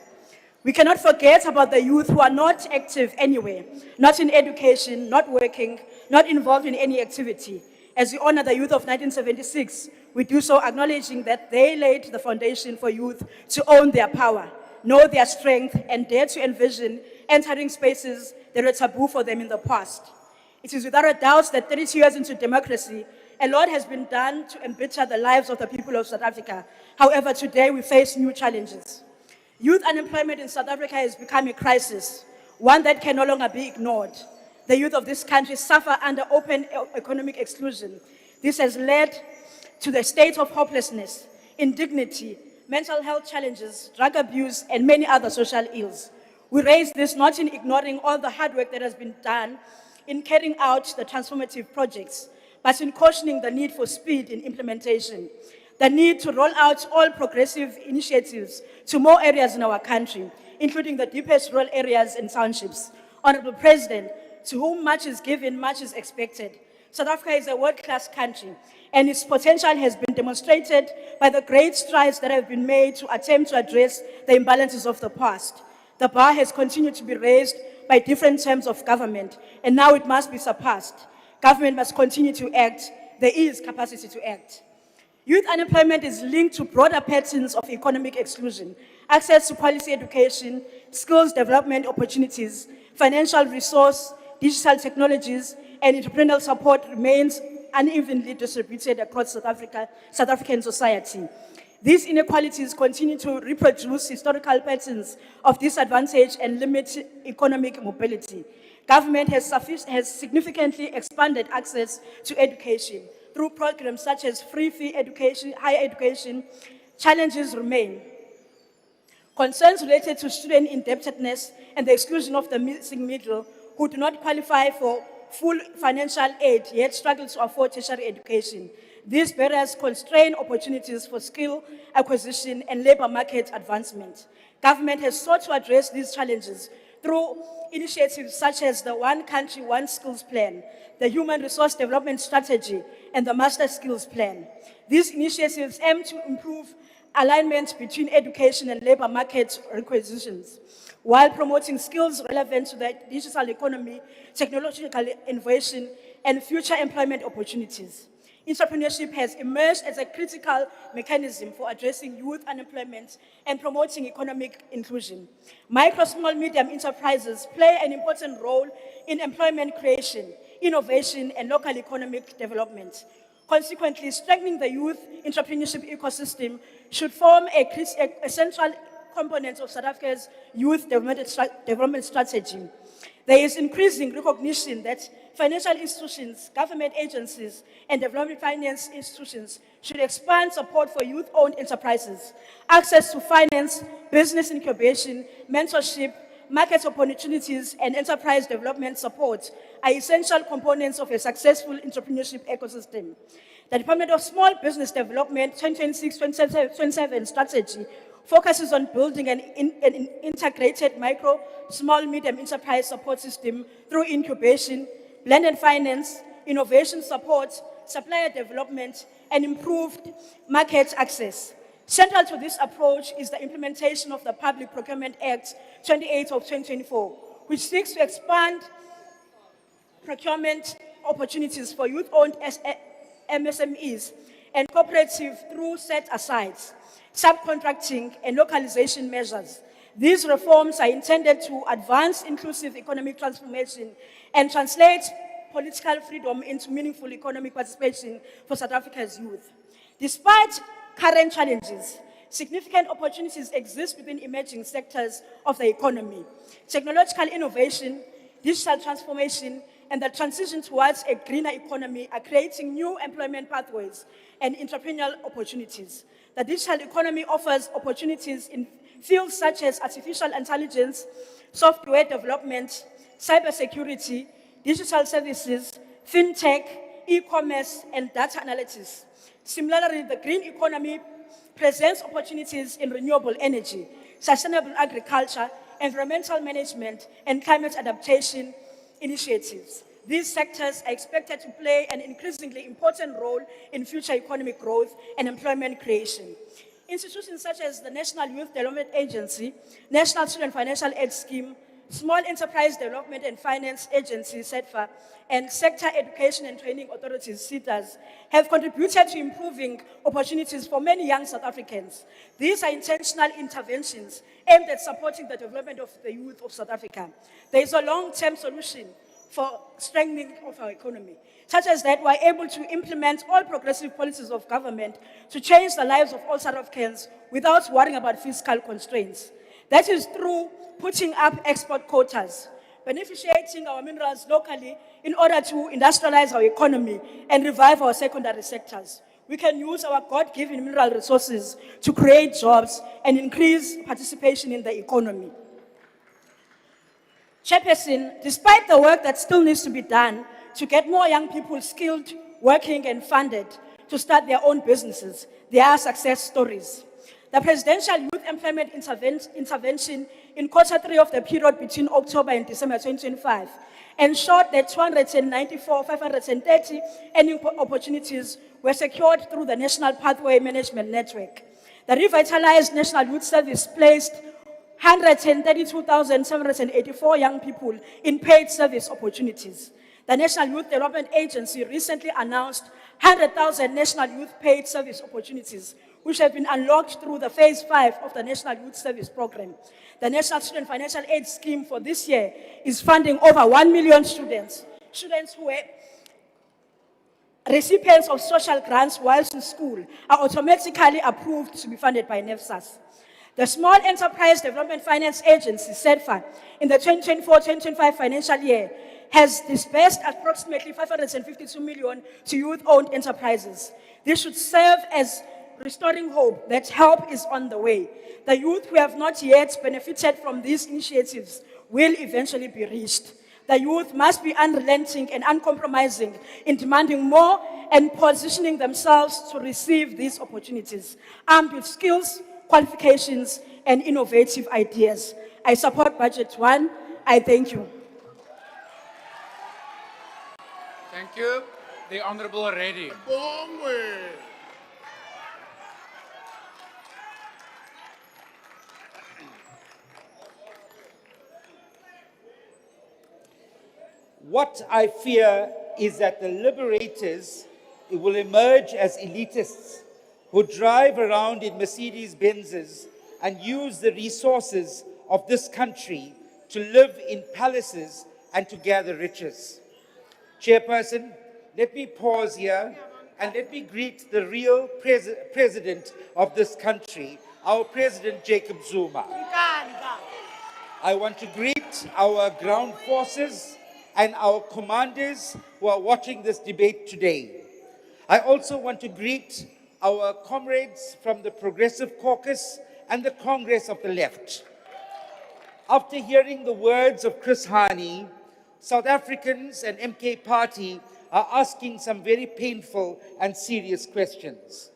We cannot forget about the youth who are not active anywhere, not in education, not working, not involved in any activity. As we honor the youth of 1976, we do so acknowledging that they laid the foundation for youth to own their power, know their strength, and dare to envision entering spaces that were taboo for them in the past. It is without a doubt that 32 years into democracy, a lot has been done to embitter the lives of the people of South Africa. However, today we face new challenges. Youth unemployment in South Africa has become a crisis, one that can no longer be ignored. The youth of this country suffer under open economic exclusion. This has led to the state of hopelessness, indignity, mental health challenges, drug abuse, and many other social ills. We raise this not in ignoring all the hard work that has been done in carrying out the transformative projects, but in cautioning the need for speed in implementation, the need to roll out all progressive initiatives to more areas in our country, including the deepest rural areas and townships. Honorable President, to whom much is given, much is expected. South Africa is a world-class country, and its potential has been demonstrated by the great strides that have been made to attempt to address the imbalances of the past. The bar has continued to be raised by different terms of government, and now it must be surpassed. Government must continue to act. There is capacity to act. Youth unemployment is linked to broader patterns of economic exclusion, access to quality education, skills development opportunities, financial resource, digital technologies, and entrepreneurial support remains unevenly distributed across South African society. These inequalities continue to reproduce historical patterns of disadvantage and limit economic mobility. Government has significantly expanded access to education through programs such as free fee education, higher education. Challenges remain. Concerns related to student indebtedness and the exclusion of the missing middle who do not qualify for full financial aid yet struggle to afford tertiary education. These barriers constrain opportunities for skill acquisition and labor market advancement. Government has sought to address these challenges through initiatives such as the One Country, One Skills Plan, the Human Resource Development Strategy, and the Master Skills Plan. These initiatives aim to improve alignment between education and labor market requisitions, while promoting skills relevant to the digital economy, technological innovation, and future employment opportunities. Entrepreneurship has emerged as a critical mechanism for addressing youth unemployment and promoting economic inclusion. Micro, small, medium enterprises play an important role in employment creation, innovation, and local economic development. Consequently, strengthening the youth entrepreneurship ecosystem should form a central component of South Africa's youth development strategy. There is increasing recognition that financial institutions, government agencies, and development finance institutions should expand support for youth-owned enterprises. Access to finance, business incubation, mentorship, market opportunities, and enterprise development support are essential components of a successful entrepreneurship ecosystem. The Department of Small Business Development 2026-27 strategy focuses on building an integrated micro, small, medium enterprise support system through incubation, blended finance, innovation support, supplier development, and improved market access. Central to this approach is the implementation of the Public Procurement Act 28 of 2024, which seeks to expand procurement opportunities for youth-owned MSMEs and cooperative through set-asides, subcontracting, and localization measures. These reforms are intended to advance inclusive economic transformation and translate political freedom into meaningful economic participation for South Africa's youth. Despite current challenges, significant opportunities exist within emerging sectors of the economy. Technological innovation, digital transformation, and the transition towards a greener economy are creating new employment pathways and entrepreneurial opportunities. The digital economy offers opportunities in fields such as artificial intelligence, software development, cybersecurity, digital services, fintech, e-commerce, and data analytics. Similarly, the green economy presents opportunities in renewable energy, sustainable agriculture, environmental management, and climate adaptation initiatives. These sectors are expected to play an increasingly important role in future economic growth and employment creation. Institutions such as the National Youth Development Agency, National Student Financial Aid Scheme, Small Enterprise Development and Finance Agency, SEDFA, and Sector Education and Training Authorities, SETAs, have contributed to improving opportunities for many young South Africans. These are intentional interventions aimed at supporting the development of the youth of South Africa. There is a long-term solution for strengthening of our economy, such as that we're able to implement all progressive policies of government to change the lives of all South Africans without worrying about fiscal constraints. That is through putting up export quotas, beneficiating our minerals locally in order to industrialize our economy and revive our secondary sectors. We can use our God-given mineral resources to create jobs and increase participation in the economy. Chairperson, despite the work that still needs to be done to get more young people skilled, working, and funded to start their own businesses, there are success stories. The Presidential Youth Employment Intervention in Q3 of the period between October and December 2025 ensured that 294,530 earning opportunities were secured through the National Pathway Management Network. The revitalized National Youth Service placed 132,784 young people in paid service opportunities. The National Youth Development Agency recently announced 100,000 National Youth paid service opportunities, which have been unlocked through the Phase 5 of the National Youth Service Program. The National Student Financial Aid Scheme for this year is funding over 1 million students who were recipients of social grants whilst in school are automatically approved to be funded by NEFSAS. The Small Enterprise Development Finance Agency, SEDFA, in the 2024-2025 financial year, has disbursed approximately 552 million to youth-owned enterprises. This should serve as restoring hope that help is on the way. The youth who have not yet benefited from these initiatives will eventually be reached. The youth must be unrelenting and uncompromising in demanding more and positioning themselves to receive these opportunities, armed with skills, qualifications, and innovative ideas. I support Budget 1. I thank you. Thank you. The Honorable Reddy. What I fear is that the liberators will emerge as elitists who drive around in Mercedes Benzes and use the resources of this country to live in palaces and to gather riches. Chairperson, let me pause here and let me greet the real president of this country, our President Jacob Zuma. I want to greet our ground forces and our commanders who are watching this debate today. I also want to greet our comrades from the Progressive Caucus and the Congress of the Left. After hearing the words of Chris Hani, South Africans and MK Party are asking some very painful and serious questions.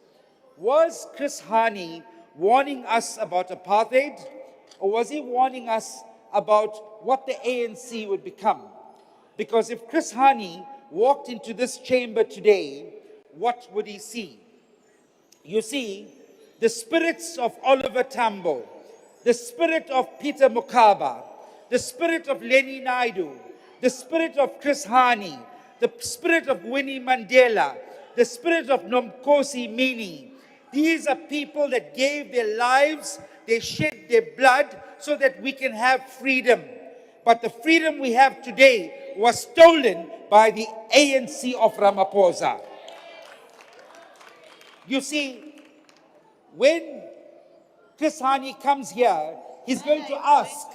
Was Chris Hani warning us about apartheid, or was he warning us about what the ANC would become? Because if Chris Hani walked into this chamber today, what would he see? You see, the spirits of Oliver Tambo, the spirit of Peter Mokaba, the spirit of Lenny Naidu, the spirit of Chris Hani, the spirit of Winnie Mandela, the spirit of Nomkosi Mini. These are people that gave their lives, they shed their blood so that we can have freedom. But the freedom we have today was stolen by the ANC of Ramaphosa. You see, when Chris Hani comes here, he's going to ask,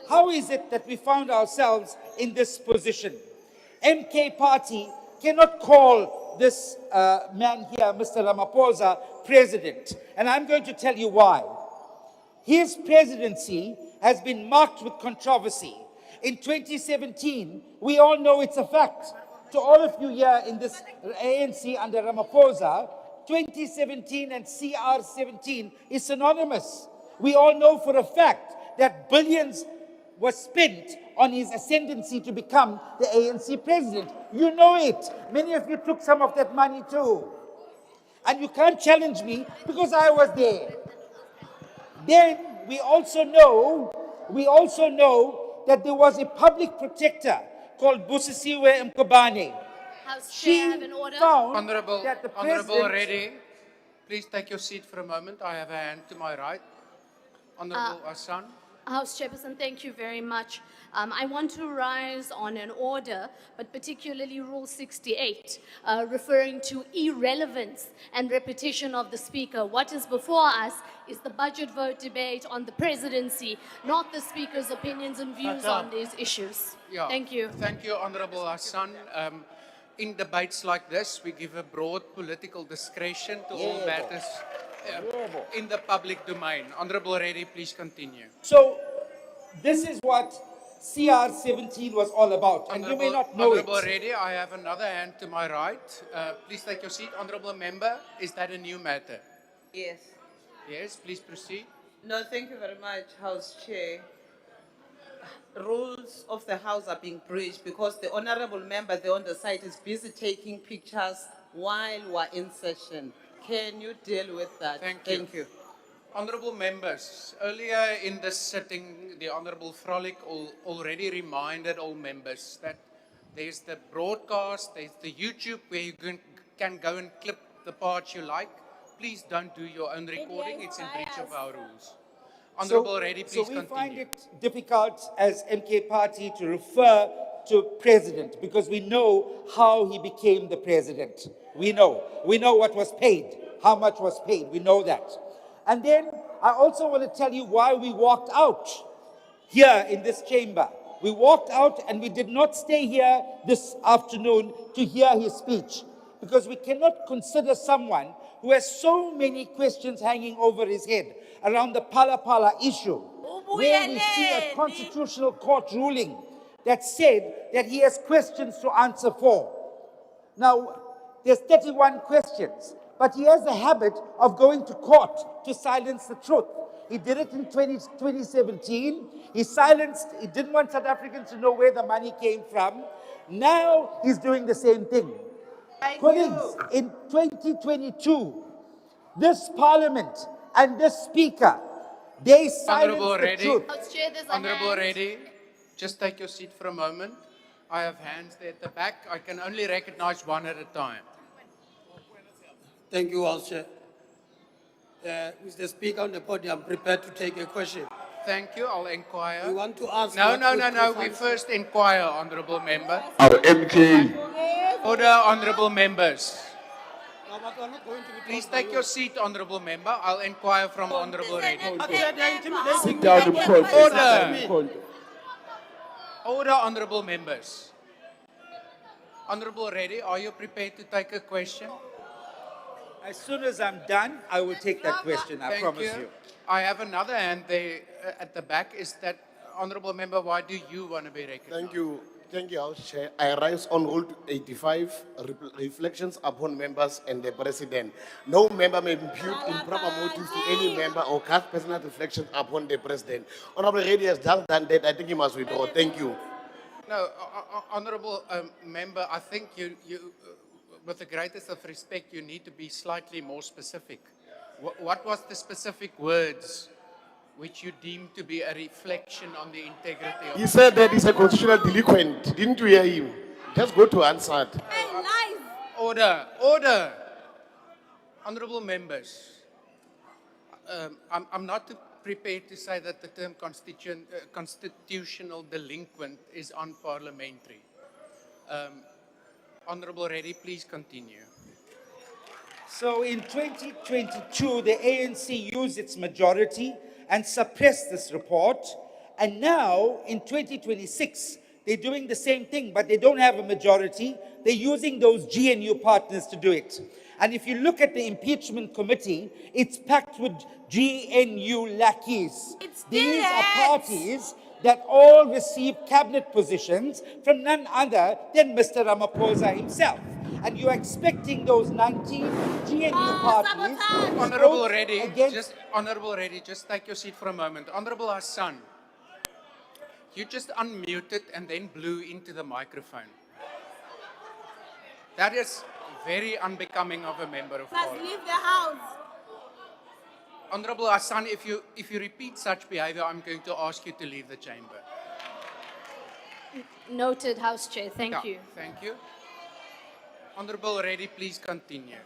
how is it that we found ourselves in this position? MK Party cannot call this man here, Mr. Ramaphosa, president. And I'm going to tell you why. His presidency has been marked with controversy. In 2017, we all know it's a fact. To all of you here in this ANC under Ramaphosa, 2017 and CR17 is synonymous. We all know for a fact that billions were spent on his ascendancy to become the ANC president. You know it. Many of you took some of that money too. And you can't challenge me because I was there. Then we also know that there was a public protector called Busisiwe Mkobane. House She Chair, I have an order. found Honorable, that the Honorable president... Reddy, please take your seat for a moment. I have a hand to my right. Honorable Hassan. House Chairperson, thank you very much. I want to rise on an order, but particularly Rule 68, referring to irrelevance and repetition of the Speaker. What is before us is the budget vote debate on the presidency, not the Speaker's opinions and views on these issues. Yeah. Thank you. Thank you, Honorable Hassan. In debates like this, we give a broad political discretion to all matters in the public domain. Honorable Reddy, please continue. So, this is what CR17 was all about, and you may not know Honorable it. Reddy, I have another hand to my right. Please take your seat. Honorable Member, is that a new matter? Yes. Yes, please proceed. No, thank you very much, House Chair. Rules of the House are being breached because the honorable member there on the side is busy taking pictures while we're in session. Can you deal with that? Thank you. Honorable members, earlier in this sitting, the Honorable Frolic already reminded all members that there's the broadcast, there's the YouTube where you can go and clip the parts you like. Please don't do your own recording. It's in breach of our rules. Honorable Reddy, please So we continue. find it difficult as MK Party to refer to president because we know how he became the president. We know what was paid, how much was paid. We know that. And then I also want to tell you why we walked out here in this chamber. We walked out and we did not stay here this afternoon to hear his speech because we cannot consider someone who has so many questions hanging over his head around the Pala Pala issue, where we see a constitutional court ruling that said that he has questions to answer for. Now, there's 31 questions, but he has a habit of going to court to silence the truth. He did it in 2017. He didn't want South Africans to know where the money came from. Now he's doing the same thing. Colleagues, in 2022, this parliament and this speaker, they Honorable silenced the Reddy, truth. Honorable Reddy, just take your seat for a moment. I have hands there at the back. I can only recognize one at a time. Thank you, House Chair. Mr. Speaker, on the podium, I'm prepared to take a question. Thank you. I'll inquire. You want to ask? No. what We first inquire, Honorable Member. Our MK. Order, Honorable Members. Please take your seat, Honorable Member. I'll inquire from Honorable Reddy. Sit down, Order. Order, Honorable Members. Honorable Reddy, are you prepared to take a question? As soon as I'm done, I will take that question, I promise you. I have another hand there at the back. Is that, Honorable Member, why do you want to be recognized? Thank you, House Chair. I rise on Rule 85, reflections upon members and the President. No member may impute improper motives to any member or cast personal reflections upon the President. Honorable Reddy has just done that. I think he must withdraw. Thank you. No, Honorable Member, I think you with the greatest of respect, you need to be slightly more specific. What was the specific words which you deem to be a reflection on the integrity of... He said that he's a constitutional delinquent. Didn't you hear him? Just go to answer. Order, order. Honorable members, I'm not prepared to say that the term constitutional delinquent is unparliamentary. Honorable Reddy, please continue. So in 2022, the ANC used its majority and suppressed this report. And now in 2026, they're doing the same thing, but they don't have a majority. They're using those GNU partners to do it. And if you look at the impeachment committee, it's packed with GNU lackeys. These are parties that all receive cabinet positions from none other than Mr. Ramaphosa himself. And you're expecting those 19 GNU parties. Honorable Reddy, Honorable Reddy, just take your seat for a moment. Honorable Hassan, you just unmuted and then blew into the microphone. That is very unbecoming of a member of Parliament. Leave the house. Honorable Hassan, if you repeat such behavior, I'm going to ask you to leave the chamber. Noted, House Chair. Thank Yeah, you. Thank you. Honorable Reddy, please continue.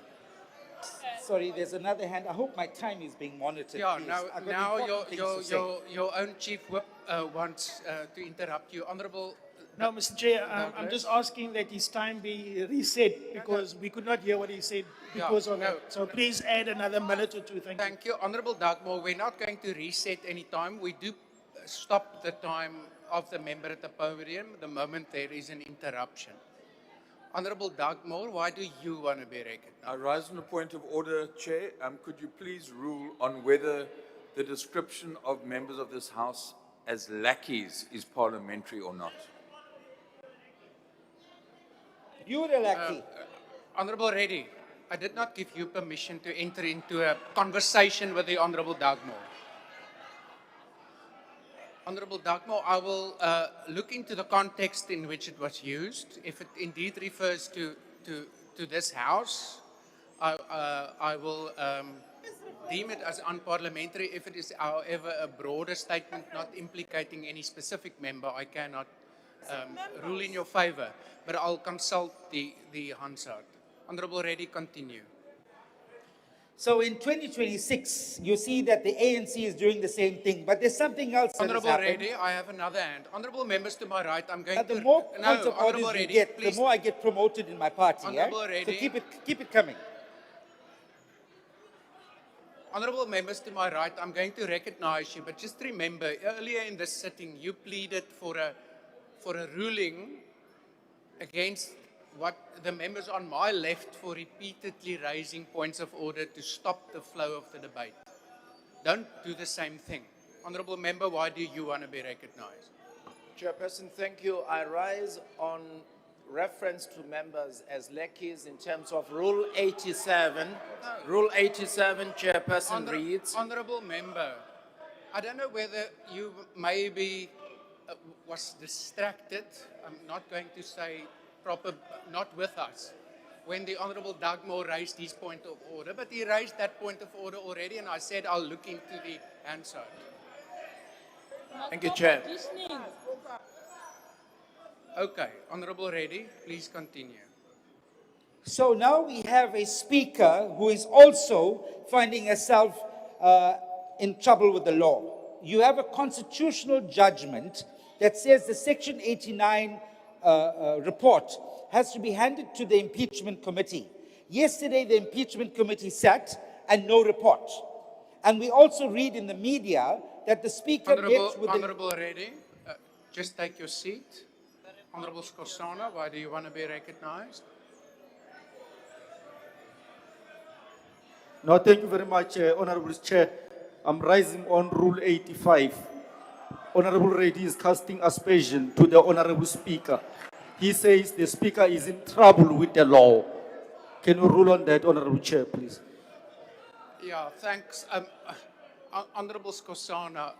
Sorry, there's another hand. I hope my time is being monitored. Yeah, please. now, I've got now important things to say. your own chief whip wants to interrupt you. Honorable. No, Mr. Chair, I'm just asking that his time be reset because we could not hear what he said because of that. So please add another minute or two. Thank you. Honorable Dagmore, we're not going to reset any time. We do stop the time of the member at the podium the moment there is an interruption. Honorable Dagmore, why do you want to be recognized? I rise on a point of order, Chair. Could you please rule on whether the description of members of this House as lackeys is parliamentary or not? You're a lackey. Honorable Reddy, I did not give you permission to enter into a conversation with the Honorable Dagmore. Honorable Dagmore, I will look into the context in which it was used. If it indeed refers to this House, I will deem it as unparliamentary. If it is, however, a broader statement not implicating any specific member, I cannot rule in your favor. But I'll consult the Hansard. Honorable Reddy, continue. So in 2026, you see that the ANC is doing the same thing, but there's something else that has Honorable happened. Reddy, I have another hand. Honorable members to my right, I'm going to... The more points of orders Honorable you Reddy, get, please. the more I get promoted in my party. Honorable So Reddy. keep it coming. Honorable members to my right, I'm going to recognize you, but just remember, earlier in this sitting, you pleaded for a ruling against what the members on my left for repeatedly raising points of order to stop the flow of the debate. Don't do the same thing. Honorable member, why do you want to be recognized? Chairperson, thank you. I rise on reference to members as lackeys in terms of Rule 87. Rule 87, Chairperson reads. Honorable member, I don't know whether you maybe was distracted. I'm not going to say not with us, when the Honorable Dagmore raised his point of order, but he raised that point of order already, and I said I'll look into the answer. Thank you, Chair. Okay, Honorable Reddy, please continue. So now we have a speaker who is also finding herself in trouble with the law. You have a constitutional judgment that says the Section 89 report has to be handed to the impeachment committee. Yesterday, the impeachment committee sat and no report. And we also read in the media that the speaker met with Honorable Reddy, just take your seat. Honorable Skosana, why do you want to be recognized? No, thank you very much, Honorable Chair. I'm rising on Rule 85. Honorable Reddy is casting aspersion to the Honorable Speaker. He says the Speaker is in trouble with the law. Can you rule on that, Honorable Chair, please? Yeah, thanks. Honorable Skosana,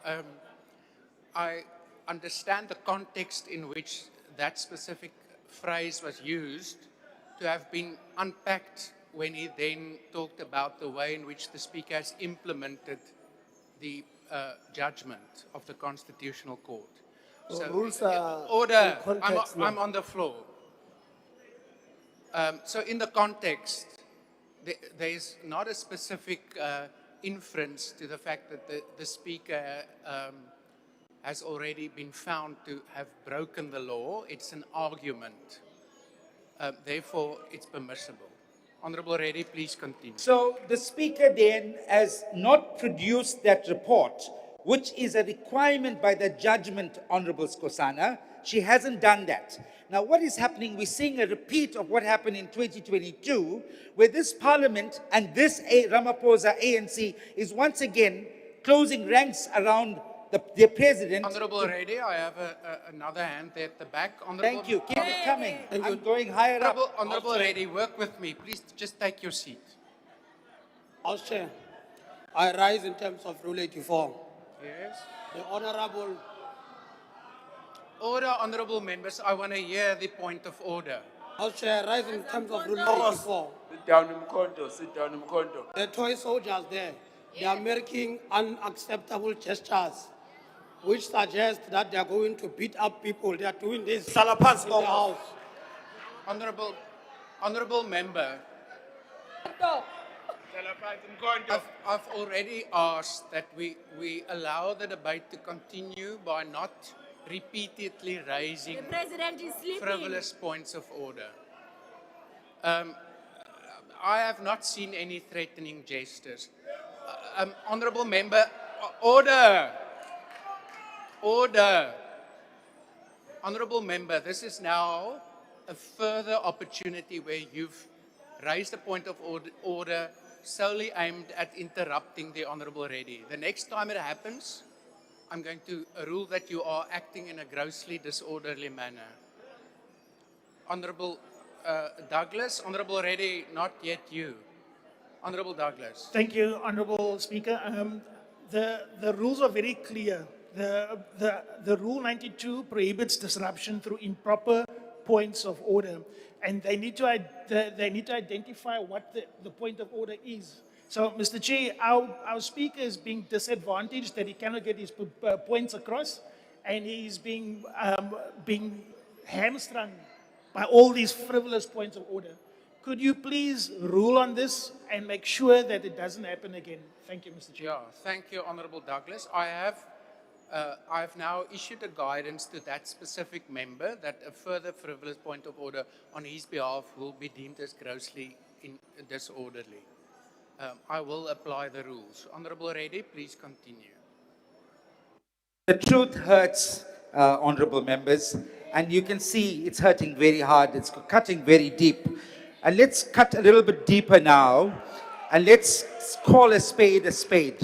I understand the context in which that specific phrase was used to have been unpacked when he then talked about the way in which the Speaker has implemented the judgment of the Constitutional Court. So rules are order. in context I'm now. on the floor. So in the context, there is not a specific inference to the fact that the speaker has already been found to have broken the law. It's an argument. Therefore, it's permissible. Honorable Reddy, please continue. So the speaker then has not produced that report, which is a requirement by the judgment, Honorable Skosana. She hasn't done that. Now, what is happening? We're seeing a repeat of what happened in 2022, where this parliament and this Ramaphosa ANC is once again closing ranks around the president. Honorable Reddy, I have another hand there at the back. Honorable, Thank you. Keep it coming. I'm going higher up. Honorable Reddy, work with me. Please just take your seat. House Chair, I rise in terms of Rule 84. Yes. The Honorable. Order, honorable members. I want to hear the point of order. House Chair, I rise in terms of Rule 84. Sit down, Mkondo. Sit down, Mkondo. The toy soldiers there, they are making unacceptable gestures, which suggest that they are going to beat up people. They are doing this in the house. Honorable member. I've already asked that we allow the debate to continue by not repeatedly raising frivolous points of order. I have not seen any threatening gestures. Honorable member, order. Order. Honorable member, this is now a further opportunity where you've raised a point of order solely aimed at interrupting the Honorable Reddy. The next time it happens, I'm going to rule that you are acting in a grossly disorderly manner. Honorable Douglas, Honorable Reddy, not yet you. Honorable Douglas. Thank you, Honorable Speaker. The rules are very clear. The Rule 92 prohibits disruption through improper points of order, and they need to identify what the point of order is. So, Mr. Chair, our speaker is being disadvantaged that he cannot get his points across, and he's being hamstrung by all these frivolous points of order. Could you please rule on this and make sure that it doesn't happen again? Thank you, Mr. Chair. Yeah, thank you, Honorable Douglas. I've now issued a guidance to that specific member that a further frivolous point of order on his behalf will be deemed as grossly disorderly. I will apply the rules. Honorable Reddy, please continue. The truth hurts, honorable members, and you can see it's hurting very hard. It's cutting very deep. And let's cut a little bit deeper now, and let's call a spade a spade.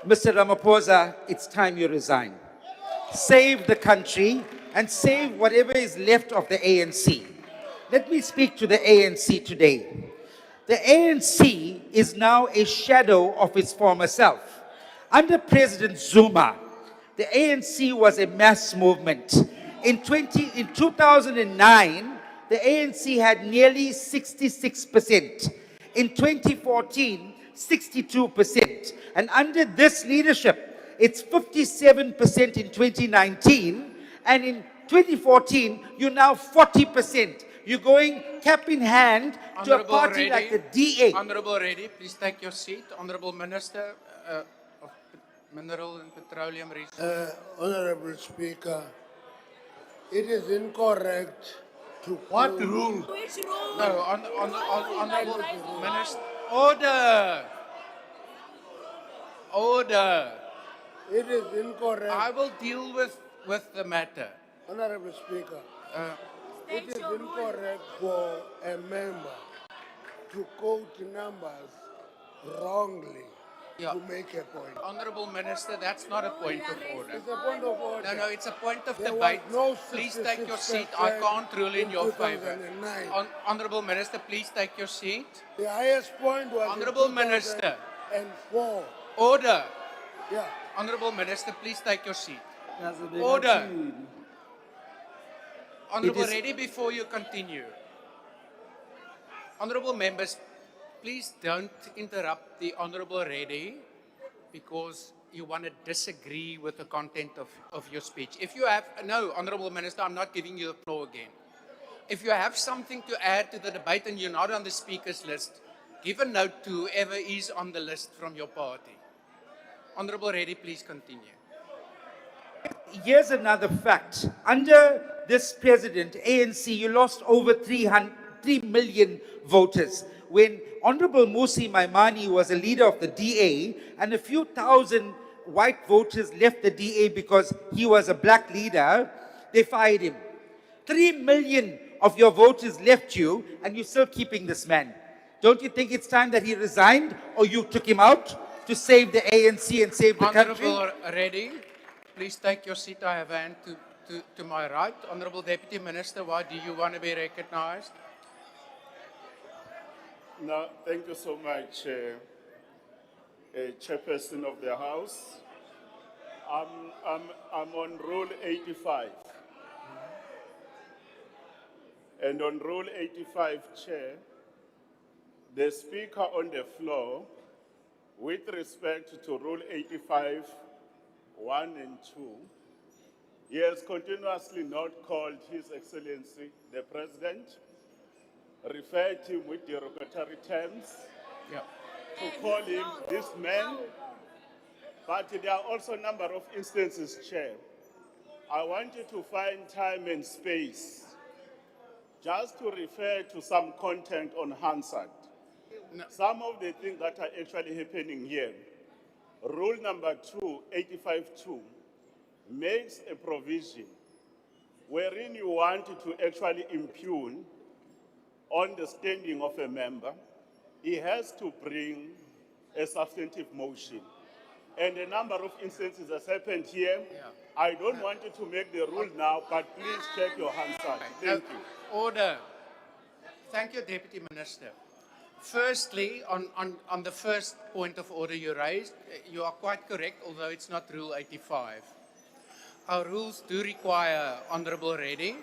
Mr. Ramaphosa, it's time you resign. Save the country and save whatever is left of the ANC. Let me speak to the ANC today. The ANC is now a shadow of its former self. Under President Zuma, the ANC was a mass movement. In 2009, the ANC had nearly 66%. In 2014, 62%. And under this leadership, it's 57% in 2019. And in 2014, you're now 40%. You're going cap in hand to a party like the DA. Honorable Reddy, please take your seat. Honorable Minister of Mineral and Petroleum Resources. Honorable Speaker, it is incorrect to... What rule? Which rule? No, Honorable Minister. Order. Order. It is incorrect. I will deal with the matter. Honorable Speaker, it is incorrect for a member to quote numbers wrongly to make a point. Honorable Minister, that's not a point of order. It's a point of order. No, it's a point of There debate. was no Please take your seat. 66% I can't rule in your favor. 2009. Honorable Minister, please take your seat. The highest point was Honorable in Minister. 2004. Order. Yeah. Honorable Minister, please take your seat. Order. Honorable Reddy, before you continue. Honorable members, please don't interrupt the Honorable Reddy because you want to disagree with the content of your speech. If you have, no, Honorable Minister, I'm not giving you the floor again. if you have something to add to the debate and you're not on the speakers list, give a note to whoever is on the list from your party. Honorable Reddy, please continue. Here's another fact. Under this president, ANC, you lost over 3 million voters. When Honorable Musi Maimani was a leader of the DA, and a few thousand white voters left the DA because he was a black leader, they fired him. 3 million of your voters left you, and you're still keeping this man. Don't you think it's time that he resigned, or you took him out to save the ANC and save the country? Honorable Reddy, please take your seat. I have a hand to my right. Honorable Deputy Minister, why do you want to be recognized? No, thank you so much, Chairperson of the House. I'm on Rule 85. And on Rule 85, Chair, the Speaker on the floor, with respect to Rule 85, 1 and 2, he has continuously not called His Excellency the President, referred to him with derogatory terms, to call him this man. But there are also a number of instances, Chair. I want you to find time and space just to refer to some content on Hansard. Some of the things that are actually happening here. Rule number 2, 85.2, makes a provision wherein you want to actually impugn on the standing of a member, he has to bring a substantive motion. And a number of instances has happened here. I don't want you to make the rule now, but please check your Hansard. Thank you. Order. Thank you, Deputy Minister. Firstly, on the first point of order you raised, you are quite correct, although it's not Rule 85. Our rules do require, Honorable Reddy,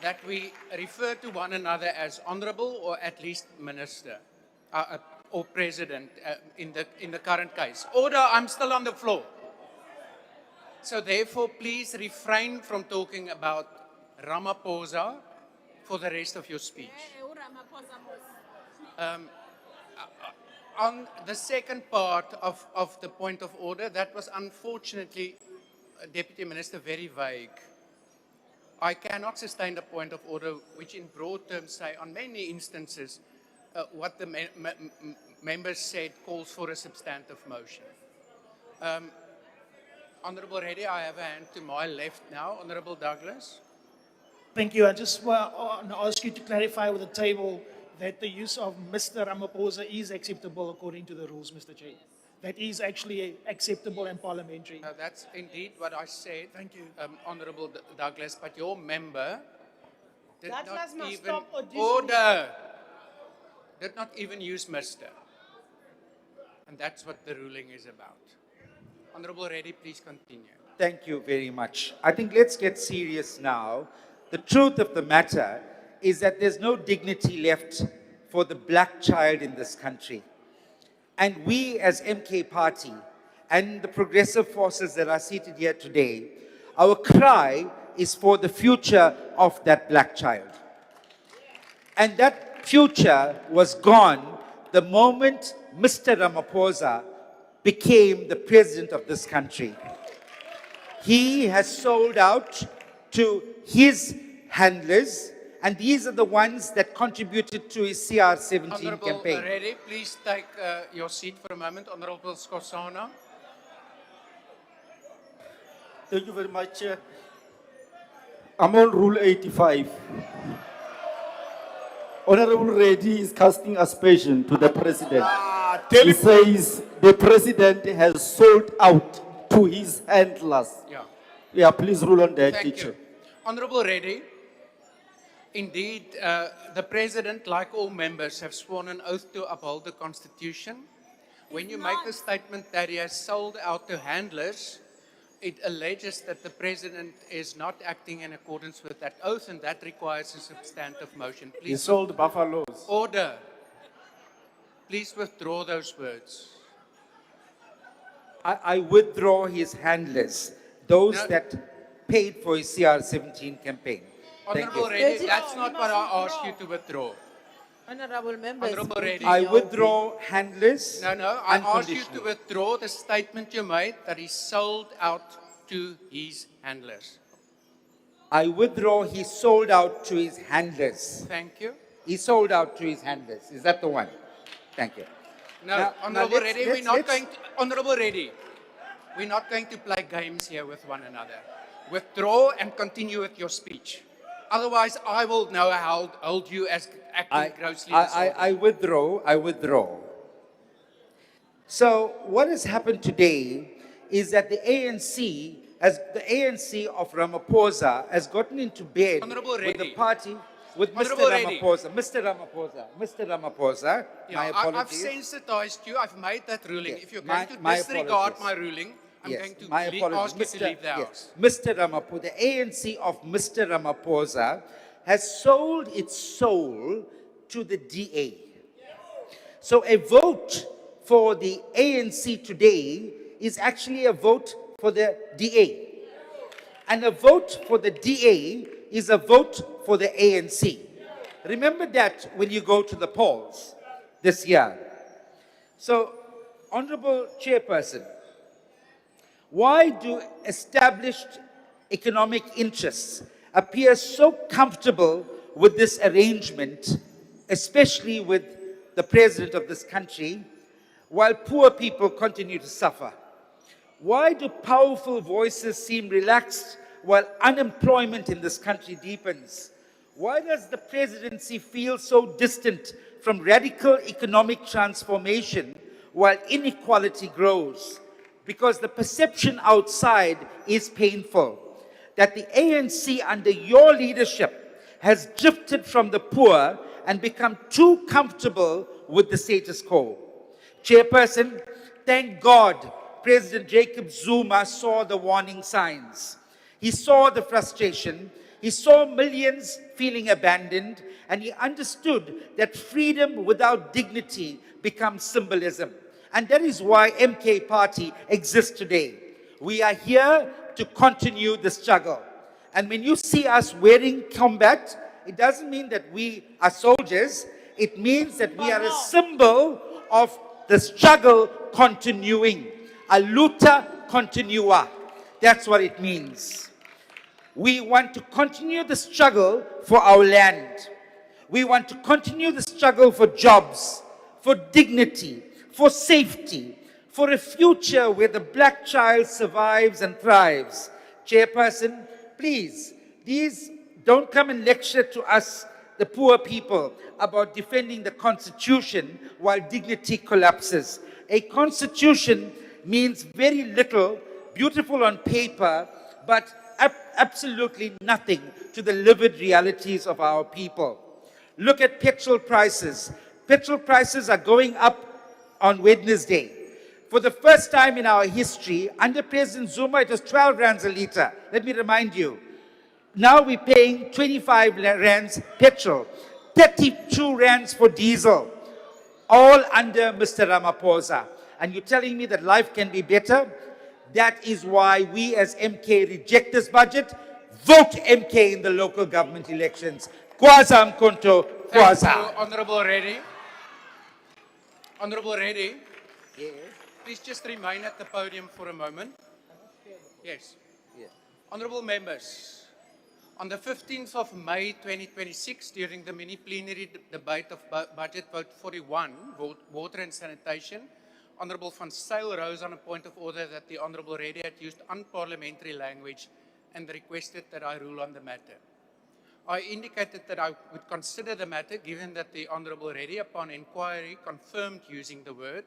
that we refer to one another as Honorable or at least Minister or President in the current case. Order, I'm still on the floor. So therefore, please refrain from talking about Ramaphosa for the rest of your speech. On the second part of the point of order, that was unfortunately, Deputy Minister, very vague. I cannot sustain the point of order, which in broad terms say, on many instances, what the members said calls for a substantive motion. Honorable Reddy, I have a hand to my left now. Honorable Douglas. Thank you. I just want to ask you to clarify with the table that the use of Mr. Ramaphosa is acceptable according to the rules, Mr. Chair. That is actually acceptable and parliamentary. That's indeed what I said. Thank you. Honorable Douglas, but your member did That not last must even stop auditioning. order, did not even use Mr. And that's what the ruling is about. Honorable Reddy, please continue. Thank you very much. I think let's get serious now. The truth of the matter is that there's no dignity left for the black child in this country. And we as MK Party and the progressive forces that are seated here today, our cry is for the future of that black child. And that future was gone the moment Mr. Ramaphosa became the president of this country. He has sold out to his handlers, and these are the ones that contributed to his CR17 Honorable campaign. Reddy, please take your seat for a moment. Honorable Skosana. Thank you very much, Chair. I'm on Rule 85. Honorable Reddy is casting aspersion to the President. He says the President has sold out to his handlers. Yeah, please rule on that, Thank teacher. you. Honorable Reddy, indeed, the President, like all members, have sworn an oath to uphold the Constitution. When you make a statement that he has sold out to handlers, it alleges that the President is not acting in accordance with that oath, and that requires a substantive motion. He sold buffaloes. Order. Please withdraw those words. I withdraw his handlers, those No. that paid for his CR17 campaign. Honorable Reddy, that's not what I asked you to withdraw. Honorable members. Honorable Reddy. I withdraw handless. No, I asked you to unconditionally. withdraw the statement you made that he sold out to his handlers. I withdraw, he sold out to his handlers. Thank you. He sold out to his handlers. Is that the one? Thank you. No, Now, Honorable let's- Reddy, let's- let's- Honorable Reddy, we're not going to play games here with one another. Withdraw and continue with your speech. Otherwise, I will now hold you as acting grossly disorderly. I withdraw. So what has happened today is that the ANC of Ramaphosa has gotten into bed Honorable with the Reddy. party, with Mr. Honorable Reddy. Mr. Ramaphosa, my I've apologies. sensitized you. I've made that ruling. Yes, If you're my- going to my disregard apologies. my ruling, I'm Yes, going to my apologies. ask you to leave the house. Mr. Ramaphosa, the ANC of Mr. Ramaphosa has sold its soul to the DA. So a vote for the ANC today is actually a vote for the DA. And a vote for the DA is a vote for the ANC. Remember that when you go to the polls this year. So, Honorable Chairperson, why do established economic interests appear so comfortable with this arrangement, especially with the president of this country, while poor people continue to suffer? Why do powerful voices seem relaxed while unemployment in this country deepens? Why does the presidency feel so distant from radical economic transformation while inequality grows? Because the perception outside is painful, that the ANC under your leadership has drifted from the poor and become too comfortable with the status quo. Chairperson, thank God President Jacob Zuma saw the warning signs. He saw the frustration, he saw millions feeling abandoned, and he understood that freedom without dignity becomes symbolism. And that is why MK Party exists today. We are here to continue the struggle. And when you see us wearing combat, it doesn't mean that we are soldiers. It means that we are a symbol of the struggle continuing. A luta continua. That's what it means. We want to continue the struggle for our land. We want to continue the struggle for jobs, for dignity, for safety, for a future where the black child survives and thrives. Chairperson, please, don't come and lecture to us, the poor people, about defending the Constitution while dignity collapses. A Constitution means very little, beautiful on paper, but absolutely nothing to the lived realities of our people. Look at petrol prices. Petrol prices are going up on Wednesday. For the first time in our history, under President Zuma, it was 12 rands a litre. Let me remind you. Now we're paying 25 rands petrol, 32 rands for diesel, all under Mr. Ramaphosa. And you're telling me that life can be better? That is why we as MK reject this budget. Vote MK in the local government elections. Kwaza Mkonto, Kwaza. Thank you, Honorable Reddy. Honorable Reddy, please just remain at the podium for a moment. Yes. Honorable members, on the 15th of May 2026, during the mini plenary debate of Budget Vote 41, Water and Sanitation, Honorable Van Zyl rose on a point of order that the Honorable Reddy had used unparliamentary language and requested that I rule on the matter. I indicated that I would consider the matter given that the Honorable Reddy, upon inquiry, confirmed using the word,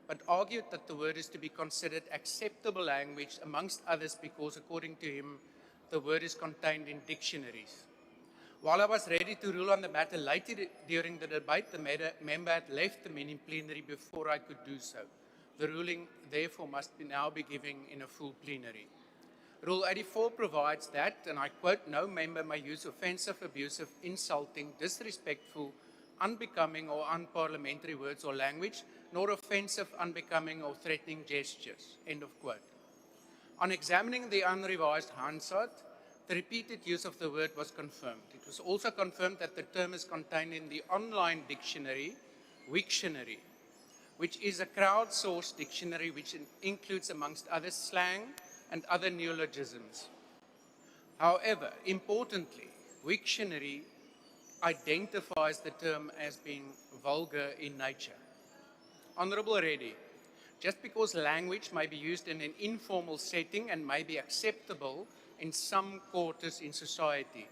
but argued that the word is to be considered acceptable language, amongst others because, according to him, the word is contained in dictionaries. While I was ready to rule on the matter later during the debate, the member had left the mini plenary before I could do so. The ruling, therefore, must now be given in a full plenary. Rule 84 provides that, and I quote, no member may use offensive, abusive, insulting, disrespectful, unbecoming or unparliamentary words or language, nor offensive, unbecoming or threatening gestures, end of quote. On examining the unrevised Hansard, The repeated use of the word was confirmed. It was also confirmed that the term is contained in the online dictionary, Wiktionary, which is a crowdsourced dictionary which includes, amongst others, slang and other neologisms. However, importantly, Wiktionary identifies the term as being vulgar in nature. Honorable Reddy, just because language may be used in an informal setting and may be acceptable in some quarters in society,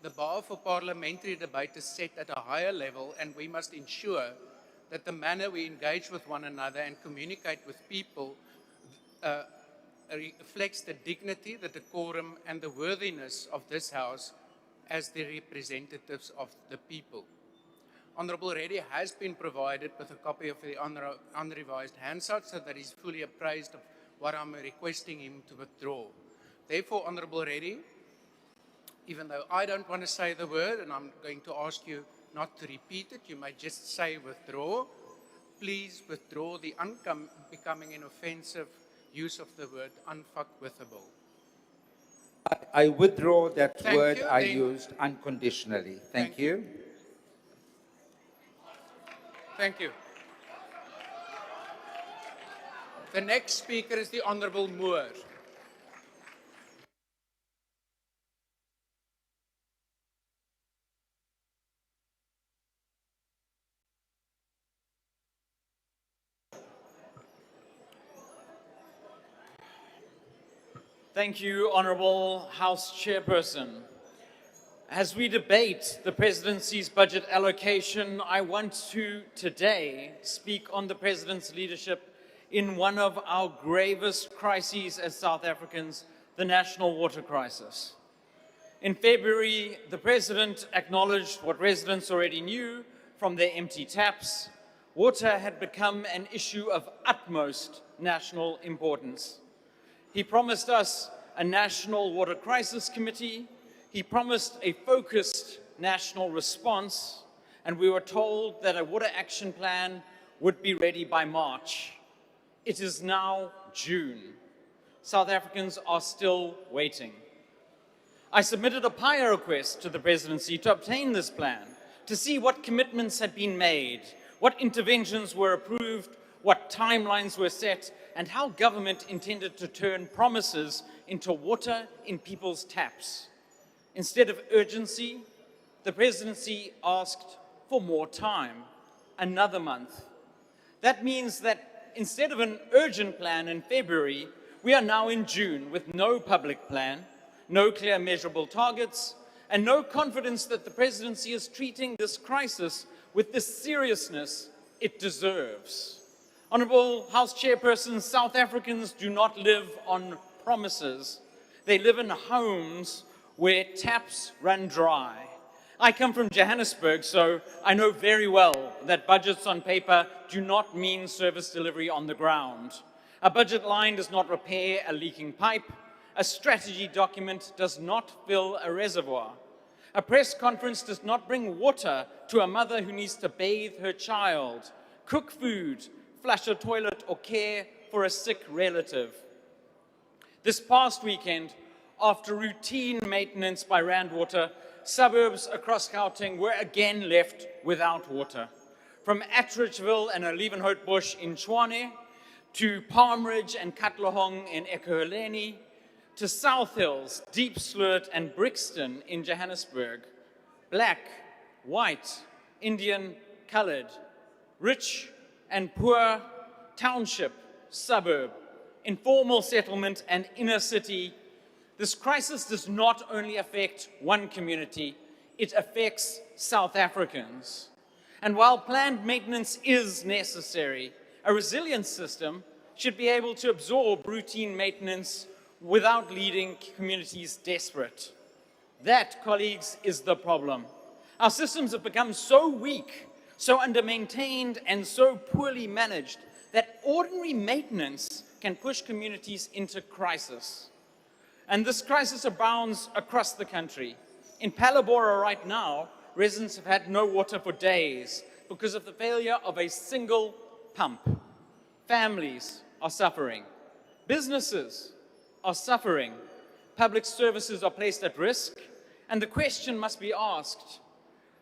the bar for parliamentary debate is set at a higher level, and we must ensure that the manner we engage with one another and communicate with people reflects the dignity, the decorum, and the worthiness of this House as the representatives of the people. Honourable Reddy has been provided with a copy of the unrevised Hansard so that he's fully apprised of what I'm requesting him to withdraw. Therefore, Honourable Reddy, even though I don't want to say the word, and I'm going to ask you not to repeat it, you may just say withdraw. Please withdraw the becoming an offensive use of the word unfuckwithable. I withdraw that Thank word you, I then. used unconditionally. Thank you. Thank you. The next speaker is the Honourable Moore. Thank you, Honourable House Chairperson. As we debate the Presidency's budget allocation, I want to today speak on the President's leadership in one of our gravest crises as South Africans, the national water crisis. In February, the President acknowledged what residents already knew from their empty taps. Water had become an issue of utmost national importance. He promised us a National Water Crisis Committee. He promised a focused national response, and we were told that a water action plan would be ready by March. It is now June. South Africans are still waiting. I submitted a PIA request to the Presidency to obtain this plan, to see what commitments had been made, what interventions were approved, what timelines were set, and how government intended to turn promises into water in people's taps. Instead of urgency, the Presidency asked for more time, another month. That means that instead of an urgent plan in February, we are now in June with no public plan, no clear measurable targets, and no confidence that the Presidency is treating this crisis with the seriousness it deserves. Honourable House Chairperson, South Africans do not live on promises. They live in homes where taps run dry. I come from Johannesburg, so I know very well that budgets on paper do not mean service delivery on the ground. A budget line does not repair a leaking pipe. A strategy document does not fill a reservoir. A press conference does not bring water to a mother who needs to bathe her child, cook food, flush a toilet, or care for a sick relative. This past weekend, after routine maintenance by Rand Water, suburbs across Gauteng were again left without water. From Atteridgeville and Olivenhoutbush in Tshwane, to Palm Ridge and Katlehong in Ekurhuleni, to South Hills, Deep Sloot and Brixton in Johannesburg. Black, white, Indian, colored, rich and poor, township, suburb, informal settlement and inner city. This crisis does not only affect one community, it affects South Africans. And while planned maintenance is necessary, a resilient system should be able to absorb routine maintenance without leaving communities desperate. That, colleagues, is the problem. Our systems have become so weak, so under-maintained, and so poorly managed that ordinary maintenance can push communities into crisis. And this crisis abounds across the country. In Palabora right now, residents have had no water for days because of the failure of a single pump. Families are suffering. Businesses are suffering. Public services are placed at risk, and the question must be asked,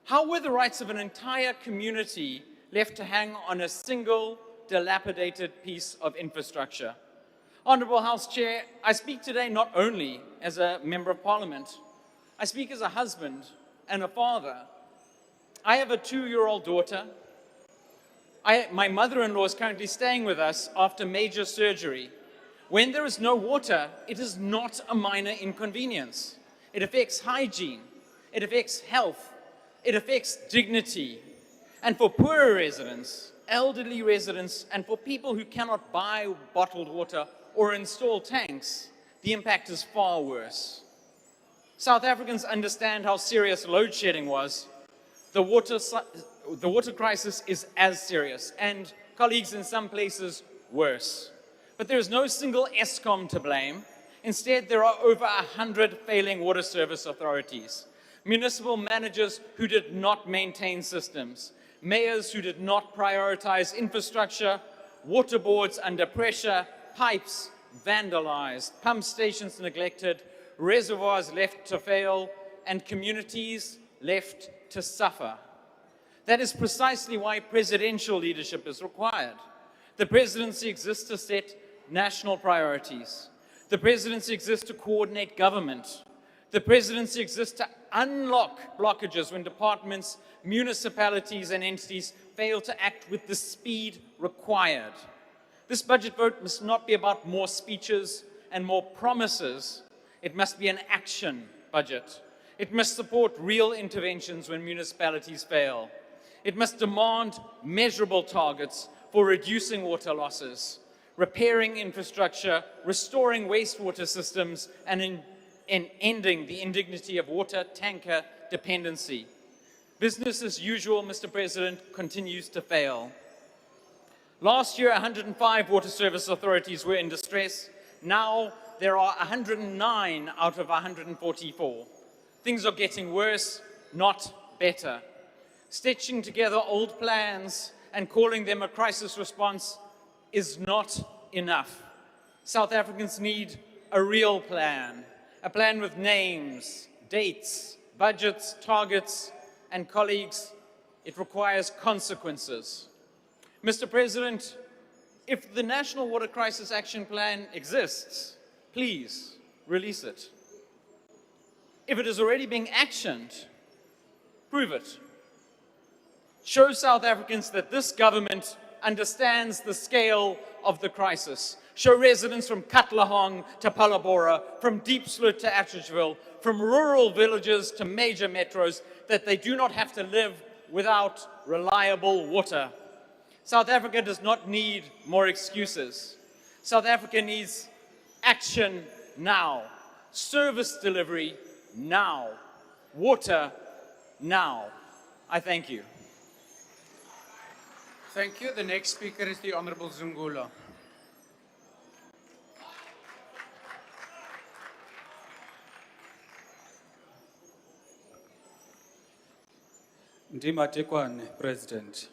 how were the rights of an entire community left to hang on a single dilapidated piece of infrastructure? Honourable House Chair, I speak today not only as a Member of Parliament, I speak as a husband and a father. I have a 2-year-old daughter. My mother-in-law is currently staying with us after major surgery. When there is no water, it is not a minor inconvenience. It affects hygiene, it affects health, it affects dignity. And for poorer residents, elderly residents, and for people who cannot buy bottled water or install tanks, the impact is far worse. South Africans understand how serious load shedding was. The water crisis is as serious, and colleagues, in some places, worse. But there is no single ESCOM to blame. Instead, there are over 100 failing water service authorities, municipal managers who did not maintain systems, mayors who did not prioritize infrastructure, water boards under pressure, pipes vandalized, pump stations neglected, reservoirs left to fail, and communities left to suffer. That is precisely why presidential leadership is required. The presidency exists to set national priorities. The presidency exists to coordinate government. The presidency exists to unlock blockages when departments, municipalities, and entities fail to act with the speed required. This budget vote must not be about more speeches and more promises. It must be an action budget. It must support real interventions when municipalities fail. It must demand measurable targets for reducing water losses, repairing infrastructure, restoring wastewater systems, and ending the indignity of water tanker dependency. Business as usual, Mr. President, continues to fail. Last year, 105 water service authorities were in distress. Now, there are 109 out of 144. Things are getting worse, not better. Stitching together old plans and calling them a crisis response is not enough. South Africans need a real plan, a plan with names, dates, budgets, targets, and colleagues, it requires consequences. Mr. President, if the National Water Crisis Action Plan exists, please release it. If it is already being actioned, prove it. Show South Africans that this government understands the scale of the crisis. Show residents from Katlehong to Palabora, from Deep Sloot to Atteridgeville, from rural villages to major metros, that they do not have to live without reliable water. South Africa does not need more excuses. South Africa needs action now. Service delivery now. Water now. I thank you. Thank you. The next speaker is the Honourable Zungula. Ndimatekwane, President.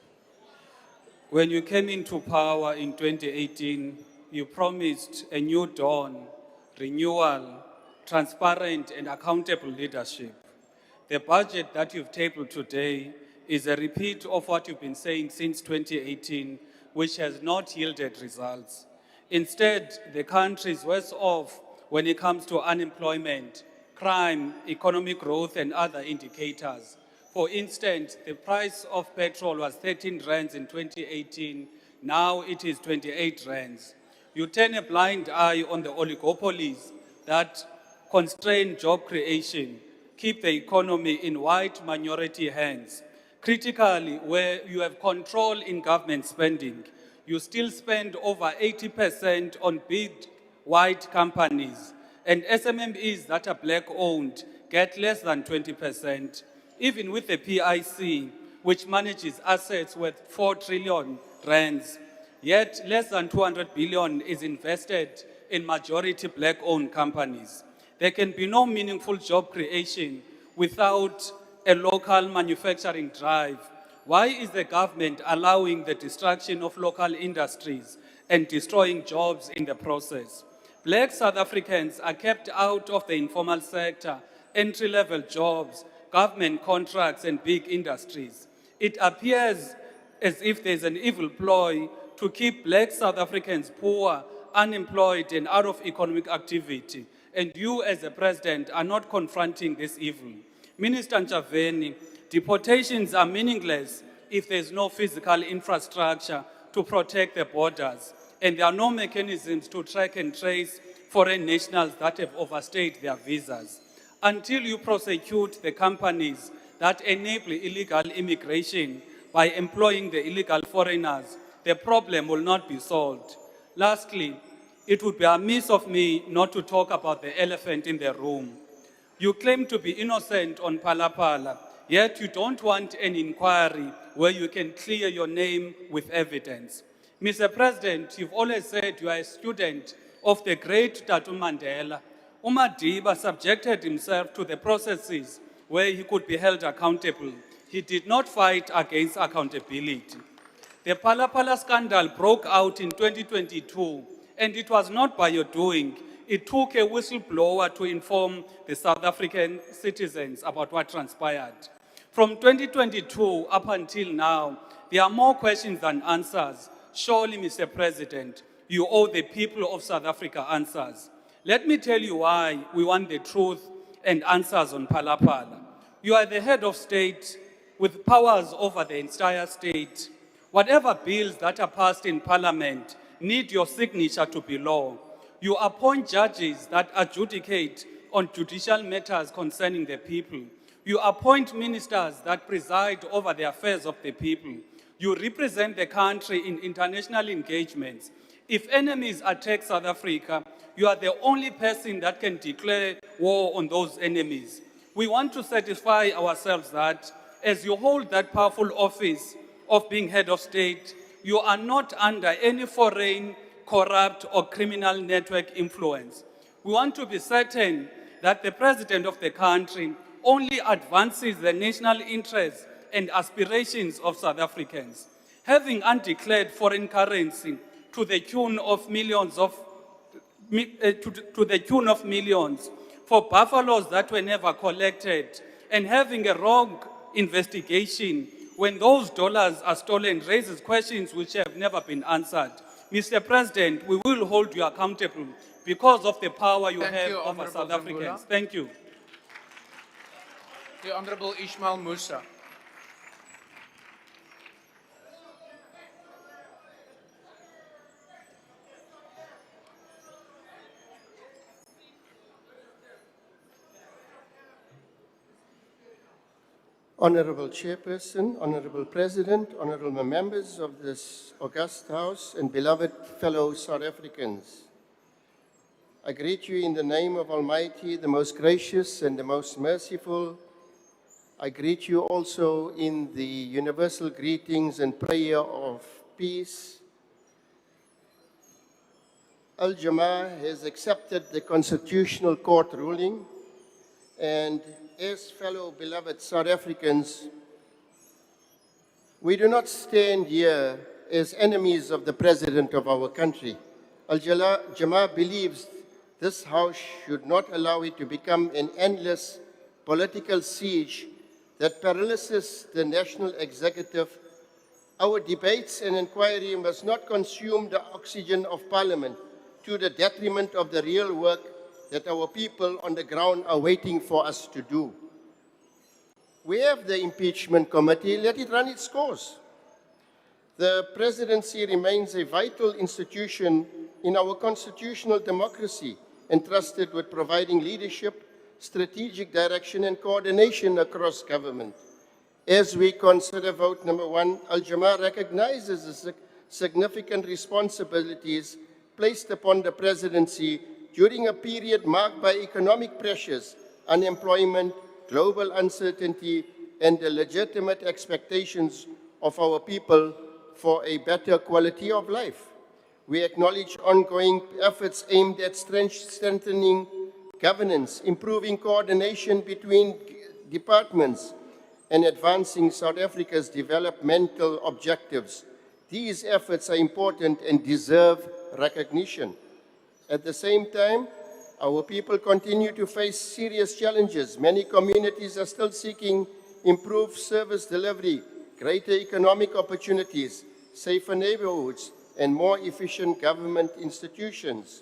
When you came into power in 2018, you promised a new dawn, renewal, transparent and accountable leadership. The budget that you've tabled today is a repeat of what you've been saying since 2018, which has not yielded results. Instead, the country is worse off when it comes to unemployment, crime, economic growth, and other indicators. For instance, the price of petrol was 13 rands in 2018. Now it is 28 rands. You turn a blind eye on the oligopolies that constrain job creation, keep the economy in white minority hands. Critically, where you have control in government spending, you still spend over 80% on big white companies, and SMMEs that are black-owned get less than 20%. Even with the PIC, which manages assets worth 4 trillion rands, yet less than 200 billion is invested in majority black-owned companies. There can be no meaningful job creation without a local manufacturing drive. Why is the government allowing the destruction of local industries and destroying jobs in the process? Black South Africans are kept out of the informal sector, entry-level jobs, government contracts, and big industries. It appears as if there's an evil ploy to keep Black South Africans poor, unemployed, and out of economic activity. And you, as a president, are not confronting this evil. Minister Nchaveni, deportations are meaningless if there's no physical infrastructure to protect the borders, and there are no mechanisms to track and trace foreign nationals that have overstayed their visas. Until you prosecute the companies that enable illegal immigration by employing the illegal foreigners, the problem will not be solved. Lastly, it would be amiss of me not to talk about the elephant in the room. You claim to be innocent on Palapala, yet you don't want an inquiry where you can clear your name with evidence. Mr. President, you've always said you are a student of the great Tatu Mandela. Umadiba subjected himself to the processes where he could be held accountable. He did not fight against accountability. The Palapala scandal broke out in 2022, and it was not by your doing. It took a whistleblower to inform the South African citizens about what transpired. From 2022 up until now, there are more questions than answers. Surely, Mr. President, you owe the people of South Africa answers. Let me tell you why we want the truth and answers on Palapala. You are the head of state with powers over the entire state. Whatever bills that are passed in Parliament need your signature to be law. You appoint judges that adjudicate on judicial matters concerning the people. You appoint ministers that preside over the affairs of the people. You represent the country in international engagements. If enemies attack South Africa, you are the only person that can declare war on those enemies. We want to satisfy ourselves that as you hold that powerful office of being head of state, you are not under any foreign, corrupt, or criminal network influence. We want to be certain that the president of the country only advances the national interests and aspirations of South Africans. Having undeclared foreign currency to the tune of millions for buffaloes that were never collected, and having a wrong investigation when those dollars are stolen raises questions which have never been answered. Mr. President, we will hold you accountable because of the power you have over South Africans. Thank you. The Honorable Ismail Musa. Honorable Chairperson, Honorable President, Honorable members of this august House, and beloved fellow South Africans. I greet you in the name of Almighty, the most gracious and the most merciful. I greet you also in the universal greetings and prayer of peace. Al-Jamaa has accepted the Constitutional Court ruling, and as fellow beloved South Africans, we do not stand here as enemies of the President of our country. Al-Jamaa believes this House should not allow it to become an endless political siege that paralyzes the national executive. Our debates and inquiry must not consume the oxygen of Parliament to the detriment of the real work that our people on the ground are waiting for us to do. We have the impeachment committee, let it run its course. The presidency remains a vital institution in our constitutional democracy, entrusted with providing leadership, strategic direction, and coordination across government. As we consider vote number 1, Al-Jamaa recognizes the significant responsibilities placed upon the presidency during a period marked by economic pressures, unemployment, global uncertainty, and the legitimate expectations of our people for a better quality of life. We acknowledge ongoing efforts aimed at strengthening governance, improving coordination between departments, and advancing South Africa's developmental objectives. These efforts are important and deserve recognition. At the same time, our people continue to face serious challenges. Many communities are still seeking improved service delivery, greater economic opportunities, safer neighborhoods, and more efficient government institutions.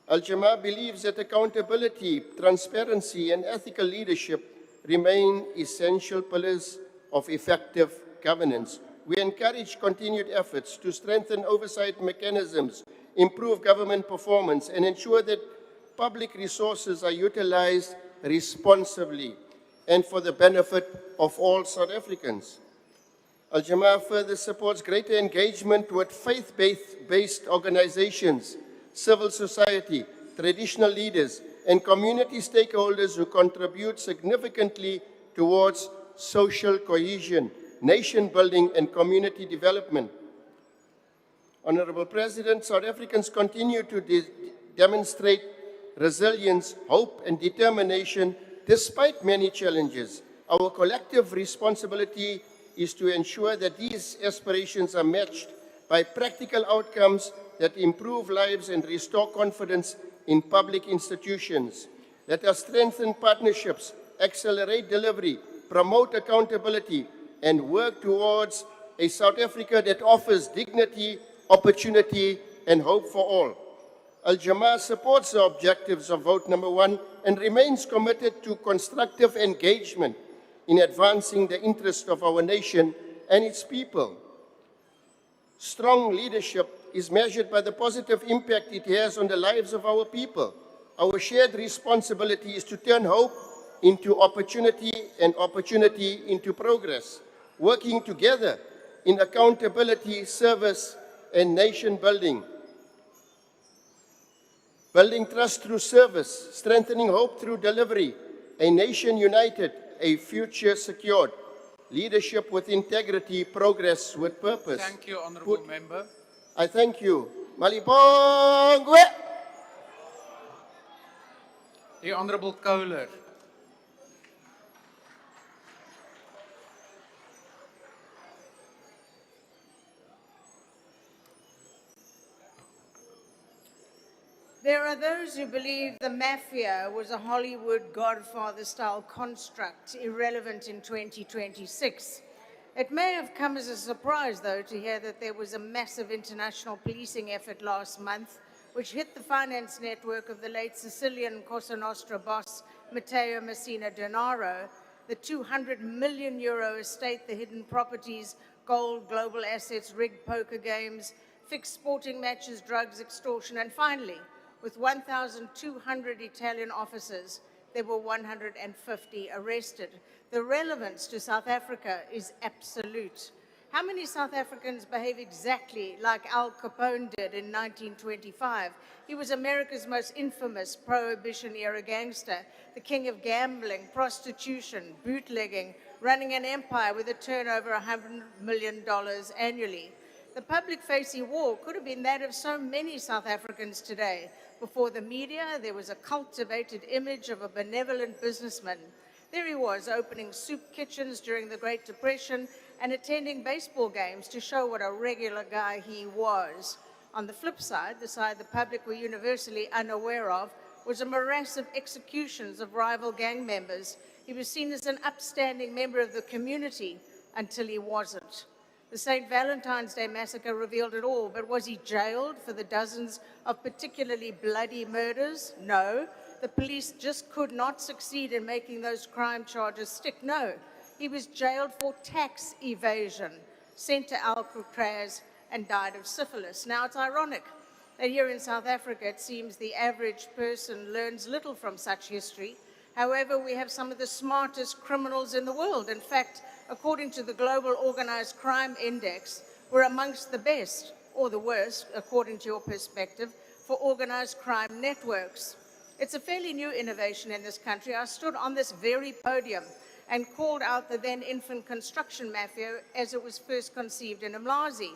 Al-Jamaa believes that accountability, transparency, and ethical leadership remain essential pillars of effective governance. We encourage continued efforts to strengthen oversight mechanisms, improve government performance, and ensure that public resources are utilized responsibly and for the benefit of all South Africans. Al-Jamaa further supports greater engagement with faith-based organizations, civil society, traditional leaders, and community stakeholders who contribute significantly towards social cohesion, nation building, and community development. Honorable President, South Africans continue to demonstrate resilience, hope, and determination despite many challenges. Our collective responsibility is to ensure that these aspirations are matched by practical outcomes that improve lives and restore confidence in public institutions. Let us strengthen partnerships, accelerate delivery, promote accountability, and work towards a South Africa that offers dignity, opportunity, and hope for all. Al-Jamaa supports the objectives of vote number 1 and remains committed to constructive engagement in advancing the interests of our nation and its people. Strong leadership is measured by the positive impact it has on the lives of our people. Our shared responsibility is to turn hope into opportunity and opportunity into progress, working together in accountability, service, and nation building. Building trust through service, strengthening hope through delivery, a nation united, a future secured, leadership with integrity, progress with purpose. Thank you, Honourable Member. I thank you. Malibongwe. The Honourable Kohler. There are those who believe the mafia was a Hollywood Godfather-style construct, irrelevant in 2026. It may have come as a surprise, though, to hear that there was a massive international policing effort last month, which hit the finance network of the late Sicilian Cosa Nostra boss, Matteo Messina Denaro, the 200 million euro estate, the hidden properties, gold, global assets, rigged poker games, fixed sporting matches, drugs, extortion, and finally, with 1,200 Italian officers, there were 150 arrested. The relevance to South Africa is absolute. How many South Africans behave exactly like Al Capone did in 1925? He was America's most infamous Prohibition-era gangster, the king of gambling, prostitution, bootlegging, running an empire with a turnover of $100 million annually. The public-facing war could have been that of so many South Africans today. Before the media, there was a cultivated image of a benevolent businessman. There he was, opening soup kitchens during the Great Depression and attending baseball games to show what a regular guy he was. On the flip side, the side the public were universally unaware of, was a morass of executions of rival gang members. He was seen as an upstanding member of the community until he wasn't. The St. Valentine's Day massacre revealed it all, but was he jailed for the dozens of particularly bloody murders? No. The police just could not succeed in making those crime charges stick. No. He was jailed for tax evasion, sent to Alcatraz, and died of syphilis. Now, it's ironic that here in South Africa, it seems the average person learns little from such history. However, we have some of the smartest criminals in the world. In fact, according to the Global Organized Crime Index, we're amongst the best, or the worst, according to your perspective, for organized crime networks. It's a fairly new innovation in this country. I stood on this very podium and called out the then infant construction mafia as it was first conceived in Umlazi.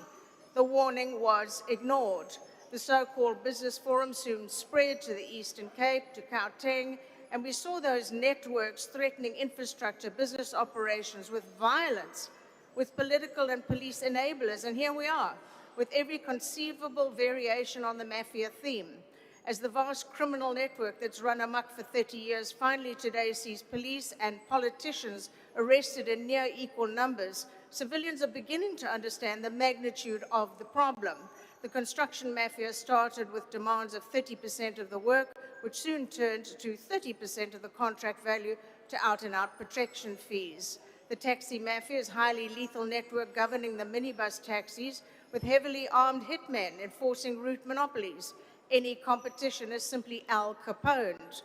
The warning was ignored. The so-called business forum soon spread to the Eastern Cape, to Gauteng, and we saw those networks threatening infrastructure, business operations with violence, with political and police enablers. And here we are, with every conceivable variation on the mafia theme. as the vast criminal network that's run amok for 30 years finally today sees police and politicians arrested in near equal numbers, civilians are beginning to understand the magnitude of the problem. The construction mafia started with demands of 30% of the work, which soon turned to 30% of the contract value to out-and-out protection fees. The taxi mafia is a highly lethal network governing the minibus taxis with heavily armed hitmen enforcing route monopolies. Any competition is simply Al Capone.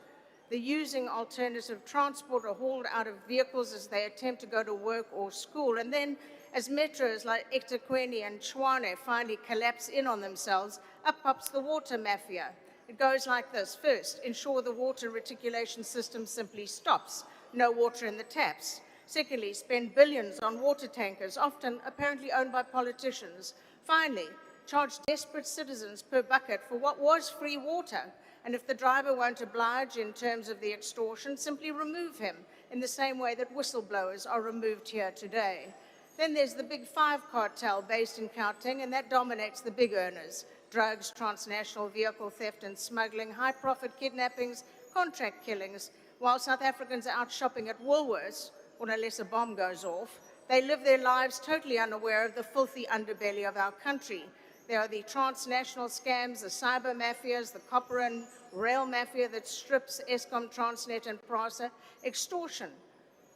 They're using alternative transport or hauled out of vehicles as they attempt to go to work or school. And then as metros like eThekwini and Tshwane finally collapse in on themselves, up pops the water mafia. It goes like this. First, ensure the water reticulation system simply stops. No water in the taps. Secondly, spend billions on water tankers, often apparently owned by politicians. Finally, charge desperate citizens per bucket for what was free water. And if the driver won't oblige in terms of the extortion, simply remove him in the same way that whistleblowers are removed here today. Then there's the Big Five cartel based in Gauteng, and that dominates the big earners. Drugs, transnational vehicle theft and smuggling, high-profit kidnappings, contract killings. While South Africans are out shopping at Woolworths, or unless a bomb goes off, they live their lives totally unaware of the filthy underbelly of our country. There are the transnational scams, the cyber mafias, the copper and rail mafia that strips Eskom, Transnet and PRASA, extortion,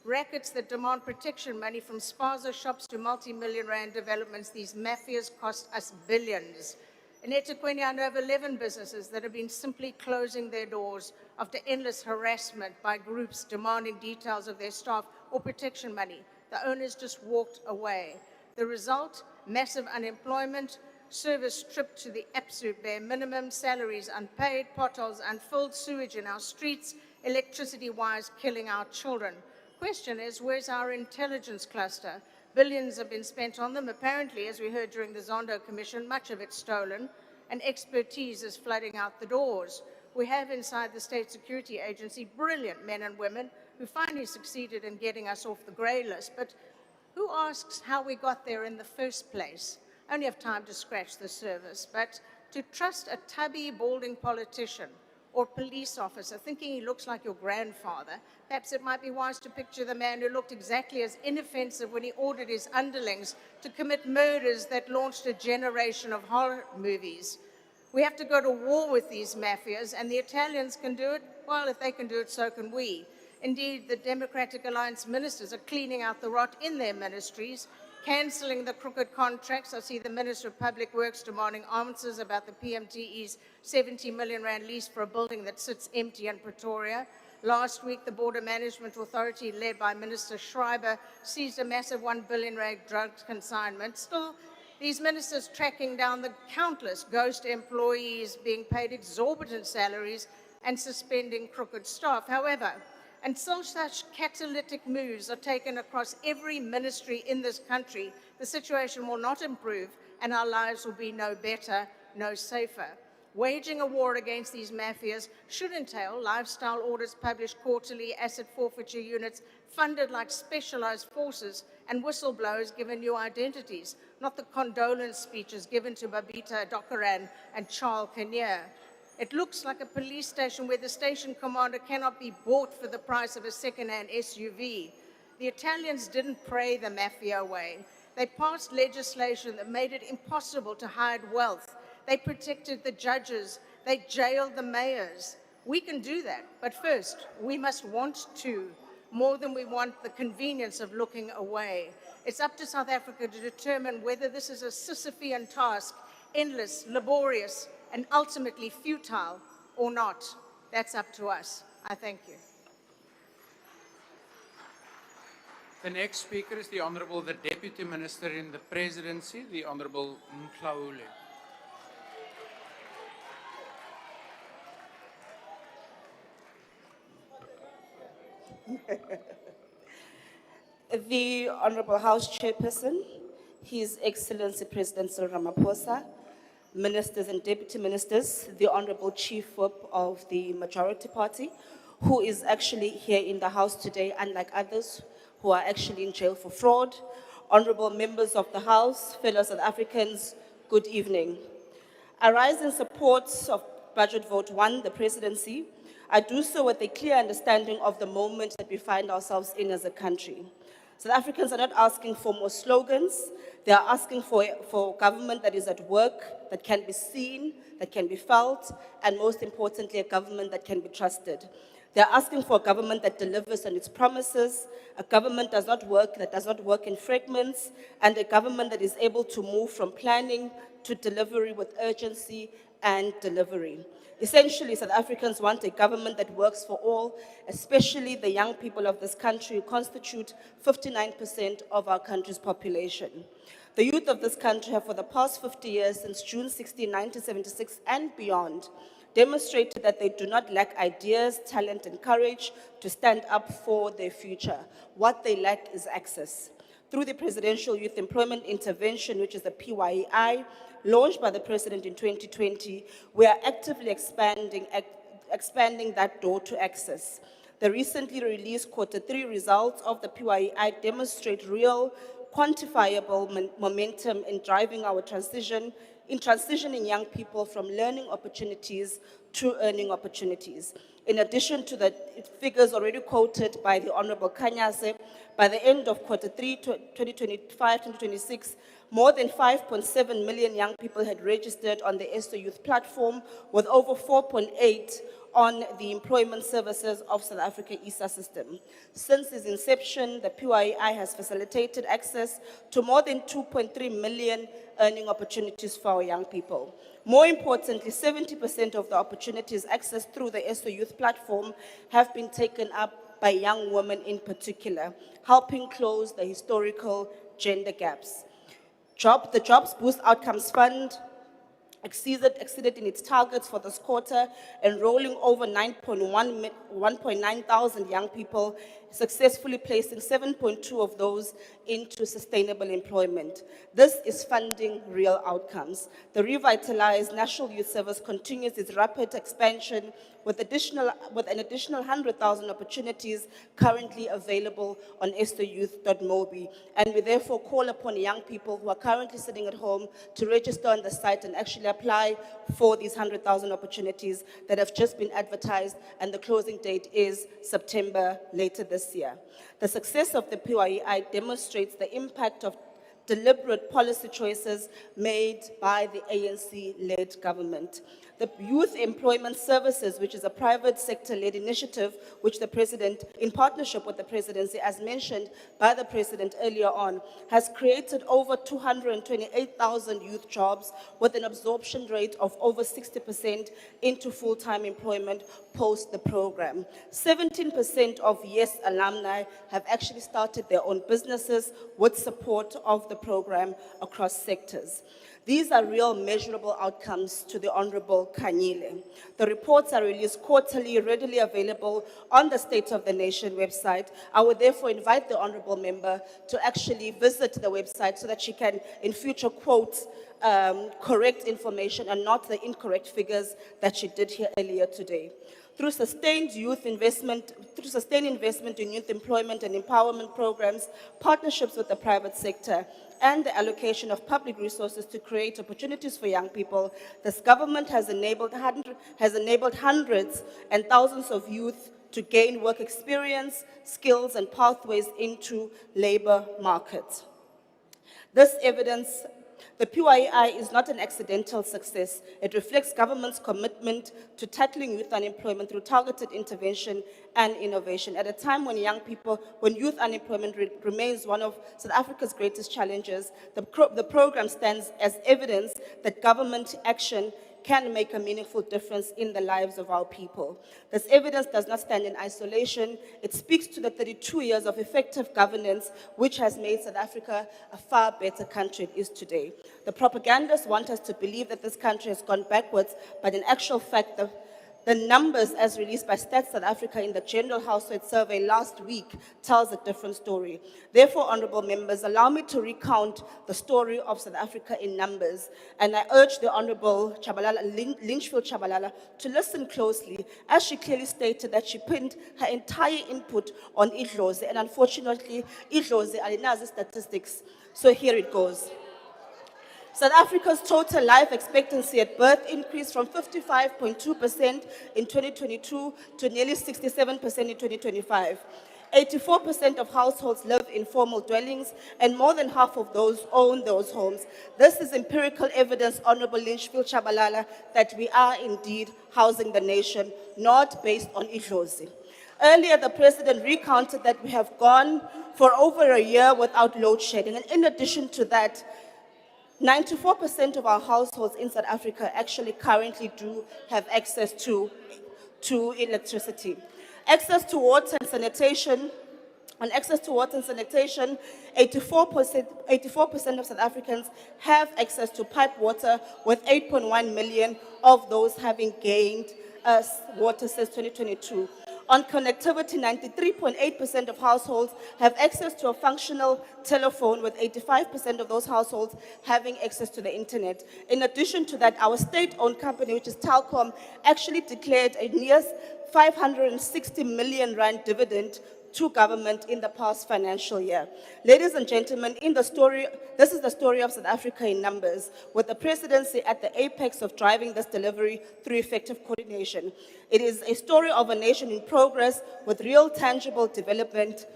rackets that demand protection money from spaza shops to multi-million rand developments. These mafias cost us billions. In eThekwini, I know of 11 businesses that have been simply closing their doors after endless harassment by groups demanding details of their staff or protection money. The owners just walked away. The result, massive unemployment, service stripped to the absolute bare minimum, salaries unpaid, potholes unfilled, sewage in our streets, electricity wires killing our children. Question is, where's our intelligence cluster? Billions have been spent on them. Apparently, as we heard during the Zondo Commission, much of it's stolen, and expertise is flooding out the doors. We have inside the State Security Agency brilliant men and women who finally succeeded in getting us off the grey list. But who asks how we got there in the first place? I only have time to scratch the surface, but to trust a tubby, balding politician or police officer thinking he looks like your grandfather, perhaps it might be wise to picture the man who looked exactly as inoffensive when he ordered his underlings to commit murders that launched a generation of horror movies. We have to go to war with these mafias, and the Italians can do it. Well, if they can do it, so can we. Indeed, the Democratic Alliance ministers are cleaning out the rot in their ministries, cancelling the crooked contracts. I see the Minister of Public Works demanding answers about the PMTE's 70 million rand lease for a building that sits empty in Pretoria. Last week, the Border Management Authority, led by Minister Schreiber, seized a massive 1 billion rand drug consignment. Still, these ministers tracking down the countless ghost employees being paid exorbitant salaries and suspending crooked staff. However, until such catalytic moves are taken across every ministry in this country, the situation will not improve and our lives will be no better, no safer. Waging a war against these mafias should entail lifestyle audits published quarterly, asset forfeiture units funded like specialized forces, and whistleblowers given new identities, not the condolence speeches given to Babita Dokaran and Charles Kinnear. It looks like a police station where the station commander cannot be bought for the price of a second-hand SUV. The Italians didn't pray the mafia away. They passed legislation that made it impossible to hide wealth. They protected the judges. They jailed the mayors. We can do that, but first, we must want to, more than we want the convenience of looking away. It's up to South Africa to determine whether this is a Sisyphean task, endless, laborious, and ultimately futile or not. That's up to us. I thank you. The next speaker is the Honourable the Deputy Minister in the Presidency, the Honourable Mklaule. The Honourable House Chairperson, His Excellency President Cyril Ramaphosa, Ministers and Deputy Ministers, the Honourable Chief Whip of the Majority Party, who is actually here in the House today, unlike others who are actually in jail for fraud, Honourable Members of the House, fellow South Africans, good evening. I rise in support of Budget Vote 1, the Presidency, I do so with a clear understanding of the moment that we find ourselves in as a country. South Africans are not asking for more slogans. They are asking for government that is at work, that can be seen, that can be felt, and most importantly, a government that can be trusted. They are asking for a government that delivers on its promises, a government that does not work in fragments, and a government that is able to move from planning to delivery with urgency and delivery. Essentially, South Africans want a government that works for all, especially the young people of this country who constitute 59% of our country's population. The youth of this country have, for the past 50 years, since June 16, 1976 and beyond, demonstrated that they do not lack ideas, talent, and courage to stand up for their future. What they lack is access. Through the Presidential Youth Employment Intervention, which is the PYEI, launched by the President in 2020, we are actively expanding that door to access. The recently released Q3 results of the PYEI demonstrate real, quantifiable momentum in driving our transition, in transitioning young people from learning opportunities to earning opportunities. In addition to the figures already quoted by the Honorable Kanyase, by the end of Q3 2025-2026, more than 5.7 million young people had registered on the ESO Youth platform, with over 4.8 on the Employment Services of South Africa ESA system. Since its inception, the PYI has facilitated access to more than 2.3 million earning opportunities for our young people. More importantly, 70% of the opportunities accessed through the ESO Youth platform have been taken up by young women in particular, helping close the historical gender gaps. The Jobs Boost Outcomes Fund exceeded in its targets for this quarter, enrolling over 1.9 thousand young people, successfully placing 7.2 of those into sustainable employment. This is funding real outcomes. The revitalized National Youth Service continues its rapid expansion with an additional 100,000 opportunities currently available on estouth.mobi. And we therefore call upon young people who are currently sitting at home to register on the site and actually apply for these 100,000 opportunities that have just been advertised, and the closing date is September later this year. The success of the PYEI demonstrates the impact of deliberate policy choices made by the ANC-led government. The Youth Employment Services, which is a private sector-led initiative, which the President, in partnership with the Presidency, as mentioned by the President earlier on, has created over 228,000 youth jobs with an absorption rate of over 60% into full-time employment post the program. 17% of YES alumni have actually started their own businesses with support of the program across sectors. These are real measurable outcomes to the Honorable Kanyile. The reports are released quarterly, readily available on the State of the Nation website. I would therefore invite the Honorable Member to actually visit the website so that she can, in future, quote correct information and not the incorrect figures that she did here earlier today. Through sustained investment in youth employment and empowerment programs, partnerships with the private sector, and the allocation of public resources to create opportunities for young people, this government has enabled hundreds and thousands of youth to gain work experience, skills, and pathways into labor markets. This evidence, the PYI is not an accidental success. It reflects government's commitment to tackling youth unemployment through targeted intervention and innovation. At a time when youth unemployment remains one of South Africa's greatest challenges, the program stands as evidence that government action can make a meaningful difference in the lives of our people. This evidence does not stand in isolation. It speaks to the 32 years of effective governance, which has made South Africa a far better country it is today. The propagandists want us to believe that this country has gone backwards, but in actual fact, the numbers as released by Stats South Africa in the General Household Survey last week tells a different story. Therefore, honorable members, allow me to recount the story of South Africa in numbers. And I urge the Honorable Lynchfield Chabalala to listen closely, as she clearly stated that she pinned her entire input on Idlozi, and unfortunately, Idlozi alinazi statistics. So here it goes. South Africa's total life expectancy at birth increased from 55.2% in 2022 to nearly 67% in 2025. 84% of households live in formal dwellings, and more than half of those own those homes. This is empirical evidence, Honorable Lynchfield Chabalala, that we are indeed housing the nation, not based on idlozi. Earlier, the president recounted that we have gone for over a year without load shedding, and in addition to that, 94% of our households in South Africa actually currently do have access to electricity. Access to water and sanitation, 84% of South Africans have access to pipe water, with 8.1 million of those having gained water since 2022. On connectivity, 93.8% of households have access to a functional telephone, with 85% of those households having access to the internet. In addition to that, our state-owned company, which is Telkom, actually declared a near 560 million rand dividend to government in the past financial year. Ladies and gentlemen, this is the story of South Africa in numbers, with the presidency at the apex of driving this delivery through effective coordination. It is a story of a nation in progress with real tangible development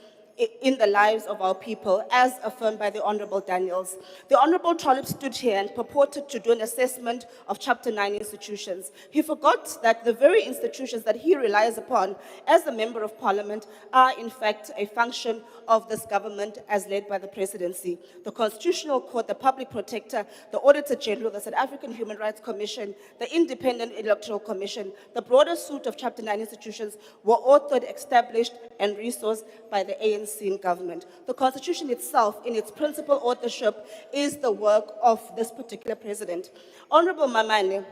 in the lives of our people, as affirmed by the Honorable Daniels. The Honorable Trollip stood here and purported to do an assessment of Chapter 9 institutions. He forgot that the very institutions that he relies upon as a member of parliament are in fact a function of this government as led by the presidency. The Constitutional Court, the Public Protector, the Auditor General, the South African Human Rights Commission, the Independent Electoral Commission, the broader suite of Chapter 9 institutions were authored, established, and resourced by the ANC in government. The Constitution itself, in its principal authorship, is the work of this particular president. Honorable Mamane,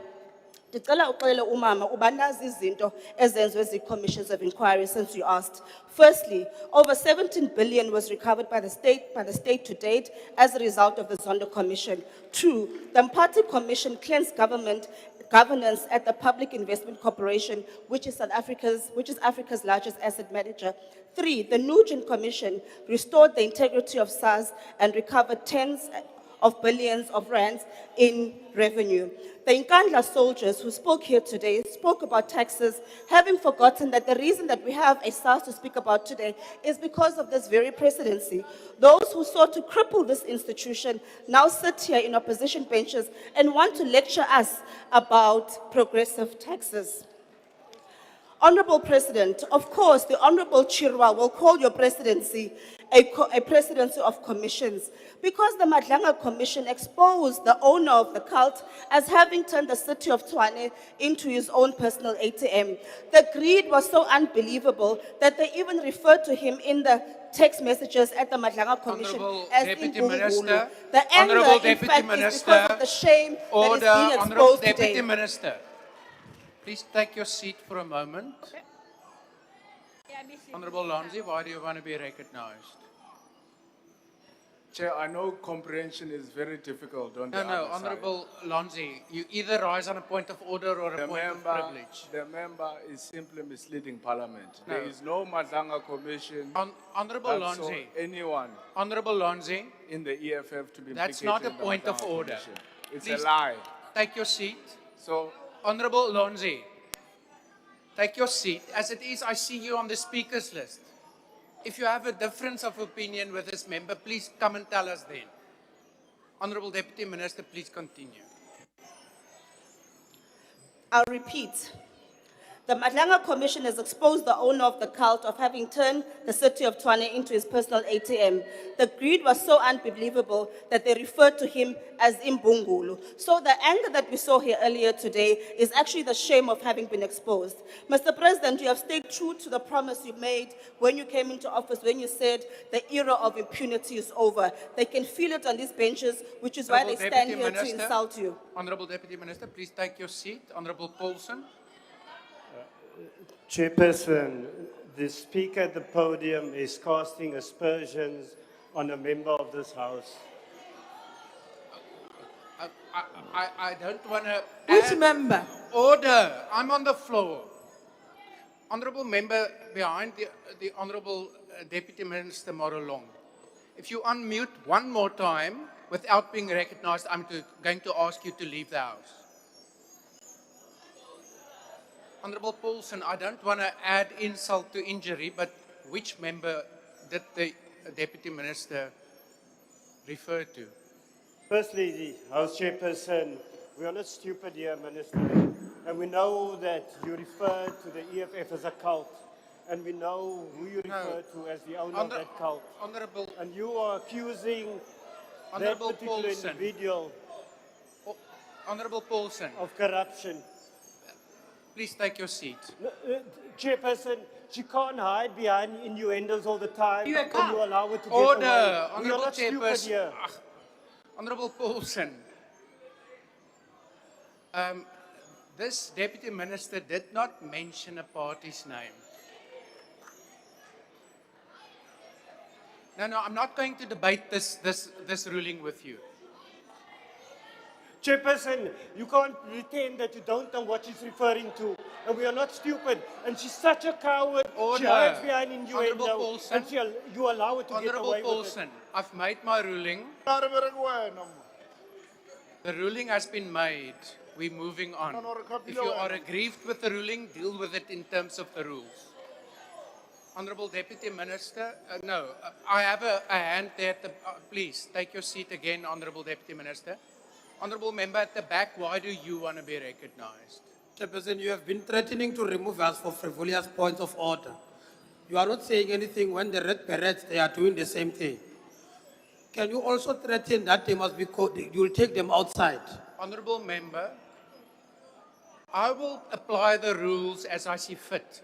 ndicela uxelele umama uba nazi izinto ezenziwe zi-commissions of inquiry since you asked. Firstly, over 17 billion was recovered by the state to date as a result of the Zondo Commission. 2, the Mpati Commission cleansed governance at the Public Investment Corporation, which is Africa's largest asset manager. 3, the Nugent Commission restored the integrity of SARS and recovered tens of billions of rands in revenue. The Nkandla soldiers who spoke here today spoke about taxes, having forgotten that the reason that we have a SARS to speak about today is because of this very presidency. Those who sought to cripple this institution now sit here in opposition benches and want to lecture us about progressive taxes. Honorable President, of course, the Honorable Chirwa will call your presidency a presidency of commissions, because the Madlanga Commission exposed the owner of the cult as having turned the city of Tshwane into his own personal ATM. The greed was so unbelievable that they even referred to him in the text messages at the Madlanga Commission as Deputy Minister. The anger, Honorable in Deputy fact, Minister. is because of the shame Order. that is being Honorable exposed Deputy today. Minister. Please take your seat for a moment. Honorable Lonzi, why do you want to be recognized? Chair, I know comprehension is very difficult on the No, other Honorable Lonzi, you either rise on a point of order or a side. point of privilege. The member is simply misleading Parliament. No. There is no Madlanga Commission. Honorable that saw Lonzi. anyone Honorable Lonzi. in the EFF to be That's implicated not a in the point of Madlanga order. Commission. It's Please a lie. Take your seat. So, Honorable Lonzi, take your seat. As it is, I see you on the speakers list. If you have a difference of opinion with this member, please come and tell us then. Honorable Deputy Minister, please continue. I'll repeat. The Madlanga Commission has exposed the owner of the cult of having turned the city of Tshwane into his personal ATM. The greed was so unbelievable that they referred to him as Imbungulu. So the anger that we saw here earlier today is actually the shame of having been exposed. Mr. President, you have stayed true to the promise you made when you came into office, when you said the era of impunity is over. They can feel it on these benches, which is why they stand here to insult you. Honorable Deputy Minister, please take your seat. Honorable Paulson. Chairperson, the speaker at the podium is casting aspersions on a member of this House. I don't want to... Which member? Order. I'm on the floor. Honorable member behind the Honorable Deputy Minister Morolong. If you unmute one more time, without being recognized, going to ask you to leave the House. Honorable Paulson, I don't want to add insult to injury, but which member did the Deputy Minister refer to? Firstly, the House Chairperson, we are not stupid here, Minister. And we know that you refer to the EFF as a cult. And we know who you refer to as the owner of that cult. Honorable, and you are accusing Honorable that particular Paulson. individual Honorable Paulson, of corruption. please take your seat. Chairperson, she can't hide behind innuendos all the time. You and can't. you allow her to Order, get away. We are Honorable not stupid Chairperson. here. Honorable Paulson, this Deputy Minister did not mention a party's name. No, I'm not going to debate this ruling with you. Chairperson, you can't pretend that you don't know what she's referring to. And we are not stupid. And she's such a coward. Order. She hides behind Honorable innuendo. Paulson. And you allow her to get Honorable away Paulson, I've made my ruling. The ruling has been made. We're moving on. If you are aggrieved with the ruling, deal with it in terms of the rules. Honorable Deputy Minister, I have a hand there. At the, please take your seat again, Honorable Deputy Minister. Honorable Member at the back, why do you want to be recognized? Chairperson, you have been threatening to remove us for frivolous points of order. You are not saying anything when the Red Berets, they are doing the same thing. Can you also threaten that they must be you will take them outside? Honorable Member, I will apply the rules as I see fit.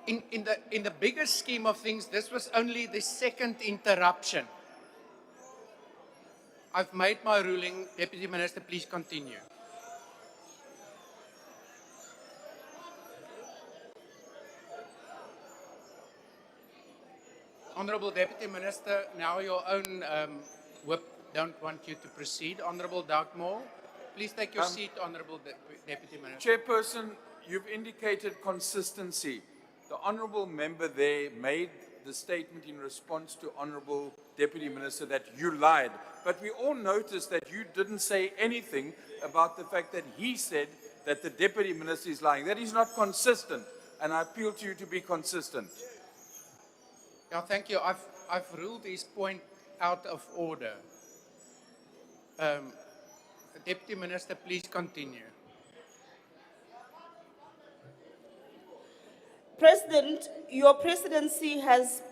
In the bigger scheme of things, this was only the second interruption. I've made my ruling. Deputy Minister, please continue. Honorable Deputy Minister, now your own whip don't want you to proceed. Honorable Dartmoor, please take your seat, Honorable Deputy Minister. Chairperson, you've indicated consistency. The honourable member there made the statement in response to Honourable Deputy Minister that you lied. But we all noticed that you didn't say anything about the fact that he said that the Deputy Minister is lying. That is not consistent, and I appeal to you to be consistent. Yeah, thank you. I've ruled his point out of order. Deputy Minister, please continue. President, your presidency has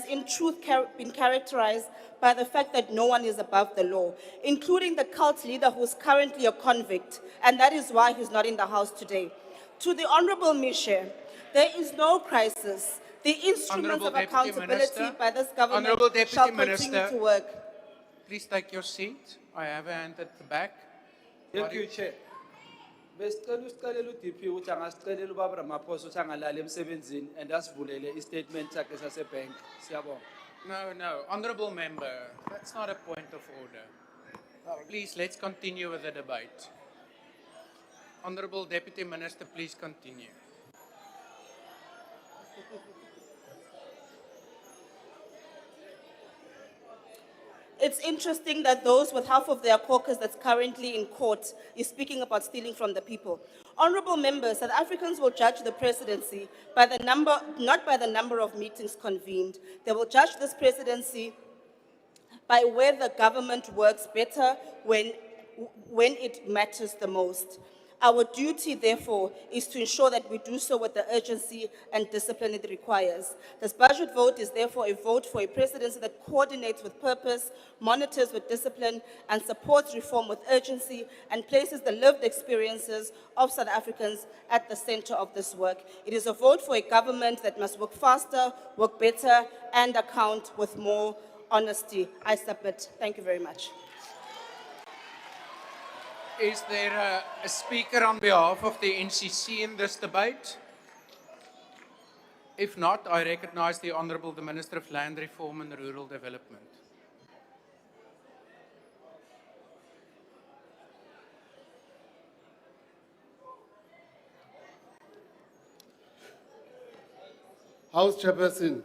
in truth been characterized by the fact that no one is above the law, including the cult leader who's currently a convict, and that is why he's not in the House today. To the Honorable Misha, there is no crisis. The instruments of accountability by this government shall continue to work. Please take your seat. I have a hand at the back. Thank you, Chair. Besicela usicela uDP ukuthi angasicelela ubaba Ramaphosa ukuthi angalali emsebenzini and asivulele istatement sakhe sasebhank. Siyabonga. No, Honorable Member, that's not a point of order. Please, let's continue with the debate. Honorable Deputy Minister, please continue. It's interesting that those with half of their caucus that's currently in court is speaking about stealing from the people. Honorable members, South Africans will judge the presidency by the number, not by the number of meetings convened. They will judge this presidency by where the government works better when it matters the most. Our duty, therefore, is to ensure that we do so with the urgency and discipline it requires. This budget vote is therefore a vote for a presidency that coordinates with purpose, monitors with discipline, and supports reform with urgency, and places the lived experiences of South Africans at the center of this work. It is a vote for a government that must work faster, work better, and account with more honesty. I submit. Thank you very much. Is there a speaker on behalf of the NCC in this debate? If not, I recognize the Honourable the Minister of Land Reform and Rural Development. House Chairperson,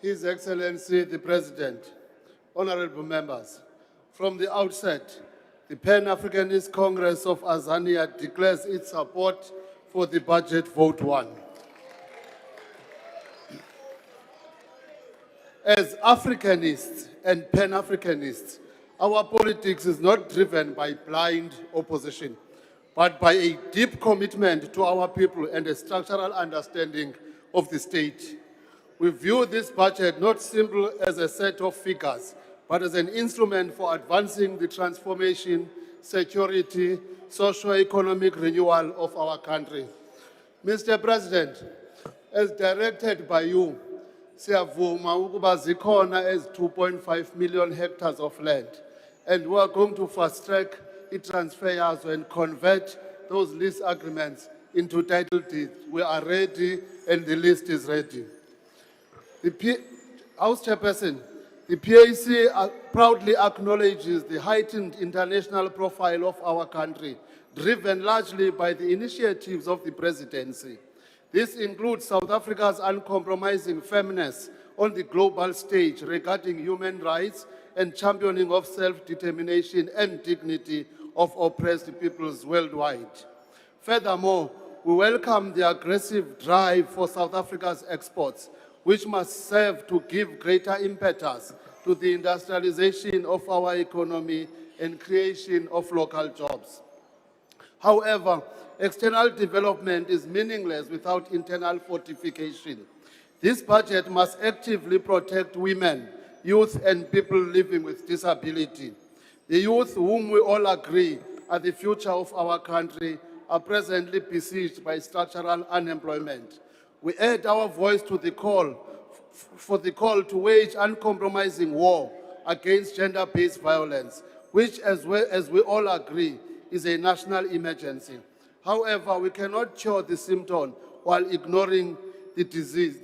His Excellency the President, honorable members, From the outset, the Pan-Africanist Congress of Azania declares its support for the budget vote 1. As Africanists and Pan-Africanists, our politics is not driven by blind opposition, but by a deep commitment to our people and a structural understanding of the state. We view this budget not simply as a set of figures, but as an instrument for advancing the transformation, security, socio-economic renewal of our country. Mr. President, as directed by you, siyavuma ukuba zikhona as 2.5 million hectares of land, and we are going to fast-track i-transfer yazo and convert those lease agreements into title deeds. We are ready, and the list is ready. House Chairperson, the PAC proudly acknowledges the heightened international profile of our country, driven largely by the initiatives of the Presidency. This includes South Africa's uncompromising firmness on the global stage regarding human rights and championing of self-determination and dignity of oppressed peoples worldwide. Furthermore, we welcome the aggressive drive for South Africa's exports, which must serve to give greater impetus to the industrialization of our economy and creation of local jobs. However, external development is meaningless without internal fortification. This budget must actively protect women, youth, and people living with disability. The youth, whom we all agree are the future of our country, are presently besieged by structural unemployment. We add our voice to the call for the call to wage uncompromising war against gender-based violence, which, as we all agree, is a national emergency. However, we cannot cure the symptom while ignoring the disease.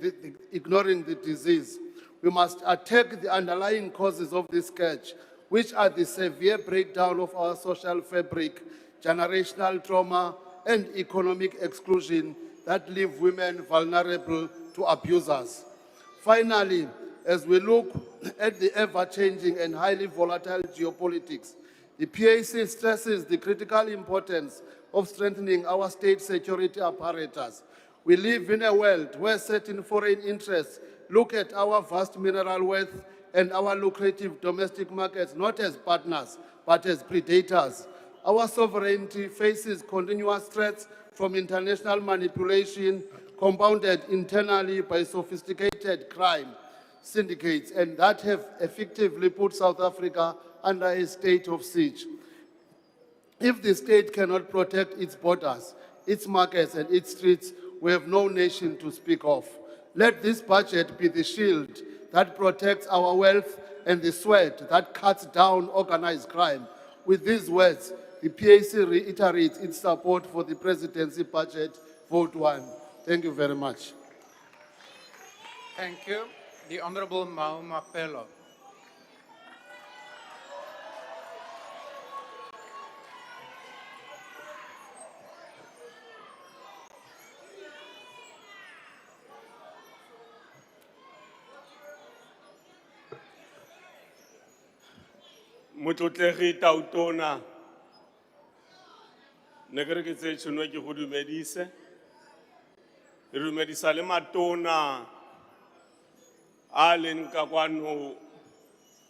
We must attack the underlying causes of this scourge, which are the severe breakdown of our social fabric, generational trauma, and economic exclusion that leave women vulnerable to abusers. Finally, as we look at the ever-changing and highly volatile geopolitics, the PAC stresses the critical importance of strengthening our state security apparatus. We live in a world where certain foreign interests look at our vast mineral wealth and our lucrative domestic markets not as partners, but as predators. Our sovereignty faces continuous threats from international manipulation, compounded internally by sophisticated crime syndicates, and that have effectively put South Africa under a state of siege. If the state cannot protect its borders, its markets, and its streets, we have no nation to speak of. Let this budget be the shield that protects our wealth and the sweat that cuts down organized crime. With these words, the PAC reiterates its support for the Presidency budget, vote 1. Thank you very much. Thank you. The Honorable Mau Mapelo. Motlotlegi Tautona, ne ke re ke tse tšhono ke go dumedise. Re dumedisa le matona a leng ka kwano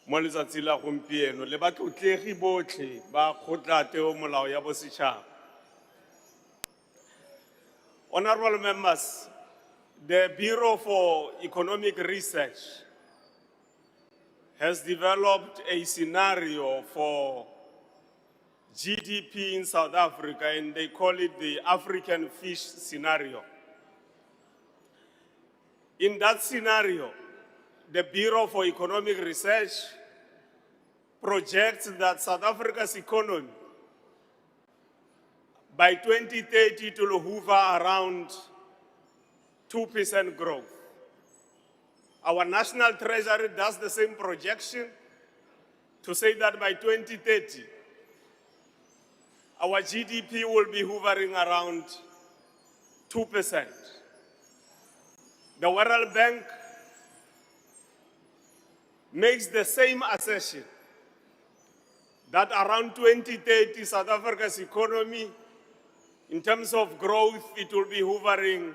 mo letsatsi la gompieno le batlotlegi botlhe ba kgotlateo molao ya bosetšhaba. Honorable members, the Bureau for Economic Research has developed a scenario for GDP in South Africa, and they call it the African fish scenario. In that scenario, the Bureau for Economic Research projects that South Africa's economy by 2030 will hover around 2% growth. Our National Treasury does the same projection to say that by 2030, our GDP will be hovering around 2%. The World Bank makes the same assertion that around 2030, South Africa's economy, in terms of growth, it will be hovering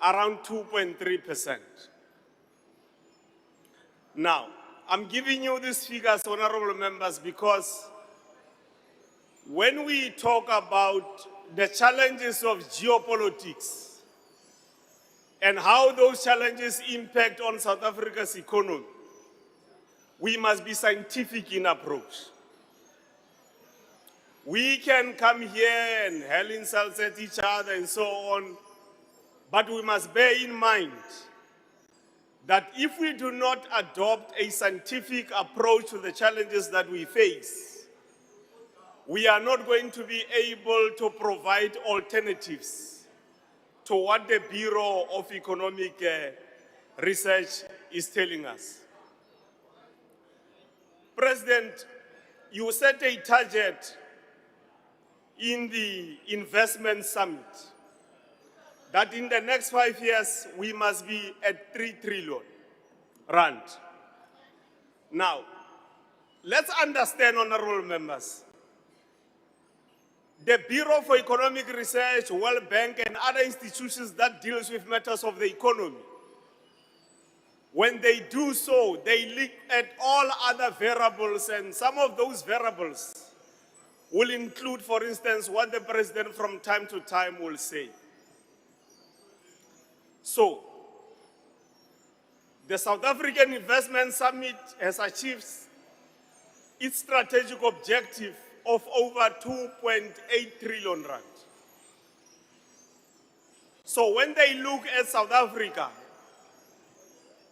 around 2.3%. Now, I'm giving you these figures, honorable members, because when we talk about the challenges of geopolitics and how those challenges impact on South Africa's economy, we must be scientific in approach. We can come here and hurl insults at each other and so on, but we must bear in mind that if we do not adopt a scientific approach to the challenges that we face, we are not going to be able to provide alternatives to what the Bureau of Economic Research is telling us. President, you set a target in the investment summit that in the next 5 years, we must be at 3 trillion rand. Now, let's understand, honorable members, the Bureau for Economic Research, World Bank, and other institutions that deals with matters of the economy, when they do so, they look at all other variables, and some of those variables will include, for instance, what the president from time to time will say. So, the South African Investment Summit has achieved its strategic objective of over 2.8 trillion rand. So when they look at South Africa,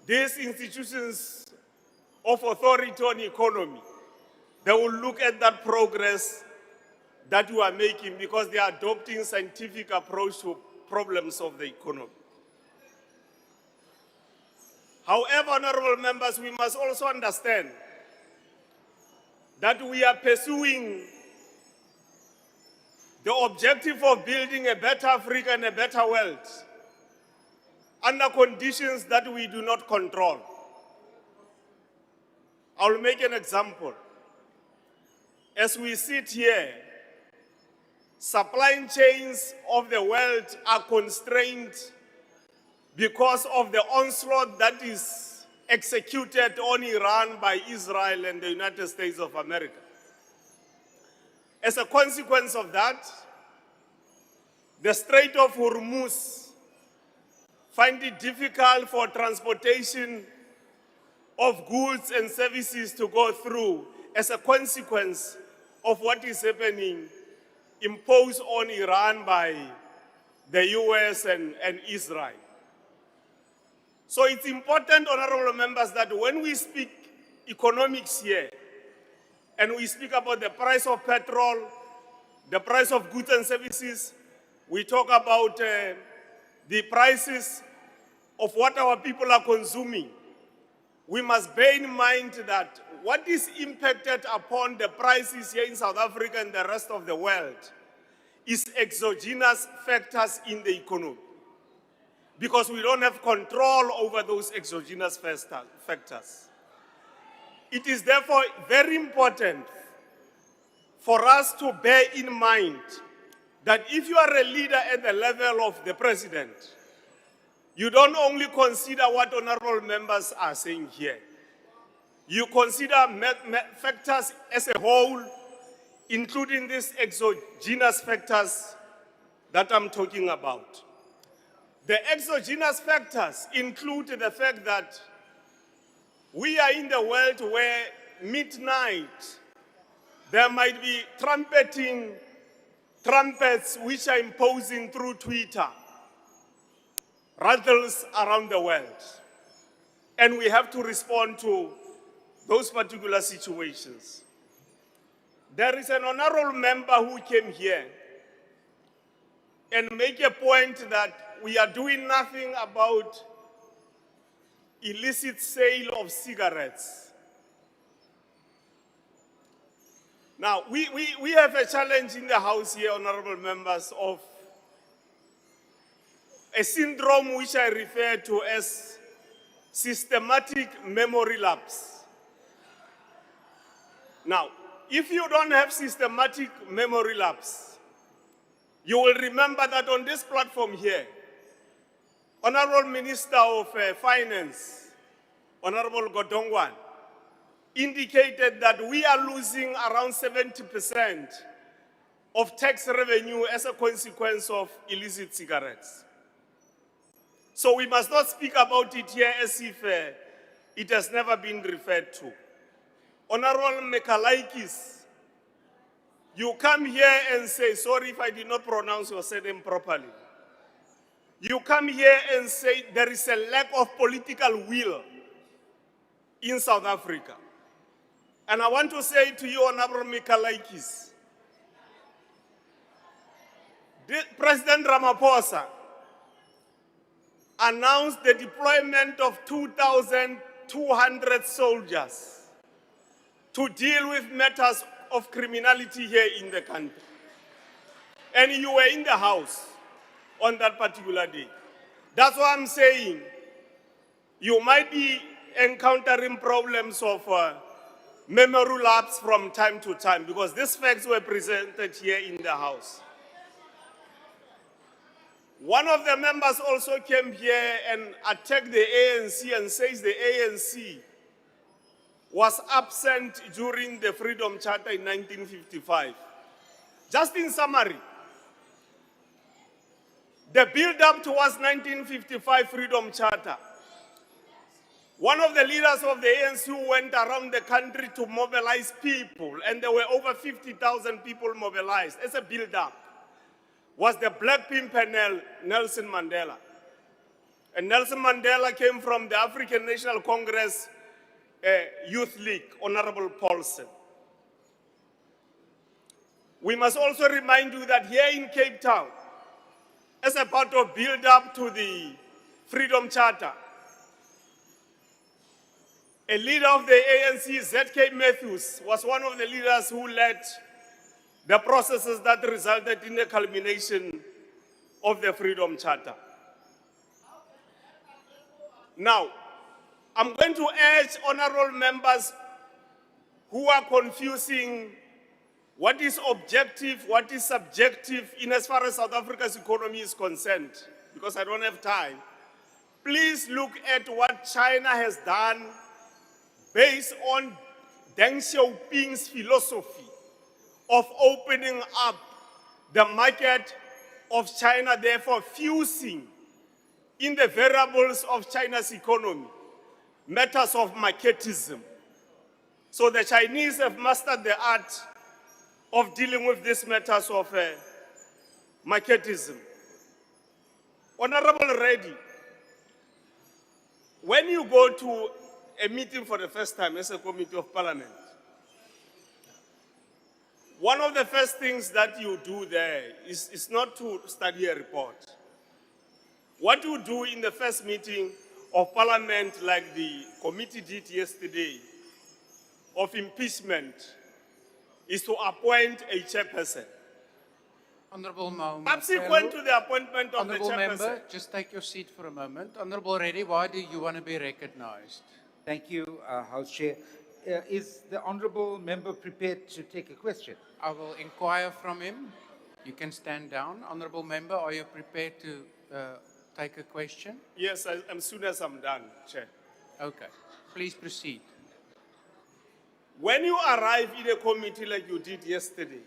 these institutions of authority on economy, they will look at that progress that we are making because they are adopting scientific approach to problems of the economy. However, honorable members, we must also understand that we are pursuing the objective of building a better Africa and a better world under conditions that we do not control. I will make an example. As we sit here, supply chains of the world are constrained because of the onslaught that is executed on Iran by Israel and the United States of America. As a consequence of that, the Strait of Hormuz find it difficult for transportation of goods and services to go through as a consequence of what is happening imposed on Iran by the US and Israel. So it's important, honorable members, that when we speak economics here, and we speak about the price of petrol, the price of goods and services, we talk about the prices of what our people are consuming. We must bear in mind that what is impacted upon the prices here in South Africa and the rest of the world is exogenous factors in the economy, because we don't have control over those exogenous factors. It is therefore very important for us to bear in mind that if you are a leader at the level of the president, you don't only consider what honorable members are saying here. You consider factors as a whole, including these exogenous factors that I'm talking about. The exogenous factors include the fact that we are in the world where midnight there might be trumpets which are imposing through Twitter, rattles around the world. And we have to respond to those particular situations. There is an honorable member who came here and make a point that we are doing nothing about illicit sale of cigarettes. Now, we have a challenge in the House here, honorable members, of a syndrome which I refer to as systematic memory lapse. Now, if you don't have systematic memory lapse, you will remember that on this platform here, Honorable Minister of Finance, Honorable Godongwan, indicated that we are losing around 70% of tax revenue as a consequence of illicit cigarettes. So we must not speak about it here as if it has never been referred to. Honorable Mekalaikis, you come here and say, sorry if I did not pronounce your surname properly. You come here and say there is a lack of political will in South Africa. And I want to say to you, Honorable Mekalaikis, President Ramaphosa announced the deployment of 2,200 soldiers to deal with matters of criminality here in the country. And you were in the house on that particular day. That's why I'm saying you might be encountering problems of memory lapse from time to time because these facts were presented here in the house. One of the members also came here and attacked the ANC and says the ANC was absent during the Freedom Charter in 1955. Just in summary, the build-up towards 1955 Freedom Charter, one of the leaders of the ANC who went around the country to mobilize people, and there were over 50,000 people mobilized as a build-up, was the Black Pimpernel Nelson Mandela. And Nelson Mandela came from the African National Congress Youth League, Honorable Paulson. We must also remind you that here in Cape Town, as a part of build-up to the Freedom Charter, a leader of the ANC, Z.K. Matthews, was one of the leaders who led the processes that resulted in the culmination of the Freedom Charter. Now, I'm going to urge honorable members who are confusing what is objective, what is subjective in as far as South Africa's economy is concerned, because I don't have time. Please look at what China has done based on Deng Xiaoping's philosophy of opening up the market of China, therefore fusing in the variables of China's economy matters of marketism. So the Chinese have mastered the art of dealing with these matters of marketism. Honorable Reddy, when you go to a meeting for the first time as a committee of parliament, one of the first things that you do there is not to study a report. What you do in the first meeting of parliament, like the committee did yesterday, of impeachment, is to appoint a chairperson. Honourable Mahoma. Subsequent to the appointment of Honourable the chairperson. Member, just take your seat for a moment. Honourable Reddy, why do you want to be recognised? Thank you, House Chair. Is the honourable member prepared to take a question? I will inquire from him. You can stand down. Honourable Member, are you prepared to take a question? Yes, as soon as I'm done, Chair. Okay. Please proceed. When you arrive in a committee like you did yesterday,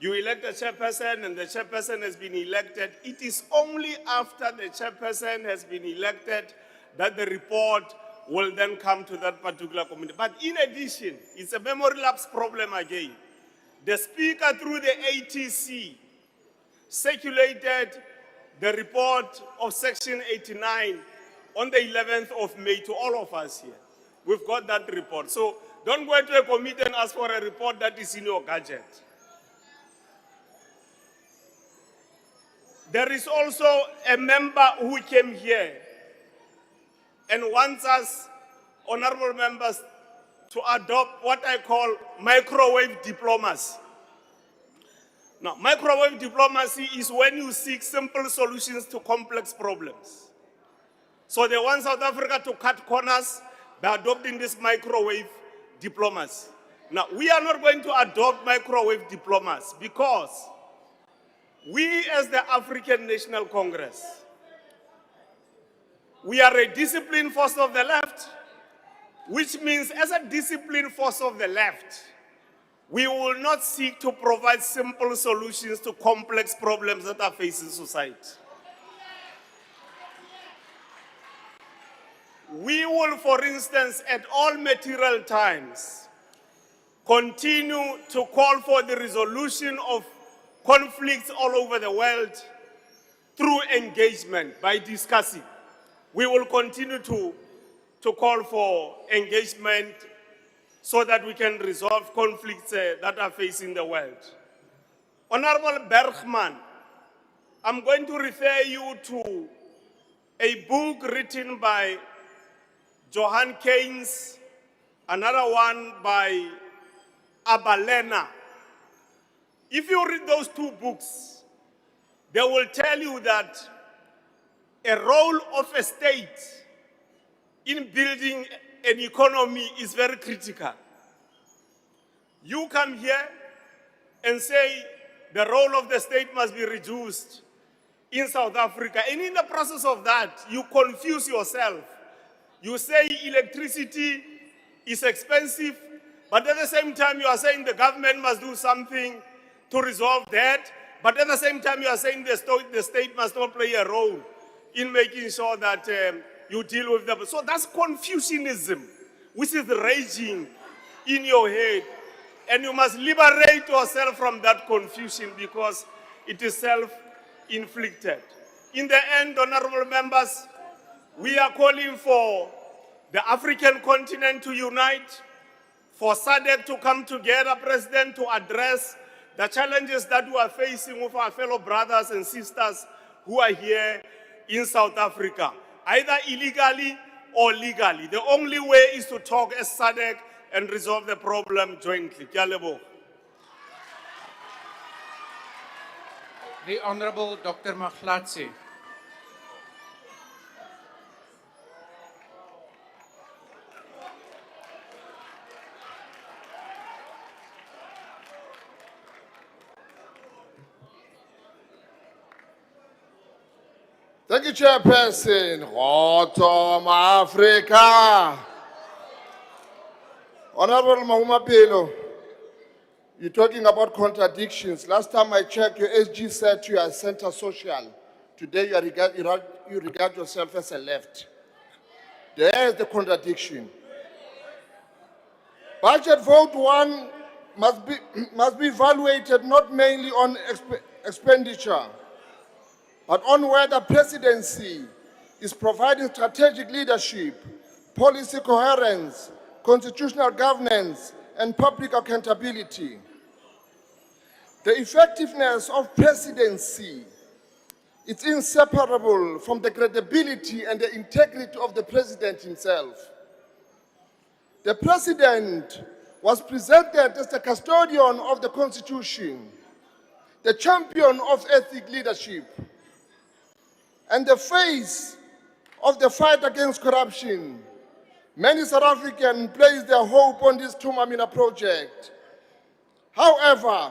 you elect a chairperson and the chairperson has been elected. It is only after the chairperson has been elected that the report will then come to that particular committee. But in addition, it's a memory lapse problem again. The speaker through the ATC circulated the report of Section 89 on the 11th of May to all of us here. We've got that report. So don't go to a committee and ask for a report that is in your gadget. There is also a member who came here and wants us, honorable members, to adopt what I call microwave diplomacy. Now, microwave diplomacy is when you seek simple solutions to complex problems. So they want South Africa to cut corners by adopting this microwave diplomacy. Now, we are not going to adopt microwave diplomas because we, as the African National Congress, we are a disciplined force of the left, which means as a disciplined force of the left, we will not seek to provide simple solutions to complex problems that are facing society. We will, for instance, at all material times, continue to call for the resolution of conflicts all over the world through engagement, by discussing. We will continue to call for engagement so that we can resolve conflicts that are facing the world. Honorable Bergman, I'm going to refer you to a book written by Johan Keynes, another one by Abalena. If you read those two books, they will tell you that a role of a state in building an economy is very critical. You come here and say the role of the state must be reduced in South Africa, and in the process of that, you confuse yourself. You say electricity is expensive, but at the same time you are saying the government must do something to resolve that, but at the same time you are saying the state must not play a role in making sure that you deal with them. So that's Confucianism, which is raging in your head. And you must liberate yourself from that confusion because it is self-inflicted. In the end, honorable members, we are calling for the African continent to unite, for SADC to come together, President, to address the challenges that we are facing with our fellow brothers and sisters who are here in South Africa, either illegally or legally. The only way is to talk as SADC and resolve the problem jointly. Ke a leboha. The Honorable Dr. Mahlatsi. Thank you, Chairperson. Rotom Africa. Honorable Mahumapelo, you're talking about contradictions. Last time I checked, your SG said you are center social. Today you regard yourself as a left. There is the contradiction. Budget vote 1 must be evaluated not mainly on expenditure, but on whether presidency is providing strategic leadership, policy coherence, constitutional governance, and public accountability. The effectiveness of presidency is inseparable from the credibility and the integrity of the president himself. The president was presented as the custodian of the Constitution, the champion of ethnic leadership, and the face of the fight against corruption. Many South Africans place their hope on this Tumamina project. However,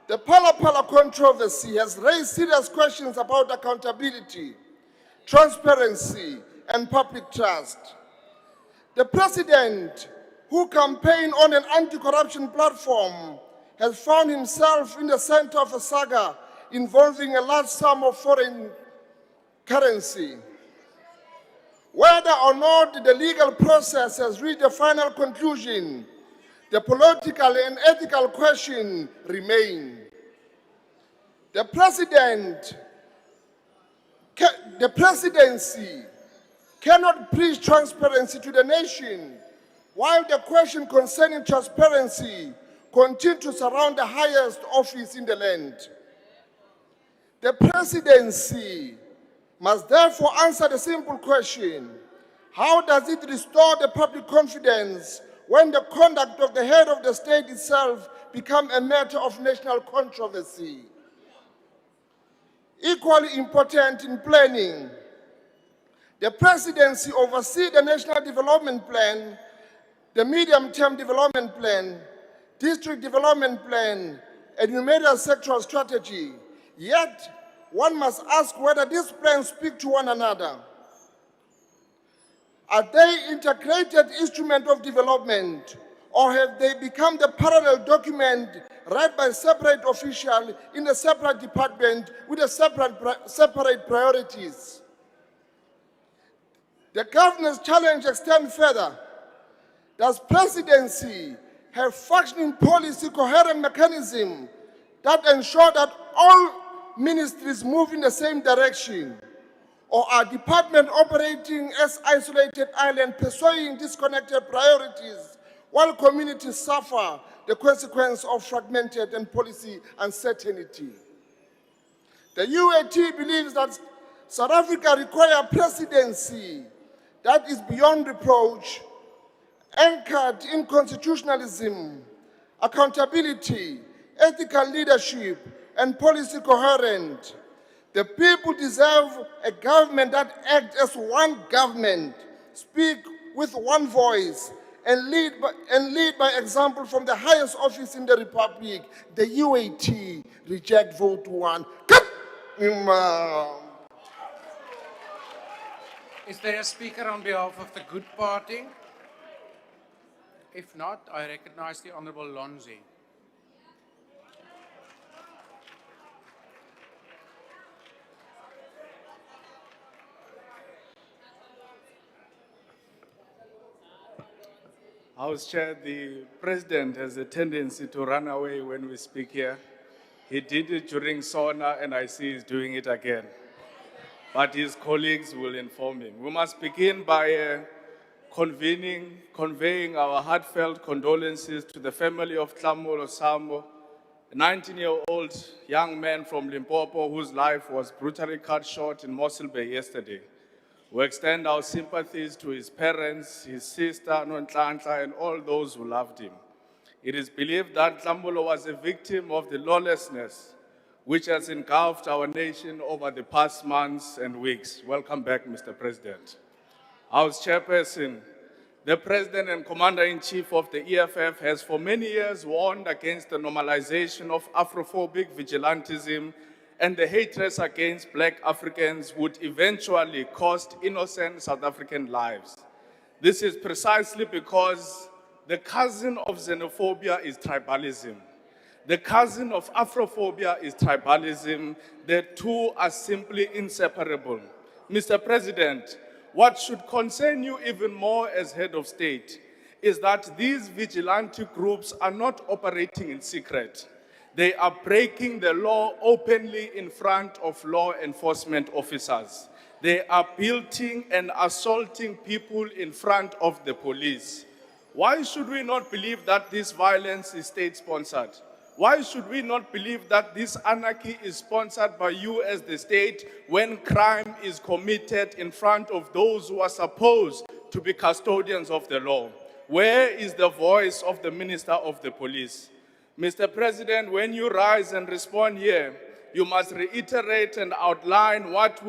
the Pala controversy has raised serious questions about accountability, transparency, and public trust. The president, who campaigned on an anti-corruption platform, has found himself in the center of a saga involving a large sum of foreign currency. Whether or not the legal process has reached a final conclusion, the political and ethical question remain. The presidency cannot preach transparency to the nation, while the question concerning transparency continues to surround the highest office in the land. The presidency must therefore answer the simple question: how does it restore the public confidence when the conduct of the head of the state itself becomes a matter of national controversy? Equally important in planning, the presidency oversees the National Development Plan, the Medium-Term Development Plan, district development plan, and numerical sectoral strategy. Yet, one must ask whether these plans speak to one another. Are they integrated instruments of development, or have they become the parallel document read by separate officials in a separate department with a separate priorities? The governor's challenge extends further. Does presidency have functioning policy coherent mechanism that ensure that all ministries move in the same direction? Or are departments operating as isolated islands pursuing disconnected priorities while communities suffer the consequence of fragmented and policy uncertainty? The UAT believes that South Africa requires a presidency that is beyond reproach, anchored in constitutionalism, accountability, ethical leadership, and policy coherence. The people deserve a government that acts as one government, speak with one voice, and lead by example from the highest office in the Republic. The UAT reject vote 1. Is there a speaker on behalf of the Good Party? If not, I recognize the Honourable Lonzi. House Chair, the President has a tendency to run away when we speak here. He did it during SONA, and I see he's doing it again. But his colleagues will inform him. We must begin by conveying our heartfelt condolences to the family of Tlamolo Samo, a 19-year-old young man from Limpopo whose life was brutally cut short in Mossel Bay yesterday. We extend our sympathies to his parents, his sister, Nontlantla, and all those who loved him. It is believed that Tlamolo was a victim of the lawlessness which has engulfed our nation over the past months and weeks. Welcome back, Mr. President. House Chairperson, the President and Commander-in-Chief of the EFF has for many years warned against the normalization of Afrophobic vigilantism and the hatred against Black Africans would eventually cost innocent South African lives. This is precisely because the cousin of xenophobia is tribalism. The cousin of Afrophobia is tribalism. The two are simply inseparable. Mr. President, what should concern you even more as head of state is that these vigilante groups are not operating in secret. They are breaking the law openly in front of law enforcement officers. They are building and assaulting people in front of the police. Why should we not believe that this violence is state-sponsored? Why should we not believe that this anarchy is sponsored by you as the state when crime is committed in front of those who are supposed to be custodians of the law? Where is the voice of the Minister of the Police? Mr. President, when you rise and respond here, you must reiterate and outline what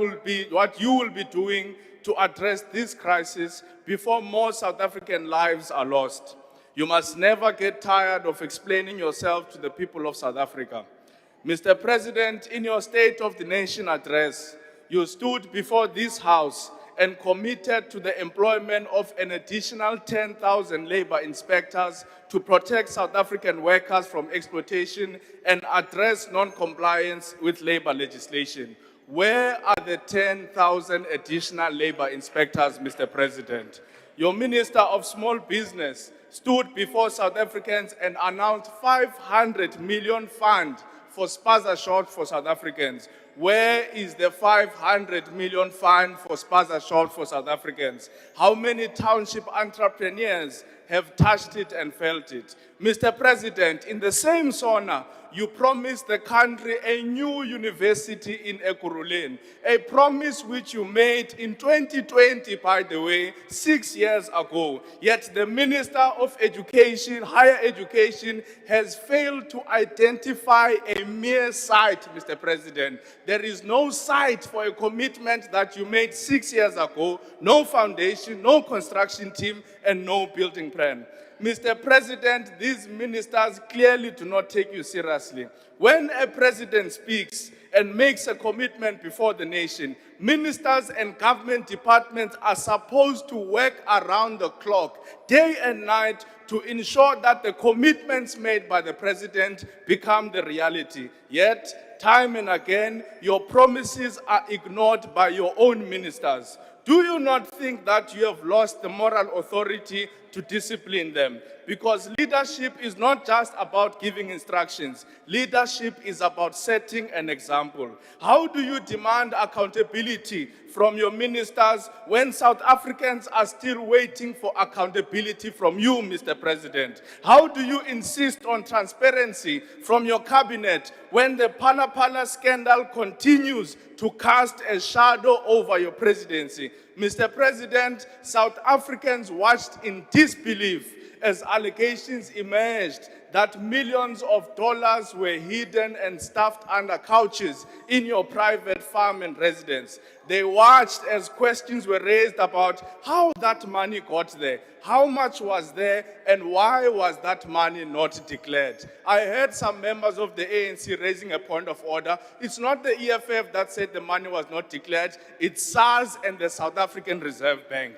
you will be doing to address this crisis before more South African lives are lost. You must never get tired of explaining yourself to the people of South Africa. Mr. President, in your State of the Nation address, you stood before this House and committed to the employment of an additional 10,000 labor inspectors to protect South African workers from exploitation and address non-compliance with labor legislation. Where are the 10,000 additional labor inspectors, Mr. President? Your Minister of Small Business stood before South Africans and announced 500 million fund for spaza short for South Africans. Where is the 500 million fund for spaza short for South Africans? How many township entrepreneurs have touched it and felt it? Mr. President, in the same SONA, you promised the country a new university in Ekurhuleni, a promise which you made in 2020, by the way, 6 years ago. Yet the Minister of Education, Higher Education, has failed to identify a mere site, Mr. President. There is no site for a commitment that you made 6 years ago, no foundation, no construction team, and no building plan. Mr. President, this these ministers clearly do not take you seriously. When a president speaks and makes a commitment before the nation, ministers and government departments are supposed to work around the clock, day and night, to ensure that the commitments made by the president become the reality. Yet, time and again, your promises are ignored by your own ministers. Do you not think that you have lost the moral authority to discipline them? Because leadership is not just about giving instructions. Leadership is about setting an example. How do you demand accountability from your ministers when South Africans are still waiting for accountability from you, Mr. President? How do you insist on transparency from your cabinet when the Phala Phala scandal continues to cast a shadow over your presidency? Mr. President, South Africans watched in disbelief as allegations emerged that millions of dollars were hidden and stuffed under couches in your private farm and residence. They watched as questions were raised about how that money got there, how much was there, and why was that money not declared. I heard some members of the ANC raising a point of order. It's not the EFF that said the money was not declared, it's SARS and the South African Reserve Bank.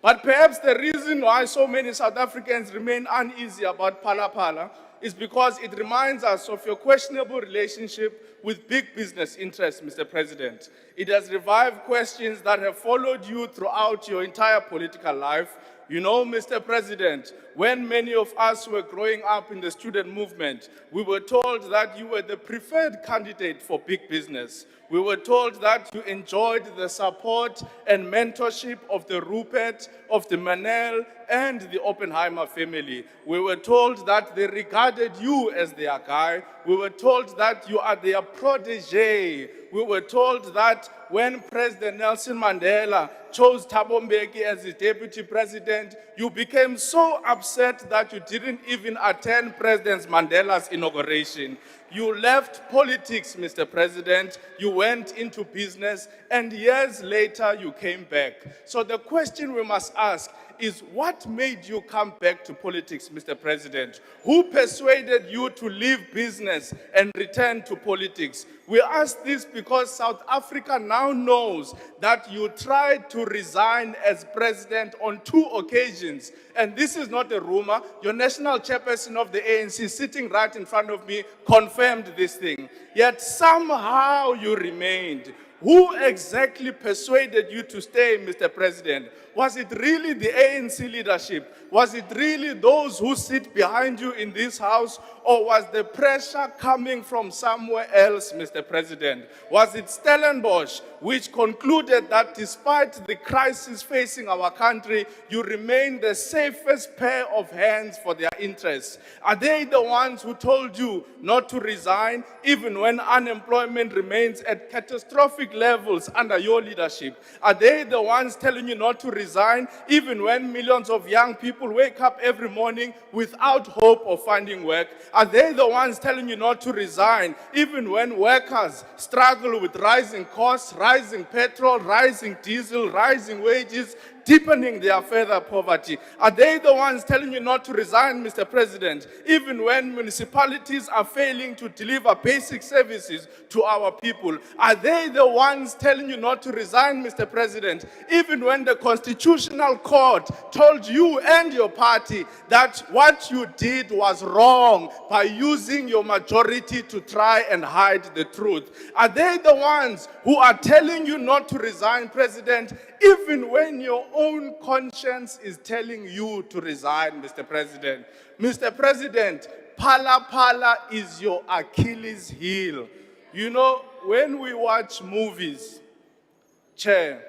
But perhaps the reason why so many South Africans remain uneasy about Phala Phala is because it reminds us of your questionable relationship with big business interests, Mr. President. It has revived questions that have followed you throughout your entire political life. You know, Mr. President, when many of us were growing up in the student movement, we were told that you were the preferred candidate for big business. We were told that you enjoyed the support and mentorship of the Rupert, of the Manel, and the Oppenheimer family. We were told that they regarded you as their guy. We were told that you are their protege. We were told that when President Nelson Mandela chose Thabo Mbeki as his deputy president, you became so upset that you didn't even attend President Mandela's inauguration. You left politics, Mr. President, you went into business, and years later you came back. So the question we must ask is, what made you come back to politics, Mr. President? Who persuaded you to leave business and return to politics? We ask this because South Africa now knows that you tried to resign as president on 2 occasions. And this is not a rumor. Your national chairperson of the ANC, sitting right in front of me, confirmed this thing. Yet somehow you remained. Who exactly persuaded you to stay, Mr. President? Was it really the ANC leadership? Was it really those who sit behind you in this house? Or was the pressure coming from somewhere else, Mr. President? Was it Stellenbosch which concluded that despite the crisis facing our country, you remain the safest pair of hands for their interests? Are they the ones who told you not to resign even when unemployment remains at catastrophic levels under your leadership? Are they the ones telling you not to resign even when millions of young people wake up every morning without hope of finding work? Are they the ones telling you not to resign even when workers struggle with rising costs, rising petrol, rising diesel, rising wages, deepening their further poverty? Are they the ones telling you not to resign, Mr. President, even when municipalities are failing to deliver basic services to our people? Are they the ones telling you not to resign, Mr. President, even when the Constitutional Court told you and your party that what you did was wrong by using your majority to try and hide the truth? Are they the ones who are telling you not to resign, President, even when your own conscience is telling you to resign, Mr. President? Mr. President, Phala Phala is your Achilles heel. You know, when we watch movies, Chair,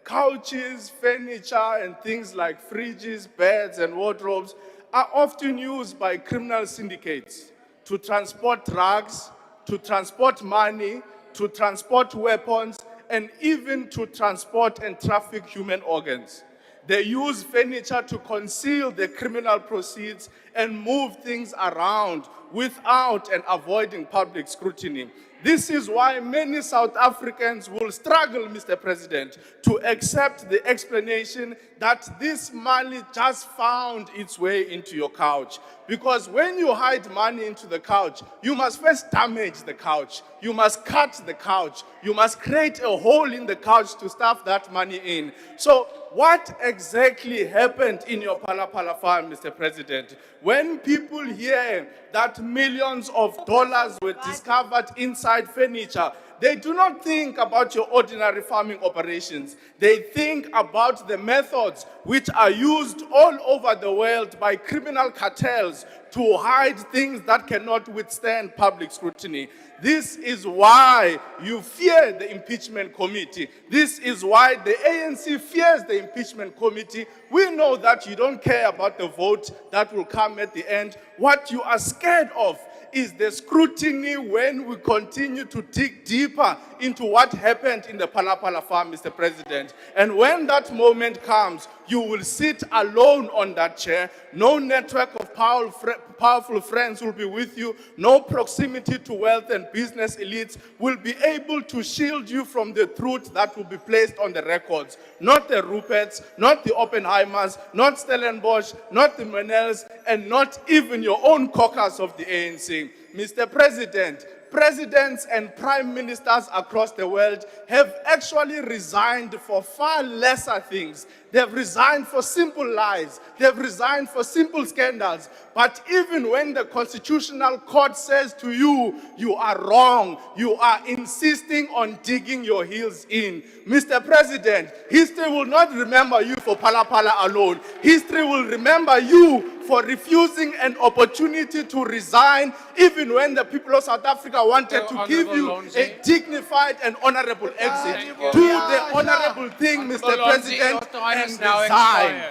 couches, furniture, and things like fridges, beds, and wardrobes are often used by criminal syndicates to transport drugs, to transport money, to transport weapons, and even to transport and traffic human organs. They use furniture to conceal the criminal proceeds and move things around without and avoiding public scrutiny. This is why many South Africans will struggle, Mr. President, to accept the explanation that this money just found its way into your couch. Because when you hide money into the couch, you must first damage the couch. You must cut the couch. You must create a hole in the couch to stuff that money in. So what exactly happened in your Phala Phala farm, Mr. President? When people hear that millions of dollars were discovered inside furniture, they do not think about your ordinary farming operations. They think about the methods which are used all over the world by criminal cartels to hide things that cannot withstand public scrutiny. This is why you fear the impeachment committee. This is why the ANC fears the impeachment committee. We know that you don't care about the vote that will come at the end. What you are scared of is the scrutiny when we continue to dig deeper into what happened in the Phala Phala farm, Mr. President. And when that moment comes, you will sit alone on that chair. No network of powerful friends will be with you. No proximity to wealth and business elites will be able to shield you from the truth that will be placed on the records. Not the Ruperts, not the Oppenheimers, not Stellenbosch, not the Manels, and not even your own caucus of the ANC. Mr. President, presidents and prime ministers across the world have actually resigned for far lesser things. They've resigned for simple lies. They've resigned for simple scandals. But even when the Constitutional Court says to you, you are wrong, you are insisting on digging your heels in. Mr. President, history will not remember you for Phala Phala alone. History will remember you for refusing an opportunity to resign, even when the people of South Africa wanted to give you a dignified and honorable exit. Do the honorable thing, Mr. President, and resign.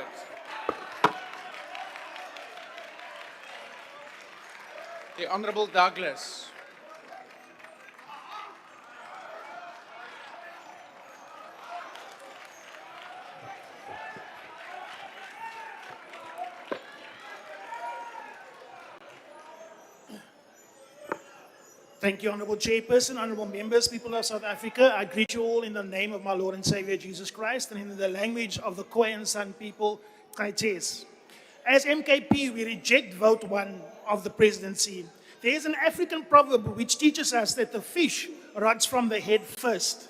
The Honorable Douglas. Thank you, Honorable Chairperson, Honorable Members, people of South Africa. I greet you all in the name of my Lord and Savior Jesus Christ and in the language of the Khoi and San people, Kaites. As MKP, we reject vote 1 of the presidency. There is an African proverb which teaches us that the fish rots from the head first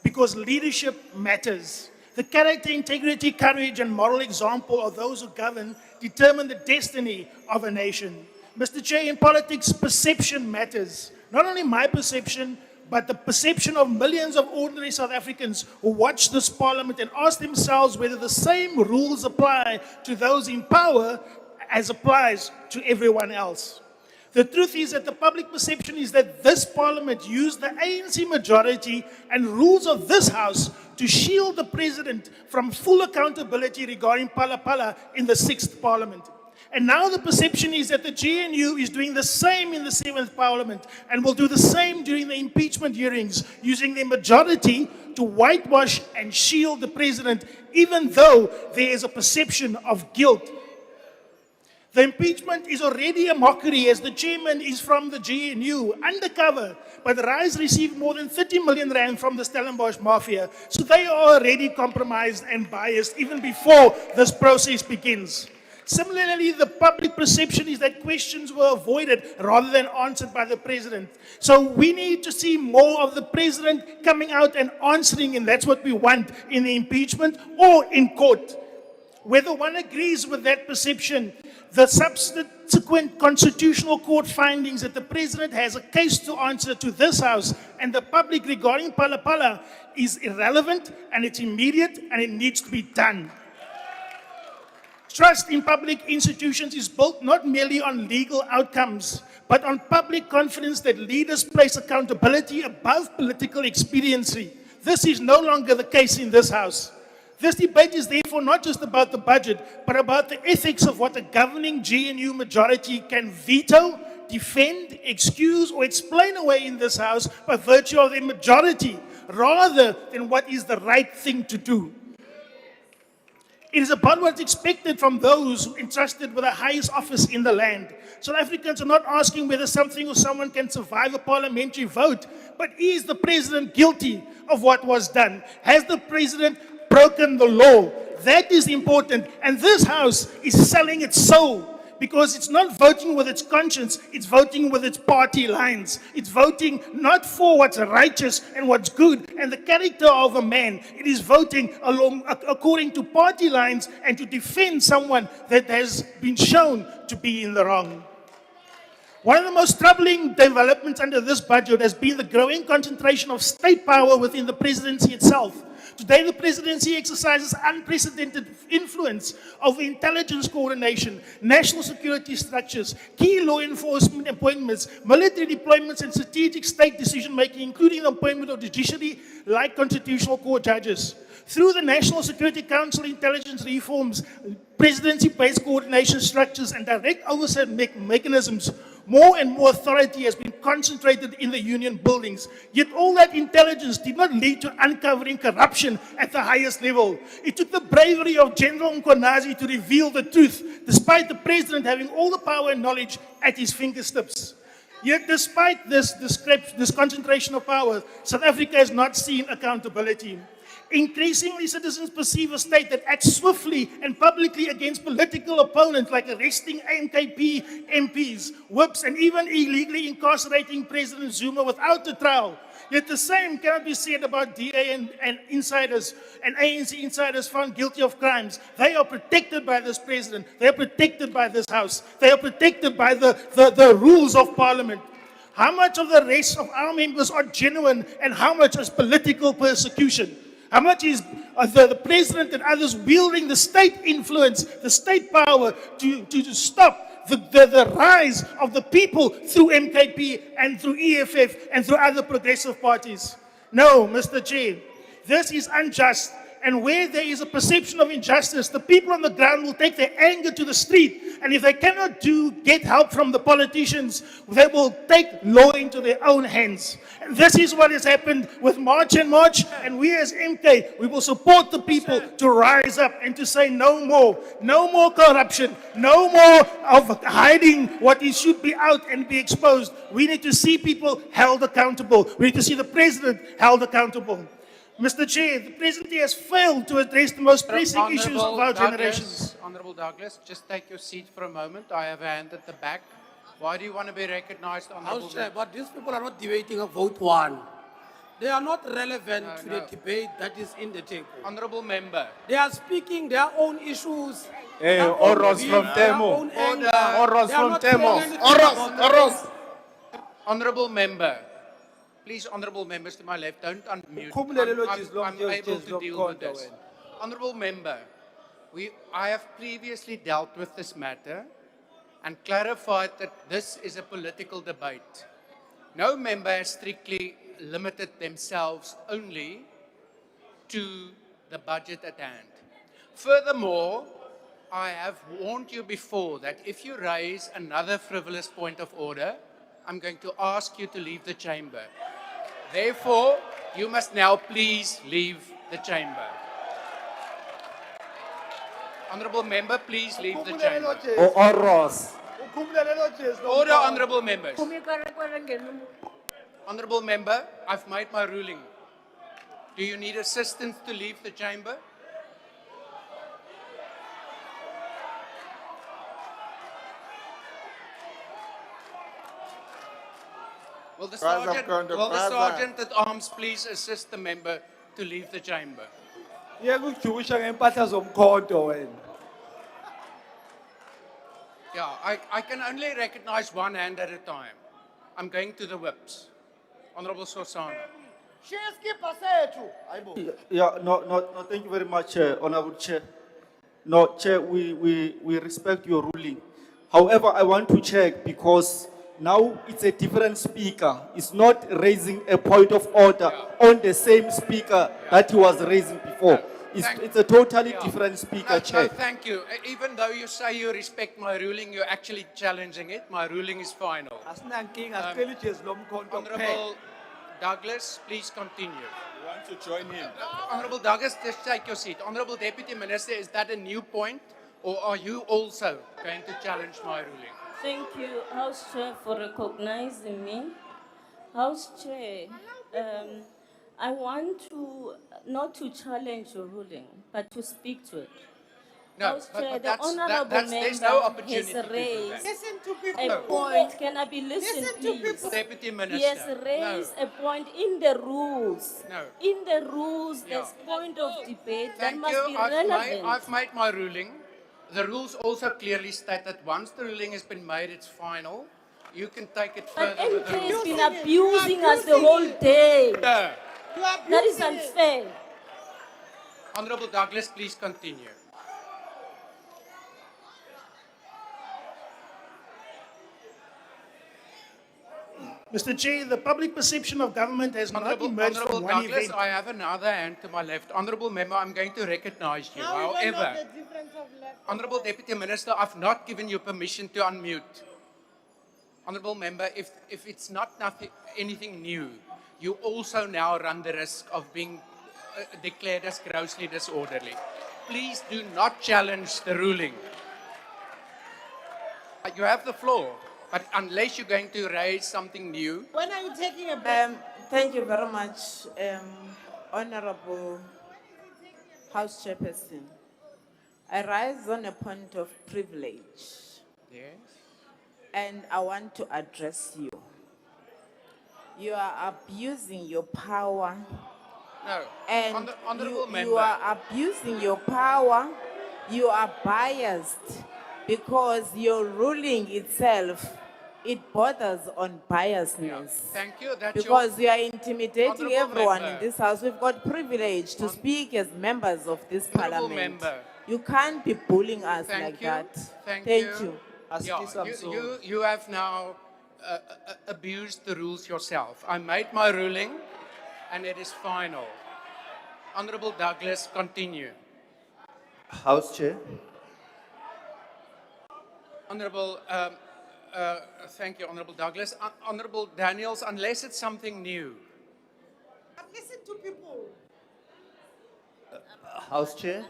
because leadership matters. The character, integrity, courage, and moral example of those who govern determine the destiny of a nation. Mr. Chair, in politics, perception matters. Not only my perception, but the perception of millions of ordinary South Africans who watch this parliament and ask themselves whether the same rules apply to those in power as applies to everyone else. The truth is that the public perception is that this parliament used the ANC majority and rules of this house to shield the president from full accountability regarding Phala Phala in the 6th parliament. And now the perception is that the GNU is doing the same in the 7th Parliament and will do the same during the impeachment hearings, using their majority to whitewash and shield the president, even though there is a perception of guilt. The impeachment is already a mockery as the chairman is from the GNU, undercover, but RISE received more than 30 million rand from the Stellenbosch mafia, so they are already compromised and biased even before this process begins. Similarly, the public perception is that questions were avoided rather than answered by the president. So we need to see more of the president coming out and answering, and that's what we want in the impeachment or in court. Whether one agrees with that perception, the subsequent constitutional court findings that the president has a case to answer to this house and the public regarding Phala Phala is irrelevant, and it's immediate, and it needs to be done. Trust in public institutions is built not merely on legal outcomes, but on public confidence that leaders place accountability above political expediency. This is no longer the case in this House. This debate is therefore not just about the budget, but about the ethics of what a governing GNU majority can veto, defend, excuse, or explain away in this House by virtue of their majority, rather than what is the right thing to do. It is about what's expected from those entrusted with the highest office in the land. South Africans are not asking whether something or someone can survive a parliamentary vote, but is the president guilty of what was done? Has the president broken the law? That is important. And this House is selling its soul, because it's not voting with its conscience, it's voting with its party lines. It's voting not for what's righteous and what's good and the character of a man. It is voting according to party lines and to defend someone that has been shown to be in the wrong. One of the most troubling developments under this budget has been the growing concentration of state power within the presidency itself. Today, the presidency exercises unprecedented influence over intelligence coordination, national security structures, key law enforcement appointments, military deployments, and strategic state decision-making, including the appointment of judiciary-like constitutional court judges. Through the National Security Council intelligence reforms, presidency-based coordination structures, and direct oversight mechanisms, more and more authority has been concentrated in the union buildings. Yet all that intelligence did not lead to uncovering corruption at the highest level. It took the bravery of General Mkhwanazi to reveal the truth, despite the president having all the power and knowledge at his fingertips. Yet despite this concentration of power, South Africa has not seen accountability. Increasingly, citizens perceive a state that acts swiftly and publicly against political opponents, like arresting MKP MPs, whips, and even illegally incarcerating President Zuma without a trial. Yet the same cannot be said about DA and insiders and ANC insiders found guilty of crimes. They are protected by this president. They are protected by this House. They are protected by the rules of Parliament. How much of the rest of our members are genuine and how much is political persecution? How much is the president and others wielding the state influence, the state power to stop the rise of the people through MKP and through EFF and through other progressive parties? No, Mr. Chair, this is unjust. And where there is a perception of injustice, the people on the ground will take their anger to the street. And if they cannot get help from the politicians, they will take law into their own hands. And this is what has happened with March and March. And we as MK, we will support the people to rise up and to say no more. No more corruption. No more of hiding what should be out and be exposed. We need to see people held accountable. We need to see the president held accountable. Mr. Chair, the presidency has failed to address the most pressing issues of our generations. Honourable Douglas, just take your seat for a moment. I have a hand at the back. Why do you want to be recognised, Honourable? House Chair, but these people are not debating a vote one. They are not relevant to the debate that is in the table. Honourable Member. They are speaking their own issues. Hey, Oros from Temo. Oros from Temo. Oros. Honourable Member. Please, honourable members to my left, don't unmute. I'm able to deal with this. Honourable member, I have previously dealt with this matter and clarified that this is a political debate. No member has strictly limited themselves only to the budget at hand. Furthermore, I have warned you before that if you raise another frivolous point of order, I'm going to ask you to leave the chamber. Therefore, you must now please leave the chamber. Honourable member, please leave the chamber. Order, honourable members. Honourable member, I've made my ruling. Do you need assistance to leave the chamber? Will the sergeant at arms please assist the member to leave the chamber? Yeah, I can only recognize one hand at a time. I'm going to the whips. Honourable Sosana. Yeah, no, thank you very much, Honourable Chair. No, Chair, we respect your ruling. However, I want to check because now it's a different speaker. It's not raising a point of order on the same speaker that he was raising before. It's a totally different speaker, Chair. No, thank you. Even though you say you respect my ruling, you're actually challenging it. My ruling is final. Honourable Douglas, please continue. want to join in. Honorable Douglas, just take your seat. Honorable Deputy Minister, is that a new point, or are you also going to challenge my ruling? Thank you, House Chair, for recognizing me. House Chair, I want to not to challenge your ruling, but to speak to it. No, House but Chair, the that's, honorable there's member no opportunity has to do raised that. Listen to a point. Can I be listened, please? Deputy He Minister. has raised a point in the rules. No. In the rules, Yeah. there's point of debate that Thank must you. be relevant. I've made my ruling. The rules also clearly state that once the ruling has been made, it's final. You can take it But further with the MK has rules. been abusing us the whole day. Yeah. That is unfair. Honorable Douglas, please continue. Mr. Chair, the public perception of government has not emerged Honorable from one Douglas, event. I have another hand to my left. Honorable Member, I'm going to recognize you. However, Honorable Deputy Minister, I've not given you permission to unmute. Honorable Member, if it's not anything new, you also now run the risk of being declared as grossly disorderly. Please do not challenge the ruling. You have the floor, but unless you're going to raise something new. When are you taking a break? Thank you very much, Honorable House Chairperson. I rise on a point of privilege. Yes. And I want to address you. You are abusing your power. No. And Honorable Member. you are abusing your power. You are biased because your ruling itself, it borders on biasness. Thank you. That's Because you are intimidating Honorable everyone Member. in this house. We've got privilege to speak as members of this Honorable parliament. Member. You can't be bullying us Thank like you. that. Thank you. you. Yeah, you have now abused the rules yourself. I made my ruling, and it is final. Honorable Douglas, continue. House Chair. Honorable, thank you, Honorable Douglas. Honorable Daniels, unless it's something new. Listen to people. House Chair,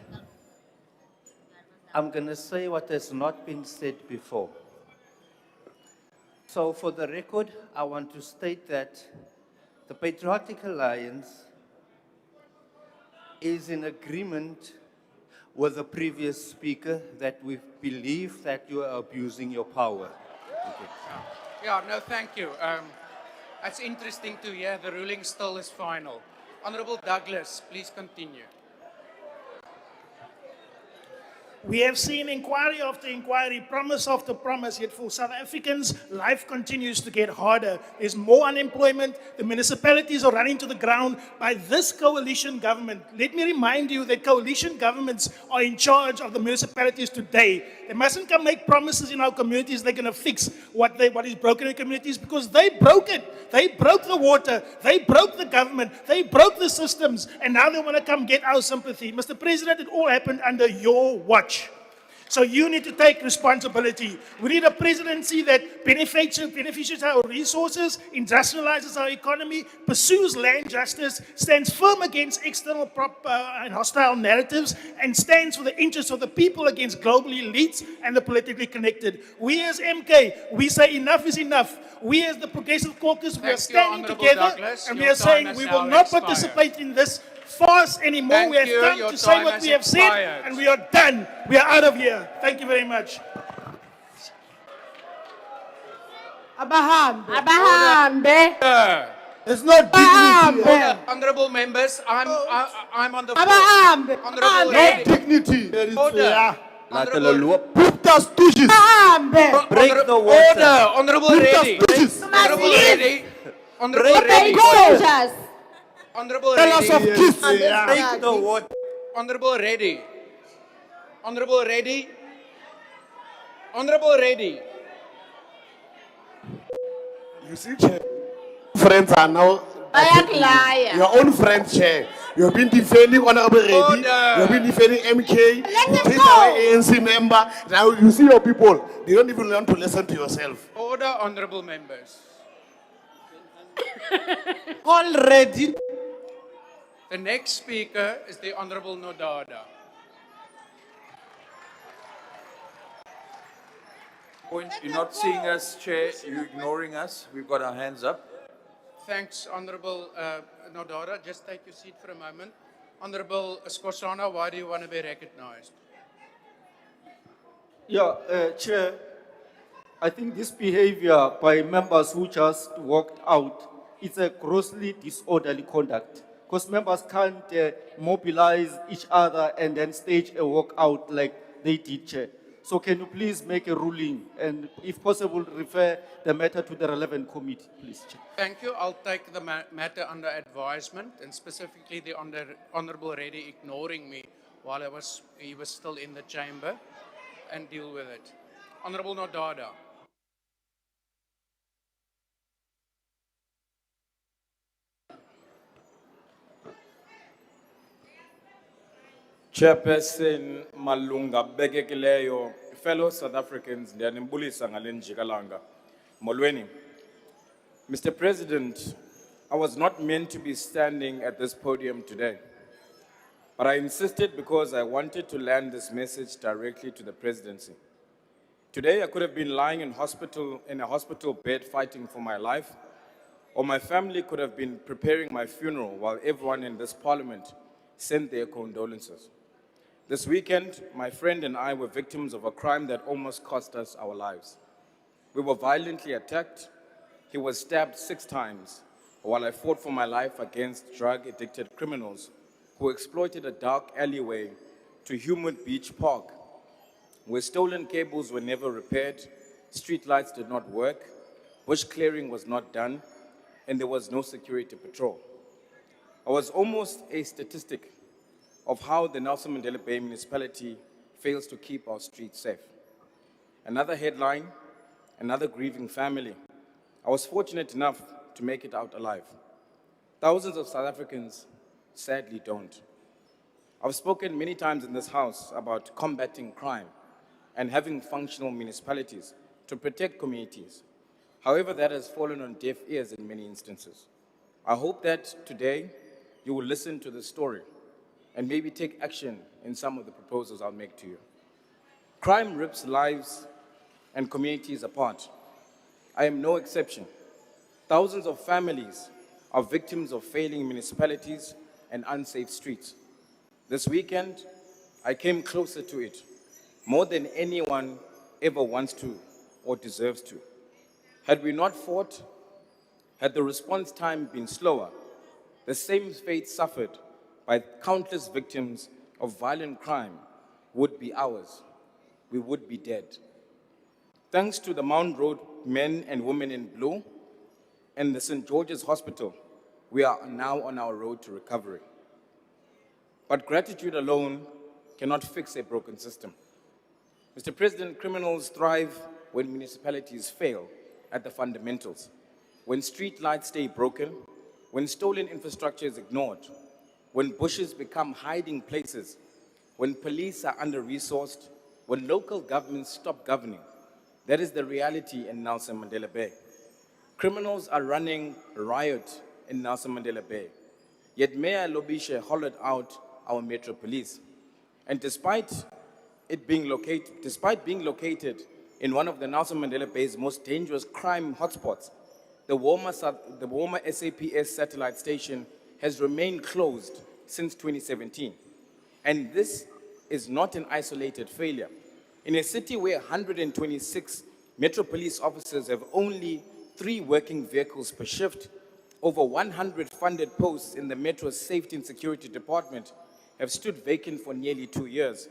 I'm going to say what has not been said before. So for the record, I want to state that the Patriotic Alliance is in agreement with the previous speaker that we believe that you are abusing your power. Yeah, no, thank you. It's interesting to hear the ruling still is final. Honorable Douglas, please continue. We have seen inquiry after inquiry, promise after promise, yet for South Africans, life continues to get harder. There's more unemployment. The municipalities are running to the ground by this coalition government. Let me remind you that coalition governments are in charge of the municipalities today. They mustn't come make promises in our communities they're going to fix what is broken in communities, because they broke it. They broke the water. They broke the government. They broke the systems. And now they want to come get our sympathy. Mr. President, it all happened under your watch. So you need to take responsibility. We need a presidency that beneficiates our resources, industrializes our economy, pursues land justice, stands firm against external and hostile narratives, and stands for the interests of the people against global elites and the politically connected. We as MK, we say enough is enough. We as the Progressive Caucus, we are standing together, and we are saying we will not participate in this farce anymore. Thank We have you. come Your to say time what has we have expired. said, and we are done. We are out of here. Thank you very much. Abahambe. There's no dignity. Order. Honorable members, I'm on the floor. Abahambe. Honorable Abahambe. Lady. Dignity. Order. Break the water. Order. Honorable Lady. Honorable Lady. Honorable Lady. Honorable Tell us of Lady. kids. Break the water. Honorable Lady. Honorable Lady. Honorable Lady. You see, Chair, friends are now Bayaklaya. your own friends, Chair. You've been defending Honorable Reddy. Order. You've been defending MK. Let You them take go. away ANC member. Now you see your people. They don't even learn to listen to yourself. Order, honorable members. Already. The next speaker is the Honorable Nodada. Point, you're not seeing us, Chair. You're ignoring us. We've got our hands up. Thanks, Honorable Nodada. Just take your seat for a moment. Honorable Skosana, why do you want to be recognized? Yeah, Chair, I think this behavior by members who just walked out, it's a grossly disorderly conduct. Because members can't mobilize each other and then stage a walkout like they did, Chair. So can you please make a ruling and if possible refer the matter to the relevant committee, please, Chair. Thank you. I'll take the matter under advisement, and specifically the Honorable Reddy ignoring me while he was still in the chamber, and deal with it. Honorable Nodada. Chairperson Malunga Begekileyo, fellow South Africans, ndiyanibulisa ngale njikalanga. Molweni. Mr. President, I was not meant to be standing at this podium today, but I insisted because I wanted to land this message directly to the presidency. Today, I could have been lying in a hospital bed fighting for my life, or my family could have been preparing my funeral while everyone in this parliament sent their condolences. This weekend, my friend and I were victims of a crime that almost cost us our lives. We were violently attacked. He was stabbed 6 times while I fought for my life against drug-addicted criminals who exploited a dark alleyway to Humid Beach Park, where stolen cables were never repaired, street lights did not work, bush clearing was not done, and there was no security patrol. I was almost a statistic of how the Nelson Mandela Bay municipality fails to keep our streets safe. Another headline, another grieving family. I was fortunate enough to make it out alive. Thousands of South Africans sadly don't. I've spoken many times in this House about combating crime and having functional municipalities to protect communities. However, that has fallen on deaf ears in many instances. I hope that today you will listen to this story and maybe take action in some of the proposals I'll make to you. Crime rips lives and communities apart. I am no exception. Thousands of families are victims of failing municipalities and unsafe streets. This weekend, I came closer to it, more than anyone ever wants to or deserves to. Had we not fought, had the response time been slower, the same fate suffered by countless victims of violent crime would be ours. We would be dead. Thanks to the Mount Road men and women in blue and the St. George's Hospital, we are now on our road to recovery. But gratitude alone cannot fix a broken system. Mr. President, criminals thrive when municipalities fail at the fundamentals, when street lights stay broken, when stolen infrastructure is ignored, when bushes become hiding places, when police are under-resourced, when local governments stop governing. That is the reality in Nelson Mandela Bay. Criminals are running riot in Nelson Mandela Bay. Yet Mayor Lobisha hollowed out our Metro Police. And despite being located in one of the Nelson Mandela Bay's most dangerous crime hotspots, the Woma SAPS satellite station has remained closed since 2017. And this is not an isolated failure. In a city where 126 Metro Police officers have only 3 working vehicles per shift, over 100 funded posts in the Metro's Safety and Security Department have stood vacant for nearly 2 years.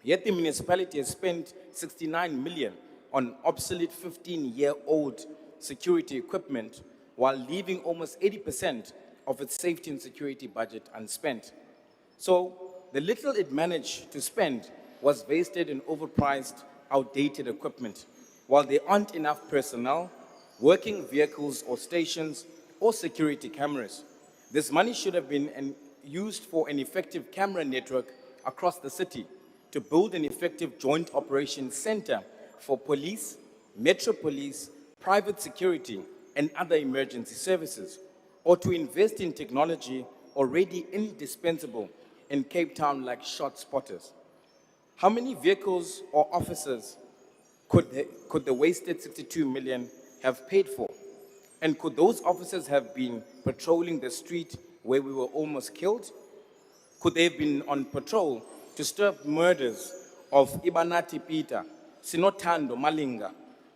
Yet the municipality has spent 69 million on obsolete 15-year-old security equipment while leaving almost 80% of its safety and security budget unspent. So the little it managed to spend was wasted in overpriced, outdated equipment, while there aren't enough personnel, working vehicles or stations, or security cameras. This money should have been used for an effective camera network across the city to build an effective joint operations center for police, Metro Police, private security, and other emergency services, or to invest in technology already indispensable in Cape Town like shot spotters? How many vehicles or officers could the wasted 62 million have paid for? And could those officers have been patrolling the street where we were almost killed? Could they have been on patrol to stir up murders of Ibanati Peter, Sinotando Malinga,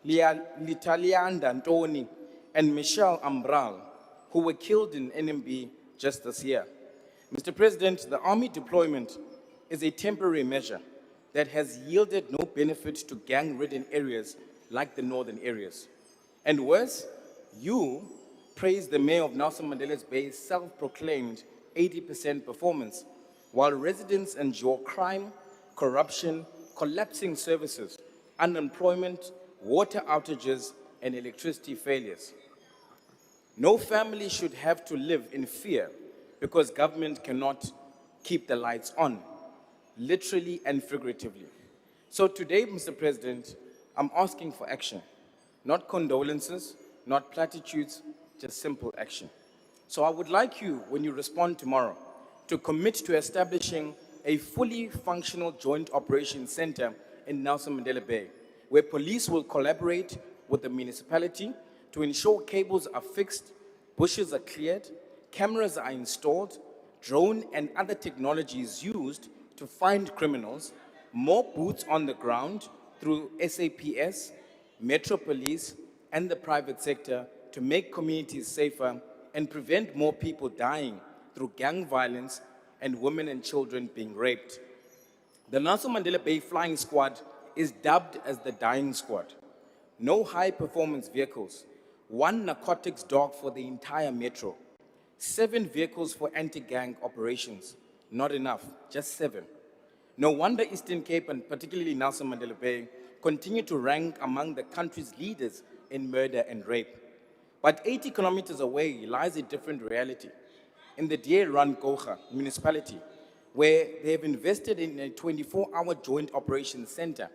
Litalianda Ntoni, and Michelle Ambral, who were killed in NMB just this year? Mr. President, the army deployment is a temporary measure that has yielded no benefit to gang-ridden areas like the northern areas. And worse, you praised the mayor of Nelson Mandela's Bay's self-proclaimed 80% performance, while residents endure crime, corruption, collapsing services, unemployment, water outages, and electricity failures. No family should have to live in fear because government cannot keep the lights on, literally and figuratively. So today, Mr. President, I'm asking for action, not condolences, not platitudes, just simple action. So I would like you, when you respond tomorrow, to commit to establishing a fully functional joint operations center in Nelson Mandela Bay, where police will collaborate with the municipality to ensure cables are fixed, bushes are cleared, cameras are installed, drone and other technologies used to find criminals, more boots on the ground through SAPS, Metro Police, and the private sector to make communities safer and prevent more people dying through gang violence and women and children being raped. The Nelson Mandela Bay Flying Squad is dubbed as the Dying Squad. No high-performance vehicles, 1 narcotics dog for the entire metro, 7 vehicles for anti-gang operations. Not enough, just 7. No wonder Eastern Cape, and particularly Nelson Mandela Bay, continue to rank among the country's leaders in murder and rape. But 80 kilometers away lies a different reality. In the Run Gocha municipality, where they have invested in a 24-hour joint operations center,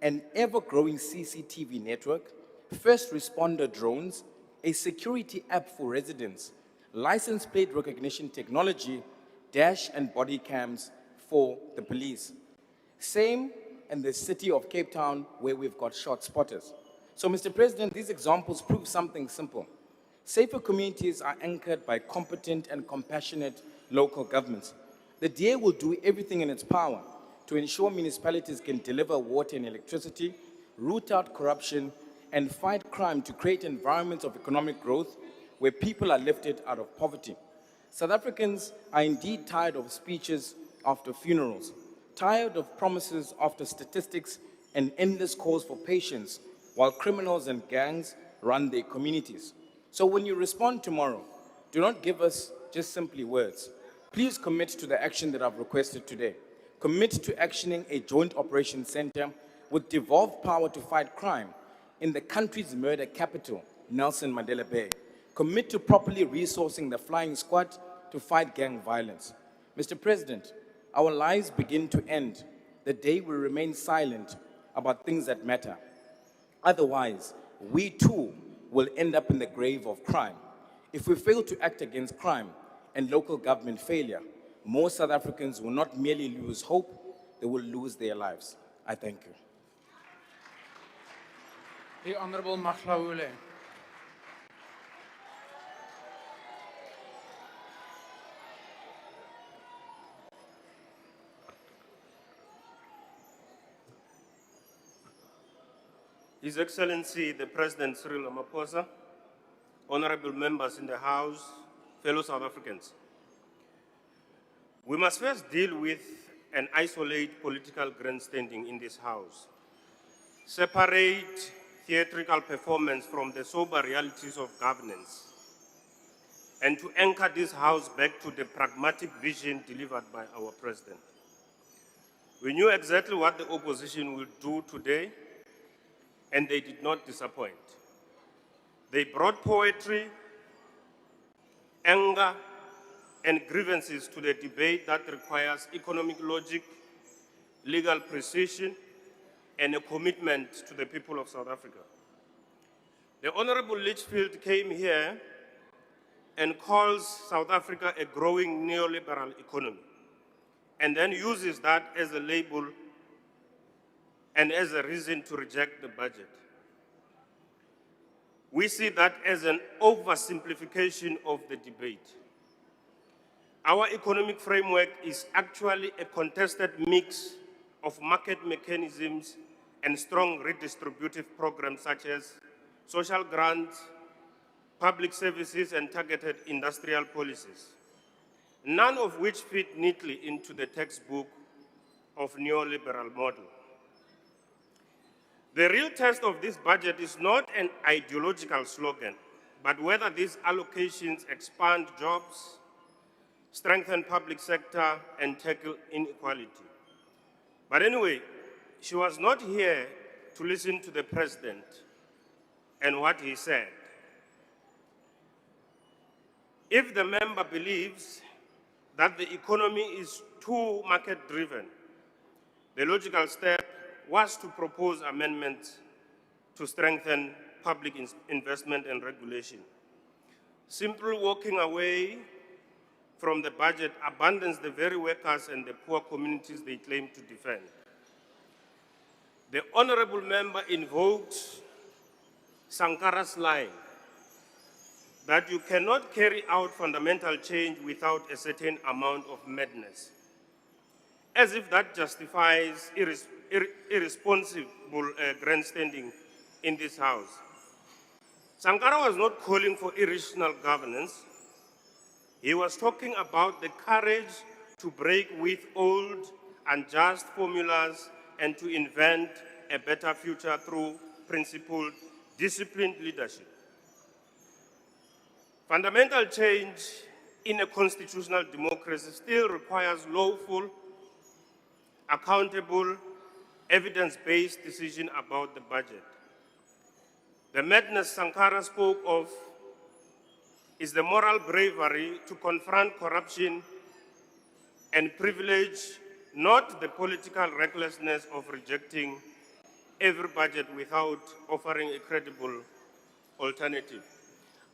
an ever-growing CCTV network, first responder drones, a security app for residents, license plate recognition technology, dash and body cams for the police. Same in the city of Cape Town, where we've got shot spotters. So, Mr. President, these examples prove something simple. Safer communities are anchored by competent and compassionate local governments. The DA will do everything in its power to ensure municipalities can deliver water and electricity, root out corruption, and fight crime to create environments of economic growth where people are lifted out of poverty. South Africans are indeed tired of speeches after funerals, tired of promises after statistics and endless calls for patience while criminals and gangs run their communities. So when you respond tomorrow, do not give us just simply words. Please commit to the action that I've requested today. Commit to actioning a joint operations center with devolved power to fight crime in the country's murder capital, Nelson Mandela Bay. Commit to properly resourcing the flying squad to fight gang violence. Mr. President, our lives begin to end the day we remain silent about things that matter. Otherwise, we too will end up in the grave of crime. If we fail to act against crime and local government failure, more South Africans will not merely lose hope, they will lose their lives. I thank you. The Honorable Mahlaule. His Excellency, the President Cyril Ramaphosa, honorable members in the House, fellow South Africans. We must first deal with and isolate political grandstanding in this House. Separate theatrical performance from the sober realities of governance, and to anchor this House back to the pragmatic vision delivered by our President. We knew exactly what the opposition would do today, and they did not disappoint. They brought poetry, anger, and grievances to the debate that requires economic logic, legal precision, and a commitment to the people of South Africa. The Honorable Litchfield came here and calls South Africa a growing neoliberal economy, and then uses that as a label and as a reason to reject the budget. We see that as an oversimplification of the debate. Our economic framework is actually a contested mix of market mechanisms and strong redistributive programs such as social grants, public services, and targeted industrial policies, none of which fit neatly into the textbook of neoliberal model. The real test of this budget is not an ideological slogan, but whether these allocations expand jobs, strengthen public sector, and tackle inequality. But anyway, she was not here to listen to the president and what he said. If the member believes that the economy is too market-driven, the logical step was to propose amendments to strengthen public investment and regulation. Simply walking away from the budget abandons the very workers and the poor communities they claim to defend. The honorable member invoked Sankara's line that you cannot carry out fundamental change without a certain amount of madness, as if that justifies irresponsible grandstanding in this House. Sankara was not calling for irrational governance. He was talking about the courage to break with old, unjust formulas and to invent a better future through principled, disciplined leadership. Fundamental change in a constitutional democracy still requires lawful, accountable, evidence-based decision about the budget. The madness Sankara spoke of is the moral bravery to confront corruption and privilege, not the political recklessness of rejecting every budget without offering a credible alternative.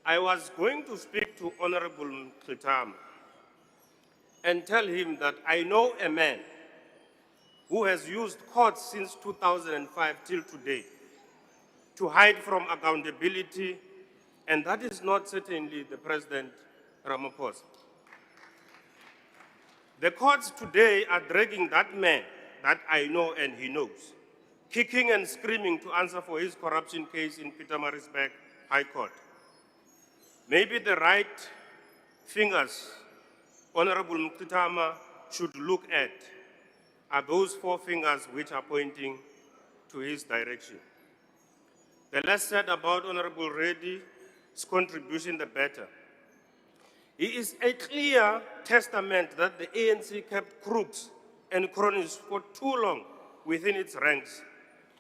I was going to speak to Honorable Mkhitarama and tell him that I know a man who has used courts since 2005 till today to hide from accountability, and that is not certainly the President Ramaphosa. The courts today are dragging that man that I know and he knows, kicking and screaming to answer for his corruption case in Pietermaritzburg High Court. Maybe the right fingers Honorable Mkhitarama should look at are those four fingers which are pointing to his direction. The less said about Honorable Reddy's contribution, the better. He is a clear testament that the ANC kept crooks and cronies for too long within its ranks,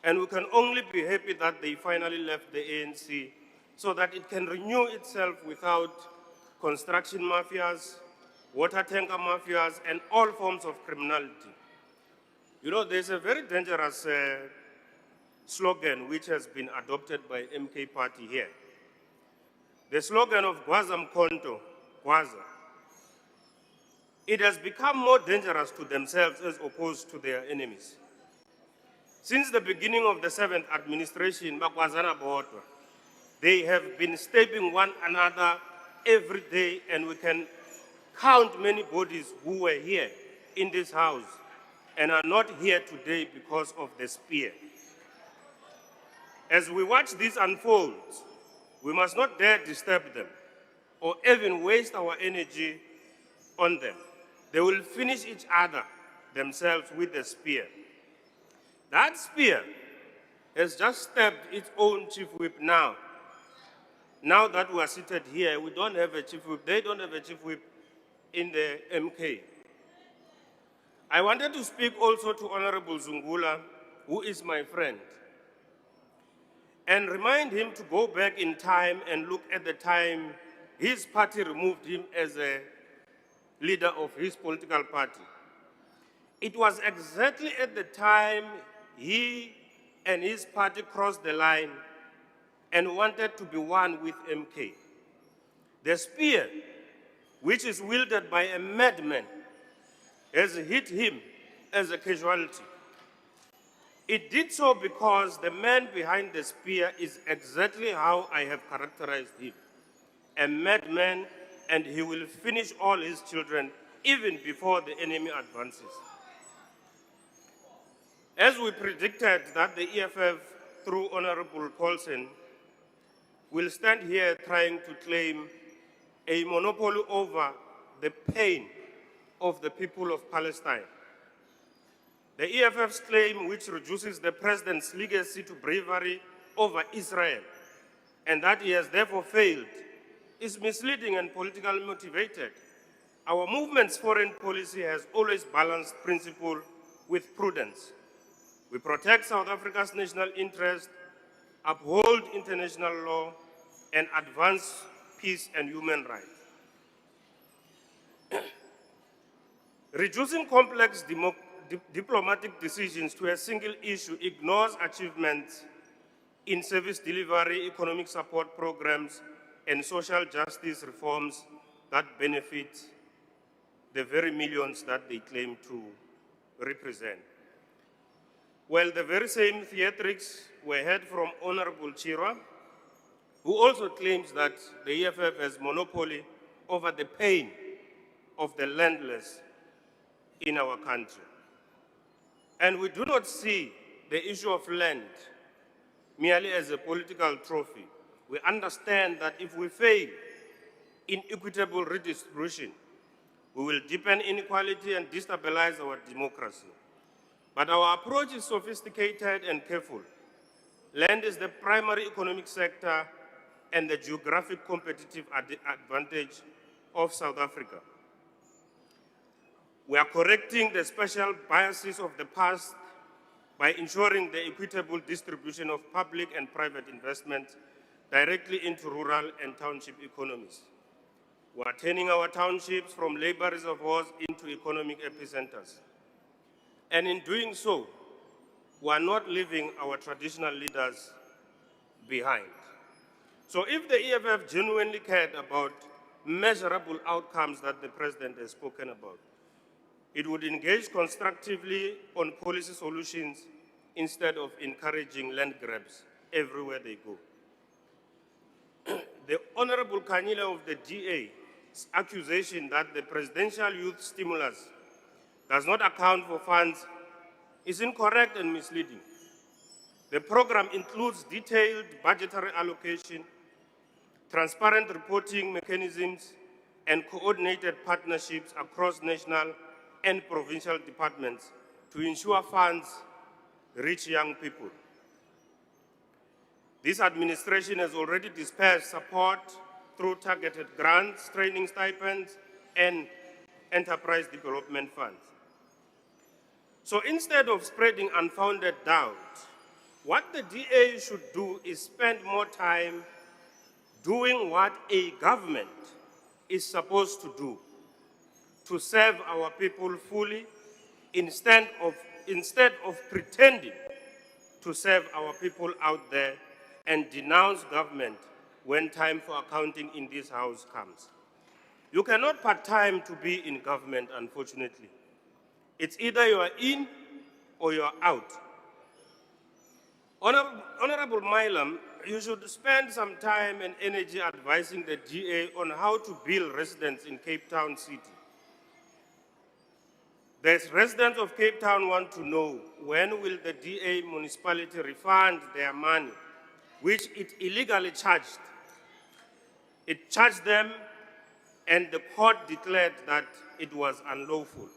and we can only be happy that they finally left the ANC so that it can renew itself without construction mafias, water tanker mafias, and all forms of criminality. You know, there's a very dangerous slogan which has been adopted by MK Party here. The slogan of Gwaza Mkonto, Gwaza. It has become more dangerous to themselves as opposed to their enemies. Since the beginning of the 7th administration, Bakwazana Botwa, they have been stabbing one another every day, and we can count many bodies who were here in this house and are not here today because of the spear. As we watch this unfold, we must not dare disturb them or even waste our energy on them. They will finish each other themselves with the spear. That spear has just stabbed its own chief whip now. Now that we are seated here, we don't have a chief whip. They don't have a chief whip in the MK. I wanted to speak also to Honorable Zungula, who is my friend, and remind him to go back in time and look at the time his party removed him as a leader of his political party. It was exactly at the time he and his party crossed the line and wanted to be one with MK. The spear, which is wielded by a madman, has hit him as a casualty. It did so because the man behind the spear is exactly how I have characterized him. A madman, and he will finish all his children even before the enemy advances. As we predicted that the EFF, through Honorable Paulsen, will stand here trying to claim a monopoly over the pain of the people of Palestine. The EFF's claim, which reduces the president's legacy to bravery over Israel, and that he has therefore failed, is misleading and politically motivated. Our movement's foreign policy has always balanced principle with prudence. We protect South Africa's national interest, uphold international law, and advance peace and human rights. Reducing complex diplomatic decisions to a single issue ignores achievements in service delivery, economic support programs, and social justice reforms that benefit the very millions that they claim to represent. Well, the very same theatrics were heard from Honorable Chirwa, who also claims that the EFF has monopoly over the pain of the landless in our country. And we do not see the issue of land merely as a political trophy. We understand that if we fail in equitable redistribution, we will deepen inequality and destabilize our democracy. But our approach is sophisticated and careful. Land is the primary economic sector and the geographic competitive advantage of South Africa. We are correcting the special biases of the past by ensuring the equitable distribution of public and private investment directly into rural and township economies. We are turning our townships from labor reservoirs into economic epicenters. And in doing so, we are not leaving our traditional leaders behind. So if the EFF genuinely cared about measurable outcomes that the president has spoken about, it would engage constructively on policy solutions instead of encouraging land grabs everywhere they go. The Honorable Kanyile of the DA's accusation that the presidential youth stimulus does not account for funds is incorrect and misleading. The program includes detailed budgetary allocation, transparent reporting mechanisms, and coordinated partnerships across national and provincial departments to ensure funds reach young people. This administration has already dispersed support through targeted grants, training stipends, and enterprise development funds. So instead of spreading unfounded doubt, what the DA should do is spend more time doing what a government is supposed to do, to serve our people fully, instead of pretending to serve our people out there and denounce government when time for accounting in this house comes. You cannot part-time to be in government, unfortunately. It's either you are in or you are out. Honorable Milam, you should spend some time and energy advising the DA on how to build residents in Cape Town City. The residents of Cape Town want to know when will the DA municipality refund their money, which it illegally charged. It charged them, and the court declared that it was unlawful.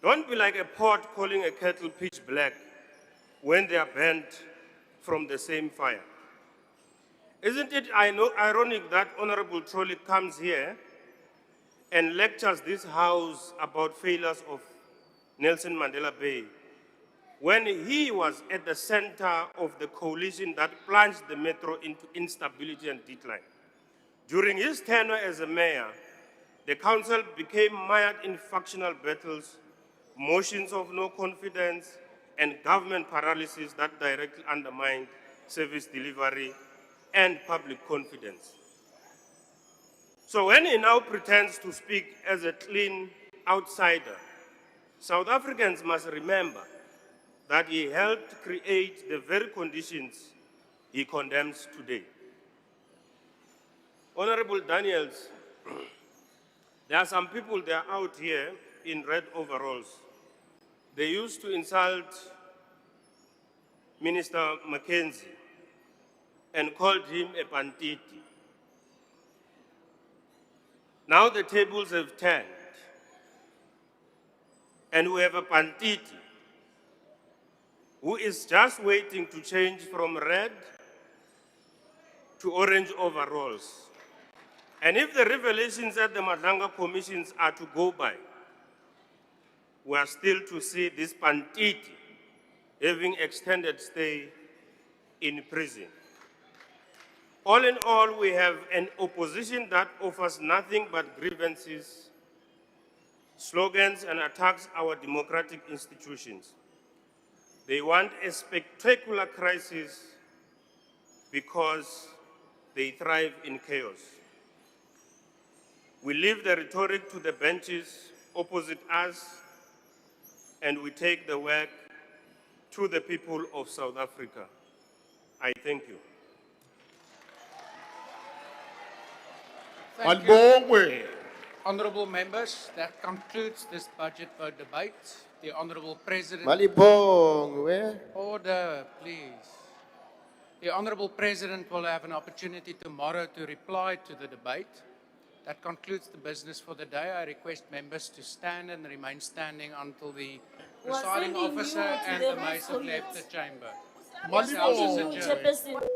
Don't be like a pot calling a kettle pitch black when they are burnt from the same fire. Isn't it ironic that Honorable Trolley comes here and lectures this house about failures of Nelson Mandela Bay when he was at the center of the coalition that plunged the metro into instability and decline? During his tenure as a mayor, the council became mired in factional battles, motions of no confidence, and government paralysis that directly undermined service delivery and public confidence. So when he now pretends to speak as a clean outsider, South Africans must remember that he helped create the very conditions he condemns today. Honorable Daniels, there are some people that are out here in red overalls. They used to insult Minister Mackenzie and called him a pantiti. Now the tables have turned, and we have a pantiti who is just waiting to change from red to orange overalls. And if the revelations at the Madanga commissions are to go by, we are still to see this pantiti having extended stay in prison. All in all, we have an opposition that offers nothing but grievances, slogans, and attacks our democratic institutions. They want a spectacular crisis because they thrive in chaos. We leave the rhetoric to the benches opposite us, and we take the work to the people of South Africa. I thank you. Thank you. Honourable members, that concludes this budget vote debate. The Honourable President... Malibong, where? Order, please. The Honourable President will have an opportunity tomorrow to reply to the debate. That concludes the business for the day. I request members to stand and remain standing until the presiding officer and the mace have left the chamber. This House is adjourned.